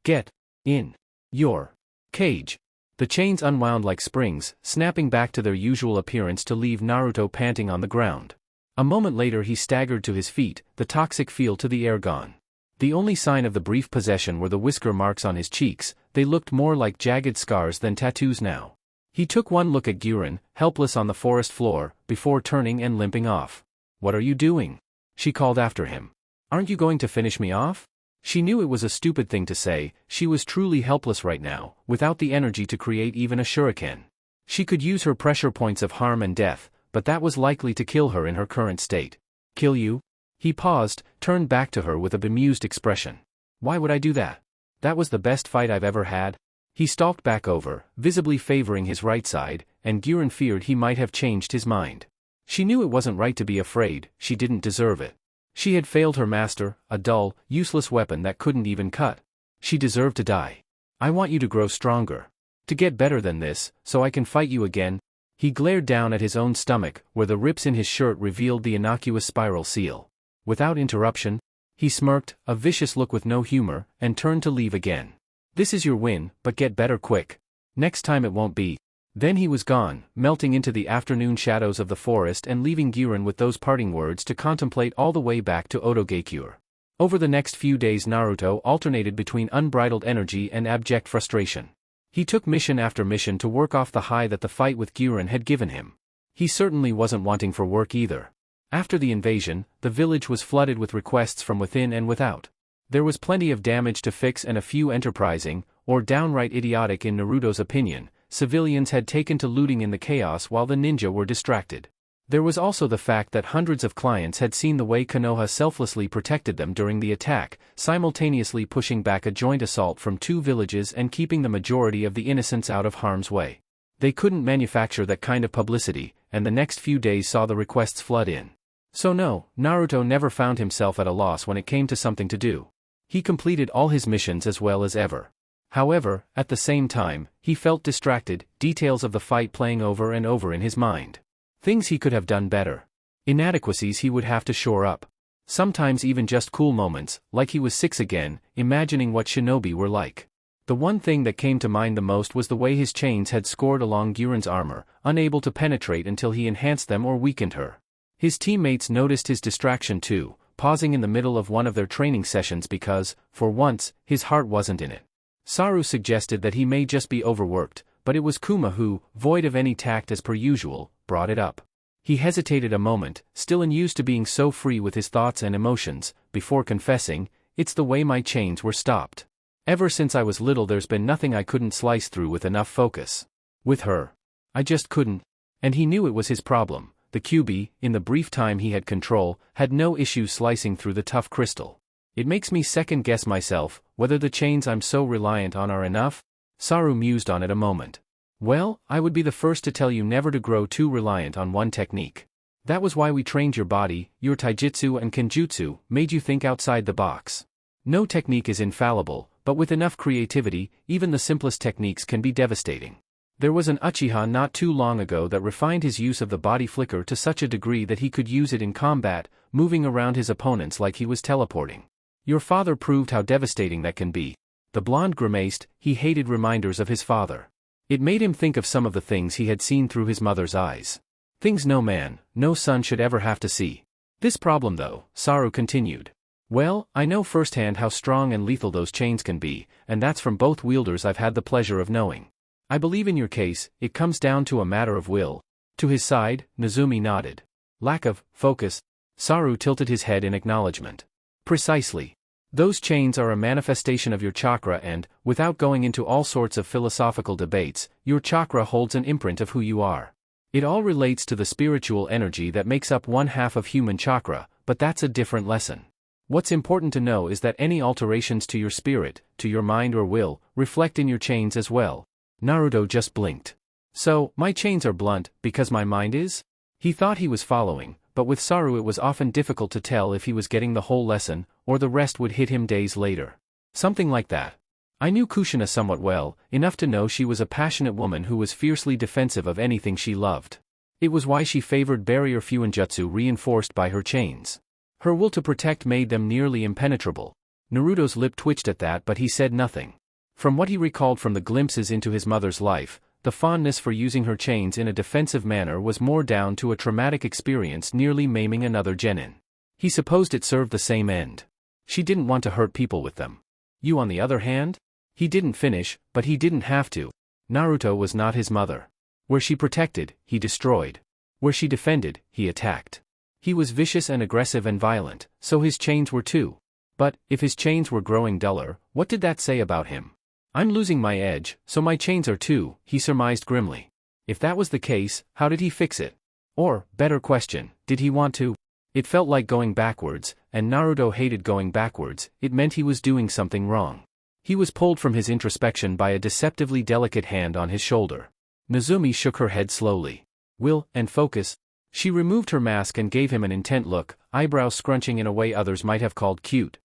Get in your cage. The chains unwound like springs, snapping back to their usual appearance to leave Naruto panting on the ground. A moment later he staggered to his feet, the toxic feel to the air gone. The only sign of the brief possession were the whisker marks on his cheeks, they looked more like jagged scars than tattoos now. He took one look at Guren, helpless on the forest floor, before turning and limping off. What are you doing? She called after him. Aren't you going to finish me off? She knew it was a stupid thing to say, she was truly helpless right now, without the energy to create even a shuriken. She could use her pressure points of harm and death, but that was likely to kill her in her current state. Kill you? He paused, turned back to her with a bemused expression. Why would I do that? That was the best fight I've ever had. He stalked back over, visibly favoring his right side, and Guren feared he might have changed his mind. She knew it wasn't right to be afraid, she didn't deserve it. She had failed her master, a dull, useless weapon that couldn't even cut. She deserved to die. I want you to grow stronger. To get better than this, so I can fight you again. He glared down at his own stomach, where the rips in his shirt revealed the innocuous spiral seal. Without interruption, he smirked, a vicious look with no humor, and turned to leave again. This is your win, but get better quick. Next time it won't be. Then he was gone, melting into the afternoon shadows of the forest and leaving Guren with those parting words to contemplate all the way back to Otogakure. Over the next few days Naruto alternated between unbridled energy and abject frustration. He took mission after mission to work off the high that the fight with Guren had given him. He certainly wasn't wanting for work either. After the invasion, the village was flooded with requests from within and without. There was plenty of damage to fix and a few enterprising, or downright idiotic in Naruto's opinion. Civilians had taken to looting in the chaos while the ninja were distracted. There was also the fact that hundreds of clients had seen the way Konoha selflessly protected them during the attack, simultaneously pushing back a joint assault from two villages and keeping the majority of the innocents out of harm's way. They couldn't manufacture that kind of publicity, and the next few days saw the requests flood in. So no, Naruto never found himself at a loss when it came to something to do. He completed all his missions as well as ever. However, at the same time, he felt distracted, details of the fight playing over and over in his mind. Things he could have done better. Inadequacies he would have to shore up. Sometimes even just cool moments, like he was 6 again, imagining what shinobi were like. The one thing that came to mind the most was the way his chains had scored along Guren's armor, unable to penetrate until he enhanced them or weakened her. His teammates noticed his distraction too, pausing in the middle of one of their training sessions because, for once, his heart wasn't in it. Saru suggested that he may just be overworked, but it was Kuma who, void of any tact as per usual, brought it up. He hesitated a moment, still unused to being so free with his thoughts and emotions, before confessing, "It's the way my chains were stopped. Ever since I was little there's been nothing I couldn't slice through with enough focus. With her, I just couldn't." And he knew it was his problem. The QB, in the brief time he had control, had no issue slicing through the tough crystal. "It makes me second-guess myself, whether the chains I'm so reliant on are enough." Saru mused on it a moment. "Well, I would be the first to tell you never to grow too reliant on one technique. That was why we trained your body, your taijutsu and kenjutsu, made you think outside the box. No technique is infallible, but with enough creativity, even the simplest techniques can be devastating. There was an Uchiha not too long ago that refined his use of the body flicker to such a degree that he could use it in combat, moving around his opponents like he was teleporting. Your father proved how devastating that can be." The blonde grimaced. He hated reminders of his father. It made him think of some of the things he had seen through his mother's eyes. Things no man, no son should ever have to see. "This problem though," Saru continued. "Well, I know firsthand how strong and lethal those chains can be, and that's from both wielders I've had the pleasure of knowing. I believe in your case, it comes down to a matter of will." To his side, Nazumi nodded. "Lack of focus." Saru tilted his head in acknowledgement. "Precisely. Those chains are a manifestation of your chakra and, without going into all sorts of philosophical debates, your chakra holds an imprint of who you are. It all relates to the spiritual energy that makes up one half of human chakra, but that's a different lesson. What's important to know is that any alterations to your spirit, to your mind or will, reflect in your chains as well." Naruto just blinked. "So, my chains are blunt, because my mind is?" He thought he was following, but with Saru it was often difficult to tell if he was getting the whole lesson, or the rest would hit him days later. "Something like that. I knew Kushina somewhat well, enough to know she was a passionate woman who was fiercely defensive of anything she loved. It was why she favored barrier fuinjutsu reinforced by her chains. Her will to protect made them nearly impenetrable." Naruto's lip twitched at that, but he said nothing. From what he recalled from the glimpses into his mother's life, the fondness for using her chains in a defensive manner was more down to a traumatic experience nearly maiming another genin. He supposed it served the same end. She didn't want to hurt people with them. You on the other hand? He didn't finish, but he didn't have to. Naruto was not his mother. Where she protected, he destroyed. Where she defended, he attacked. He was vicious and aggressive and violent, so his chains were too. But, if his chains were growing duller, what did that say about him? "I'm losing my edge, so my chains are too," he surmised grimly. If that was the case, how did he fix it? Or, better question, did he want to? It felt like going backwards, and Naruto hated going backwards. It meant he was doing something wrong. He was pulled from his introspection by a deceptively delicate hand on his shoulder. Nazumi shook her head slowly. "Will, and focus." She removed her mask and gave him an intent look, eyebrows scrunching in a way others might have called cute.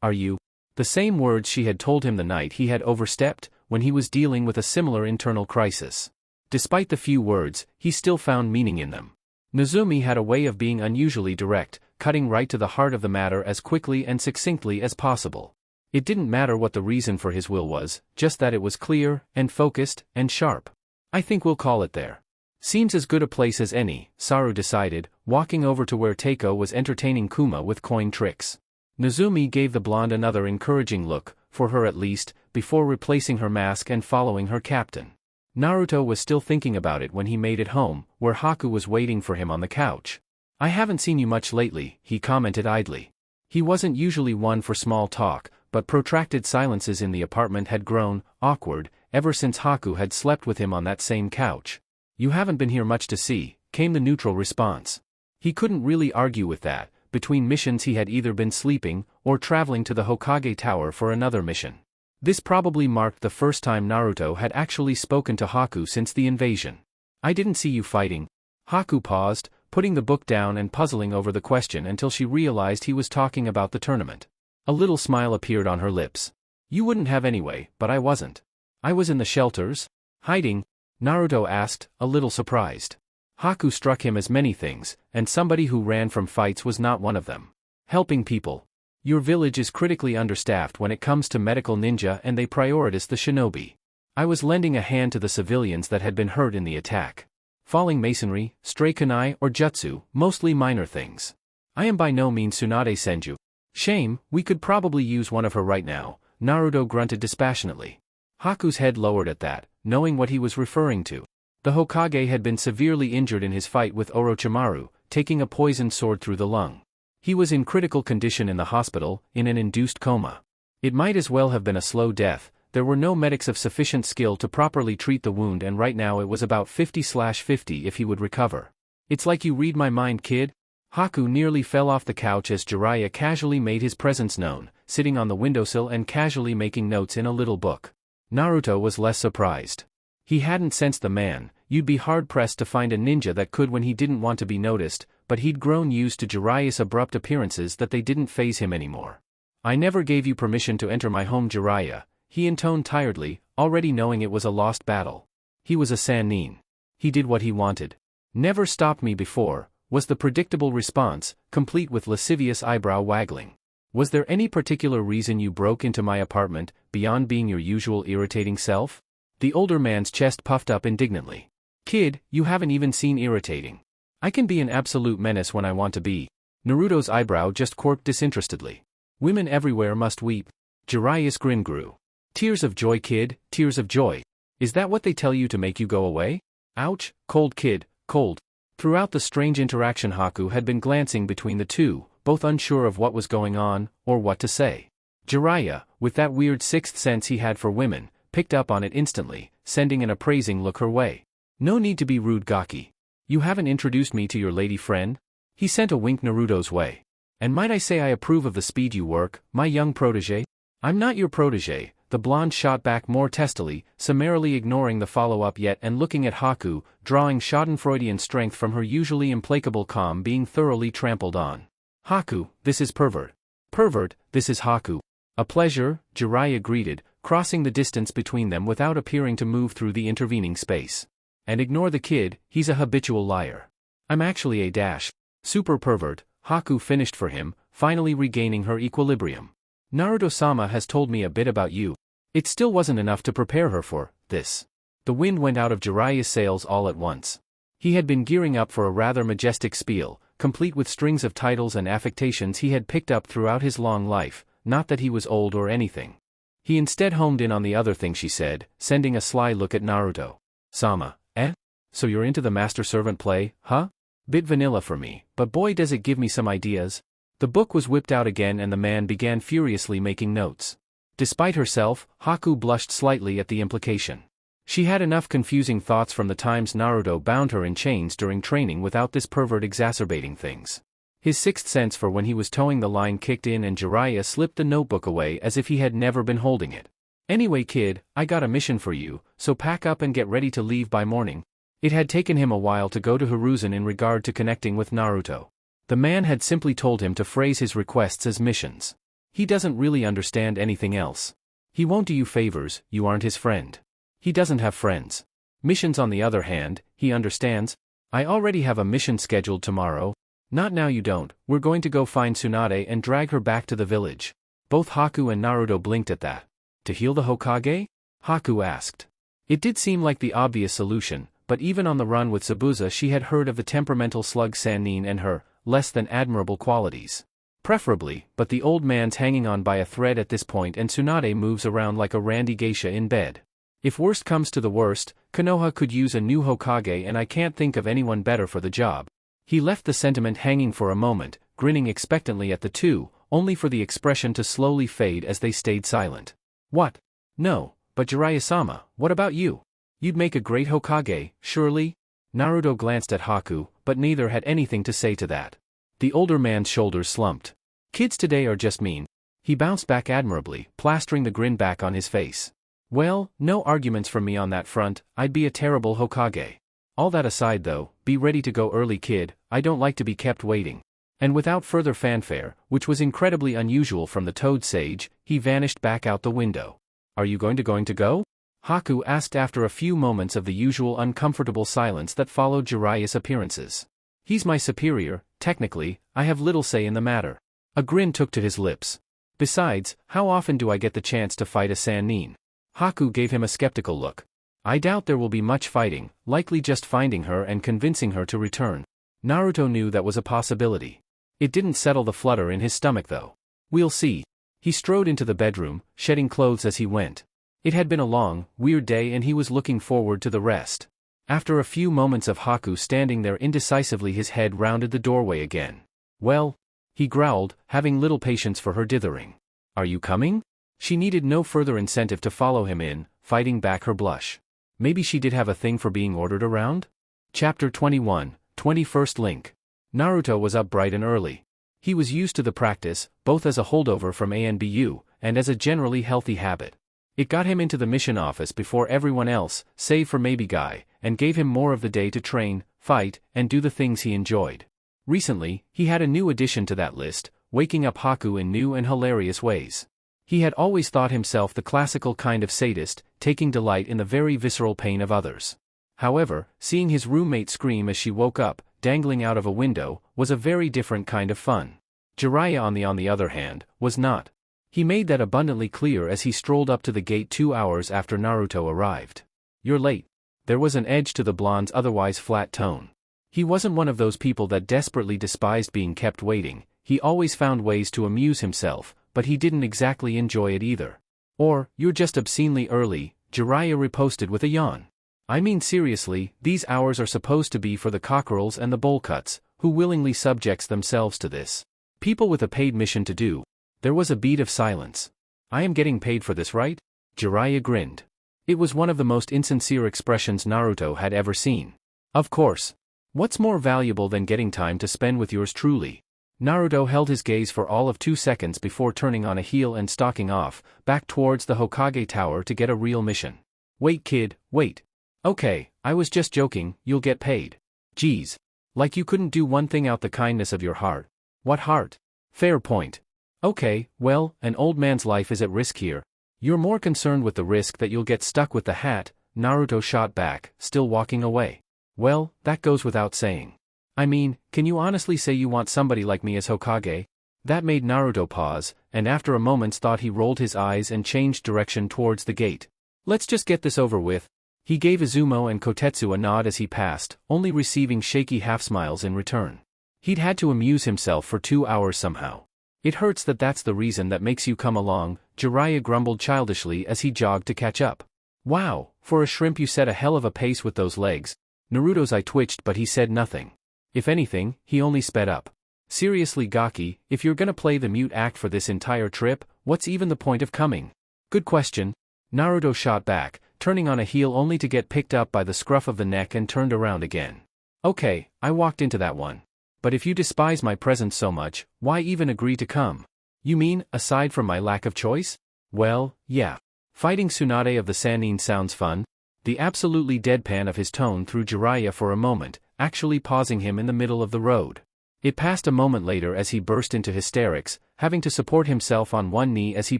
Are you? The same words she had told him the night he had overstepped, when he was dealing with a similar internal crisis. Despite the few words, he still found meaning in them. Nazumi had a way of being unusually direct, cutting right to the heart of the matter as quickly and succinctly as possible. It didn't matter what the reason for his will was, just that it was clear, and focused, and sharp. "I think we'll call it there. Seems as good a place as any," Saru decided, walking over to where Teiko was entertaining Kuma with coin tricks. Nazumi gave the blonde another encouraging look, for her at least, before replacing her mask and following her captain. Naruto was still thinking about it when he made it home, where Haku was waiting for him on the couch. "I haven't seen you much lately," he commented idly. He wasn't usually one for small talk, but protracted silences in the apartment had grown awkward ever since Haku had slept with him on that same couch. "You haven't been here much to see," came the neutral response. He couldn't really argue with that. Between missions he had either been sleeping, or traveling to the Hokage Tower for another mission. This probably marked the first time Naruto had actually spoken to Haku since the invasion. "I didn't see you fighting." Haku paused, putting the book down and puzzling over the question until she realized he was talking about the tournament. A little smile appeared on her lips. "You wouldn't have anyway, but I wasn't." "I was in the shelters?" "Hiding?" Naruto asked, a little surprised. Haku struck him as many things, and somebody who ran from fights was not one of them. "Helping people." Your village is critically understaffed when it comes to medical ninja and they prioritize the shinobi. I was lending a hand to the civilians that had been hurt in the attack. Falling masonry, stray kunai or jutsu, mostly minor things. I am by no means Tsunade Senju. Shame, we could probably use one of her right now, Naruto grunted dispassionately. Haku's head lowered at that, knowing what he was referring to. The Hokage had been severely injured in his fight with Orochimaru, taking a poisoned sword through the lung. He was in critical condition in the hospital, in an induced coma. It might as well have been a slow death. There were no medics of sufficient skill to properly treat the wound, and right now it was about 50/50 if he would recover. It's like you read my mind, kid. Haku nearly fell off the couch as Jiraiya casually made his presence known, sitting on the windowsill and casually making notes in a little book. Naruto was less surprised. He hadn't sensed the man. You'd be hard-pressed to find a ninja that could when he didn't want to be noticed, but he'd grown used to Jiraiya's abrupt appearances that they didn't faze him anymore. I never gave you permission to enter my home, Jiraiya, he intoned tiredly, already knowing it was a lost battle. He was a Sannin. He did what he wanted. Never stopped me before, was the predictable response, complete with lascivious eyebrow waggling. Was there any particular reason you broke into my apartment, beyond being your usual irritating self? The older man's chest puffed up indignantly. Kid, you haven't even seen irritating. I can be an absolute menace when I want to be. Naruto's eyebrow just quirked disinterestedly. Women everywhere must weep. Jiraiya's grin grew. Tears of joy, kid, tears of joy. Is that what they tell you to make you go away? Ouch, cold kid, cold. Throughout the strange interaction, Haku had been glancing between the two, both unsure of what was going on, or what to say. Jiraiya, with that weird sixth sense he had for women, picked up on it instantly, sending an appraising look her way. No need to be rude, Gaki. You haven't introduced me to your lady friend? He sent a wink Naruto's way. And might I say I approve of the speed you work, my young protege? I'm not your protege, the blonde shot back more testily, summarily ignoring the follow-up yet and looking at Haku, drawing schadenfreudian strength from her usually implacable calm being thoroughly trampled on. Haku, this is pervert. Pervert, this is Haku. A pleasure, Jiraiya greeted, crossing the distance between them without appearing to move through the intervening space. And ignore the kid, he's a habitual liar. I'm actually a super pervert, Haku finished for him, finally regaining her equilibrium. Naruto-sama has told me a bit about you. It still wasn't enough to prepare her for this. The wind went out of Jiraiya's sails all at once. He had been gearing up for a rather majestic spiel, complete with strings of titles and affectations he had picked up throughout his long life, not that he was old or anything. He instead homed in on the other thing she said, sending a sly look at Naruto. Sama, eh? So you're into the master-servant play, huh? Bit vanilla for me, but boy does it give me some ideas. The book was whipped out again and the man began furiously making notes. Despite herself, Haku blushed slightly at the implication. She had enough confusing thoughts from the times Naruto bound her in chains during training without this pervert exacerbating things. His sixth sense for when he was towing the line kicked in and Jiraiya slipped the notebook away as if he had never been holding it. Anyway kid, I got a mission for you, so pack up and get ready to leave by morning. It had taken him a while to go to Hiruzen in regard to connecting with Naruto. The man had simply told him to phrase his requests as missions. He doesn't really understand anything else. He won't do you favors, you aren't his friend. He doesn't have friends. Missions on the other hand, he understands. I already have a mission scheduled tomorrow. Not now you don't, we're going to go find Tsunade and drag her back to the village. Both Haku and Naruto blinked at that. To heal the Hokage? Haku asked. It did seem like the obvious solution, but even on the run with Zabuza she had heard of the temperamental slug Sannin and her less than admirable qualities. Preferably, but the old man's hanging on by a thread at this point and Tsunade moves around like a randy geisha in bed. If worst comes to the worst, Konoha could use a new Hokage and I can't think of anyone better for the job. He left the sentiment hanging for a moment, grinning expectantly at the two, only for the expression to slowly fade as they stayed silent. What? No, but Jiraiya-sama, what about you? You'd make a great Hokage, surely? Naruto glanced at Haku, but neither had anything to say to that. The older man's shoulders slumped. Kids today are just mean. He bounced back admirably, plastering the grin back on his face. Well, no arguments from me on that front, I'd be a terrible Hokage. All that aside though, be ready to go early kid, I don't like to be kept waiting. And without further fanfare, which was incredibly unusual from the Toad Sage, he vanished back out the window. Are you going to go? Haku asked after a few moments of the usual uncomfortable silence that followed Jiraiya's appearances. He's my superior, technically, I have little say in the matter. A grin took to his lips. Besides, how often do I get the chance to fight a Sannin? Haku gave him a skeptical look. I doubt there will be much fighting, likely just finding her and convincing her to return. Naruto knew that was a possibility. It didn't settle the flutter in his stomach though. We'll see. He strode into the bedroom, shedding clothes as he went. It had been a long, weird day and he was looking forward to the rest. After a few moments of Haku standing there indecisively, his head rounded the doorway again. Well? He growled, having little patience for her dithering. Are you coming? She needed no further incentive to follow him in, fighting back her blush. Maybe she did have a thing for being ordered around? Chapter 21, 21st Link. Naruto was up bright and early. He was used to the practice, both as a holdover from ANBU, and as a generally healthy habit. It got him into the mission office before everyone else, save for maybe Guy, and gave him more of the day to train, fight, and do the things he enjoyed. Recently, he had a new addition to that list, waking up Haku in new and hilarious ways. He had always thought himself the classical kind of sadist, taking delight in the very visceral pain of others. However, seeing his roommate scream as she woke up, dangling out of a window, was a very different kind of fun. Jiraiya on the other hand, was not. He made that abundantly clear as he strolled up to the gate 2 hours after Naruto arrived. You're late. There was an edge to the blonde's otherwise flat tone. He wasn't one of those people that desperately despised being kept waiting. He always found ways to amuse himself, but he didn't exactly enjoy it either. Or, you're just obscenely early, Jiraiya riposted with a yawn. I mean seriously, these hours are supposed to be for the cockerels and the bowl-cuts, who willingly subjects themselves to this. People with a paid mission to do. There was a beat of silence. I am getting paid for this, right? Jiraiya grinned. It was one of the most insincere expressions Naruto had ever seen. Of course. What's more valuable than getting time to spend with yours truly? Naruto held his gaze for all of 2 seconds before turning on a heel and stalking off, back towards the Hokage tower to get a real mission. Wait kid, wait. Okay, I was just joking, you'll get paid. Geez. Like you couldn't do one thing out the kindness of your heart. What heart? Fair point. Okay, well, an old man's life is at risk here. You're more concerned with the risk that you'll get stuck with the hat, Naruto shot back, still walking away. Well, that goes without saying. I mean, can you honestly say you want somebody like me as Hokage? That made Naruto pause, and after a moment's thought he rolled his eyes and changed direction towards the gate. Let's just get this over with. He gave Izumo and Kotetsu a nod as he passed, only receiving shaky half-smiles in return. He'd had to amuse himself for 2 hours somehow. It hurts that that's the reason that makes you come along, Jiraiya grumbled childishly as he jogged to catch up. Wow, for a shrimp you set a hell of a pace with those legs. Naruto's eye twitched but he said nothing. If anything, he only sped up. Seriously Gaki, if you're gonna play the mute act for this entire trip, what's even the point of coming? Good question. Naruto shot back, turning on a heel only to get picked up by the scruff of the neck and turned around again. Okay, I walked into that one. But if you despise my presence so much, why even agree to come? You mean, aside from my lack of choice? Well, yeah. Fighting Tsunade of the Sannin sounds fun. The absolutely deadpan of his tone threw Jiraiya for a moment, actually pausing him in the middle of the road. It passed a moment later as he burst into hysterics, having to support himself on one knee as he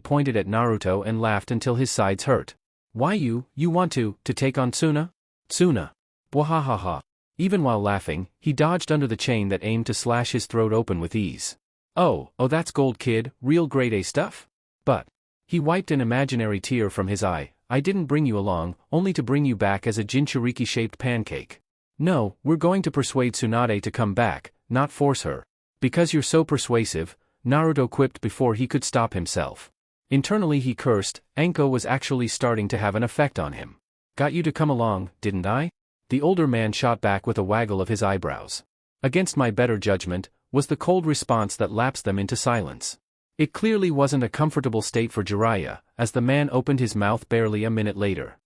pointed at Naruto and laughed until his sides hurt. Why you want to take on Tsuna? Tsuna. Bwahahaha. Even while laughing, he dodged under the chain that aimed to slash his throat open with ease. Oh, that's gold kid, real grade A stuff? But. He wiped an imaginary tear from his eye. I didn't bring you along, only to bring you back as a jinchuriki-shaped pancake. No, we're going to persuade Tsunade to come back, not force her. Because you're so persuasive, Naruto quipped before he could stop himself. Internally he cursed, Anko was actually starting to have an effect on him. Got you to come along, didn't I? The older man shot back with a waggle of his eyebrows. Against my better judgment, was the cold response that lapsed them into silence. It clearly wasn't a comfortable state for Jiraiya, as the man opened his mouth barely a minute later.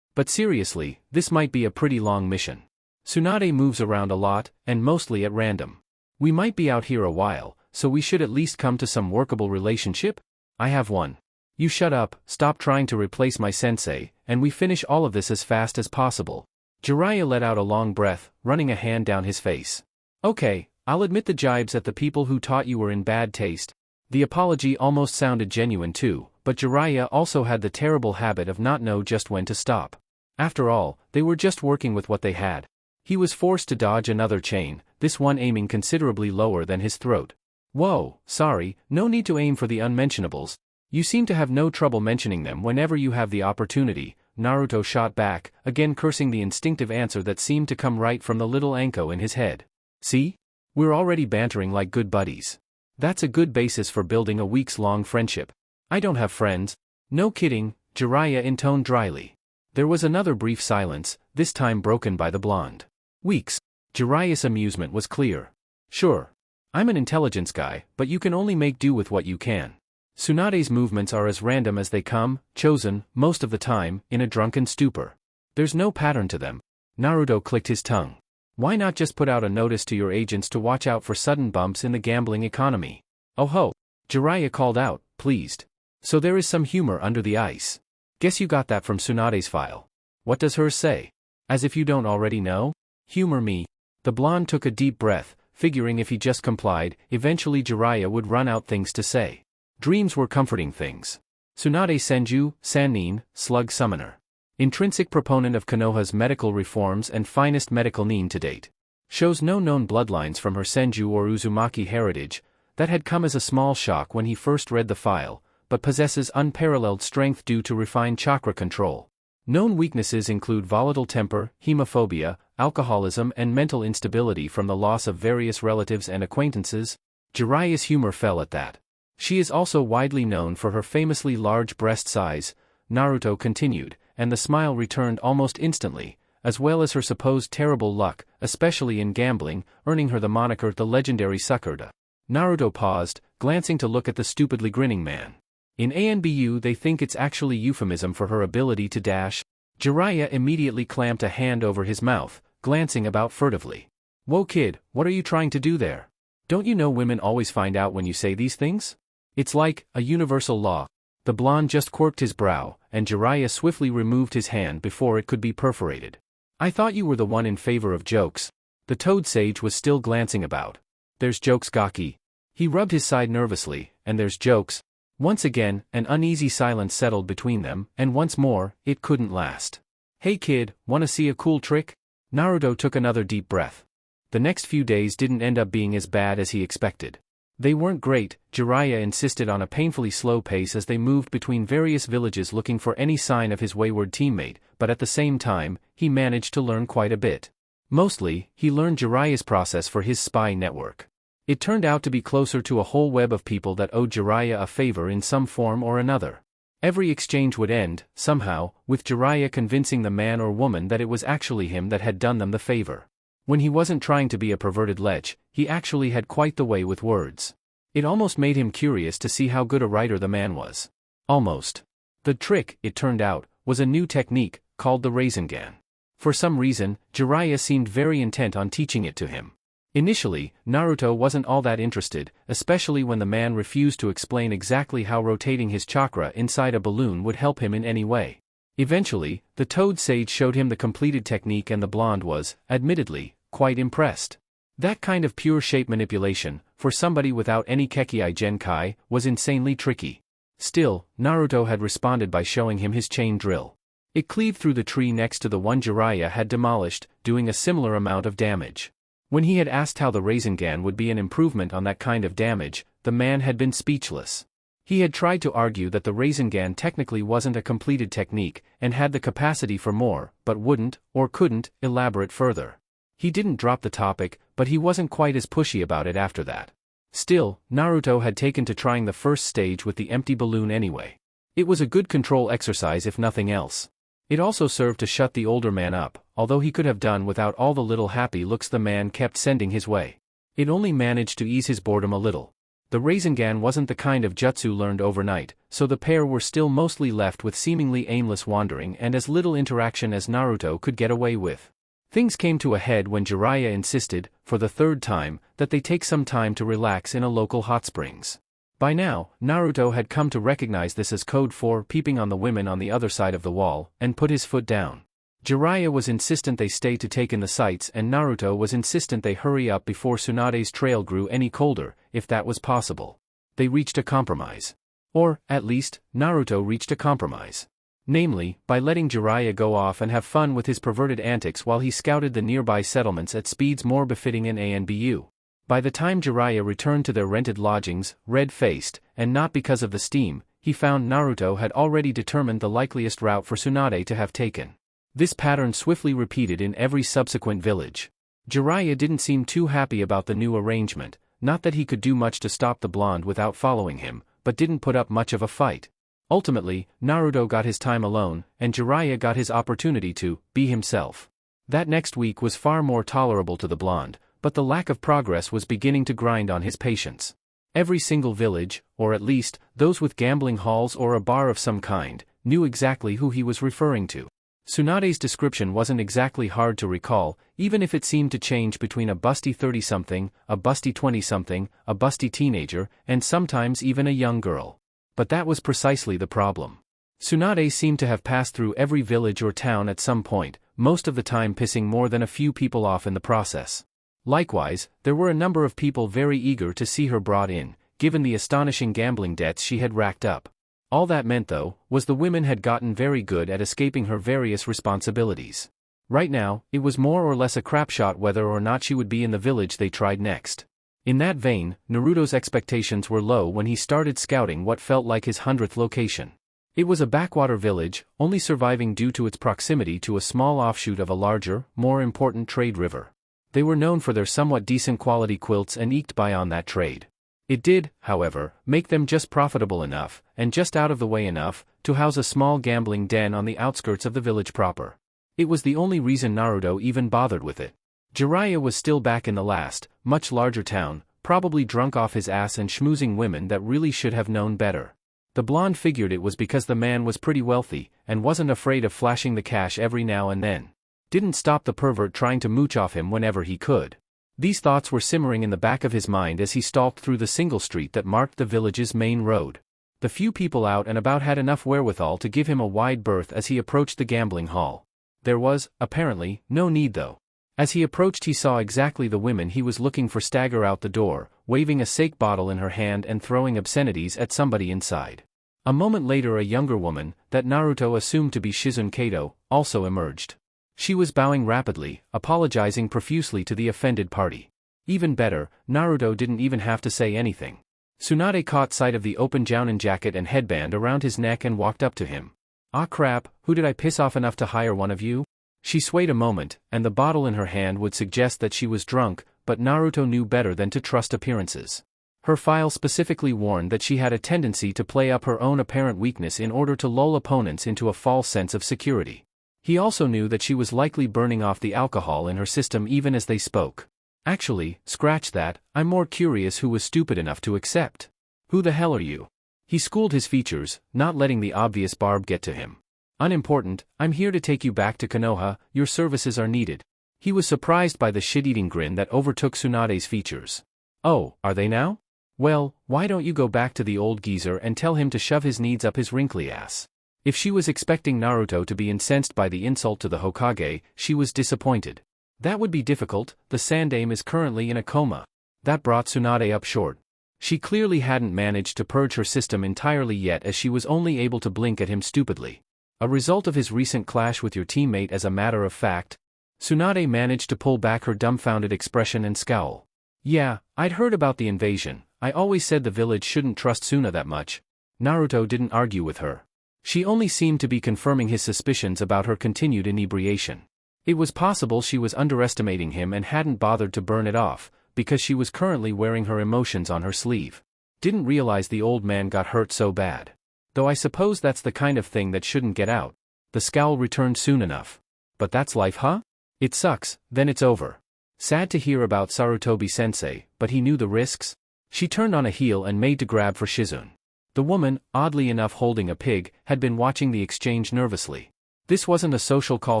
But seriously, this might be a pretty long mission. Tsunade moves around a lot, and mostly at random. We might be out here a while, so we should at least come to some workable relationship? I have one. You shut up, stop trying to replace my sensei, and we finish all of this as fast as possible. Jiraiya let out a long breath, running a hand down his face. Okay, I'll admit the jibes at the people who taught you were in bad taste. The apology almost sounded genuine too, but Jiraiya also had the terrible habit of not know just when to stop. After all, they were just working with what they had. He was forced to dodge another chain, this one aiming considerably lower than his throat. Whoa, sorry, no need to aim for the unmentionables. You seem to have no trouble mentioning them whenever you have the opportunity, Naruto shot back, again cursing the instinctive answer that seemed to come right from the little Anko in his head. See? We're already bantering like good buddies. That's a good basis for building a weeks-long friendship. I don't have friends. No kidding, Jiraiya intoned dryly. There was another brief silence, this time broken by the blonde. Weeks. Jiraiya's amusement was clear. Sure. I'm an intelligence guy, but you can only make do with what you can. Tsunade's movements are as random as they come, chosen, most of the time, in a drunken stupor. There's no pattern to them. Naruto clicked his tongue. Why not just put out a notice to your agents to watch out for sudden bumps in the gambling economy? Oh ho! Jiraiya called out, pleased. So there is some humor under the ice. Guess you got that from Tsunade's file. What does hers say? As if you don't already know? Humor me. The blonde took a deep breath, figuring if he just complied, eventually Jiraiya would run out things to say. Dreams were comforting things. Tsunade Senju, Sannin, Slug Summoner. Intrinsic proponent of Konoha's medical reforms and finest medical nin to date. Shows no known bloodlines from her Senju or Uzumaki heritage, that had come as a small shock when he first read the file, but possesses unparalleled strength due to refined chakra control. Known weaknesses include volatile temper, hemophobia, alcoholism and mental instability from the loss of various relatives and acquaintances. Jiraiya's humor fell at that. She is also widely known for her famously large breast size, Naruto continued, and the smile returned almost instantly, as well as her supposed terrible luck, especially in gambling, earning her the moniker the legendary Suckerda. Naruto paused, glancing to look at the stupidly grinning man. In ANBU they think it's actually euphemism for her ability to dash. Jiraiya immediately clamped a hand over his mouth, glancing about furtively. Whoa kid, what are you trying to do there? Don't you know women always find out when you say these things? It's like a universal law. The blonde just quirked his brow, and Jiraiya swiftly removed his hand before it could be perforated. I thought you were the one in favor of jokes. The toad sage was still glancing about. There's jokes, Gaki. He rubbed his side nervously, and there's jokes. Once again, an uneasy silence settled between them, and once more, it couldn't last. Hey kid, wanna see a cool trick? Naruto took another deep breath. The next few days didn't end up being as bad as he expected. They weren't great. Jiraiya insisted on a painfully slow pace as they moved between various villages looking for any sign of his wayward teammate, but at the same time, he managed to learn quite a bit. Mostly, he learned Jiraiya's process for his spy network. It turned out to be closer to a whole web of people that owed Jiraiya a favor in some form or another. Every exchange would end, somehow, with Jiraiya convincing the man or woman that it was actually him that had done them the favor. When he wasn't trying to be a perverted lech, he actually had quite the way with words. It almost made him curious to see how good a writer the man was. Almost. The trick, it turned out, was a new technique, called the Rasengan. For some reason, Jiraiya seemed very intent on teaching it to him. Initially, Naruto wasn't all that interested, especially when the man refused to explain exactly how rotating his chakra inside a balloon would help him in any way. Eventually, the toad sage showed him the completed technique and the blonde was, admittedly, quite impressed. That kind of pure shape manipulation, for somebody without any Kekkei Genkai, was insanely tricky. Still, Naruto had responded by showing him his chain drill. It cleaved through the tree next to the one Jiraiya had demolished, doing a similar amount of damage. When he had asked how the Rasengan would be an improvement on that kind of damage, the man had been speechless. He had tried to argue that the Rasengan technically wasn't a completed technique, and had the capacity for more, but wouldn't, or couldn't, elaborate further. He didn't drop the topic, but he wasn't quite as pushy about it after that. Still, Naruto had taken to trying the first stage with the empty balloon anyway. It was a good control exercise if nothing else. It also served to shut the older man up, although he could have done without all the little happy looks the man kept sending his way. It only managed to ease his boredom a little. The Rasengan wasn't the kind of jutsu learned overnight, so the pair were still mostly left with seemingly aimless wandering and as little interaction as Naruto could get away with. Things came to a head when Jiraiya insisted, for the third time, that they take some time to relax in a local hot springs. By now, Naruto had come to recognize this as code for peeping on the women on the other side of the wall, and put his foot down. Jiraiya was insistent they stay to take in the sights and Naruto was insistent they hurry up before Tsunade's trail grew any colder, if that was possible. They reached a compromise. Or, at least, Naruto reached a compromise. Namely, by letting Jiraiya go off and have fun with his perverted antics while he scouted the nearby settlements at speeds more befitting an ANBU. By the time Jiraiya returned to their rented lodgings, red-faced, and not because of the steam, he found Naruto had already determined the likeliest route for Tsunade to have taken. This pattern swiftly repeated in every subsequent village. Jiraiya didn't seem too happy about the new arrangement, not that he could do much to stop the blonde without following him, but didn't put up much of a fight. Ultimately, Naruto got his time alone, and Jiraiya got his opportunity to be himself. That next week was far more tolerable to the blonde, but the lack of progress was beginning to grind on his patience. Every single village, or at least, those with gambling halls or a bar of some kind, knew exactly who he was referring to. Tsunade's description wasn't exactly hard to recall, even if it seemed to change between a busty 30-something, a busty 20-something, a busty teenager, and sometimes even a young girl. But that was precisely the problem. Tsunade seemed to have passed through every village or town at some point, most of the time pissing more than a few people off in the process. Likewise, there were a number of people very eager to see her brought in, given the astonishing gambling debts she had racked up. All that meant, though, was the women had gotten very good at escaping her various responsibilities. Right now, it was more or less a crapshot whether or not she would be in the village they tried next. In that vein, Naruto's expectations were low when he started scouting what felt like his 100th location. It was a backwater village, only surviving due to its proximity to a small offshoot of a larger, more important trade river. They were known for their somewhat decent quality quilts and eked by on that trade. It did, however, make them just profitable enough, and just out of the way enough, to house a small gambling den on the outskirts of the village proper. It was the only reason Naruto even bothered with it. Jiraiya was still back in the last, much larger town, probably drunk off his ass and schmoozing women that really should have known better. The blonde figured it was because the man was pretty wealthy, and wasn't afraid of flashing the cash every now and then. Didn't stop the pervert trying to mooch off him whenever he could. These thoughts were simmering in the back of his mind as he stalked through the single street that marked the village's main road. The few people out and about had enough wherewithal to give him a wide berth as he approached the gambling hall. There was, apparently, no need though. As he approached he saw exactly the women he was looking for stagger out the door, waving a sake bottle in her hand and throwing obscenities at somebody inside. A moment later a younger woman, that Naruto assumed to be Shizune Kato, also emerged. She was bowing rapidly, apologizing profusely to the offended party. Even better, Naruto didn't even have to say anything. Tsunade caught sight of the open jounin jacket and headband around his neck and walked up to him. "Ah crap, who did I piss off enough to hire one of you?" She swayed a moment, and the bottle in her hand would suggest that she was drunk, but Naruto knew better than to trust appearances. Her file specifically warned that she had a tendency to play up her own apparent weakness in order to lull opponents into a false sense of security. He also knew that she was likely burning off the alcohol in her system even as they spoke. "Actually, scratch that, I'm more curious who was stupid enough to accept. Who the hell are you?" He schooled his features, not letting the obvious barb get to him. "Unimportant, I'm here to take you back to Konoha, your services are needed." He was surprised by the shit-eating grin that overtook Tsunade's features. "Oh, are they now? Well, why don't you go back to the old geezer and tell him to shove his needs up his wrinkly ass?" If she was expecting Naruto to be incensed by the insult to the Hokage, she was disappointed. That would be difficult, the Sandaime is currently in a coma. That brought Tsunade up short. She clearly hadn't managed to purge her system entirely yet as she was only able to blink at him stupidly. "A result of his recent clash with your teammate as a matter of fact?" Tsunade managed to pull back her dumbfounded expression and scowl. "Yeah, I'd heard about the invasion. I always said the village shouldn't trust Suna that much." Naruto didn't argue with her. She only seemed to be confirming his suspicions about her continued inebriation. It was possible she was underestimating him and hadn't bothered to burn it off, because she was currently wearing her emotions on her sleeve. Didn't realize the old man got hurt so bad. Though I suppose that's the kind of thing that shouldn't get out. The scowl returned soon enough. "But that's life, huh? It sucks, then it's over. Sad to hear about Sarutobi-sensei, but he knew the risks." She turned on a heel and made to grab for Shizune. The woman, oddly enough holding a pig, had been watching the exchange nervously. This wasn't a social call,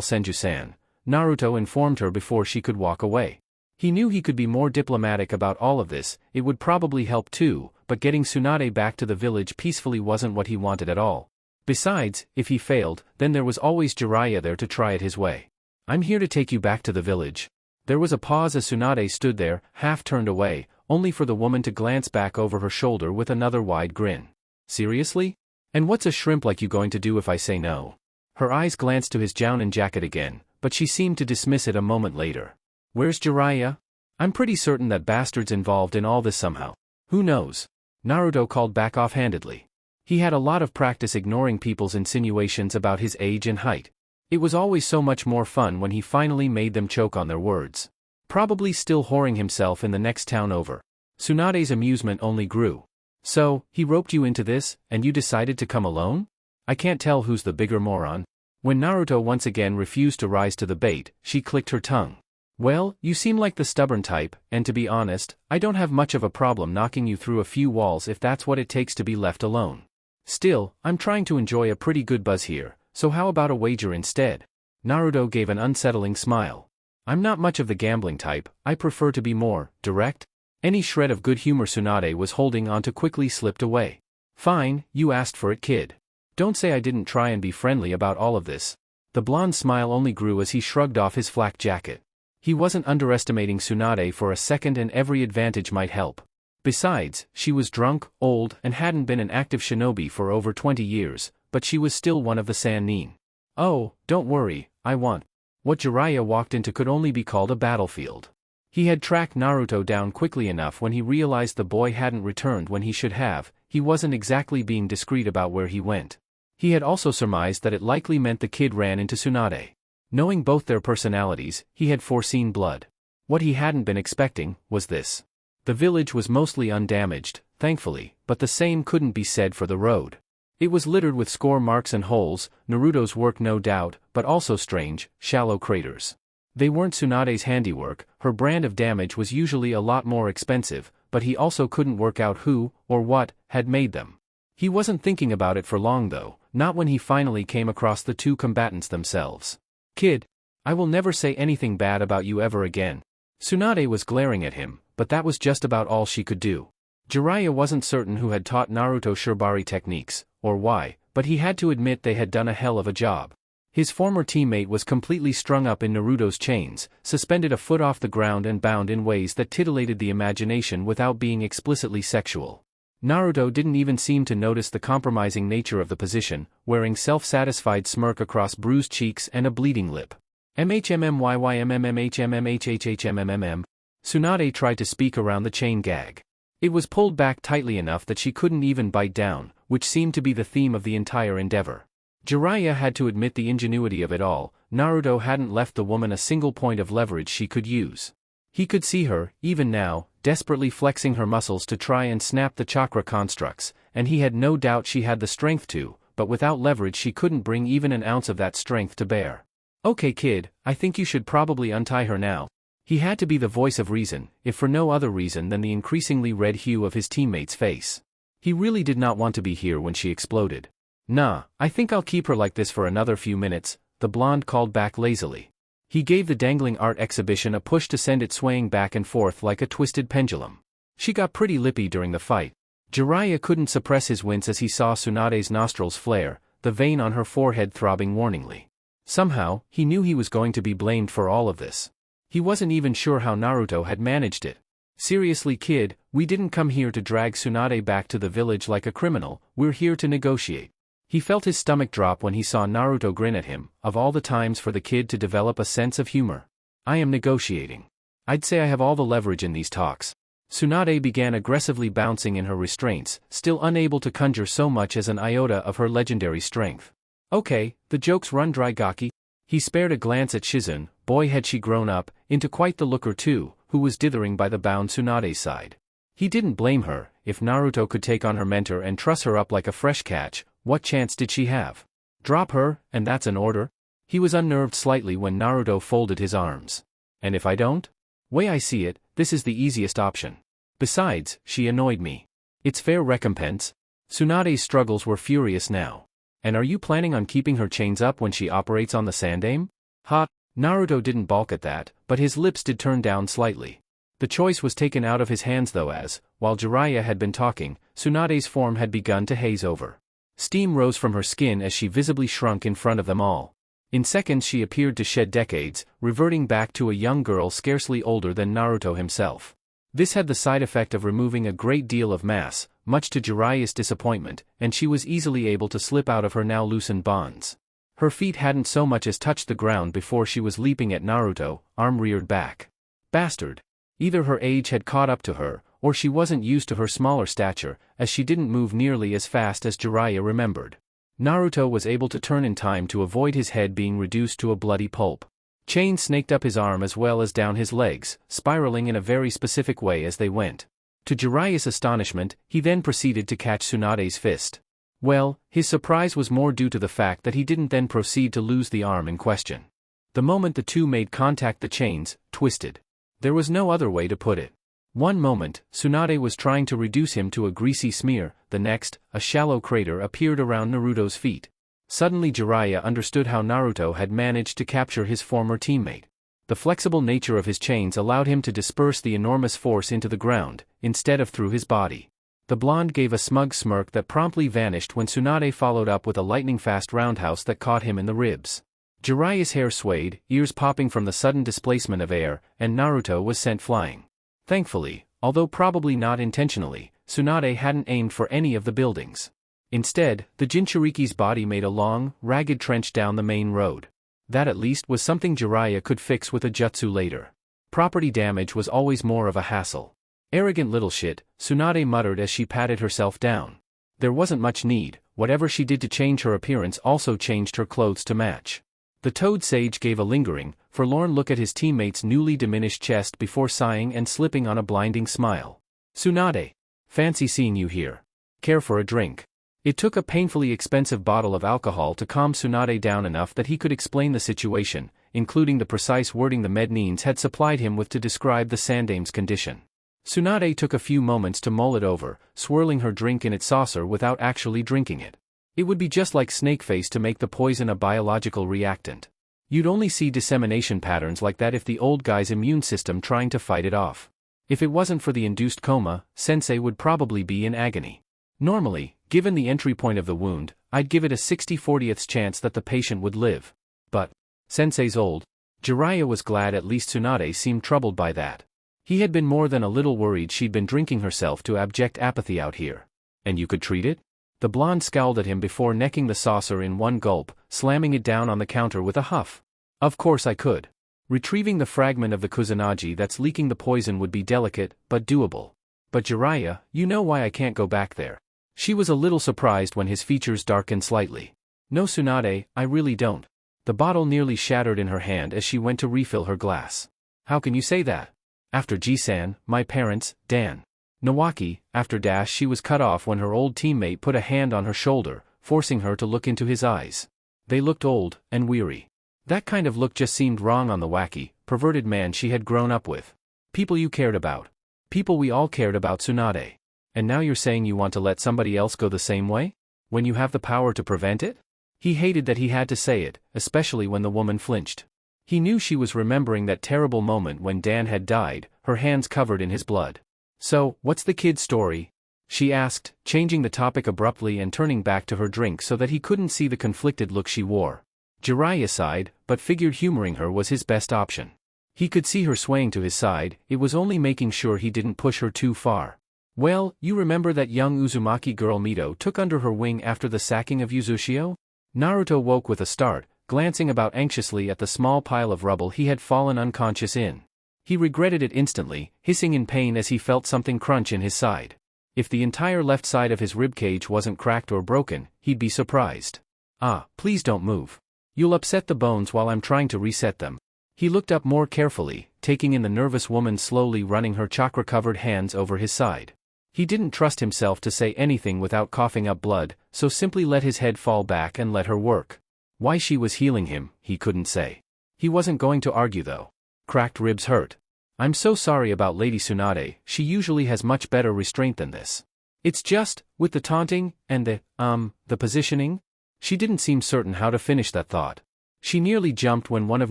Senju-san, Naruto informed her before she could walk away. He knew he could be more diplomatic about all of this, it would probably help too, but getting Tsunade back to the village peacefully wasn't what he wanted at all. Besides, if he failed, then there was always Jiraiya there to try it his way. "I'm here to take you back to the village." There was a pause as Tsunade stood there, half turned away, only for the woman to glance back over her shoulder with another wide grin. "Seriously? And what's a shrimp like you going to do if I say no?" Her eyes glanced to his jounin jacket again, but she seemed to dismiss it a moment later. "Where's Jiraiya?" I'm pretty certain that Bastard's involved in all this somehow. Who knows? Naruto called back offhandedly. He had a lot of practice ignoring people's insinuations about his age and height. It was always so much more fun when he finally made them choke on their words. Probably still whoring himself in the next town over. Tsunade's amusement only grew. So, he roped you into this, and you decided to come alone? I can't tell who's the bigger moron. When Naruto once again refused to rise to the bait, she clicked her tongue. Well, you seem like the stubborn type, and to be honest, I don't have much of a problem knocking you through a few walls if that's what it takes to be left alone. Still, I'm trying to enjoy a pretty good buzz here, so how about a wager instead? Naruto gave an unsettling smile. I'm not much of the gambling type, I prefer to be more direct. Any shred of good humor Tsunade was holding onto quickly slipped away. Fine, you asked for it, kid. Don't say I didn't try and be friendly about all of this. The blonde's smile only grew as he shrugged off his flak jacket. He wasn't underestimating Tsunade for a second, and every advantage might help. Besides, she was drunk, old, and hadn't been an active shinobi for over 20 years, but she was still one of the Sannin. Oh, don't worry, I want. What Jiraiya walked into could only be called a battlefield. He had tracked Naruto down quickly enough when he realized the boy hadn't returned when he should have. He wasn't exactly being discreet about where he went. He had also surmised that it likely meant the kid ran into Tsunade. Knowing both their personalities, he had foreseen blood. What he hadn't been expecting was this. The village was mostly undamaged, thankfully, but the same couldn't be said for the road. It was littered with score marks and holes, Naruto's work no doubt, but also strange, shallow craters. They weren't Tsunade's handiwork, her brand of damage was usually a lot more expensive, but he also couldn't work out who, or what, had made them. He wasn't thinking about it for long though, not when he finally came across the two combatants themselves. Kid, I will never say anything bad about you ever again. Tsunade was glaring at him, but that was just about all she could do. Jiraiya wasn't certain who had taught Naruto Shibari techniques, or why, but he had to admit they had done a hell of a job. His former teammate was completely strung up in Naruto's chains, suspended a foot off the ground and bound in ways that titillated the imagination without being explicitly sexual. Naruto didn't even seem to notice the compromising nature of the position, wearing self-satisfied smirk across bruised cheeks and a bleeding lip. MHMMYYMMHMMHHHMMM. Tsunade tried to speak around the chain gag. It was pulled back tightly enough that she couldn't even bite down, which seemed to be the theme of the entire endeavor. Jiraiya had to admit the ingenuity of it all. Naruto hadn't left the woman a single point of leverage she could use. He could see her, even now, desperately flexing her muscles to try and snap the chakra constructs, and he had no doubt she had the strength to, but without leverage she couldn't bring even an ounce of that strength to bear. Okay kid, I think you should probably untie her now. He had to be the voice of reason, if for no other reason than the increasingly red hue of his teammate's face. He really did not want to be here when she exploded. Nah, I think I'll keep her like this for another few minutes, the blonde called back lazily. He gave the dangling art exhibition a push to send it swaying back and forth like a twisted pendulum. She got pretty lippy during the fight. Jiraiya couldn't suppress his wince as he saw Tsunade's nostrils flare, the vein on her forehead throbbing warningly. Somehow, he knew he was going to be blamed for all of this. He wasn't even sure how Naruto had managed it. Seriously kid, we didn't come here to drag Tsunade back to the village like a criminal, we're here to negotiate. He felt his stomach drop when he saw Naruto grin at him, of all the times for the kid to develop a sense of humor. I am negotiating. I'd say I have all the leverage in these talks. Tsunade began aggressively bouncing in her restraints, still unable to conjure so much as an iota of her legendary strength. Okay, the joke's run dry Gaki. He spared a glance at Shizune, boy had she grown up, into quite the looker too, who was dithering by the bound Tsunade's side. He didn't blame her. If Naruto could take on her mentor and truss her up like a fresh catch, what chance did she have? Drop her, and that's an order? He was unnerved slightly when Naruto folded his arms. And if I don't? Way I see it, this is the easiest option. Besides, she annoyed me. It's fair recompense. Tsunade's struggles were furious now. And are you planning on keeping her chains up when she operates on the Sandaime? Ha! Naruto didn't balk at that, but his lips did turn down slightly. The choice was taken out of his hands though as, while Jiraiya had been talking, Tsunade's form had begun to haze over. Steam rose from her skin as she visibly shrunk in front of them all. In seconds she appeared to shed decades, reverting back to a young girl scarcely older than Naruto himself. This had the side effect of removing a great deal of mass, much to Jiraiya's disappointment, and she was easily able to slip out of her now loosened bonds. Her feet hadn't so much as touched the ground before she was leaping at Naruto, arm reared back. Bastard! Either her age had caught up to her, or she wasn't used to her smaller stature, as she didn't move nearly as fast as Jiraiya remembered. Naruto was able to turn in time to avoid his head being reduced to a bloody pulp. Chains snaked up his arm as well as down his legs, spiraling in a very specific way as they went. To Jiraiya's astonishment, he then proceeded to catch Tsunade's fist. Well, his surprise was more due to the fact that he didn't then proceed to lose the arm in question. The moment the two made contact, the chains twisted. There was no other way to put it. One moment, Tsunade was trying to reduce him to a greasy smear, the next, a shallow crater appeared around Naruto's feet. Suddenly Jiraiya understood how Naruto had managed to capture his former teammate. The flexible nature of his chains allowed him to disperse the enormous force into the ground, instead of through his body. The blonde gave a smug smirk that promptly vanished when Tsunade followed up with a lightning-fast roundhouse that caught him in the ribs. Jiraiya's hair swayed, ears popping from the sudden displacement of air, and Naruto was sent flying. Thankfully, although probably not intentionally, Tsunade hadn't aimed for any of the buildings. Instead, the Jinchuriki's body made a long, ragged trench down the main road. That at least was something Jiraiya could fix with a jutsu later. Property damage was always more of a hassle. Arrogant little shit, Tsunade muttered as she patted herself down. There wasn't much need, whatever she did to change her appearance also changed her clothes to match. The Toad Sage gave a lingering, forlorn look at his teammate's newly diminished chest before sighing and slipping on a blinding smile. "Tsunade. Fancy seeing you here. Care for a drink?" It took a painfully expensive bottle of alcohol to calm Tsunade down enough that he could explain the situation, including the precise wording the Medneans had supplied him with to describe the Sandame's condition. Tsunade took a few moments to mull it over, swirling her drink in its saucer without actually drinking it. It would be just like Snakeface to make the poison a biological reactant. You'd only see dissemination patterns like that if the old guy's immune system trying to fight it off. If it wasn't for the induced coma, Sensei would probably be in agony. Normally, given the entry point of the wound, I'd give it a 60/40th chance that the patient would live. But, Sensei's old. Jiraiya was glad at least Tsunade seemed troubled by that. He had been more than a little worried she'd been drinking herself to abject apathy out here. And you could treat it? The blonde scowled at him before necking the saucer in one gulp, slamming it down on the counter with a huff. Of course I could. Retrieving the fragment of the Kusanagi that's leaking the poison would be delicate, but doable. But Jiraiya, you know why I can't go back there. She was a little surprised when his features darkened slightly. No Tsunade, I really don't. The bottle nearly shattered in her hand as she went to refill her glass. How can you say that? After Jisan, my parents, Dan. Nawaki, after Dash she was cut off when her old teammate put a hand on her shoulder, forcing her to look into his eyes. They looked old, and weary. That kind of look just seemed wrong on the wacky, perverted man she had grown up with. People you cared about. People we all cared about, Tsunade. And now you're saying you want to let somebody else go the same way? When you have the power to prevent it? He hated that he had to say it, especially when the woman flinched. He knew she was remembering that terrible moment when Dan had died, her hands covered in his blood. So, what's the kid's story? She asked, changing the topic abruptly and turning back to her drink so that he couldn't see the conflicted look she wore. Jiraiya sighed, but figured humoring her was his best option. He could see her swaying to his side, it was only making sure he didn't push her too far. Well, you remember that young Uzumaki girl Mito took under her wing after the sacking of Uzushio? Naruto woke with a start, glancing about anxiously at the small pile of rubble he had fallen unconscious in. He regretted it instantly, hissing in pain as he felt something crunch in his side. If the entire left side of his ribcage wasn't cracked or broken, he'd be surprised. Ah, please don't move. You'll upset the bones while I'm trying to reset them. He looked up more carefully, taking in the nervous woman slowly running her chakra-covered hands over his side. He didn't trust himself to say anything without coughing up blood, so simply let his head fall back and let her work. Why she was healing him, he couldn't say. He wasn't going to argue though. Cracked ribs hurt. I'm so sorry about Lady Tsunade, she usually has much better restraint than this. It's just, with the taunting, and the positioning? She didn't seem certain how to finish that thought. She nearly jumped when one of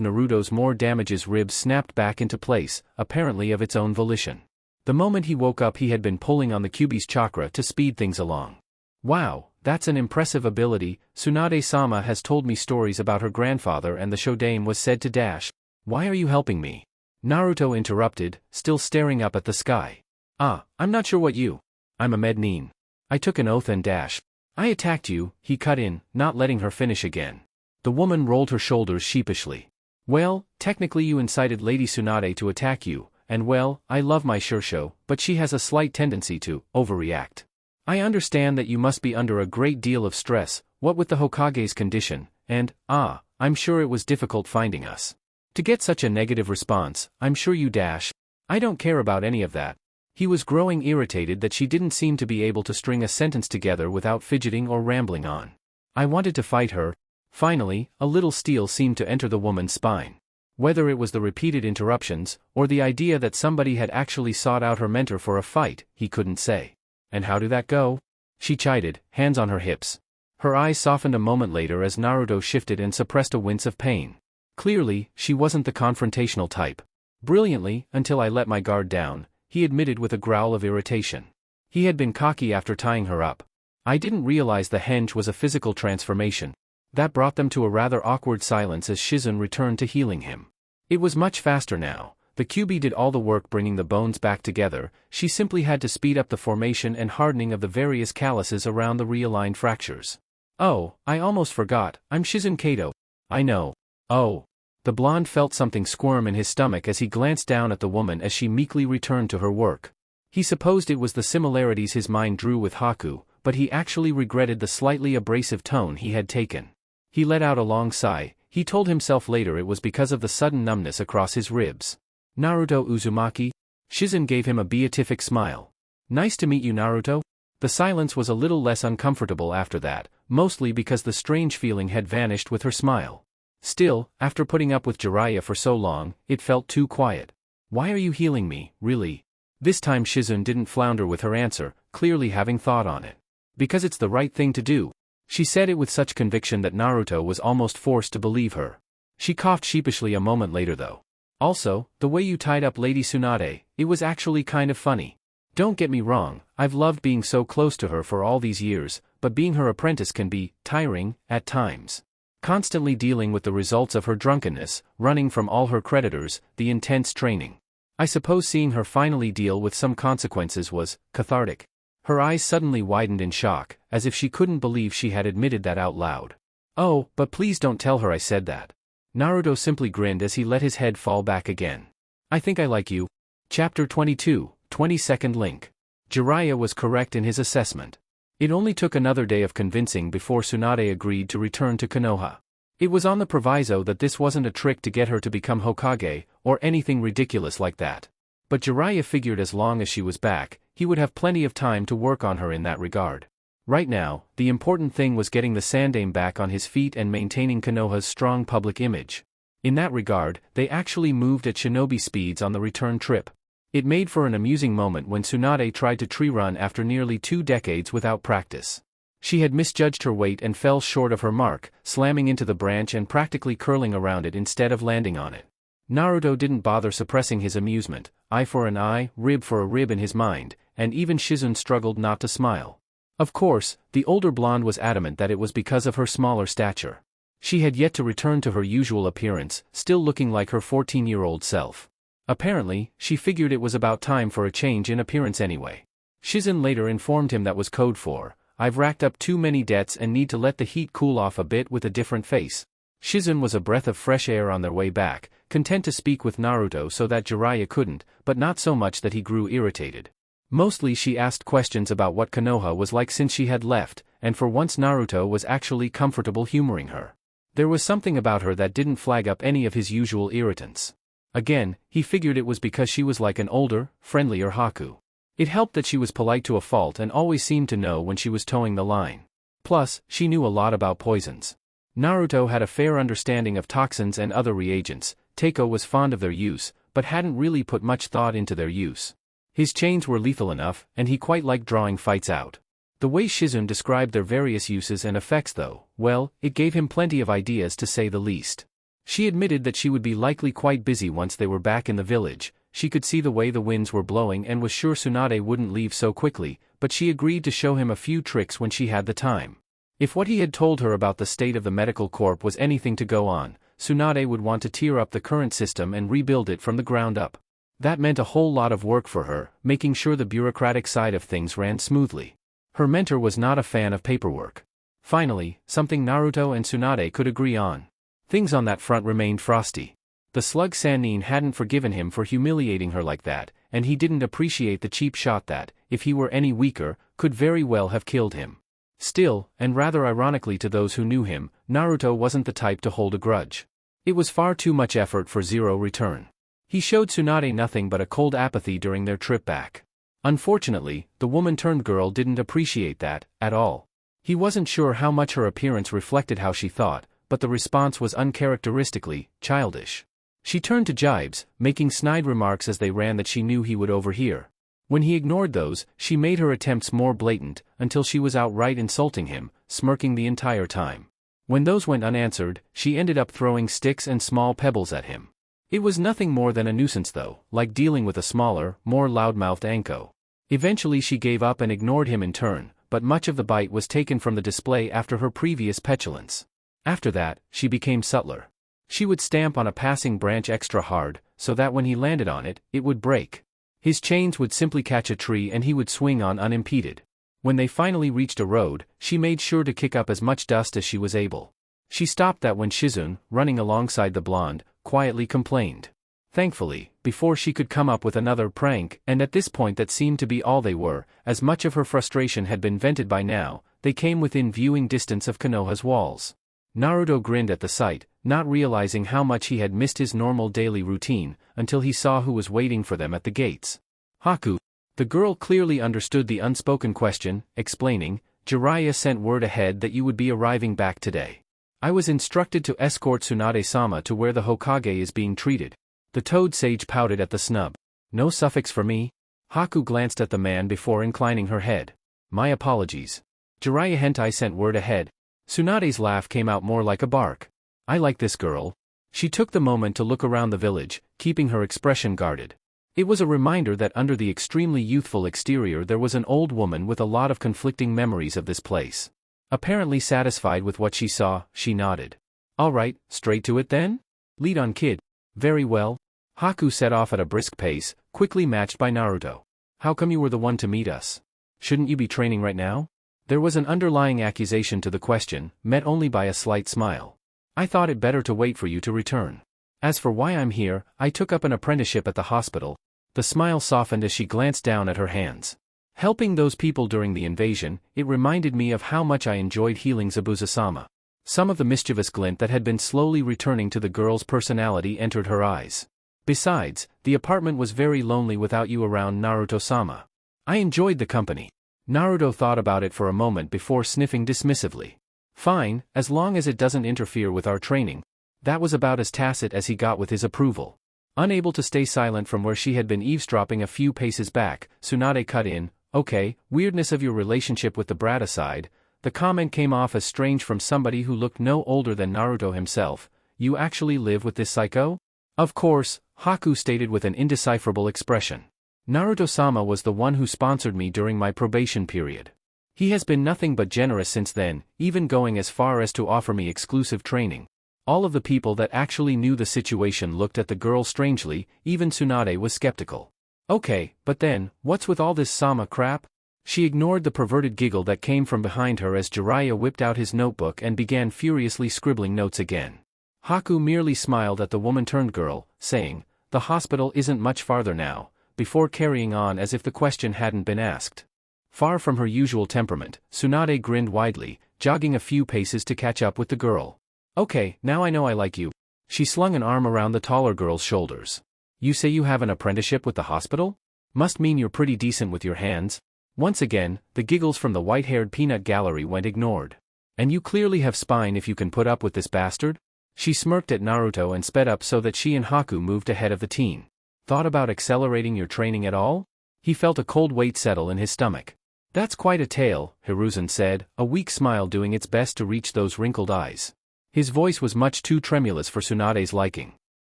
Naruto's more damage's ribs snapped back into place, apparently of its own volition. The moment he woke up he had been pulling on the Kyuubi's chakra to speed things along. Wow, that's an impressive ability. Tsunade-sama has told me stories about her grandfather and the Shodaime was said to dash. Why are you helping me? Naruto interrupted, still staring up at the sky. Ah, I'm not sure what you. I'm a Mednin. I took an oath and dash. I attacked you, he cut in, not letting her finish again. The woman rolled her shoulders sheepishly. Well, technically you incited Lady Tsunade to attack you, and well, I love my Shirsho, but she has a slight tendency to overreact. I understand that you must be under a great deal of stress, what with the Hokage's condition, and, I'm sure it was difficult finding us. To get such a negative response, I'm sure you dash. I don't care about any of that. He was growing irritated that she didn't seem to be able to string a sentence together without fidgeting or rambling on. I wanted to fight her. Finally, a little steel seemed to enter the woman's spine. Whether it was the repeated interruptions, or the idea that somebody had actually sought out her mentor for a fight, he couldn't say. And how did that go? She chided, hands on her hips. Her eyes softened a moment later as Naruto shifted and suppressed a wince of pain. Clearly, she wasn't the confrontational type. Brilliantly, until I let my guard down, he admitted with a growl of irritation. He had been cocky after tying her up. I didn't realize the henge was a physical transformation. That brought them to a rather awkward silence as Shizun returned to healing him. It was much faster now. The QB did all the work bringing the bones back together, she simply had to speed up the formation and hardening of the various calluses around the realigned fractures. Oh, I almost forgot, I'm Shizun Kato. I know. Oh. The blonde felt something squirm in his stomach as he glanced down at the woman as she meekly returned to her work. He supposed it was the similarities his mind drew with Haku, but he actually regretted the slightly abrasive tone he had taken. He let out a long sigh. He told himself later it was because of the sudden numbness across his ribs. Naruto Uzumaki? Shizun gave him a beatific smile. Nice to meet you, Naruto. The silence was a little less uncomfortable after that, mostly because the strange feeling had vanished with her smile. Still, after putting up with Jiraiya for so long, it felt too quiet. Why are you healing me, really? This time Shizun didn't flounder with her answer, clearly having thought on it. Because it's the right thing to do. She said it with such conviction that Naruto was almost forced to believe her. She coughed sheepishly a moment later though. Also, the way you tied up Lady Tsunade, it was actually kind of funny. Don't get me wrong, I've loved being so close to her for all these years, but being her apprentice can be tiring at times. Constantly dealing with the results of her drunkenness, running from all her creditors, the intense training. I suppose seeing her finally deal with some consequences was cathartic. Her eyes suddenly widened in shock, as if she couldn't believe she had admitted that out loud. Oh, but please don't tell her I said that. Naruto simply grinned as he let his head fall back again. I think I like you. Chapter 22, 22nd Link. Jiraiya was correct in his assessment. It only took another day of convincing before Tsunade agreed to return to Konoha. It was on the proviso that this wasn't a trick to get her to become Hokage, or anything ridiculous like that. But Jiraiya figured as long as she was back, he would have plenty of time to work on her in that regard. Right now, the important thing was getting the Sandaime back on his feet and maintaining Konoha's strong public image. In that regard, they actually moved at shinobi speeds on the return trip. It made for an amusing moment when Tsunade tried to tree run after nearly 2 decades without practice. She had misjudged her weight and fell short of her mark, slamming into the branch and practically curling around it instead of landing on it. Naruto didn't bother suppressing his amusement, eye for an eye, rib for a rib in his mind, and even Shizun struggled not to smile. Of course, the older blonde was adamant that it was because of her smaller stature. She had yet to return to her usual appearance, still looking like her 14-year-old self. Apparently, she figured it was about time for a change in appearance anyway. Shizun later informed him that was code for, I've racked up too many debts and need to let the heat cool off a bit with a different face. Shizun was a breath of fresh air on their way back, content to speak with Naruto so that Jiraiya couldn't, but not so much that he grew irritated. Mostly she asked questions about what Konoha was like since she had left, and for once Naruto was actually comfortable humoring her. There was something about her that didn't flag up any of his usual irritants. Again, he figured it was because she was like an older, friendlier Haku. It helped that she was polite to a fault and always seemed to know when she was towing the line. Plus, she knew a lot about poisons. Naruto had a fair understanding of toxins and other reagents. Teiko was fond of their use, but hadn't really put much thought into their use. His chains were lethal enough, and he quite liked drawing fights out. The way Shizun described their various uses and effects though, well, it gave him plenty of ideas to say the least. She admitted that she would be likely quite busy once they were back in the village. She could see the way the winds were blowing and was sure Tsunade wouldn't leave so quickly, but she agreed to show him a few tricks when she had the time. If what he had told her about the state of the medical corps was anything to go on, Tsunade would want to tear up the current system and rebuild it from the ground up. That meant a whole lot of work for her, making sure the bureaucratic side of things ran smoothly. Her mentor was not a fan of paperwork. Finally, something Naruto and Tsunade could agree on. Things on that front remained frosty. The slug Sannin hadn't forgiven him for humiliating her like that, and he didn't appreciate the cheap shot that, if he were any weaker, could very well have killed him. Still, and rather ironically to those who knew him, Naruto wasn't the type to hold a grudge. It was far too much effort for zero return. He showed Tsunade nothing but a cold apathy during their trip back. Unfortunately, the woman-turned-girl didn't appreciate that, at all. He wasn't sure how much her appearance reflected how she thought, but the response was uncharacteristically childish. She turned to jibes, making snide remarks as they ran that she knew he would overhear. When he ignored those, she made her attempts more blatant, until she was outright insulting him, smirking the entire time. When those went unanswered, she ended up throwing sticks and small pebbles at him. It was nothing more than a nuisance though, like dealing with a smaller, more loudmouthed Anko. Eventually she gave up and ignored him in turn, but much of the bite was taken from the display after her previous petulance. After that, she became subtler. She would stamp on a passing branch extra hard, so that when he landed on it, it would break. His chains would simply catch a tree and he would swing on unimpeded. When they finally reached a road, she made sure to kick up as much dust as she was able. She stopped that when Shizune, running alongside the blonde, quietly complained. Thankfully, before she could come up with another prank, and at this point that seemed to be all they were, as much of her frustration had been vented by now, they came within viewing distance of Konoha's walls. Naruto grinned at the sight, not realizing how much he had missed his normal daily routine, until he saw who was waiting for them at the gates. Haku. The girl clearly understood the unspoken question, explaining, Jiraiya sent word ahead that you would be arriving back today. I was instructed to escort Tsunade-sama to where the Hokage is being treated. The toad sage pouted at the snub. No suffix for me? Haku glanced at the man before inclining her head. My apologies. Jiraiya hentai sent word ahead. Tsunade's laugh came out more like a bark. I like this girl. She took the moment to look around the village, keeping her expression guarded. It was a reminder that under the extremely youthful exterior there was an old woman with a lot of conflicting memories of this place. Apparently satisfied with what she saw, she nodded. All right, straight to it then? Lead on, kid. Very well. Haku set off at a brisk pace, quickly matched by Naruto. How come you were the one to meet us? Shouldn't you be training right now? There was an underlying accusation to the question, met only by a slight smile. I thought it better to wait for you to return. As for why I'm here, I took up an apprenticeship at the hospital. The smile softened as she glanced down at her hands. Helping those people during the invasion, it reminded me of how much I enjoyed healing Zabuza-sama. Some of the mischievous glint that had been slowly returning to the girl's personality entered her eyes. Besides, the apartment was very lonely without you around, Naruto-sama. I enjoyed the company. Naruto thought about it for a moment before sniffing dismissively. Fine, as long as it doesn't interfere with our training. That was about as tacit as he got with his approval. Unable to stay silent from where she had been eavesdropping a few paces back, Tsunade cut in, okay, weirdness of your relationship with the brat aside, the comment came off as strange from somebody who looked no older than Naruto himself. You actually live with this psycho? Of course, Haku stated with an indecipherable expression. Naruto-sama was the one who sponsored me during my probation period. He has been nothing but generous since then, even going as far as to offer me exclusive training. All of the people that actually knew the situation looked at the girl strangely, even Tsunade was skeptical. Okay, but then, what's with all this Sama crap? She ignored the perverted giggle that came from behind her as Jiraiya whipped out his notebook and began furiously scribbling notes again. Haku merely smiled at the woman-turned-girl, saying, the hospital isn't much farther now, before carrying on as if the question hadn't been asked. Far from her usual temperament, Tsunade grinned widely, jogging a few paces to catch up with the girl. Okay, now I know I like you. She slung an arm around the taller girl's shoulders. You say you have an apprenticeship with the hospital? Must mean you're pretty decent with your hands. Once again, the giggles from the white-haired peanut gallery went ignored. And you clearly have spine if you can put up with this bastard? She smirked at Naruto and sped up so that she and Haku moved ahead of the teen. Thought about accelerating your training at all? He felt a cold weight settle in his stomach. That's quite a tale, Hiruzen said, a weak smile doing its best to reach those wrinkled eyes. His voice was much too tremulous for Tsunade's liking.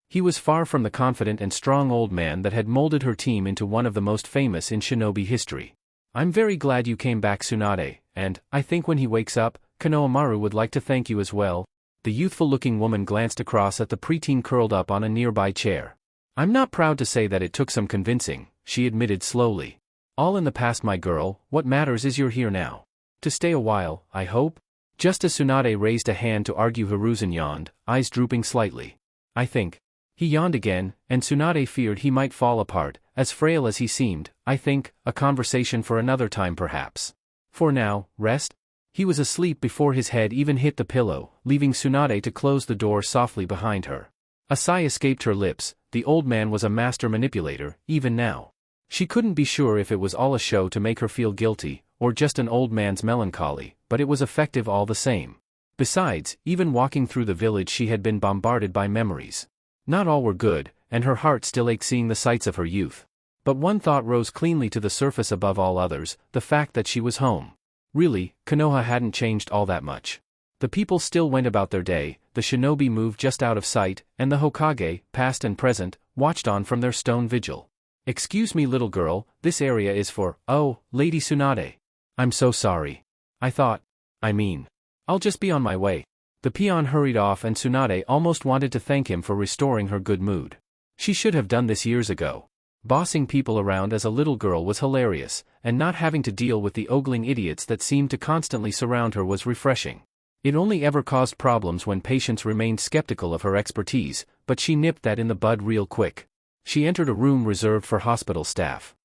He was far from the confident and strong old man that had molded her team into one of the most famous in shinobi history. I'm very glad you came back, Tsunade, and, I think when he wakes up, Konohamaru would like to thank you as well. The youthful-looking woman glanced across at the preteen curled up on a nearby chair. I'm not proud to say that it took some convincing, she admitted slowly. All in the past, my girl, what matters is you're here now. To stay a while, I hope? Just as Tsunade raised a hand to argue, Hiruzen yawned, eyes drooping slightly. I think. He yawned again, and Tsunade feared he might fall apart, as frail as he seemed. I think, a conversation for another time perhaps. For now, rest? He was asleep before his head even hit the pillow, leaving Tsunade to close the door softly behind her. A sigh escaped her lips. The old man was a master manipulator, even now. She couldn't be sure if it was all a show to make her feel guilty, or just an old man's melancholy, but it was effective all the same. Besides, even walking through the village she had been bombarded by memories. Not all were good, and her heart still ached seeing the sights of her youth. But one thought rose cleanly to the surface above all others, the fact that she was home. Really, Konoha hadn't changed all that much. The people still went about their day, the shinobi moved just out of sight, and the Hokage, past and present, watched on from their stone vigil. Excuse me little girl, this area is for, oh, Lady Tsunade. I'm so sorry. I mean, I'll just be on my way. The peon hurried off and Tsunade almost wanted to thank him for restoring her good mood. She should have done this years ago. Bossing people around as a little girl was hilarious, and not having to deal with the ogling idiots that seemed to constantly surround her was refreshing. It only ever caused problems when patients remained skeptical of her expertise, but she nipped that in the bud real quick. She entered a room reserved for hospital staff.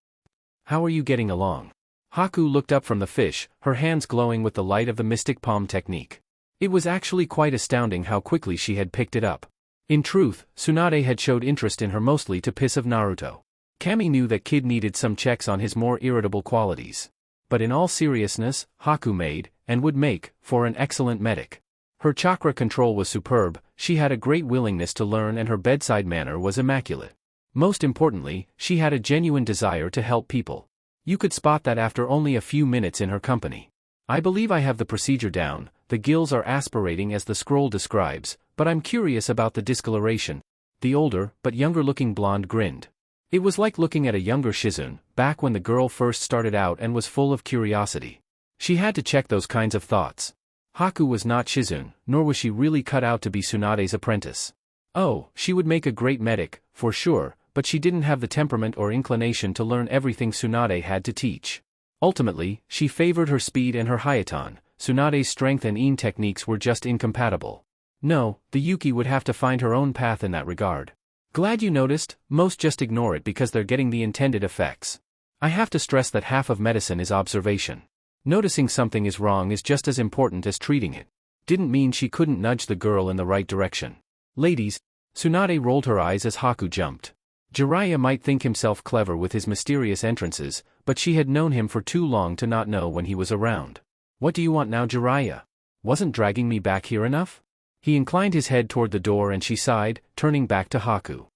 How are you getting along? Haku looked up from the fish, her hands glowing with the light of the mystic palm technique. It was actually quite astounding how quickly she had picked it up. In truth, Tsunade had showed interest in her mostly to piss of Naruto. Kami knew that kid needed some checks on his more irritable qualities. But in all seriousness, Haku made, and would make, for an excellent medic. Her chakra control was superb, she had a great willingness to learn and her bedside manner was immaculate. Most importantly, she had a genuine desire to help people. You could spot that after only a few minutes in her company. I believe I have the procedure down, the gills are aspirating as the scroll describes, but I'm curious about the discoloration. The older, but younger-looking blonde grinned. It was like looking at a younger Shizune, back when the girl first started out and was full of curiosity. She had to check those kinds of thoughts. Haku was not Shizune, nor was she really cut out to be Tsunade's apprentice. Oh, she would make a great medic, for sure, but she didn't have the temperament or inclination to learn everything Tsunade had to teach. Ultimately, she favored her speed and her Hayaton. Tsunade's strength and Ine techniques were just incompatible. No, the Yuki would have to find her own path in that regard. Glad you noticed, most just ignore it because they're getting the intended effects. I have to stress that half of medicine is observation. Noticing something is wrong is just as important as treating it. Didn't mean she couldn't nudge the girl in the right direction. Ladies, Tsunade rolled her eyes as Haku jumped. Jiraiya might think himself clever with his mysterious entrances, but she had known him for too long to not know when he was around. What do you want now, Jiraiya? Wasn't dragging me back here enough? He inclined his head toward the door and she sighed, turning back to Haku.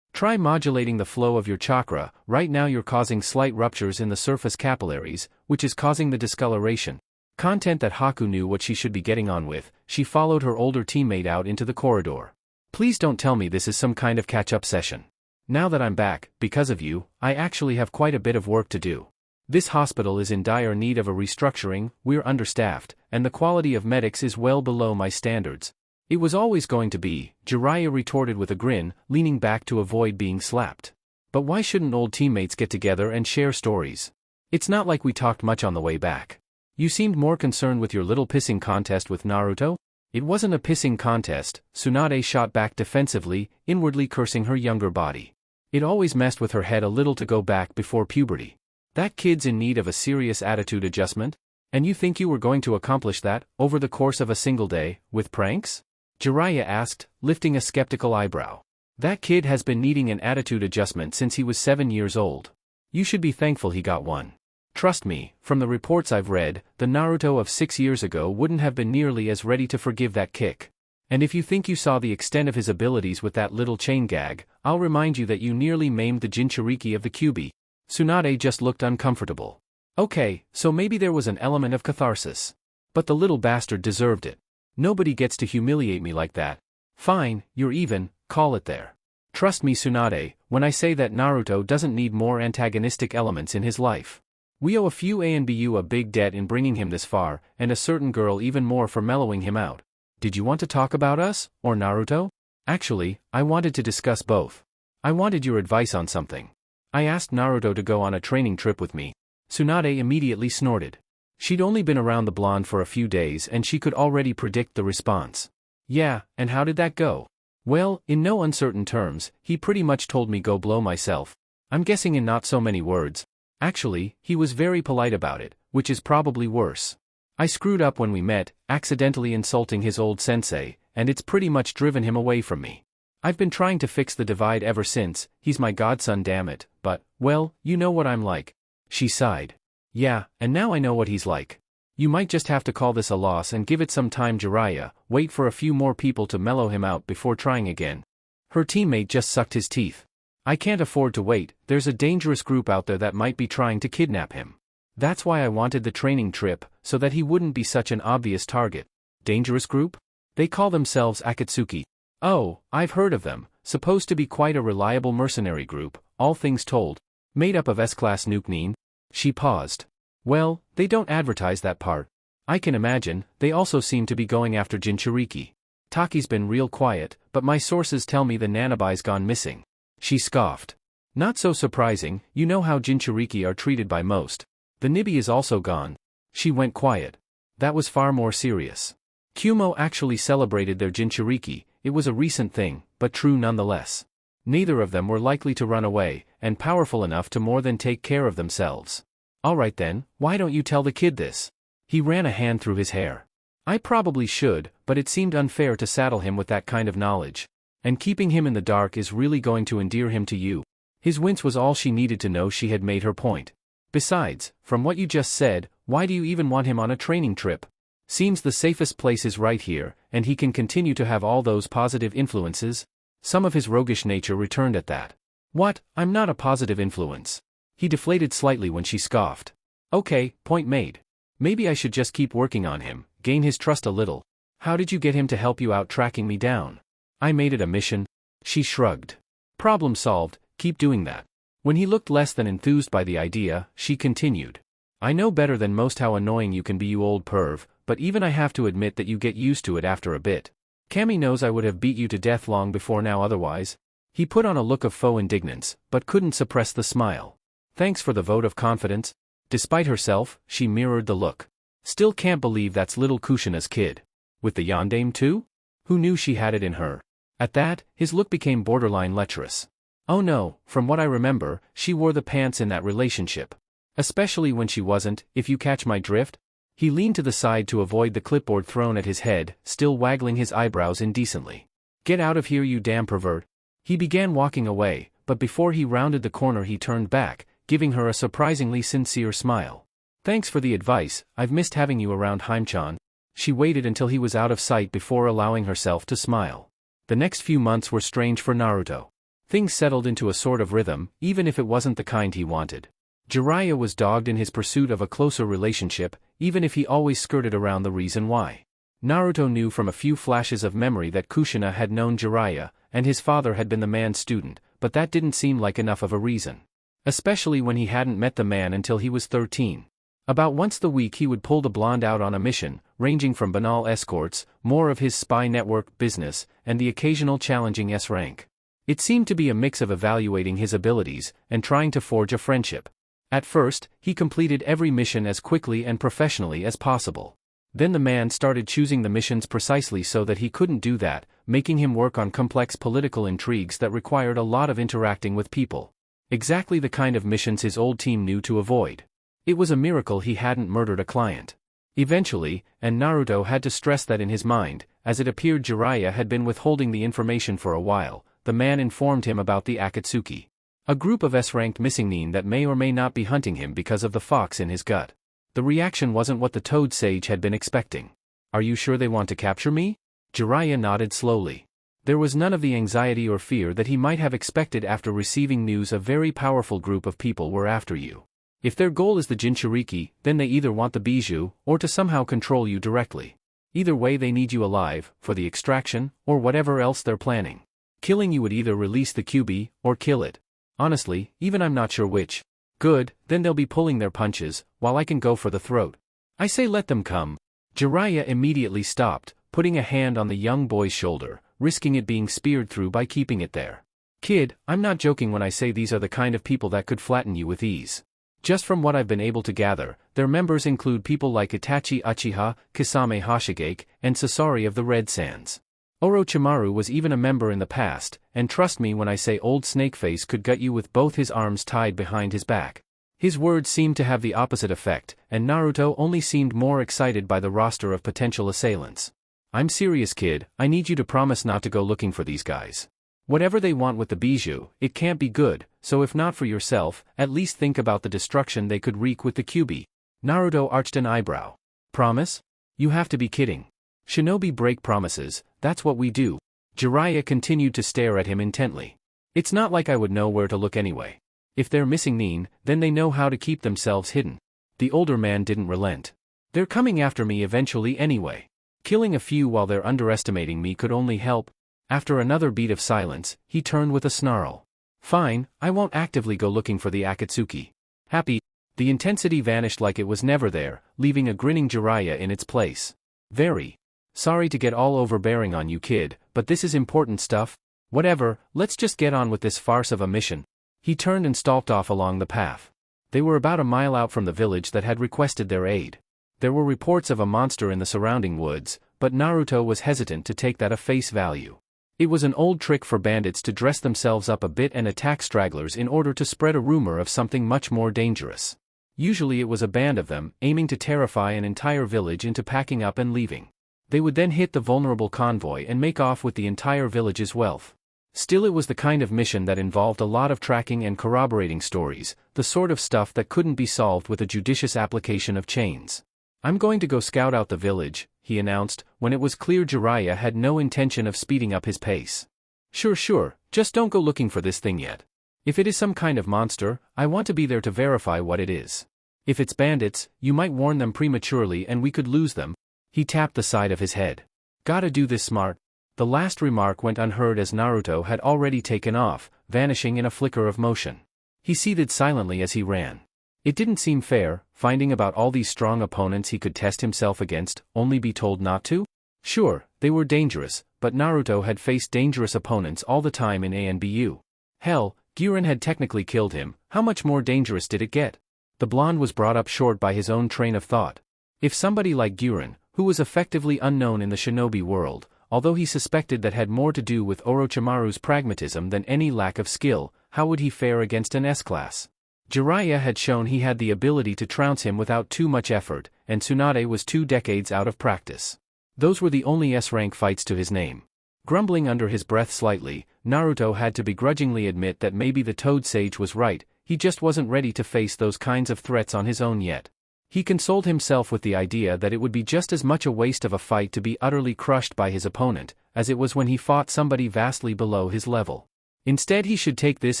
Try modulating the flow of your chakra. Right now you're causing slight ruptures in the surface capillaries, which is causing the discoloration. Content that Haku knew what she should be getting on with. She followed her older teammate out into the corridor. Please don't tell me this is some kind of catch-up session. Now that I'm back, because of you, I actually have quite a bit of work to do. This hospital is in dire need of a restructuring, we're understaffed, and the quality of medics is well below my standards. It was always going to be, Jiraiya retorted with a grin, leaning back to avoid being slapped. But why shouldn't old teammates get together and share stories? It's not like we talked much on the way back. You seemed more concerned with your little pissing contest with Naruto? It wasn't a pissing contest, Tsunade shot back defensively, inwardly cursing her younger body. It always messed with her head a little to go back before puberty. That kid's in need of a serious attitude adjustment? And you think you were going to accomplish that, over the course of a single day, with pranks? Jiraiya asked, lifting a skeptical eyebrow. That kid has been needing an attitude adjustment since he was 7 years old. You should be thankful he got one. Trust me, from the reports I've read, the Naruto of 6 years ago wouldn't have been nearly as ready to forgive that kick. And if you think you saw the extent of his abilities with that little chain gag, I'll remind you that you nearly maimed the Jinchuriki of the Kyuubi. Tsunade just looked uncomfortable. Okay, so maybe there was an element of catharsis. But the little bastard deserved it. Nobody gets to humiliate me like that. Fine, you're even, call it there. Trust me Tsunade, when I say that Naruto doesn't need more antagonistic elements in his life. We owe a few ANBU a big debt in bringing him this far, and a certain girl even more for mellowing him out. Did you want to talk about us, or Naruto? Actually, I wanted to discuss both. I wanted your advice on something. I asked Naruto to go on a training trip with me. Tsunade immediately snorted. She'd only been around the blonde for a few days and she could already predict the response. Yeah, and how did that go? Well, in no uncertain terms, he pretty much told me go blow myself. I'm guessing in not so many words. Actually, he was very polite about it, which is probably worse. I screwed up when we met, accidentally insulting his old sensei, and it's pretty much driven him away from me. I've been trying to fix the divide ever since, he's my godson damn it, but, well, you know what I'm like. She sighed. Yeah, and now I know what he's like. You might just have to call this a loss and give it some time, Jiraiya, wait for a few more people to mellow him out before trying again. Her teammate just sucked his teeth. I can't afford to wait, there's a dangerous group out there that might be trying to kidnap him. That's why I wanted the training trip, so that he wouldn't be such an obvious target. Dangerous group? They call themselves Akatsuki. Oh, I've heard of them, supposed to be quite a reliable mercenary group, all things told. Made up of S-class nuke. She paused. Well, they don't advertise that part. I can imagine, they also seem to be going after Jinchuriki. Taki's been real quiet, but my sources tell me the Nanabai's gone missing. She scoffed. Not so surprising, you know how Jinchuriki are treated by most. The Nibi is also gone. She went quiet. That was far more serious. Kumo actually celebrated their Jinchuriki, it was a recent thing, but true nonetheless. Neither of them were likely to run away, and powerful enough to more than take care of themselves. Alright then, why don't you tell the kid this? He ran a hand through his hair. I probably should, but it seemed unfair to saddle him with that kind of knowledge. And keeping him in the dark is really going to endear him to you. His wince was all she needed to know. She had made her point. Besides, from what you just said, why do you even want him on a training trip? Seems the safest place is right here, and he can continue to have all those positive influences. Some of his roguish nature returned at that. What, I'm not a positive influence. He deflated slightly when she scoffed. Okay, point made. Maybe I should just keep working on him, gain his trust a little. How did you get him to help you out tracking me down? I made it a mission. She shrugged. Problem solved, keep doing that. When he looked less than enthused by the idea, she continued. I know better than most how annoying you can be, you old perv, but even I have to admit that you get used to it after a bit. Cammy knows I would have beat you to death long before now otherwise. He put on a look of faux indignance, but couldn't suppress the smile. Thanks for the vote of confidence. Despite herself, she mirrored the look. Still can't believe that's little Kushina's kid. With the yondaime too? Who knew she had it in her? At that, his look became borderline lecherous. Oh no, from what I remember, she wore the pants in that relationship. Especially when she wasn't, if you catch my drift? He leaned to the side to avoid the clipboard thrown at his head, still waggling his eyebrows indecently. Get out of here, you damn pervert. He began walking away, but before he rounded the corner he turned back, giving her a surprisingly sincere smile. Thanks for the advice, I've missed having you around, Haimchan. She waited until he was out of sight before allowing herself to smile. The next few months were strange for Naruto. Things settled into a sort of rhythm, even if it wasn't the kind he wanted. Jiraiya was dogged in his pursuit of a closer relationship, even if he always skirted around the reason why. Naruto knew from a few flashes of memory that Kushina had known Jiraiya, and his father had been the man's student, but that didn't seem like enough of a reason. Especially when he hadn't met the man until he was 13. About once a week he would pull the blonde out on a mission, ranging from banal escorts, more of his spy network business, and the occasional challenging S-rank. It seemed to be a mix of evaluating his abilities, and trying to forge a friendship. At first, he completed every mission as quickly and professionally as possible. Then the man started choosing the missions precisely so that he couldn't do that, making him work on complex political intrigues that required a lot of interacting with people. Exactly the kind of missions his old team knew to avoid. It was a miracle he hadn't murdered a client. Eventually, and Naruto had to stress that in his mind, as it appeared Jiraiya had been withholding the information for a while, the man informed him about the Akatsuki. A group of S-ranked missing that may or may not be hunting him because of the fox in his gut. The reaction wasn't what the Toad Sage had been expecting. Are you sure they want to capture me? Jiraiya nodded slowly. There was none of the anxiety or fear that he might have expected after receiving news a very powerful group of people were after you. If their goal is the Jinchuriki, then they either want the bijou, or to somehow control you directly. Either way they need you alive, for the extraction, or whatever else they're planning. Killing you would either release the QB, or kill it. Honestly, even I'm not sure which. Good, then they'll be pulling their punches, while I can go for the throat. I say let them come. Jiraiya immediately stopped, putting a hand on the young boy's shoulder, risking it being speared through by keeping it there. Kid, I'm not joking when I say these are the kind of people that could flatten you with ease. Just from what I've been able to gather, their members include people like Itachi Uchiha, Kisame Hoshigake, and Sasori of the Red Sands. Orochimaru was even a member in the past, and trust me when I say old Snakeface could gut you with both his arms tied behind his back. His words seemed to have the opposite effect, and Naruto only seemed more excited by the roster of potential assailants. I'm serious, kid, I need you to promise not to go looking for these guys. Whatever they want with the bijou, it can't be good, so if not for yourself, at least think about the destruction they could wreak with the Kyuubi. Naruto arched an eyebrow. Promise? You have to be kidding. Shinobi break promises, that's what we do. Jiraiya continued to stare at him intently. It's not like I would know where to look anyway. If they're missing Nin, then they know how to keep themselves hidden. The older man didn't relent. They're coming after me eventually anyway. Killing a few while they're underestimating me could only help. After another beat of silence, he turned with a snarl. Fine, I won't actively go looking for the Akatsuki. Happy. The intensity vanished like it was never there, leaving a grinning Jiraiya in its place. Very. Sorry to get all overbearing on you, kid, but this is important stuff. Whatever, let's just get on with this farce of a mission. He turned and stalked off along the path. They were about a mile out from the village that had requested their aid. There were reports of a monster in the surrounding woods, but Naruto was hesitant to take that at face value. It was an old trick for bandits to dress themselves up a bit and attack stragglers in order to spread a rumor of something much more dangerous. Usually it was a band of them, aiming to terrify an entire village into packing up and leaving. They would then hit the vulnerable convoy and make off with the entire village's wealth. Still, it was the kind of mission that involved a lot of tracking and corroborating stories, the sort of stuff that couldn't be solved with a judicious application of chains. I'm going to go scout out the village, he announced, when it was clear Jiraiya had no intention of speeding up his pace. Sure, just don't go looking for this thing yet. If it is some kind of monster, I want to be there to verify what it is. If it's bandits, you might warn them prematurely and we could lose them. He tapped the side of his head. Gotta do this smart. The last remark went unheard as Naruto had already taken off, vanishing in a flicker of motion. He seethed silently as he ran. It didn't seem fair, finding about all these strong opponents he could test himself against, only be told not to? Sure, they were dangerous, but Naruto had faced dangerous opponents all the time in ANBU. Hell, Guren had technically killed him, how much more dangerous did it get? The blonde was brought up short by his own train of thought. If somebody like Guren, who was effectively unknown in the shinobi world, although he suspected that had more to do with Orochimaru's pragmatism than any lack of skill, how would he fare against an S-class? Jiraiya had shown he had the ability to trounce him without too much effort, and Tsunade was 2 decades out of practice. Those were the only S-rank fights to his name. Grumbling under his breath slightly, Naruto had to begrudgingly admit that maybe the Toad Sage was right, he just wasn't ready to face those kinds of threats on his own yet. He consoled himself with the idea that it would be just as much a waste of a fight to be utterly crushed by his opponent, as it was when he fought somebody vastly below his level. Instead, he should take this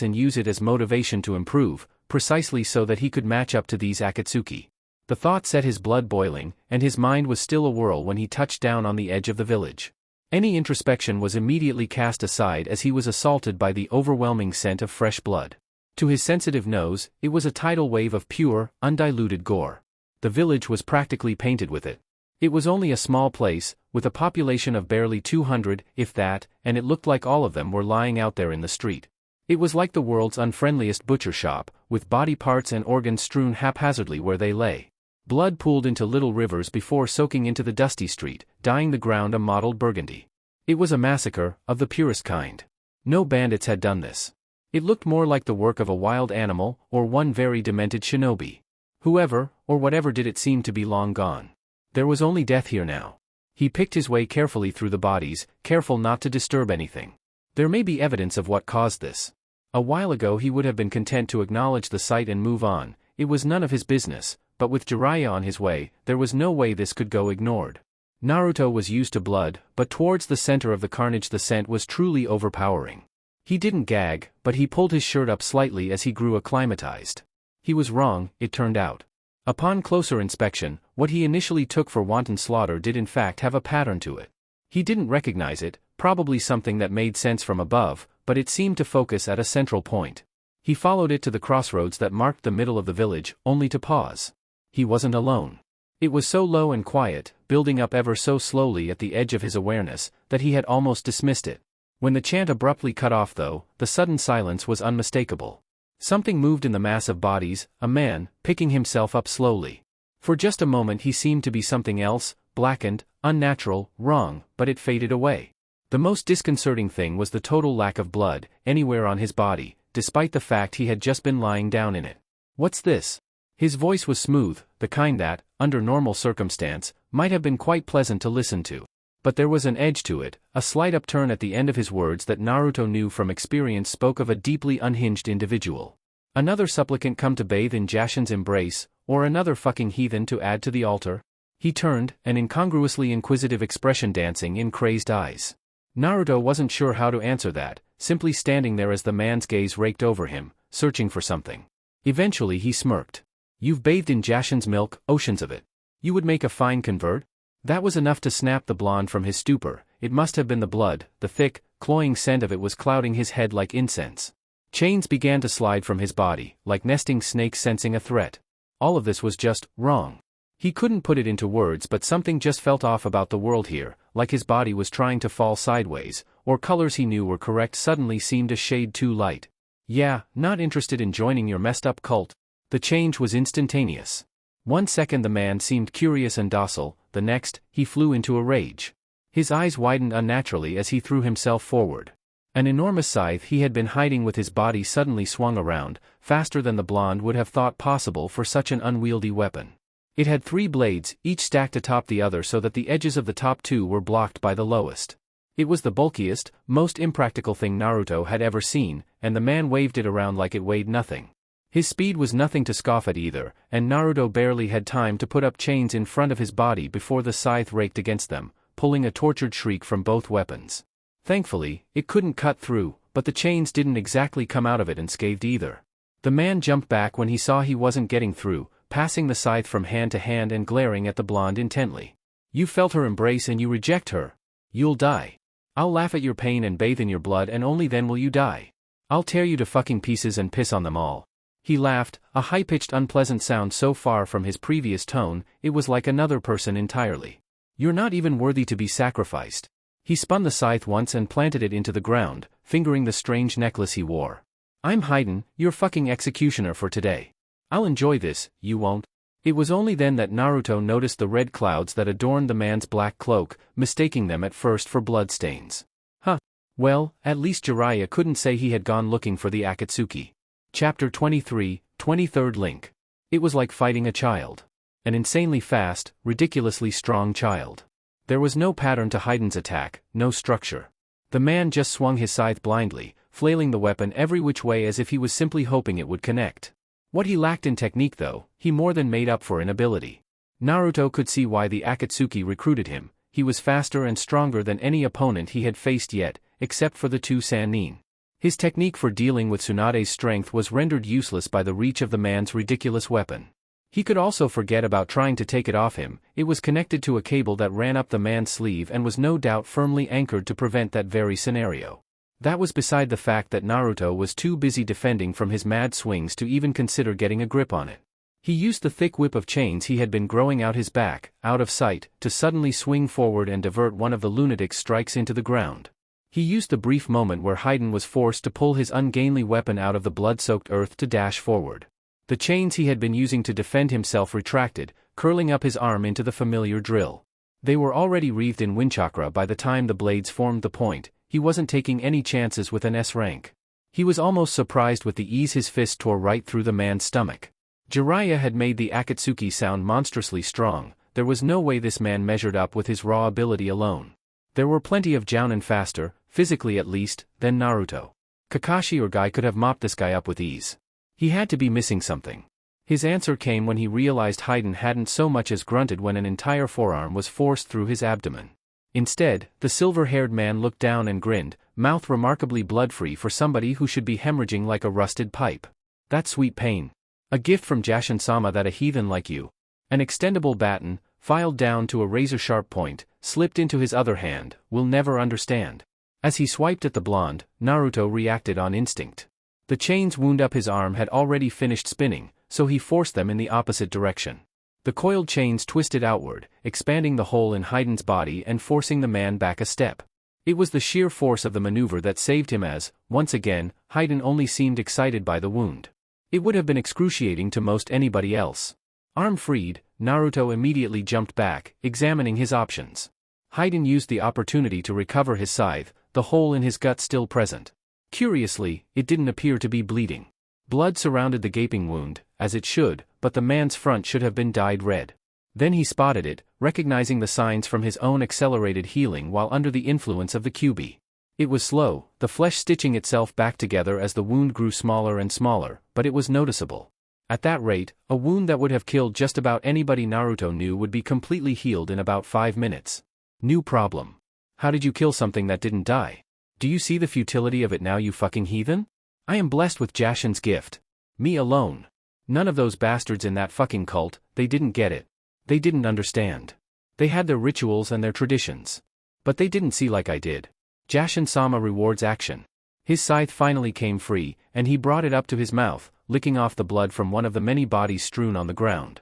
and use it as motivation to improve, precisely so that he could match up to these Akatsuki. The thought set his blood boiling, and his mind was still awhirl when he touched down on the edge of the village. Any introspection was immediately cast aside as he was assaulted by the overwhelming scent of fresh blood. To his sensitive nose, it was a tidal wave of pure, undiluted gore. The village was practically painted with it. It was only a small place, with a population of barely 200, if that, and it looked like all of them were lying out there in the street. It was like the world's unfriendliest butcher shop, with body parts and organs strewn haphazardly where they lay. Blood pooled into little rivers before soaking into the dusty street, dyeing the ground a mottled burgundy. It was a massacre, of the purest kind. No bandits had done this. It looked more like the work of a wild animal, or one very demented shinobi. Whoever, or whatever did it seem to be long gone. There was only death here now. He picked his way carefully through the bodies, careful not to disturb anything. There may be evidence of what caused this. A while ago he would have been content to acknowledge the sight and move on, it was none of his business, but with Jiraiya on his way, there was no way this could go ignored. Naruto was used to blood, but towards the center of the carnage the scent was truly overpowering. He didn't gag, but he pulled his shirt up slightly as he grew acclimatized. He was wrong, it turned out. Upon closer inspection, what he initially took for wanton slaughter did in fact have a pattern to it. He didn't recognize it, probably something that made sense from above, but it seemed to focus at a central point. He followed it to the crossroads that marked the middle of the village, only to pause. He wasn't alone. It was so low and quiet, building up ever so slowly at the edge of his awareness, that he had almost dismissed it. When the chant abruptly cut off though, the sudden silence was unmistakable. Something moved in the mass of bodies, a man, picking himself up slowly. For just a moment he seemed to be something else, blackened, unnatural, wrong, but it faded away. The most disconcerting thing was the total lack of blood anywhere on his body, despite the fact he had just been lying down in it. "What's this?" His voice was smooth, the kind that, under normal circumstance, might have been quite pleasant to listen to. But there was an edge to it, a slight upturn at the end of his words that Naruto knew from experience spoke of a deeply unhinged individual. Another supplicant come to bathe in Jashin's embrace, or another fucking heathen to add to the altar? He turned, an incongruously inquisitive expression dancing in crazed eyes. Naruto wasn't sure how to answer that, simply standing there as the man's gaze raked over him, searching for something. Eventually he smirked. "You've bathed in Jashin's milk, oceans of it. You would make a fine convert?" That was enough to snap the blonde from his stupor. It must have been the blood, the thick, cloying scent of it was clouding his head like incense. Chains began to slide from his body, like nesting snakes sensing a threat. All of this was just wrong. He couldn't put it into words, but something just felt off about the world here, like his body was trying to fall sideways, or colors he knew were correct suddenly seemed a shade too light. "Yeah, not interested in joining your messed up cult." The change was instantaneous. 1 second the man seemed curious and docile, the next, he flew into a rage. His eyes widened unnaturally as he threw himself forward. An enormous scythe he had been hiding with his body suddenly swung around, faster than the blonde would have thought possible for such an unwieldy weapon. It had 3 blades, each stacked atop the other so that the edges of the top 2 were blocked by the lowest. It was the bulkiest, most impractical thing Naruto had ever seen, and the man waved it around like it weighed nothing. His speed was nothing to scoff at either, and Naruto barely had time to put up chains in front of his body before the scythe raked against them, pulling a tortured shriek from both weapons. Thankfully, it couldn't cut through, but the chains didn't exactly come out of it unscathed either. The man jumped back when he saw he wasn't getting through, passing the scythe from hand to hand and glaring at the blonde intently. "You felt her embrace and you reject her. You'll die. I'll laugh at your pain and bathe in your blood and only then will you die. I'll tear you to fucking pieces and piss on them all." He laughed, a high-pitched unpleasant sound so far from his previous tone, it was like another person entirely. "You're not even worthy to be sacrificed." He spun the scythe once and planted it into the ground, fingering the strange necklace he wore. "I'm Haiden, your fucking executioner for today. I'll enjoy this, you won't." It was only then that Naruto noticed the red clouds that adorned the man's black cloak, mistaking them at first for bloodstains. Huh. Well, at least Jiraiya couldn't say he had gone looking for the Akatsuki. Chapter 23, 23rd Link. It was like fighting a child. An insanely fast, ridiculously strong child. There was no pattern to Haiden's attack, no structure. The man just swung his scythe blindly, flailing the weapon every which way as if he was simply hoping it would connect. What he lacked in technique though, he more than made up for in ability. Naruto could see why the Akatsuki recruited him. He was faster and stronger than any opponent he had faced yet, except for the 2 Sannin. His technique for dealing with Tsunade's strength was rendered useless by the reach of the man's ridiculous weapon. He could also forget about trying to take it off him. It was connected to a cable that ran up the man's sleeve and was no doubt firmly anchored to prevent that very scenario. That was beside the fact that Naruto was too busy defending from his mad swings to even consider getting a grip on it. He used the thick whip of chains he had been growing out his back, out of sight, to suddenly swing forward and divert one of the lunatic's strikes into the ground. He used the brief moment where Haiden was forced to pull his ungainly weapon out of the blood-soaked earth to dash forward. The chains he had been using to defend himself retracted, curling up his arm into the familiar drill. They were already wreathed in windchakra by the time the blades formed the point. He wasn't taking any chances with an S rank. He was almost surprised with the ease his fist tore right through the man's stomach. Jiraiya had made the Akatsuki sound monstrously strong. There was no way this man measured up with his raw ability alone. There were plenty of jounin faster, physically at least, than Naruto. Kakashi or Guy could have mopped this guy up with ease. He had to be missing something. His answer came when he realized Haiden hadn't so much as grunted when an entire forearm was forced through his abdomen. Instead, the silver-haired man looked down and grinned, mouth remarkably blood-free for somebody who should be hemorrhaging like a rusted pipe. That sweet pain. A gift from Jashin-sama that a heathen like you. An extendable baton, filed down to a razor-sharp point, slipped into his other hand, will never understand. As he swiped at the blonde, Naruto reacted on instinct. The chains wound up his arm had already finished spinning, so he forced them in the opposite direction. The coiled chains twisted outward, expanding the hole in Haiden's body and forcing the man back a step. It was the sheer force of the maneuver that saved him as, once again, Haiden only seemed excited by the wound. It would have been excruciating to most anybody else. Arm freed, Naruto immediately jumped back, examining his options. Haiden used the opportunity to recover his scythe, the hole in his gut still present. Curiously, it didn't appear to be bleeding. Blood surrounded the gaping wound, as it should, but the man's front should have been dyed red. Then he spotted it, recognizing the signs from his own accelerated healing while under the influence of the QB. It was slow, the flesh stitching itself back together as the wound grew smaller and smaller, but it was noticeable. At that rate, a wound that would have killed just about anybody Naruto knew would be completely healed in about 5 minutes. New problem. How did you kill something that didn't die? Do you see the futility of it now, you fucking heathen? I am blessed with Jashin's gift. Me alone. None of those bastards in that fucking cult, they didn't get it. They didn't understand. They had their rituals and their traditions. But they didn't see like I did. Jashin-sama rewards action. His scythe finally came free, and he brought it up to his mouth, licking off the blood from one of the many bodies strewn on the ground.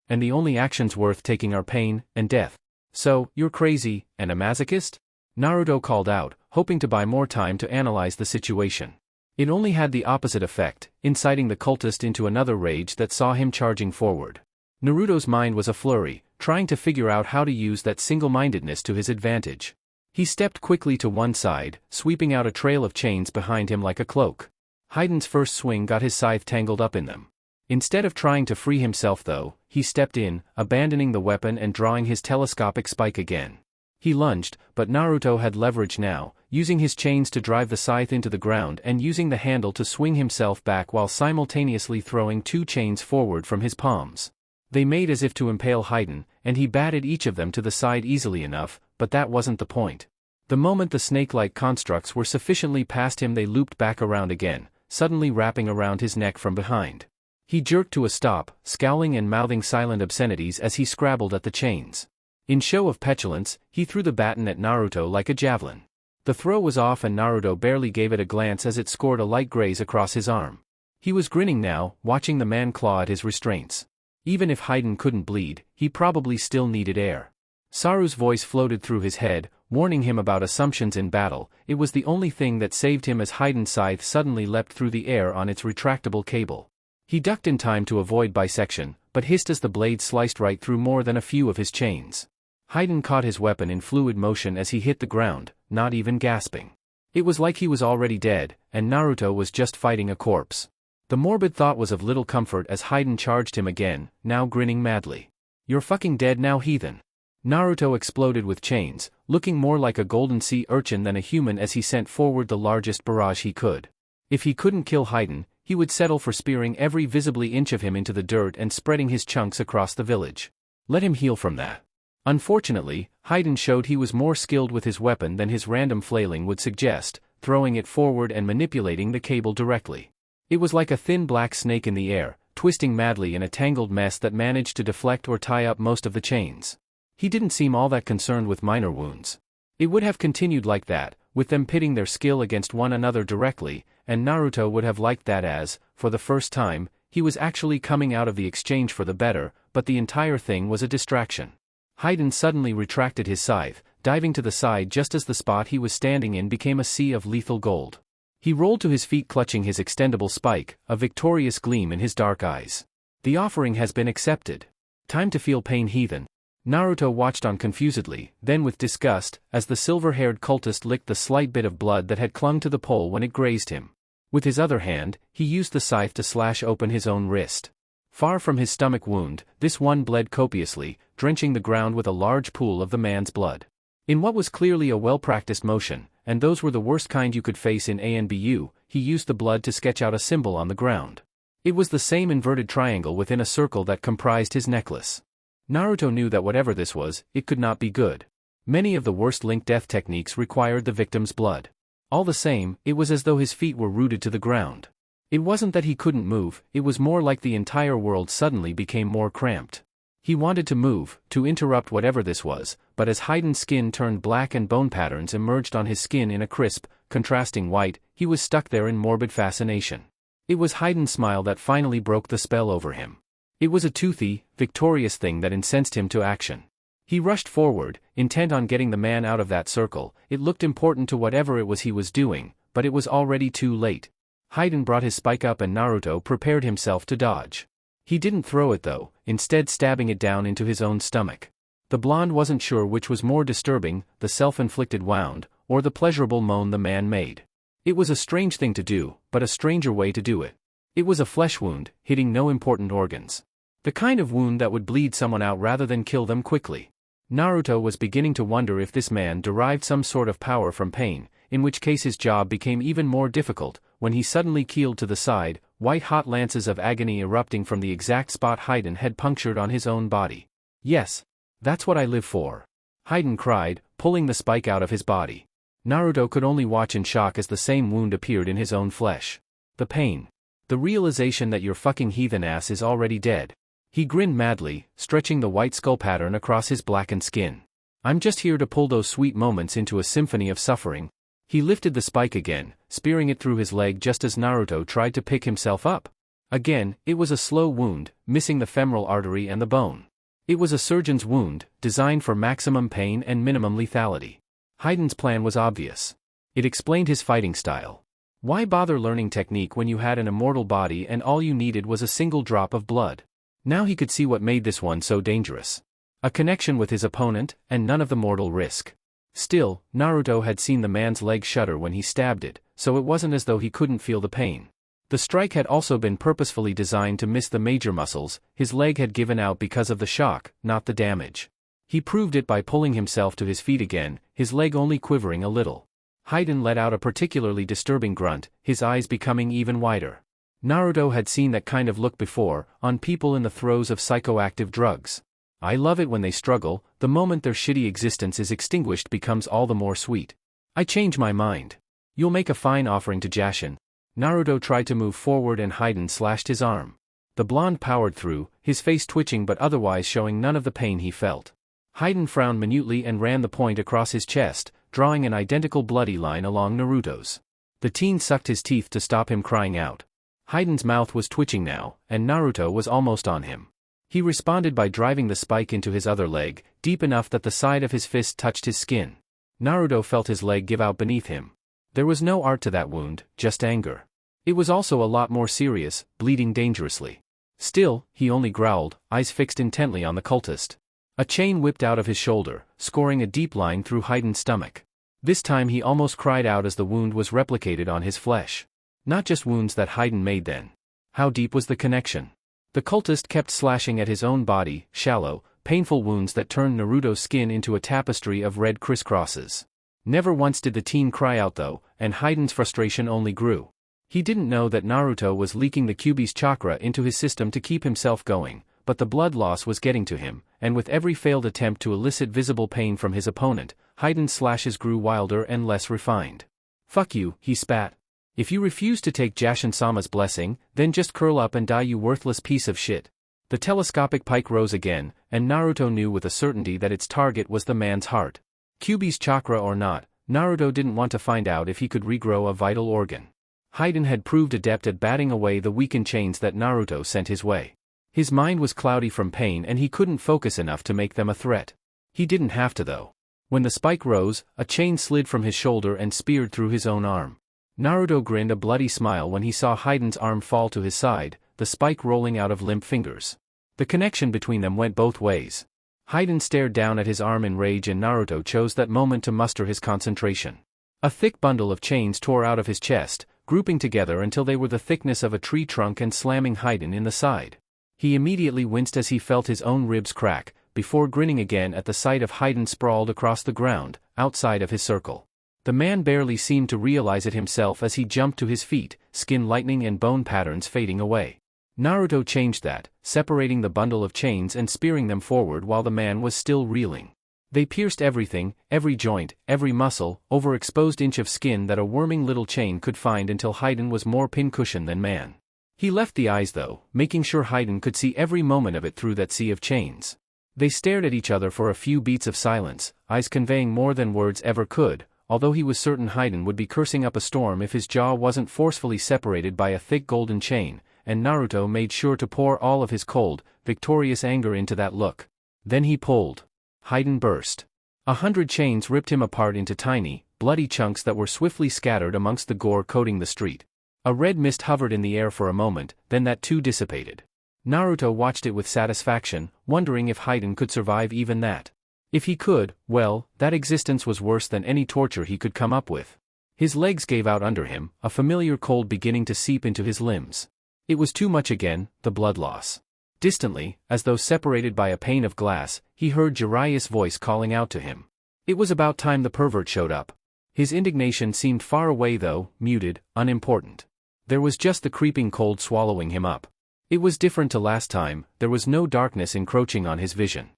And the only actions worth taking are pain and death. So, you're crazy, and a masochist? Naruto called out, hoping to buy more time to analyze the situation. It only had the opposite effect, inciting the cultist into another rage that saw him charging forward. Naruto's mind was a flurry, trying to figure out how to use that single-mindedness to his advantage. He stepped quickly to one side, sweeping out a trail of chains behind him like a cloak. Haiden's first swing got his scythe tangled up in them. Instead of trying to free himself though, he stepped in, abandoning the weapon and drawing his telescopic spike again. He lunged, but Naruto had leverage now, using his chains to drive the scythe into the ground and using the handle to swing himself back while simultaneously throwing 2 chains forward from his palms. They made as if to impale Haiden, and he batted each of them to the side easily enough, but that wasn't the point. The moment the snake-like constructs were sufficiently past him, they looped back around again, suddenly wrapping around his neck from behind. He jerked to a stop, scowling and mouthing silent obscenities as he scrabbled at the chains. In show of petulance, he threw the baton at Naruto like a javelin. The throw was off and Naruto barely gave it a glance as it scored a light graze across his arm. He was grinning now, watching the man claw at his restraints. Even if Haiden couldn't bleed, he probably still needed air. Saru's voice floated through his head, warning him about assumptions in battle. It was the only thing that saved him as Haiden's scythe suddenly leapt through the air on its retractable cable. He ducked in time to avoid bisection, but hissed as the blade sliced right through more than a few of his chains. Haiden caught his weapon in fluid motion as he hit the ground, not even gasping. It was like he was already dead, and Naruto was just fighting a corpse. The morbid thought was of little comfort as Haiden charged him again, now grinning madly. "You're fucking dead now, heathen." Naruto exploded with chains, looking more like a golden sea urchin than a human as he sent forward the largest barrage he could. If he couldn't kill Haiden, he would settle for spearing every visibly inch of him into the dirt and spreading his chunks across the village. Let him heal from that. Unfortunately, Haiden showed he was more skilled with his weapon than his random flailing would suggest, throwing it forward and manipulating the cable directly. It was like a thin black snake in the air, twisting madly in a tangled mess that managed to deflect or tie up most of the chains. He didn't seem all that concerned with minor wounds. It would have continued like that, with them pitting their skill against one another directly, and Naruto would have liked that as, for the first time, he was actually coming out of the exchange for the better, but the entire thing was a distraction. Haiden suddenly retracted his scythe, diving to the side just as the spot he was standing in became a sea of lethal gold. He rolled to his feet clutching his extendable spike, a victorious gleam in his dark eyes. The offering has been accepted. Time to feel pain, heathen. Naruto watched on confusedly, then with disgust, as the silver-haired cultist licked the slight bit of blood that had clung to the pole when it grazed him. With his other hand, he used the scythe to slash open his own wrist. Far from his stomach wound, this one bled copiously, drenching the ground with a large pool of the man's blood. In what was clearly a well-practiced motion, and those were the worst kind you could face in ANBU, he used the blood to sketch out a symbol on the ground. It was the same inverted triangle within a circle that comprised his necklace. Naruto knew that whatever this was, it could not be good. Many of the worst link death techniques required the victim's blood. All the same, it was as though his feet were rooted to the ground. It wasn't that he couldn't move, it was more like the entire world suddenly became more cramped. He wanted to move, to interrupt whatever this was, but as Haiden's skin turned black and bone patterns emerged on his skin in a crisp, contrasting white, he was stuck there in morbid fascination. It was Haiden's smile that finally broke the spell over him. It was a toothy, victorious thing that incensed him to action. He rushed forward, intent on getting the man out of that circle. It looked important to whatever it was he was doing, but it was already too late. Haiden brought his spike up and Naruto prepared himself to dodge. He didn't throw it though, instead stabbing it down into his own stomach. The blonde wasn't sure which was more disturbing, the self-inflicted wound, or the pleasurable moan the man made. It was a strange thing to do, but a stranger way to do it. It was a flesh wound, hitting no important organs. The kind of wound that would bleed someone out rather than kill them quickly. Naruto was beginning to wonder if this man derived some sort of power from pain, in which case his job became even more difficult, when he suddenly keeled to the side, white-hot lances of agony erupting from the exact spot Haiden had punctured on his own body. Yes. That's what I live for. Haiden cried, pulling the spike out of his body. Naruto could only watch in shock as the same wound appeared in his own flesh. The pain. The realization that your fucking heathen ass is already dead. He grinned madly, stretching the white skull pattern across his blackened skin. I'm just here to pull those sweet moments into a symphony of suffering. He lifted the spike again, spearing it through his leg just as Naruto tried to pick himself up. Again, it was a slow wound, missing the femoral artery and the bone. It was a surgeon's wound, designed for maximum pain and minimum lethality. Haiden's plan was obvious. It explained his fighting style. Why bother learning technique when you had an immortal body and all you needed was a single drop of blood? Now he could see what made this one so dangerous. A connection with his opponent, and none of the mortal risk. Still, Naruto had seen the man's leg shudder when he stabbed it, so it wasn't as though he couldn't feel the pain. The strike had also been purposefully designed to miss the major muscles, his leg had given out because of the shock, not the damage. He proved it by pulling himself to his feet again, his leg only quivering a little. Haiden let out a particularly disturbing grunt, his eyes becoming even wider. Naruto had seen that kind of look before, on people in the throes of psychoactive drugs. I love it when they struggle, the moment their shitty existence is extinguished becomes all the more sweet. I change my mind. You'll make a fine offering to Jashin. Naruto tried to move forward and Haiden slashed his arm. The blonde powered through, his face twitching but otherwise showing none of the pain he felt. Haiden frowned minutely and ran the point across his chest, drawing an identical bloody line along Naruto's. The teen sucked his teeth to stop him crying out. Haiden's mouth was twitching now, and Naruto was almost on him. He responded by driving the spike into his other leg, deep enough that the side of his fist touched his skin. Naruto felt his leg give out beneath him. There was no art to that wound, just anger. It was also a lot more serious, bleeding dangerously. Still, he only growled, eyes fixed intently on the cultist. A chain whipped out of his shoulder, scoring a deep line through Haiden's stomach. This time he almost cried out as the wound was replicated on his flesh. Not just wounds that Haiden made then. How deep was the connection? The cultist kept slashing at his own body, shallow, painful wounds that turned Naruto's skin into a tapestry of red crisscrosses. Never once did the teen cry out though, and Haiden's frustration only grew. He didn't know that Naruto was leaking the Kyuubi's chakra into his system to keep himself going, but the blood loss was getting to him, and with every failed attempt to elicit visible pain from his opponent, Haiden's slashes grew wilder and less refined. Fuck you, he spat. If you refuse to take Jashin-sama's blessing, then just curl up and die, you worthless piece of shit. The telescopic pike rose again, and Naruto knew with a certainty that its target was the man's heart. Kyuubi's chakra or not, Naruto didn't want to find out if he could regrow a vital organ. Haiden had proved adept at batting away the weakened chains that Naruto sent his way. His mind was cloudy from pain and he couldn't focus enough to make them a threat. He didn't have to though. When the spike rose, a chain slid from his shoulder and speared through his own arm. Naruto grinned a bloody smile when he saw Haiden's arm fall to his side, the spike rolling out of limp fingers. The connection between them went both ways. Haiden stared down at his arm in rage and Naruto chose that moment to muster his concentration. A thick bundle of chains tore out of his chest, grouping together until they were the thickness of a tree trunk and slamming Haiden in the side. He immediately winced as he felt his own ribs crack, before grinning again at the sight of Haiden sprawled across the ground, outside of his circle. The man barely seemed to realize it himself as he jumped to his feet, skin lightening and bone patterns fading away. Naruto changed that, separating the bundle of chains and spearing them forward while the man was still reeling. They pierced everything, every joint, every muscle, overexposed inch of skin that a worming little chain could find until Haiden was more pincushion than man. He left the eyes though, making sure Haiden could see every moment of it through that sea of chains. They stared at each other for a few beats of silence, eyes conveying more than words ever could, although he was certain Haiden would be cursing up a storm if his jaw wasn't forcefully separated by a thick golden chain, and Naruto made sure to pour all of his cold, victorious anger into that look. Then he pulled. Haiden burst. 100 chains ripped him apart into tiny, bloody chunks that were swiftly scattered amongst the gore coating the street. A red mist hovered in the air for a moment, then that too dissipated. Naruto watched it with satisfaction, wondering if Haiden could survive even that. If he could, well, that existence was worse than any torture he could come up with. His legs gave out under him, a familiar cold beginning to seep into his limbs. It was too much again, the blood loss. Distantly, as though separated by a pane of glass, he heard Jiraiya's voice calling out to him. It was about time the pervert showed up. His indignation seemed far away though, muted, unimportant. There was just the creeping cold swallowing him up. It was different to last time, there was no darkness encroaching on his vision.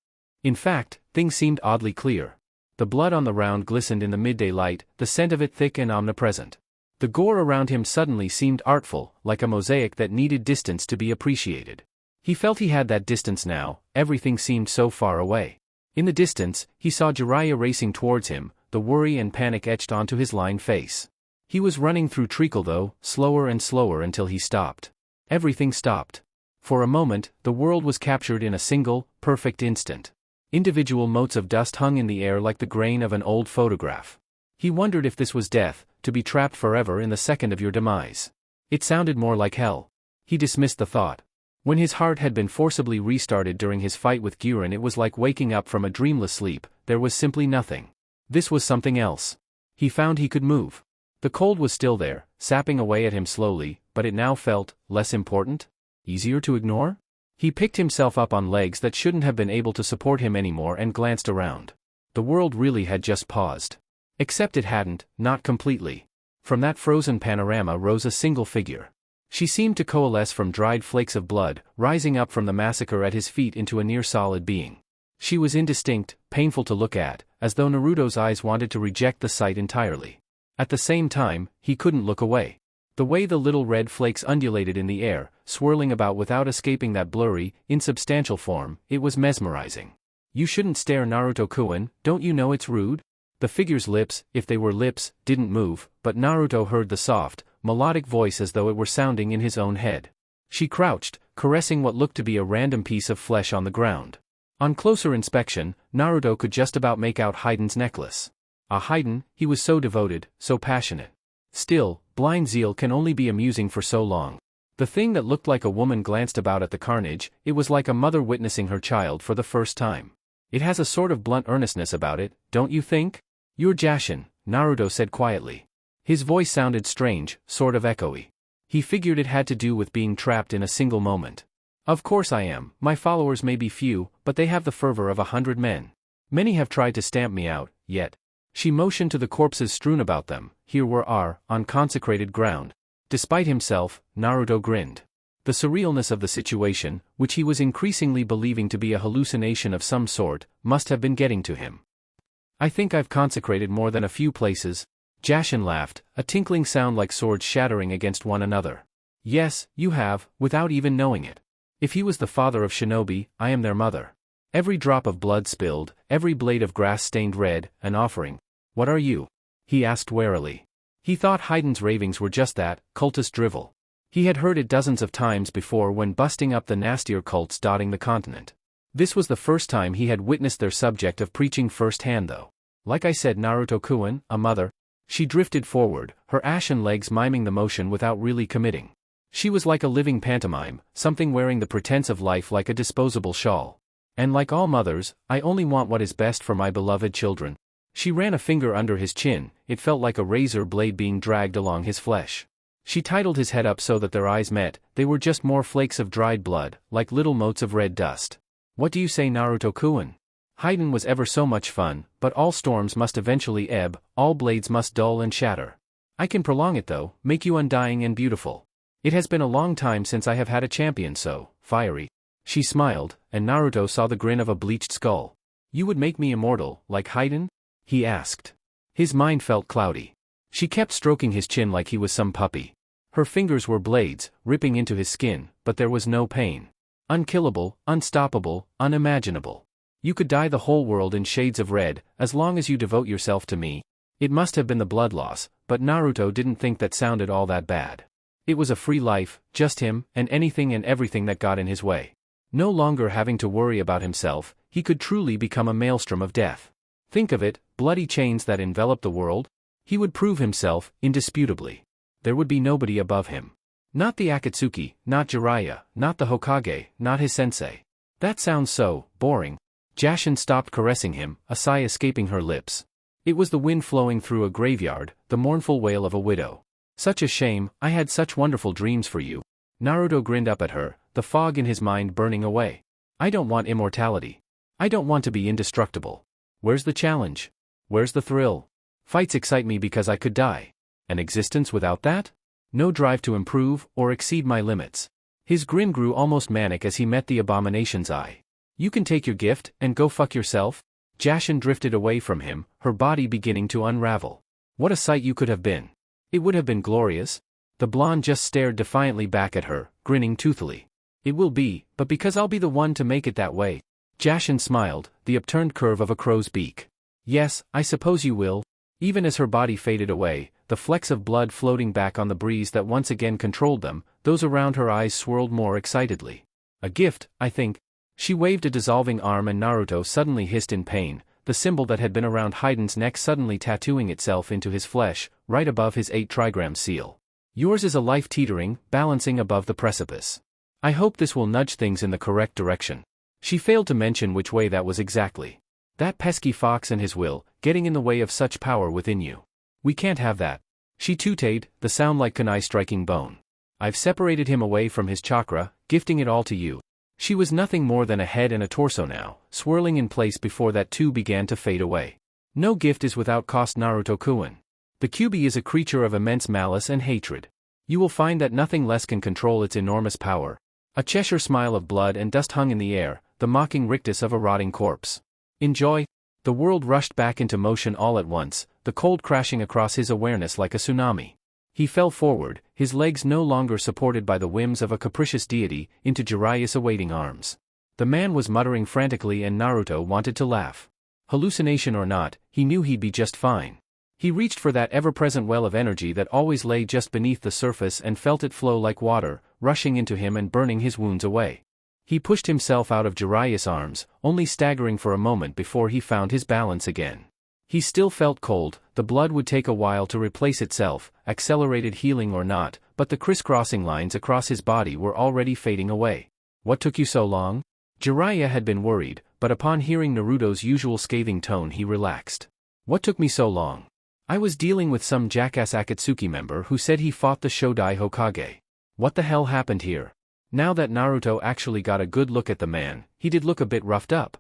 In fact, things seemed oddly clear. The blood on the round glistened in the midday light, the scent of it thick and omnipresent. The gore around him suddenly seemed artful, like a mosaic that needed distance to be appreciated. He felt he had that distance now, everything seemed so far away. In the distance, he saw Jiraiya racing towards him, the worry and panic etched onto his lined face. He was running through treacle though, slower and slower until he stopped. Everything stopped. For a moment, the world was captured in a single, perfect instant. Individual motes of dust hung in the air like the grain of an old photograph. He wondered if this was death, to be trapped forever in the second of your demise. It sounded more like hell. He dismissed the thought. When his heart had been forcibly restarted during his fight with Gurren, it was like waking up from a dreamless sleep, there was simply nothing. This was something else. He found he could move. The cold was still there, sapping away at him slowly, but it now felt less important? Easier to ignore? He picked himself up on legs that shouldn't have been able to support him anymore and glanced around. The world really had just paused. Except it hadn't, not completely. From that frozen panorama rose a single figure. She seemed to coalesce from dried flakes of blood, rising up from the massacre at his feet into a near-solid being. She was indistinct, painful to look at, as though Naruto's eyes wanted to reject the sight entirely. At the same time, he couldn't look away. The way the little red flakes undulated in the air, swirling about without escaping that blurry, insubstantial form, it was mesmerizing. You shouldn't stare, Naruto-kun, don't you know it's rude? The figure's lips, if they were lips, didn't move, but Naruto heard the soft, melodic voice as though it were sounding in his own head. She crouched, caressing what looked to be a random piece of flesh on the ground. On closer inspection, Naruto could just about make out Heiden's necklace. A Heiden, he was so devoted, so passionate. Still, blind zeal can only be amusing for so long. The thing that looked like a woman glanced about at the carnage, it was like a mother witnessing her child for the first time. It has a sort of blunt earnestness about it, don't you think? You're Jashin, Naruto said quietly. His voice sounded strange, sort of echoey. He figured it had to do with being trapped in a single moment. Of course I am, my followers may be few, but they have the fervor of 100 men. Many have tried to stamp me out, yet. She motioned to the corpses strewn about them, here were are, on consecrated ground. Despite himself, Naruto grinned. The surrealness of the situation, which he was increasingly believing to be a hallucination of some sort, must have been getting to him. I think I've consecrated more than a few places. Jashin laughed, a tinkling sound like swords shattering against one another. Yes, you have, without even knowing it. If he was the father of shinobi, I am their mother. Every drop of blood spilled, every blade of grass stained red, an offering. What are you? He asked warily. He thought Heiden's ravings were just that, cultist drivel. He had heard it dozens of times before when busting up the nastier cults dotting the continent. This was the first time he had witnessed their subject of preaching firsthand though. Like I said, Naruto-kun, a mother. She drifted forward, her ashen legs miming the motion without really committing. She was like a living pantomime, something wearing the pretense of life like a disposable shawl. And like all mothers, I only want what is best for my beloved children. She ran a finger under his chin, it felt like a razor blade being dragged along his flesh. She titled his head up so that their eyes met, they were just more flakes of dried blood, like little motes of red dust. What do you say, Naruto-kun? Heiden was ever so much fun, but all storms must eventually ebb, all blades must dull and shatter. I can prolong it though, make you undying and beautiful. It has been a long time since I have had a champion so fiery. She smiled, and Naruto saw the grin of a bleached skull. You would make me immortal, like Heiden? He asked. His mind felt cloudy. She kept stroking his chin like he was some puppy. Her fingers were blades, ripping into his skin, but there was no pain. Unkillable, unstoppable, unimaginable. You could dye the whole world in shades of red, as long as you devote yourself to me. It must have been the blood loss, but Naruto didn't think that sounded all that bad. It was a free life, just him, and anything and everything that got in his way. No longer having to worry about himself, he could truly become a maelstrom of death. Think of it, bloody chains that enveloped the world? He would prove himself, indisputably. There would be nobody above him. Not the Akatsuki, not Jiraiya, not the Hokage, not his sensei. That sounds so boring. Jashin stopped caressing him, a sigh escaping her lips. It was the wind flowing through a graveyard, the mournful wail of a widow. Such a shame, I had such wonderful dreams for you. Naruto grinned up at her, the fog in his mind burning away. I don't want immortality. I don't want to be indestructible. Where's the challenge? Where's the thrill? Fights excite me because I could die. An existence without that? No drive to improve or exceed my limits. His grin grew almost manic as he met the abomination's eye. You can take your gift and go fuck yourself? Jashin drifted away from him, her body beginning to unravel. What a sight you could have been. It would have been glorious. The blonde just stared defiantly back at her, grinning toothily. It will be, but because I'll be the one to make it that way. Jashin smiled, the upturned curve of a crow's beak. Yes, I suppose you will. Even as her body faded away, the flecks of blood floating back on the breeze that once again controlled them, those around her eyes swirled more excitedly. A gift, I think. She waved a dissolving arm and Naruto suddenly hissed in pain, the symbol that had been around Haiden's neck suddenly tattooing itself into his flesh, right above his 8 trigram seal. Yours is a life teetering, balancing above the precipice. I hope this will nudge things in the correct direction. She failed to mention which way that was exactly. That pesky fox and his will, getting in the way of such power within you. We can't have that. She tooted, the sound like kunai striking bone. I've separated him away from his chakra, gifting it all to you. She was nothing more than a head and a torso now, swirling in place before that too began to fade away. No gift is without cost, Naruto-kun. The Kyuubi is a creature of immense malice and hatred. You will find that nothing less can control its enormous power. A Cheshire smile of blood and dust hung in the air, the mocking rictus of a rotting corpse. Enjoy. The world rushed back into motion all at once, the cold crashing across his awareness like a tsunami. He fell forward, his legs no longer supported by the whims of a capricious deity, into Jiraiya's awaiting arms. The man was muttering frantically and Naruto wanted to laugh. Hallucination or not, he knew he'd be just fine. He reached for that ever-present well of energy that always lay just beneath the surface and felt it flow like water, rushing into him and burning his wounds away. He pushed himself out of Jiraiya's arms, only staggering for a moment before he found his balance again. He still felt cold, the blood would take a while to replace itself, accelerated healing or not, but the crisscrossing lines across his body were already fading away. What took you so long? Jiraiya had been worried, but upon hearing Naruto's usual scathing tone he relaxed. What took me so long? I was dealing with some jackass Akatsuki member who said he fought the Shodai Hokage. What the hell happened here? Now that Naruto actually got a good look at the man, he did look a bit roughed up.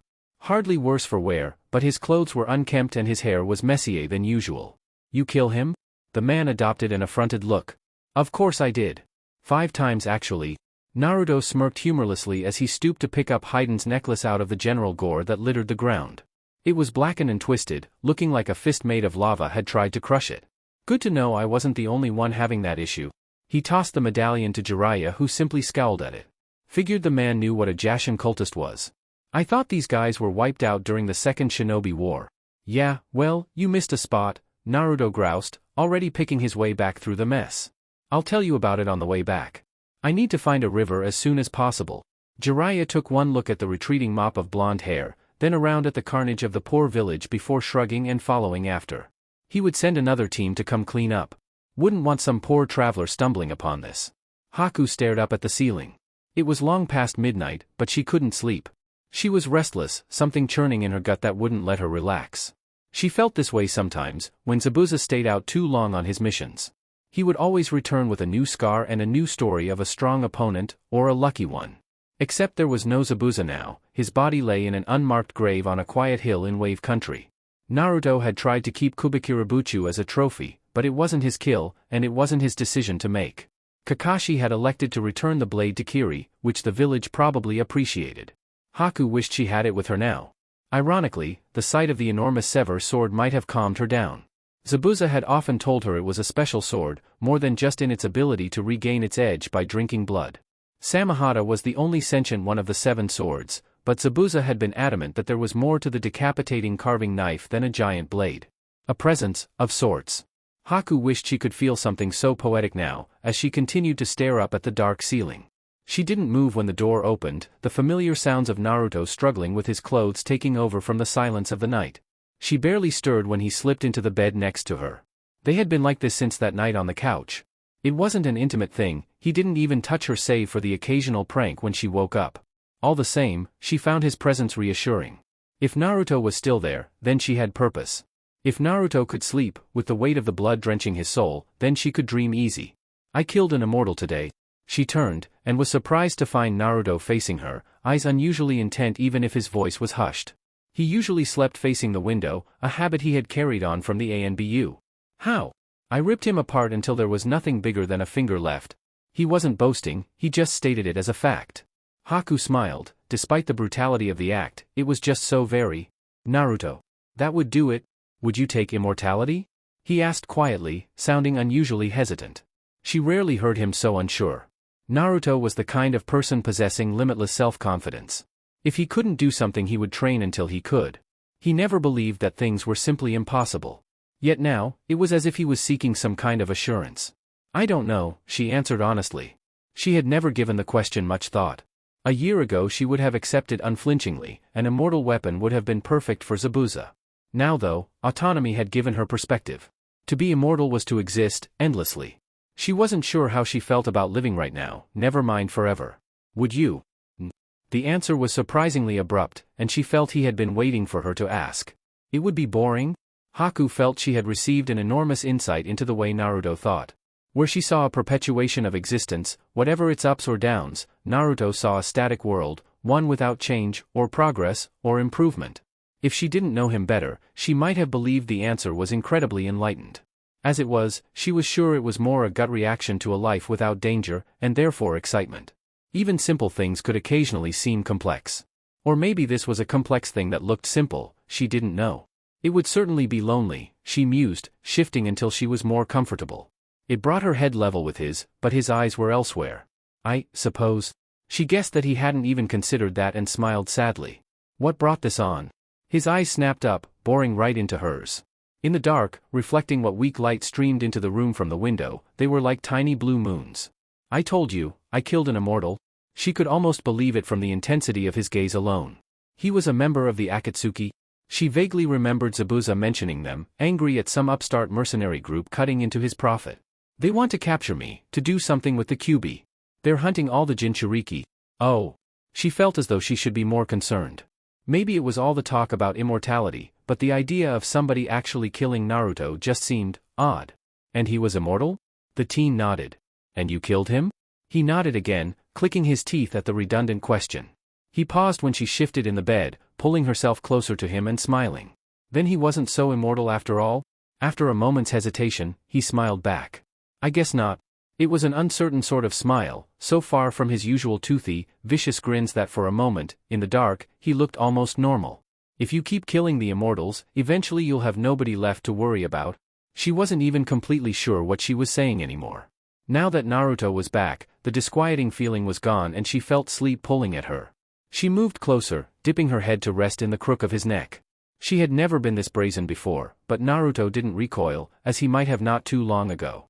Hardly worse for wear, but his clothes were unkempt and his hair was messier than usual. You kill him? The man adopted an affronted look. Of course I did. 5 times actually. Naruto smirked humorlessly as he stooped to pick up Haiden's necklace out of the general gore that littered the ground. It was blackened and twisted, looking like a fist made of lava had tried to crush it. Good to know I wasn't the only one having that issue. He tossed the medallion to Jiraiya who simply scowled at it. Figured the man knew what a Jashin cultist was. I thought these guys were wiped out during the Second Shinobi War. Yeah, well, you missed a spot, Naruto groused, already picking his way back through the mess. I'll tell you about it on the way back. I need to find a river as soon as possible. Jiraiya took one look at the retreating mop of blonde hair, then around at the carnage of the poor village before shrugging and following after. He would send another team to come clean up. Wouldn't want some poor traveler stumbling upon this. Haku stared up at the ceiling. It was long past midnight, but she couldn't sleep. She was restless, something churning in her gut that wouldn't let her relax. She felt this way sometimes, when Zabuza stayed out too long on his missions. He would always return with a new scar and a new story of a strong opponent, or a lucky one. Except there was no Zabuza now, his body lay in an unmarked grave on a quiet hill in Wave Country. Naruto had tried to keep Kubikirabuchu as a trophy, but it wasn't his kill, and it wasn't his decision to make. Kakashi had elected to return the blade to Kiri, which the village probably appreciated. Haku wished she had it with her now. Ironically, the sight of the enormous Sever sword might have calmed her down. Zabuza had often told her it was a special sword, more than just in its ability to regain its edge by drinking blood. Samahata was the only sentient one of the 7 swords, but Zabuza had been adamant that there was more to the decapitating carving knife than a giant blade. A presence, of sorts. Haku wished she could feel something so poetic now, as she continued to stare up at the dark ceiling. She didn't move when the door opened, the familiar sounds of Naruto struggling with his clothes taking over from the silence of the night. She barely stirred when he slipped into the bed next to her. They had been like this since that night on the couch. It wasn't an intimate thing, he didn't even touch her save for the occasional prank when she woke up. All the same, she found his presence reassuring. If Naruto was still there, then she had purpose. If Naruto could sleep, with the weight of the blood drenching his soul, then she could dream easy. I killed an immortal today. She turned, and was surprised to find Naruto facing her, eyes unusually intent even if his voice was hushed. He usually slept facing the window, a habit he had carried on from the ANBU. How? I ripped him apart until there was nothing bigger than a finger left. He wasn't boasting, he just stated it as a fact. Haku smiled. Despite the brutality of the act, it was just so very. Naruto. That would do it. Would you take immortality? He asked quietly, sounding unusually hesitant. She rarely heard him so unsure. Naruto was the kind of person possessing limitless self-confidence. If he couldn't do something, he would train until he could. He never believed that things were simply impossible. Yet now, it was as if he was seeking some kind of assurance. I don't know, she answered honestly. She had never given the question much thought. A year ago she would have accepted unflinchingly, an immortal weapon would have been perfect for Zabuza. Now though, autonomy had given her perspective. To be immortal was to exist, endlessly. She wasn't sure how she felt about living right now, never mind forever. Would you? The answer was surprisingly abrupt, and she felt he had been waiting for her to ask. It would be boring? Haku felt she had received an enormous insight into the way Naruto thought. Where she saw a perpetuation of existence, whatever its ups or downs, Naruto saw a static world, one without change, or progress, or improvement. If she didn't know him better, she might have believed the answer was incredibly enlightened. As it was, she was sure it was more a gut reaction to a life without danger, and therefore excitement. Even simple things could occasionally seem complex. Or maybe this was a complex thing that looked simple, she didn't know. It would certainly be lonely, she mused, shifting until she was more comfortable. It brought her head level with his, but his eyes were elsewhere. I suppose. She guessed that he hadn't even considered that and smiled sadly. What brought this on? His eyes snapped up, boring right into hers. In the dark, reflecting what weak light streamed into the room from the window, they were like tiny blue moons. I told you, I killed an immortal. She could almost believe it from the intensity of his gaze alone. He was a member of the Akatsuki. She vaguely remembered Zabuza mentioning them, angry at some upstart mercenary group cutting into his profit. They want to capture me, to do something with the Kyuubi. They're hunting all the Jinchuriki. Oh. She felt as though she should be more concerned. Maybe it was all the talk about immortality, but the idea of somebody actually killing Naruto just seemed odd. And he was immortal? The teen nodded. And you killed him? He nodded again, clicking his teeth at the redundant question. He paused when she shifted in the bed, pulling herself closer to him and smiling. Then he wasn't so immortal after all? After a moment's hesitation, he smiled back. I guess not. It was an uncertain sort of smile, so far from his usual toothy, vicious grins that for a moment, in the dark, he looked almost normal. If you keep killing the immortals, eventually you'll have nobody left to worry about. She wasn't even completely sure what she was saying anymore. Now that Naruto was back, the disquieting feeling was gone and she felt sleep pulling at her. She moved closer, dipping her head to rest in the crook of his neck. She had never been this brazen before, but Naruto didn't recoil, as he might have not too long ago.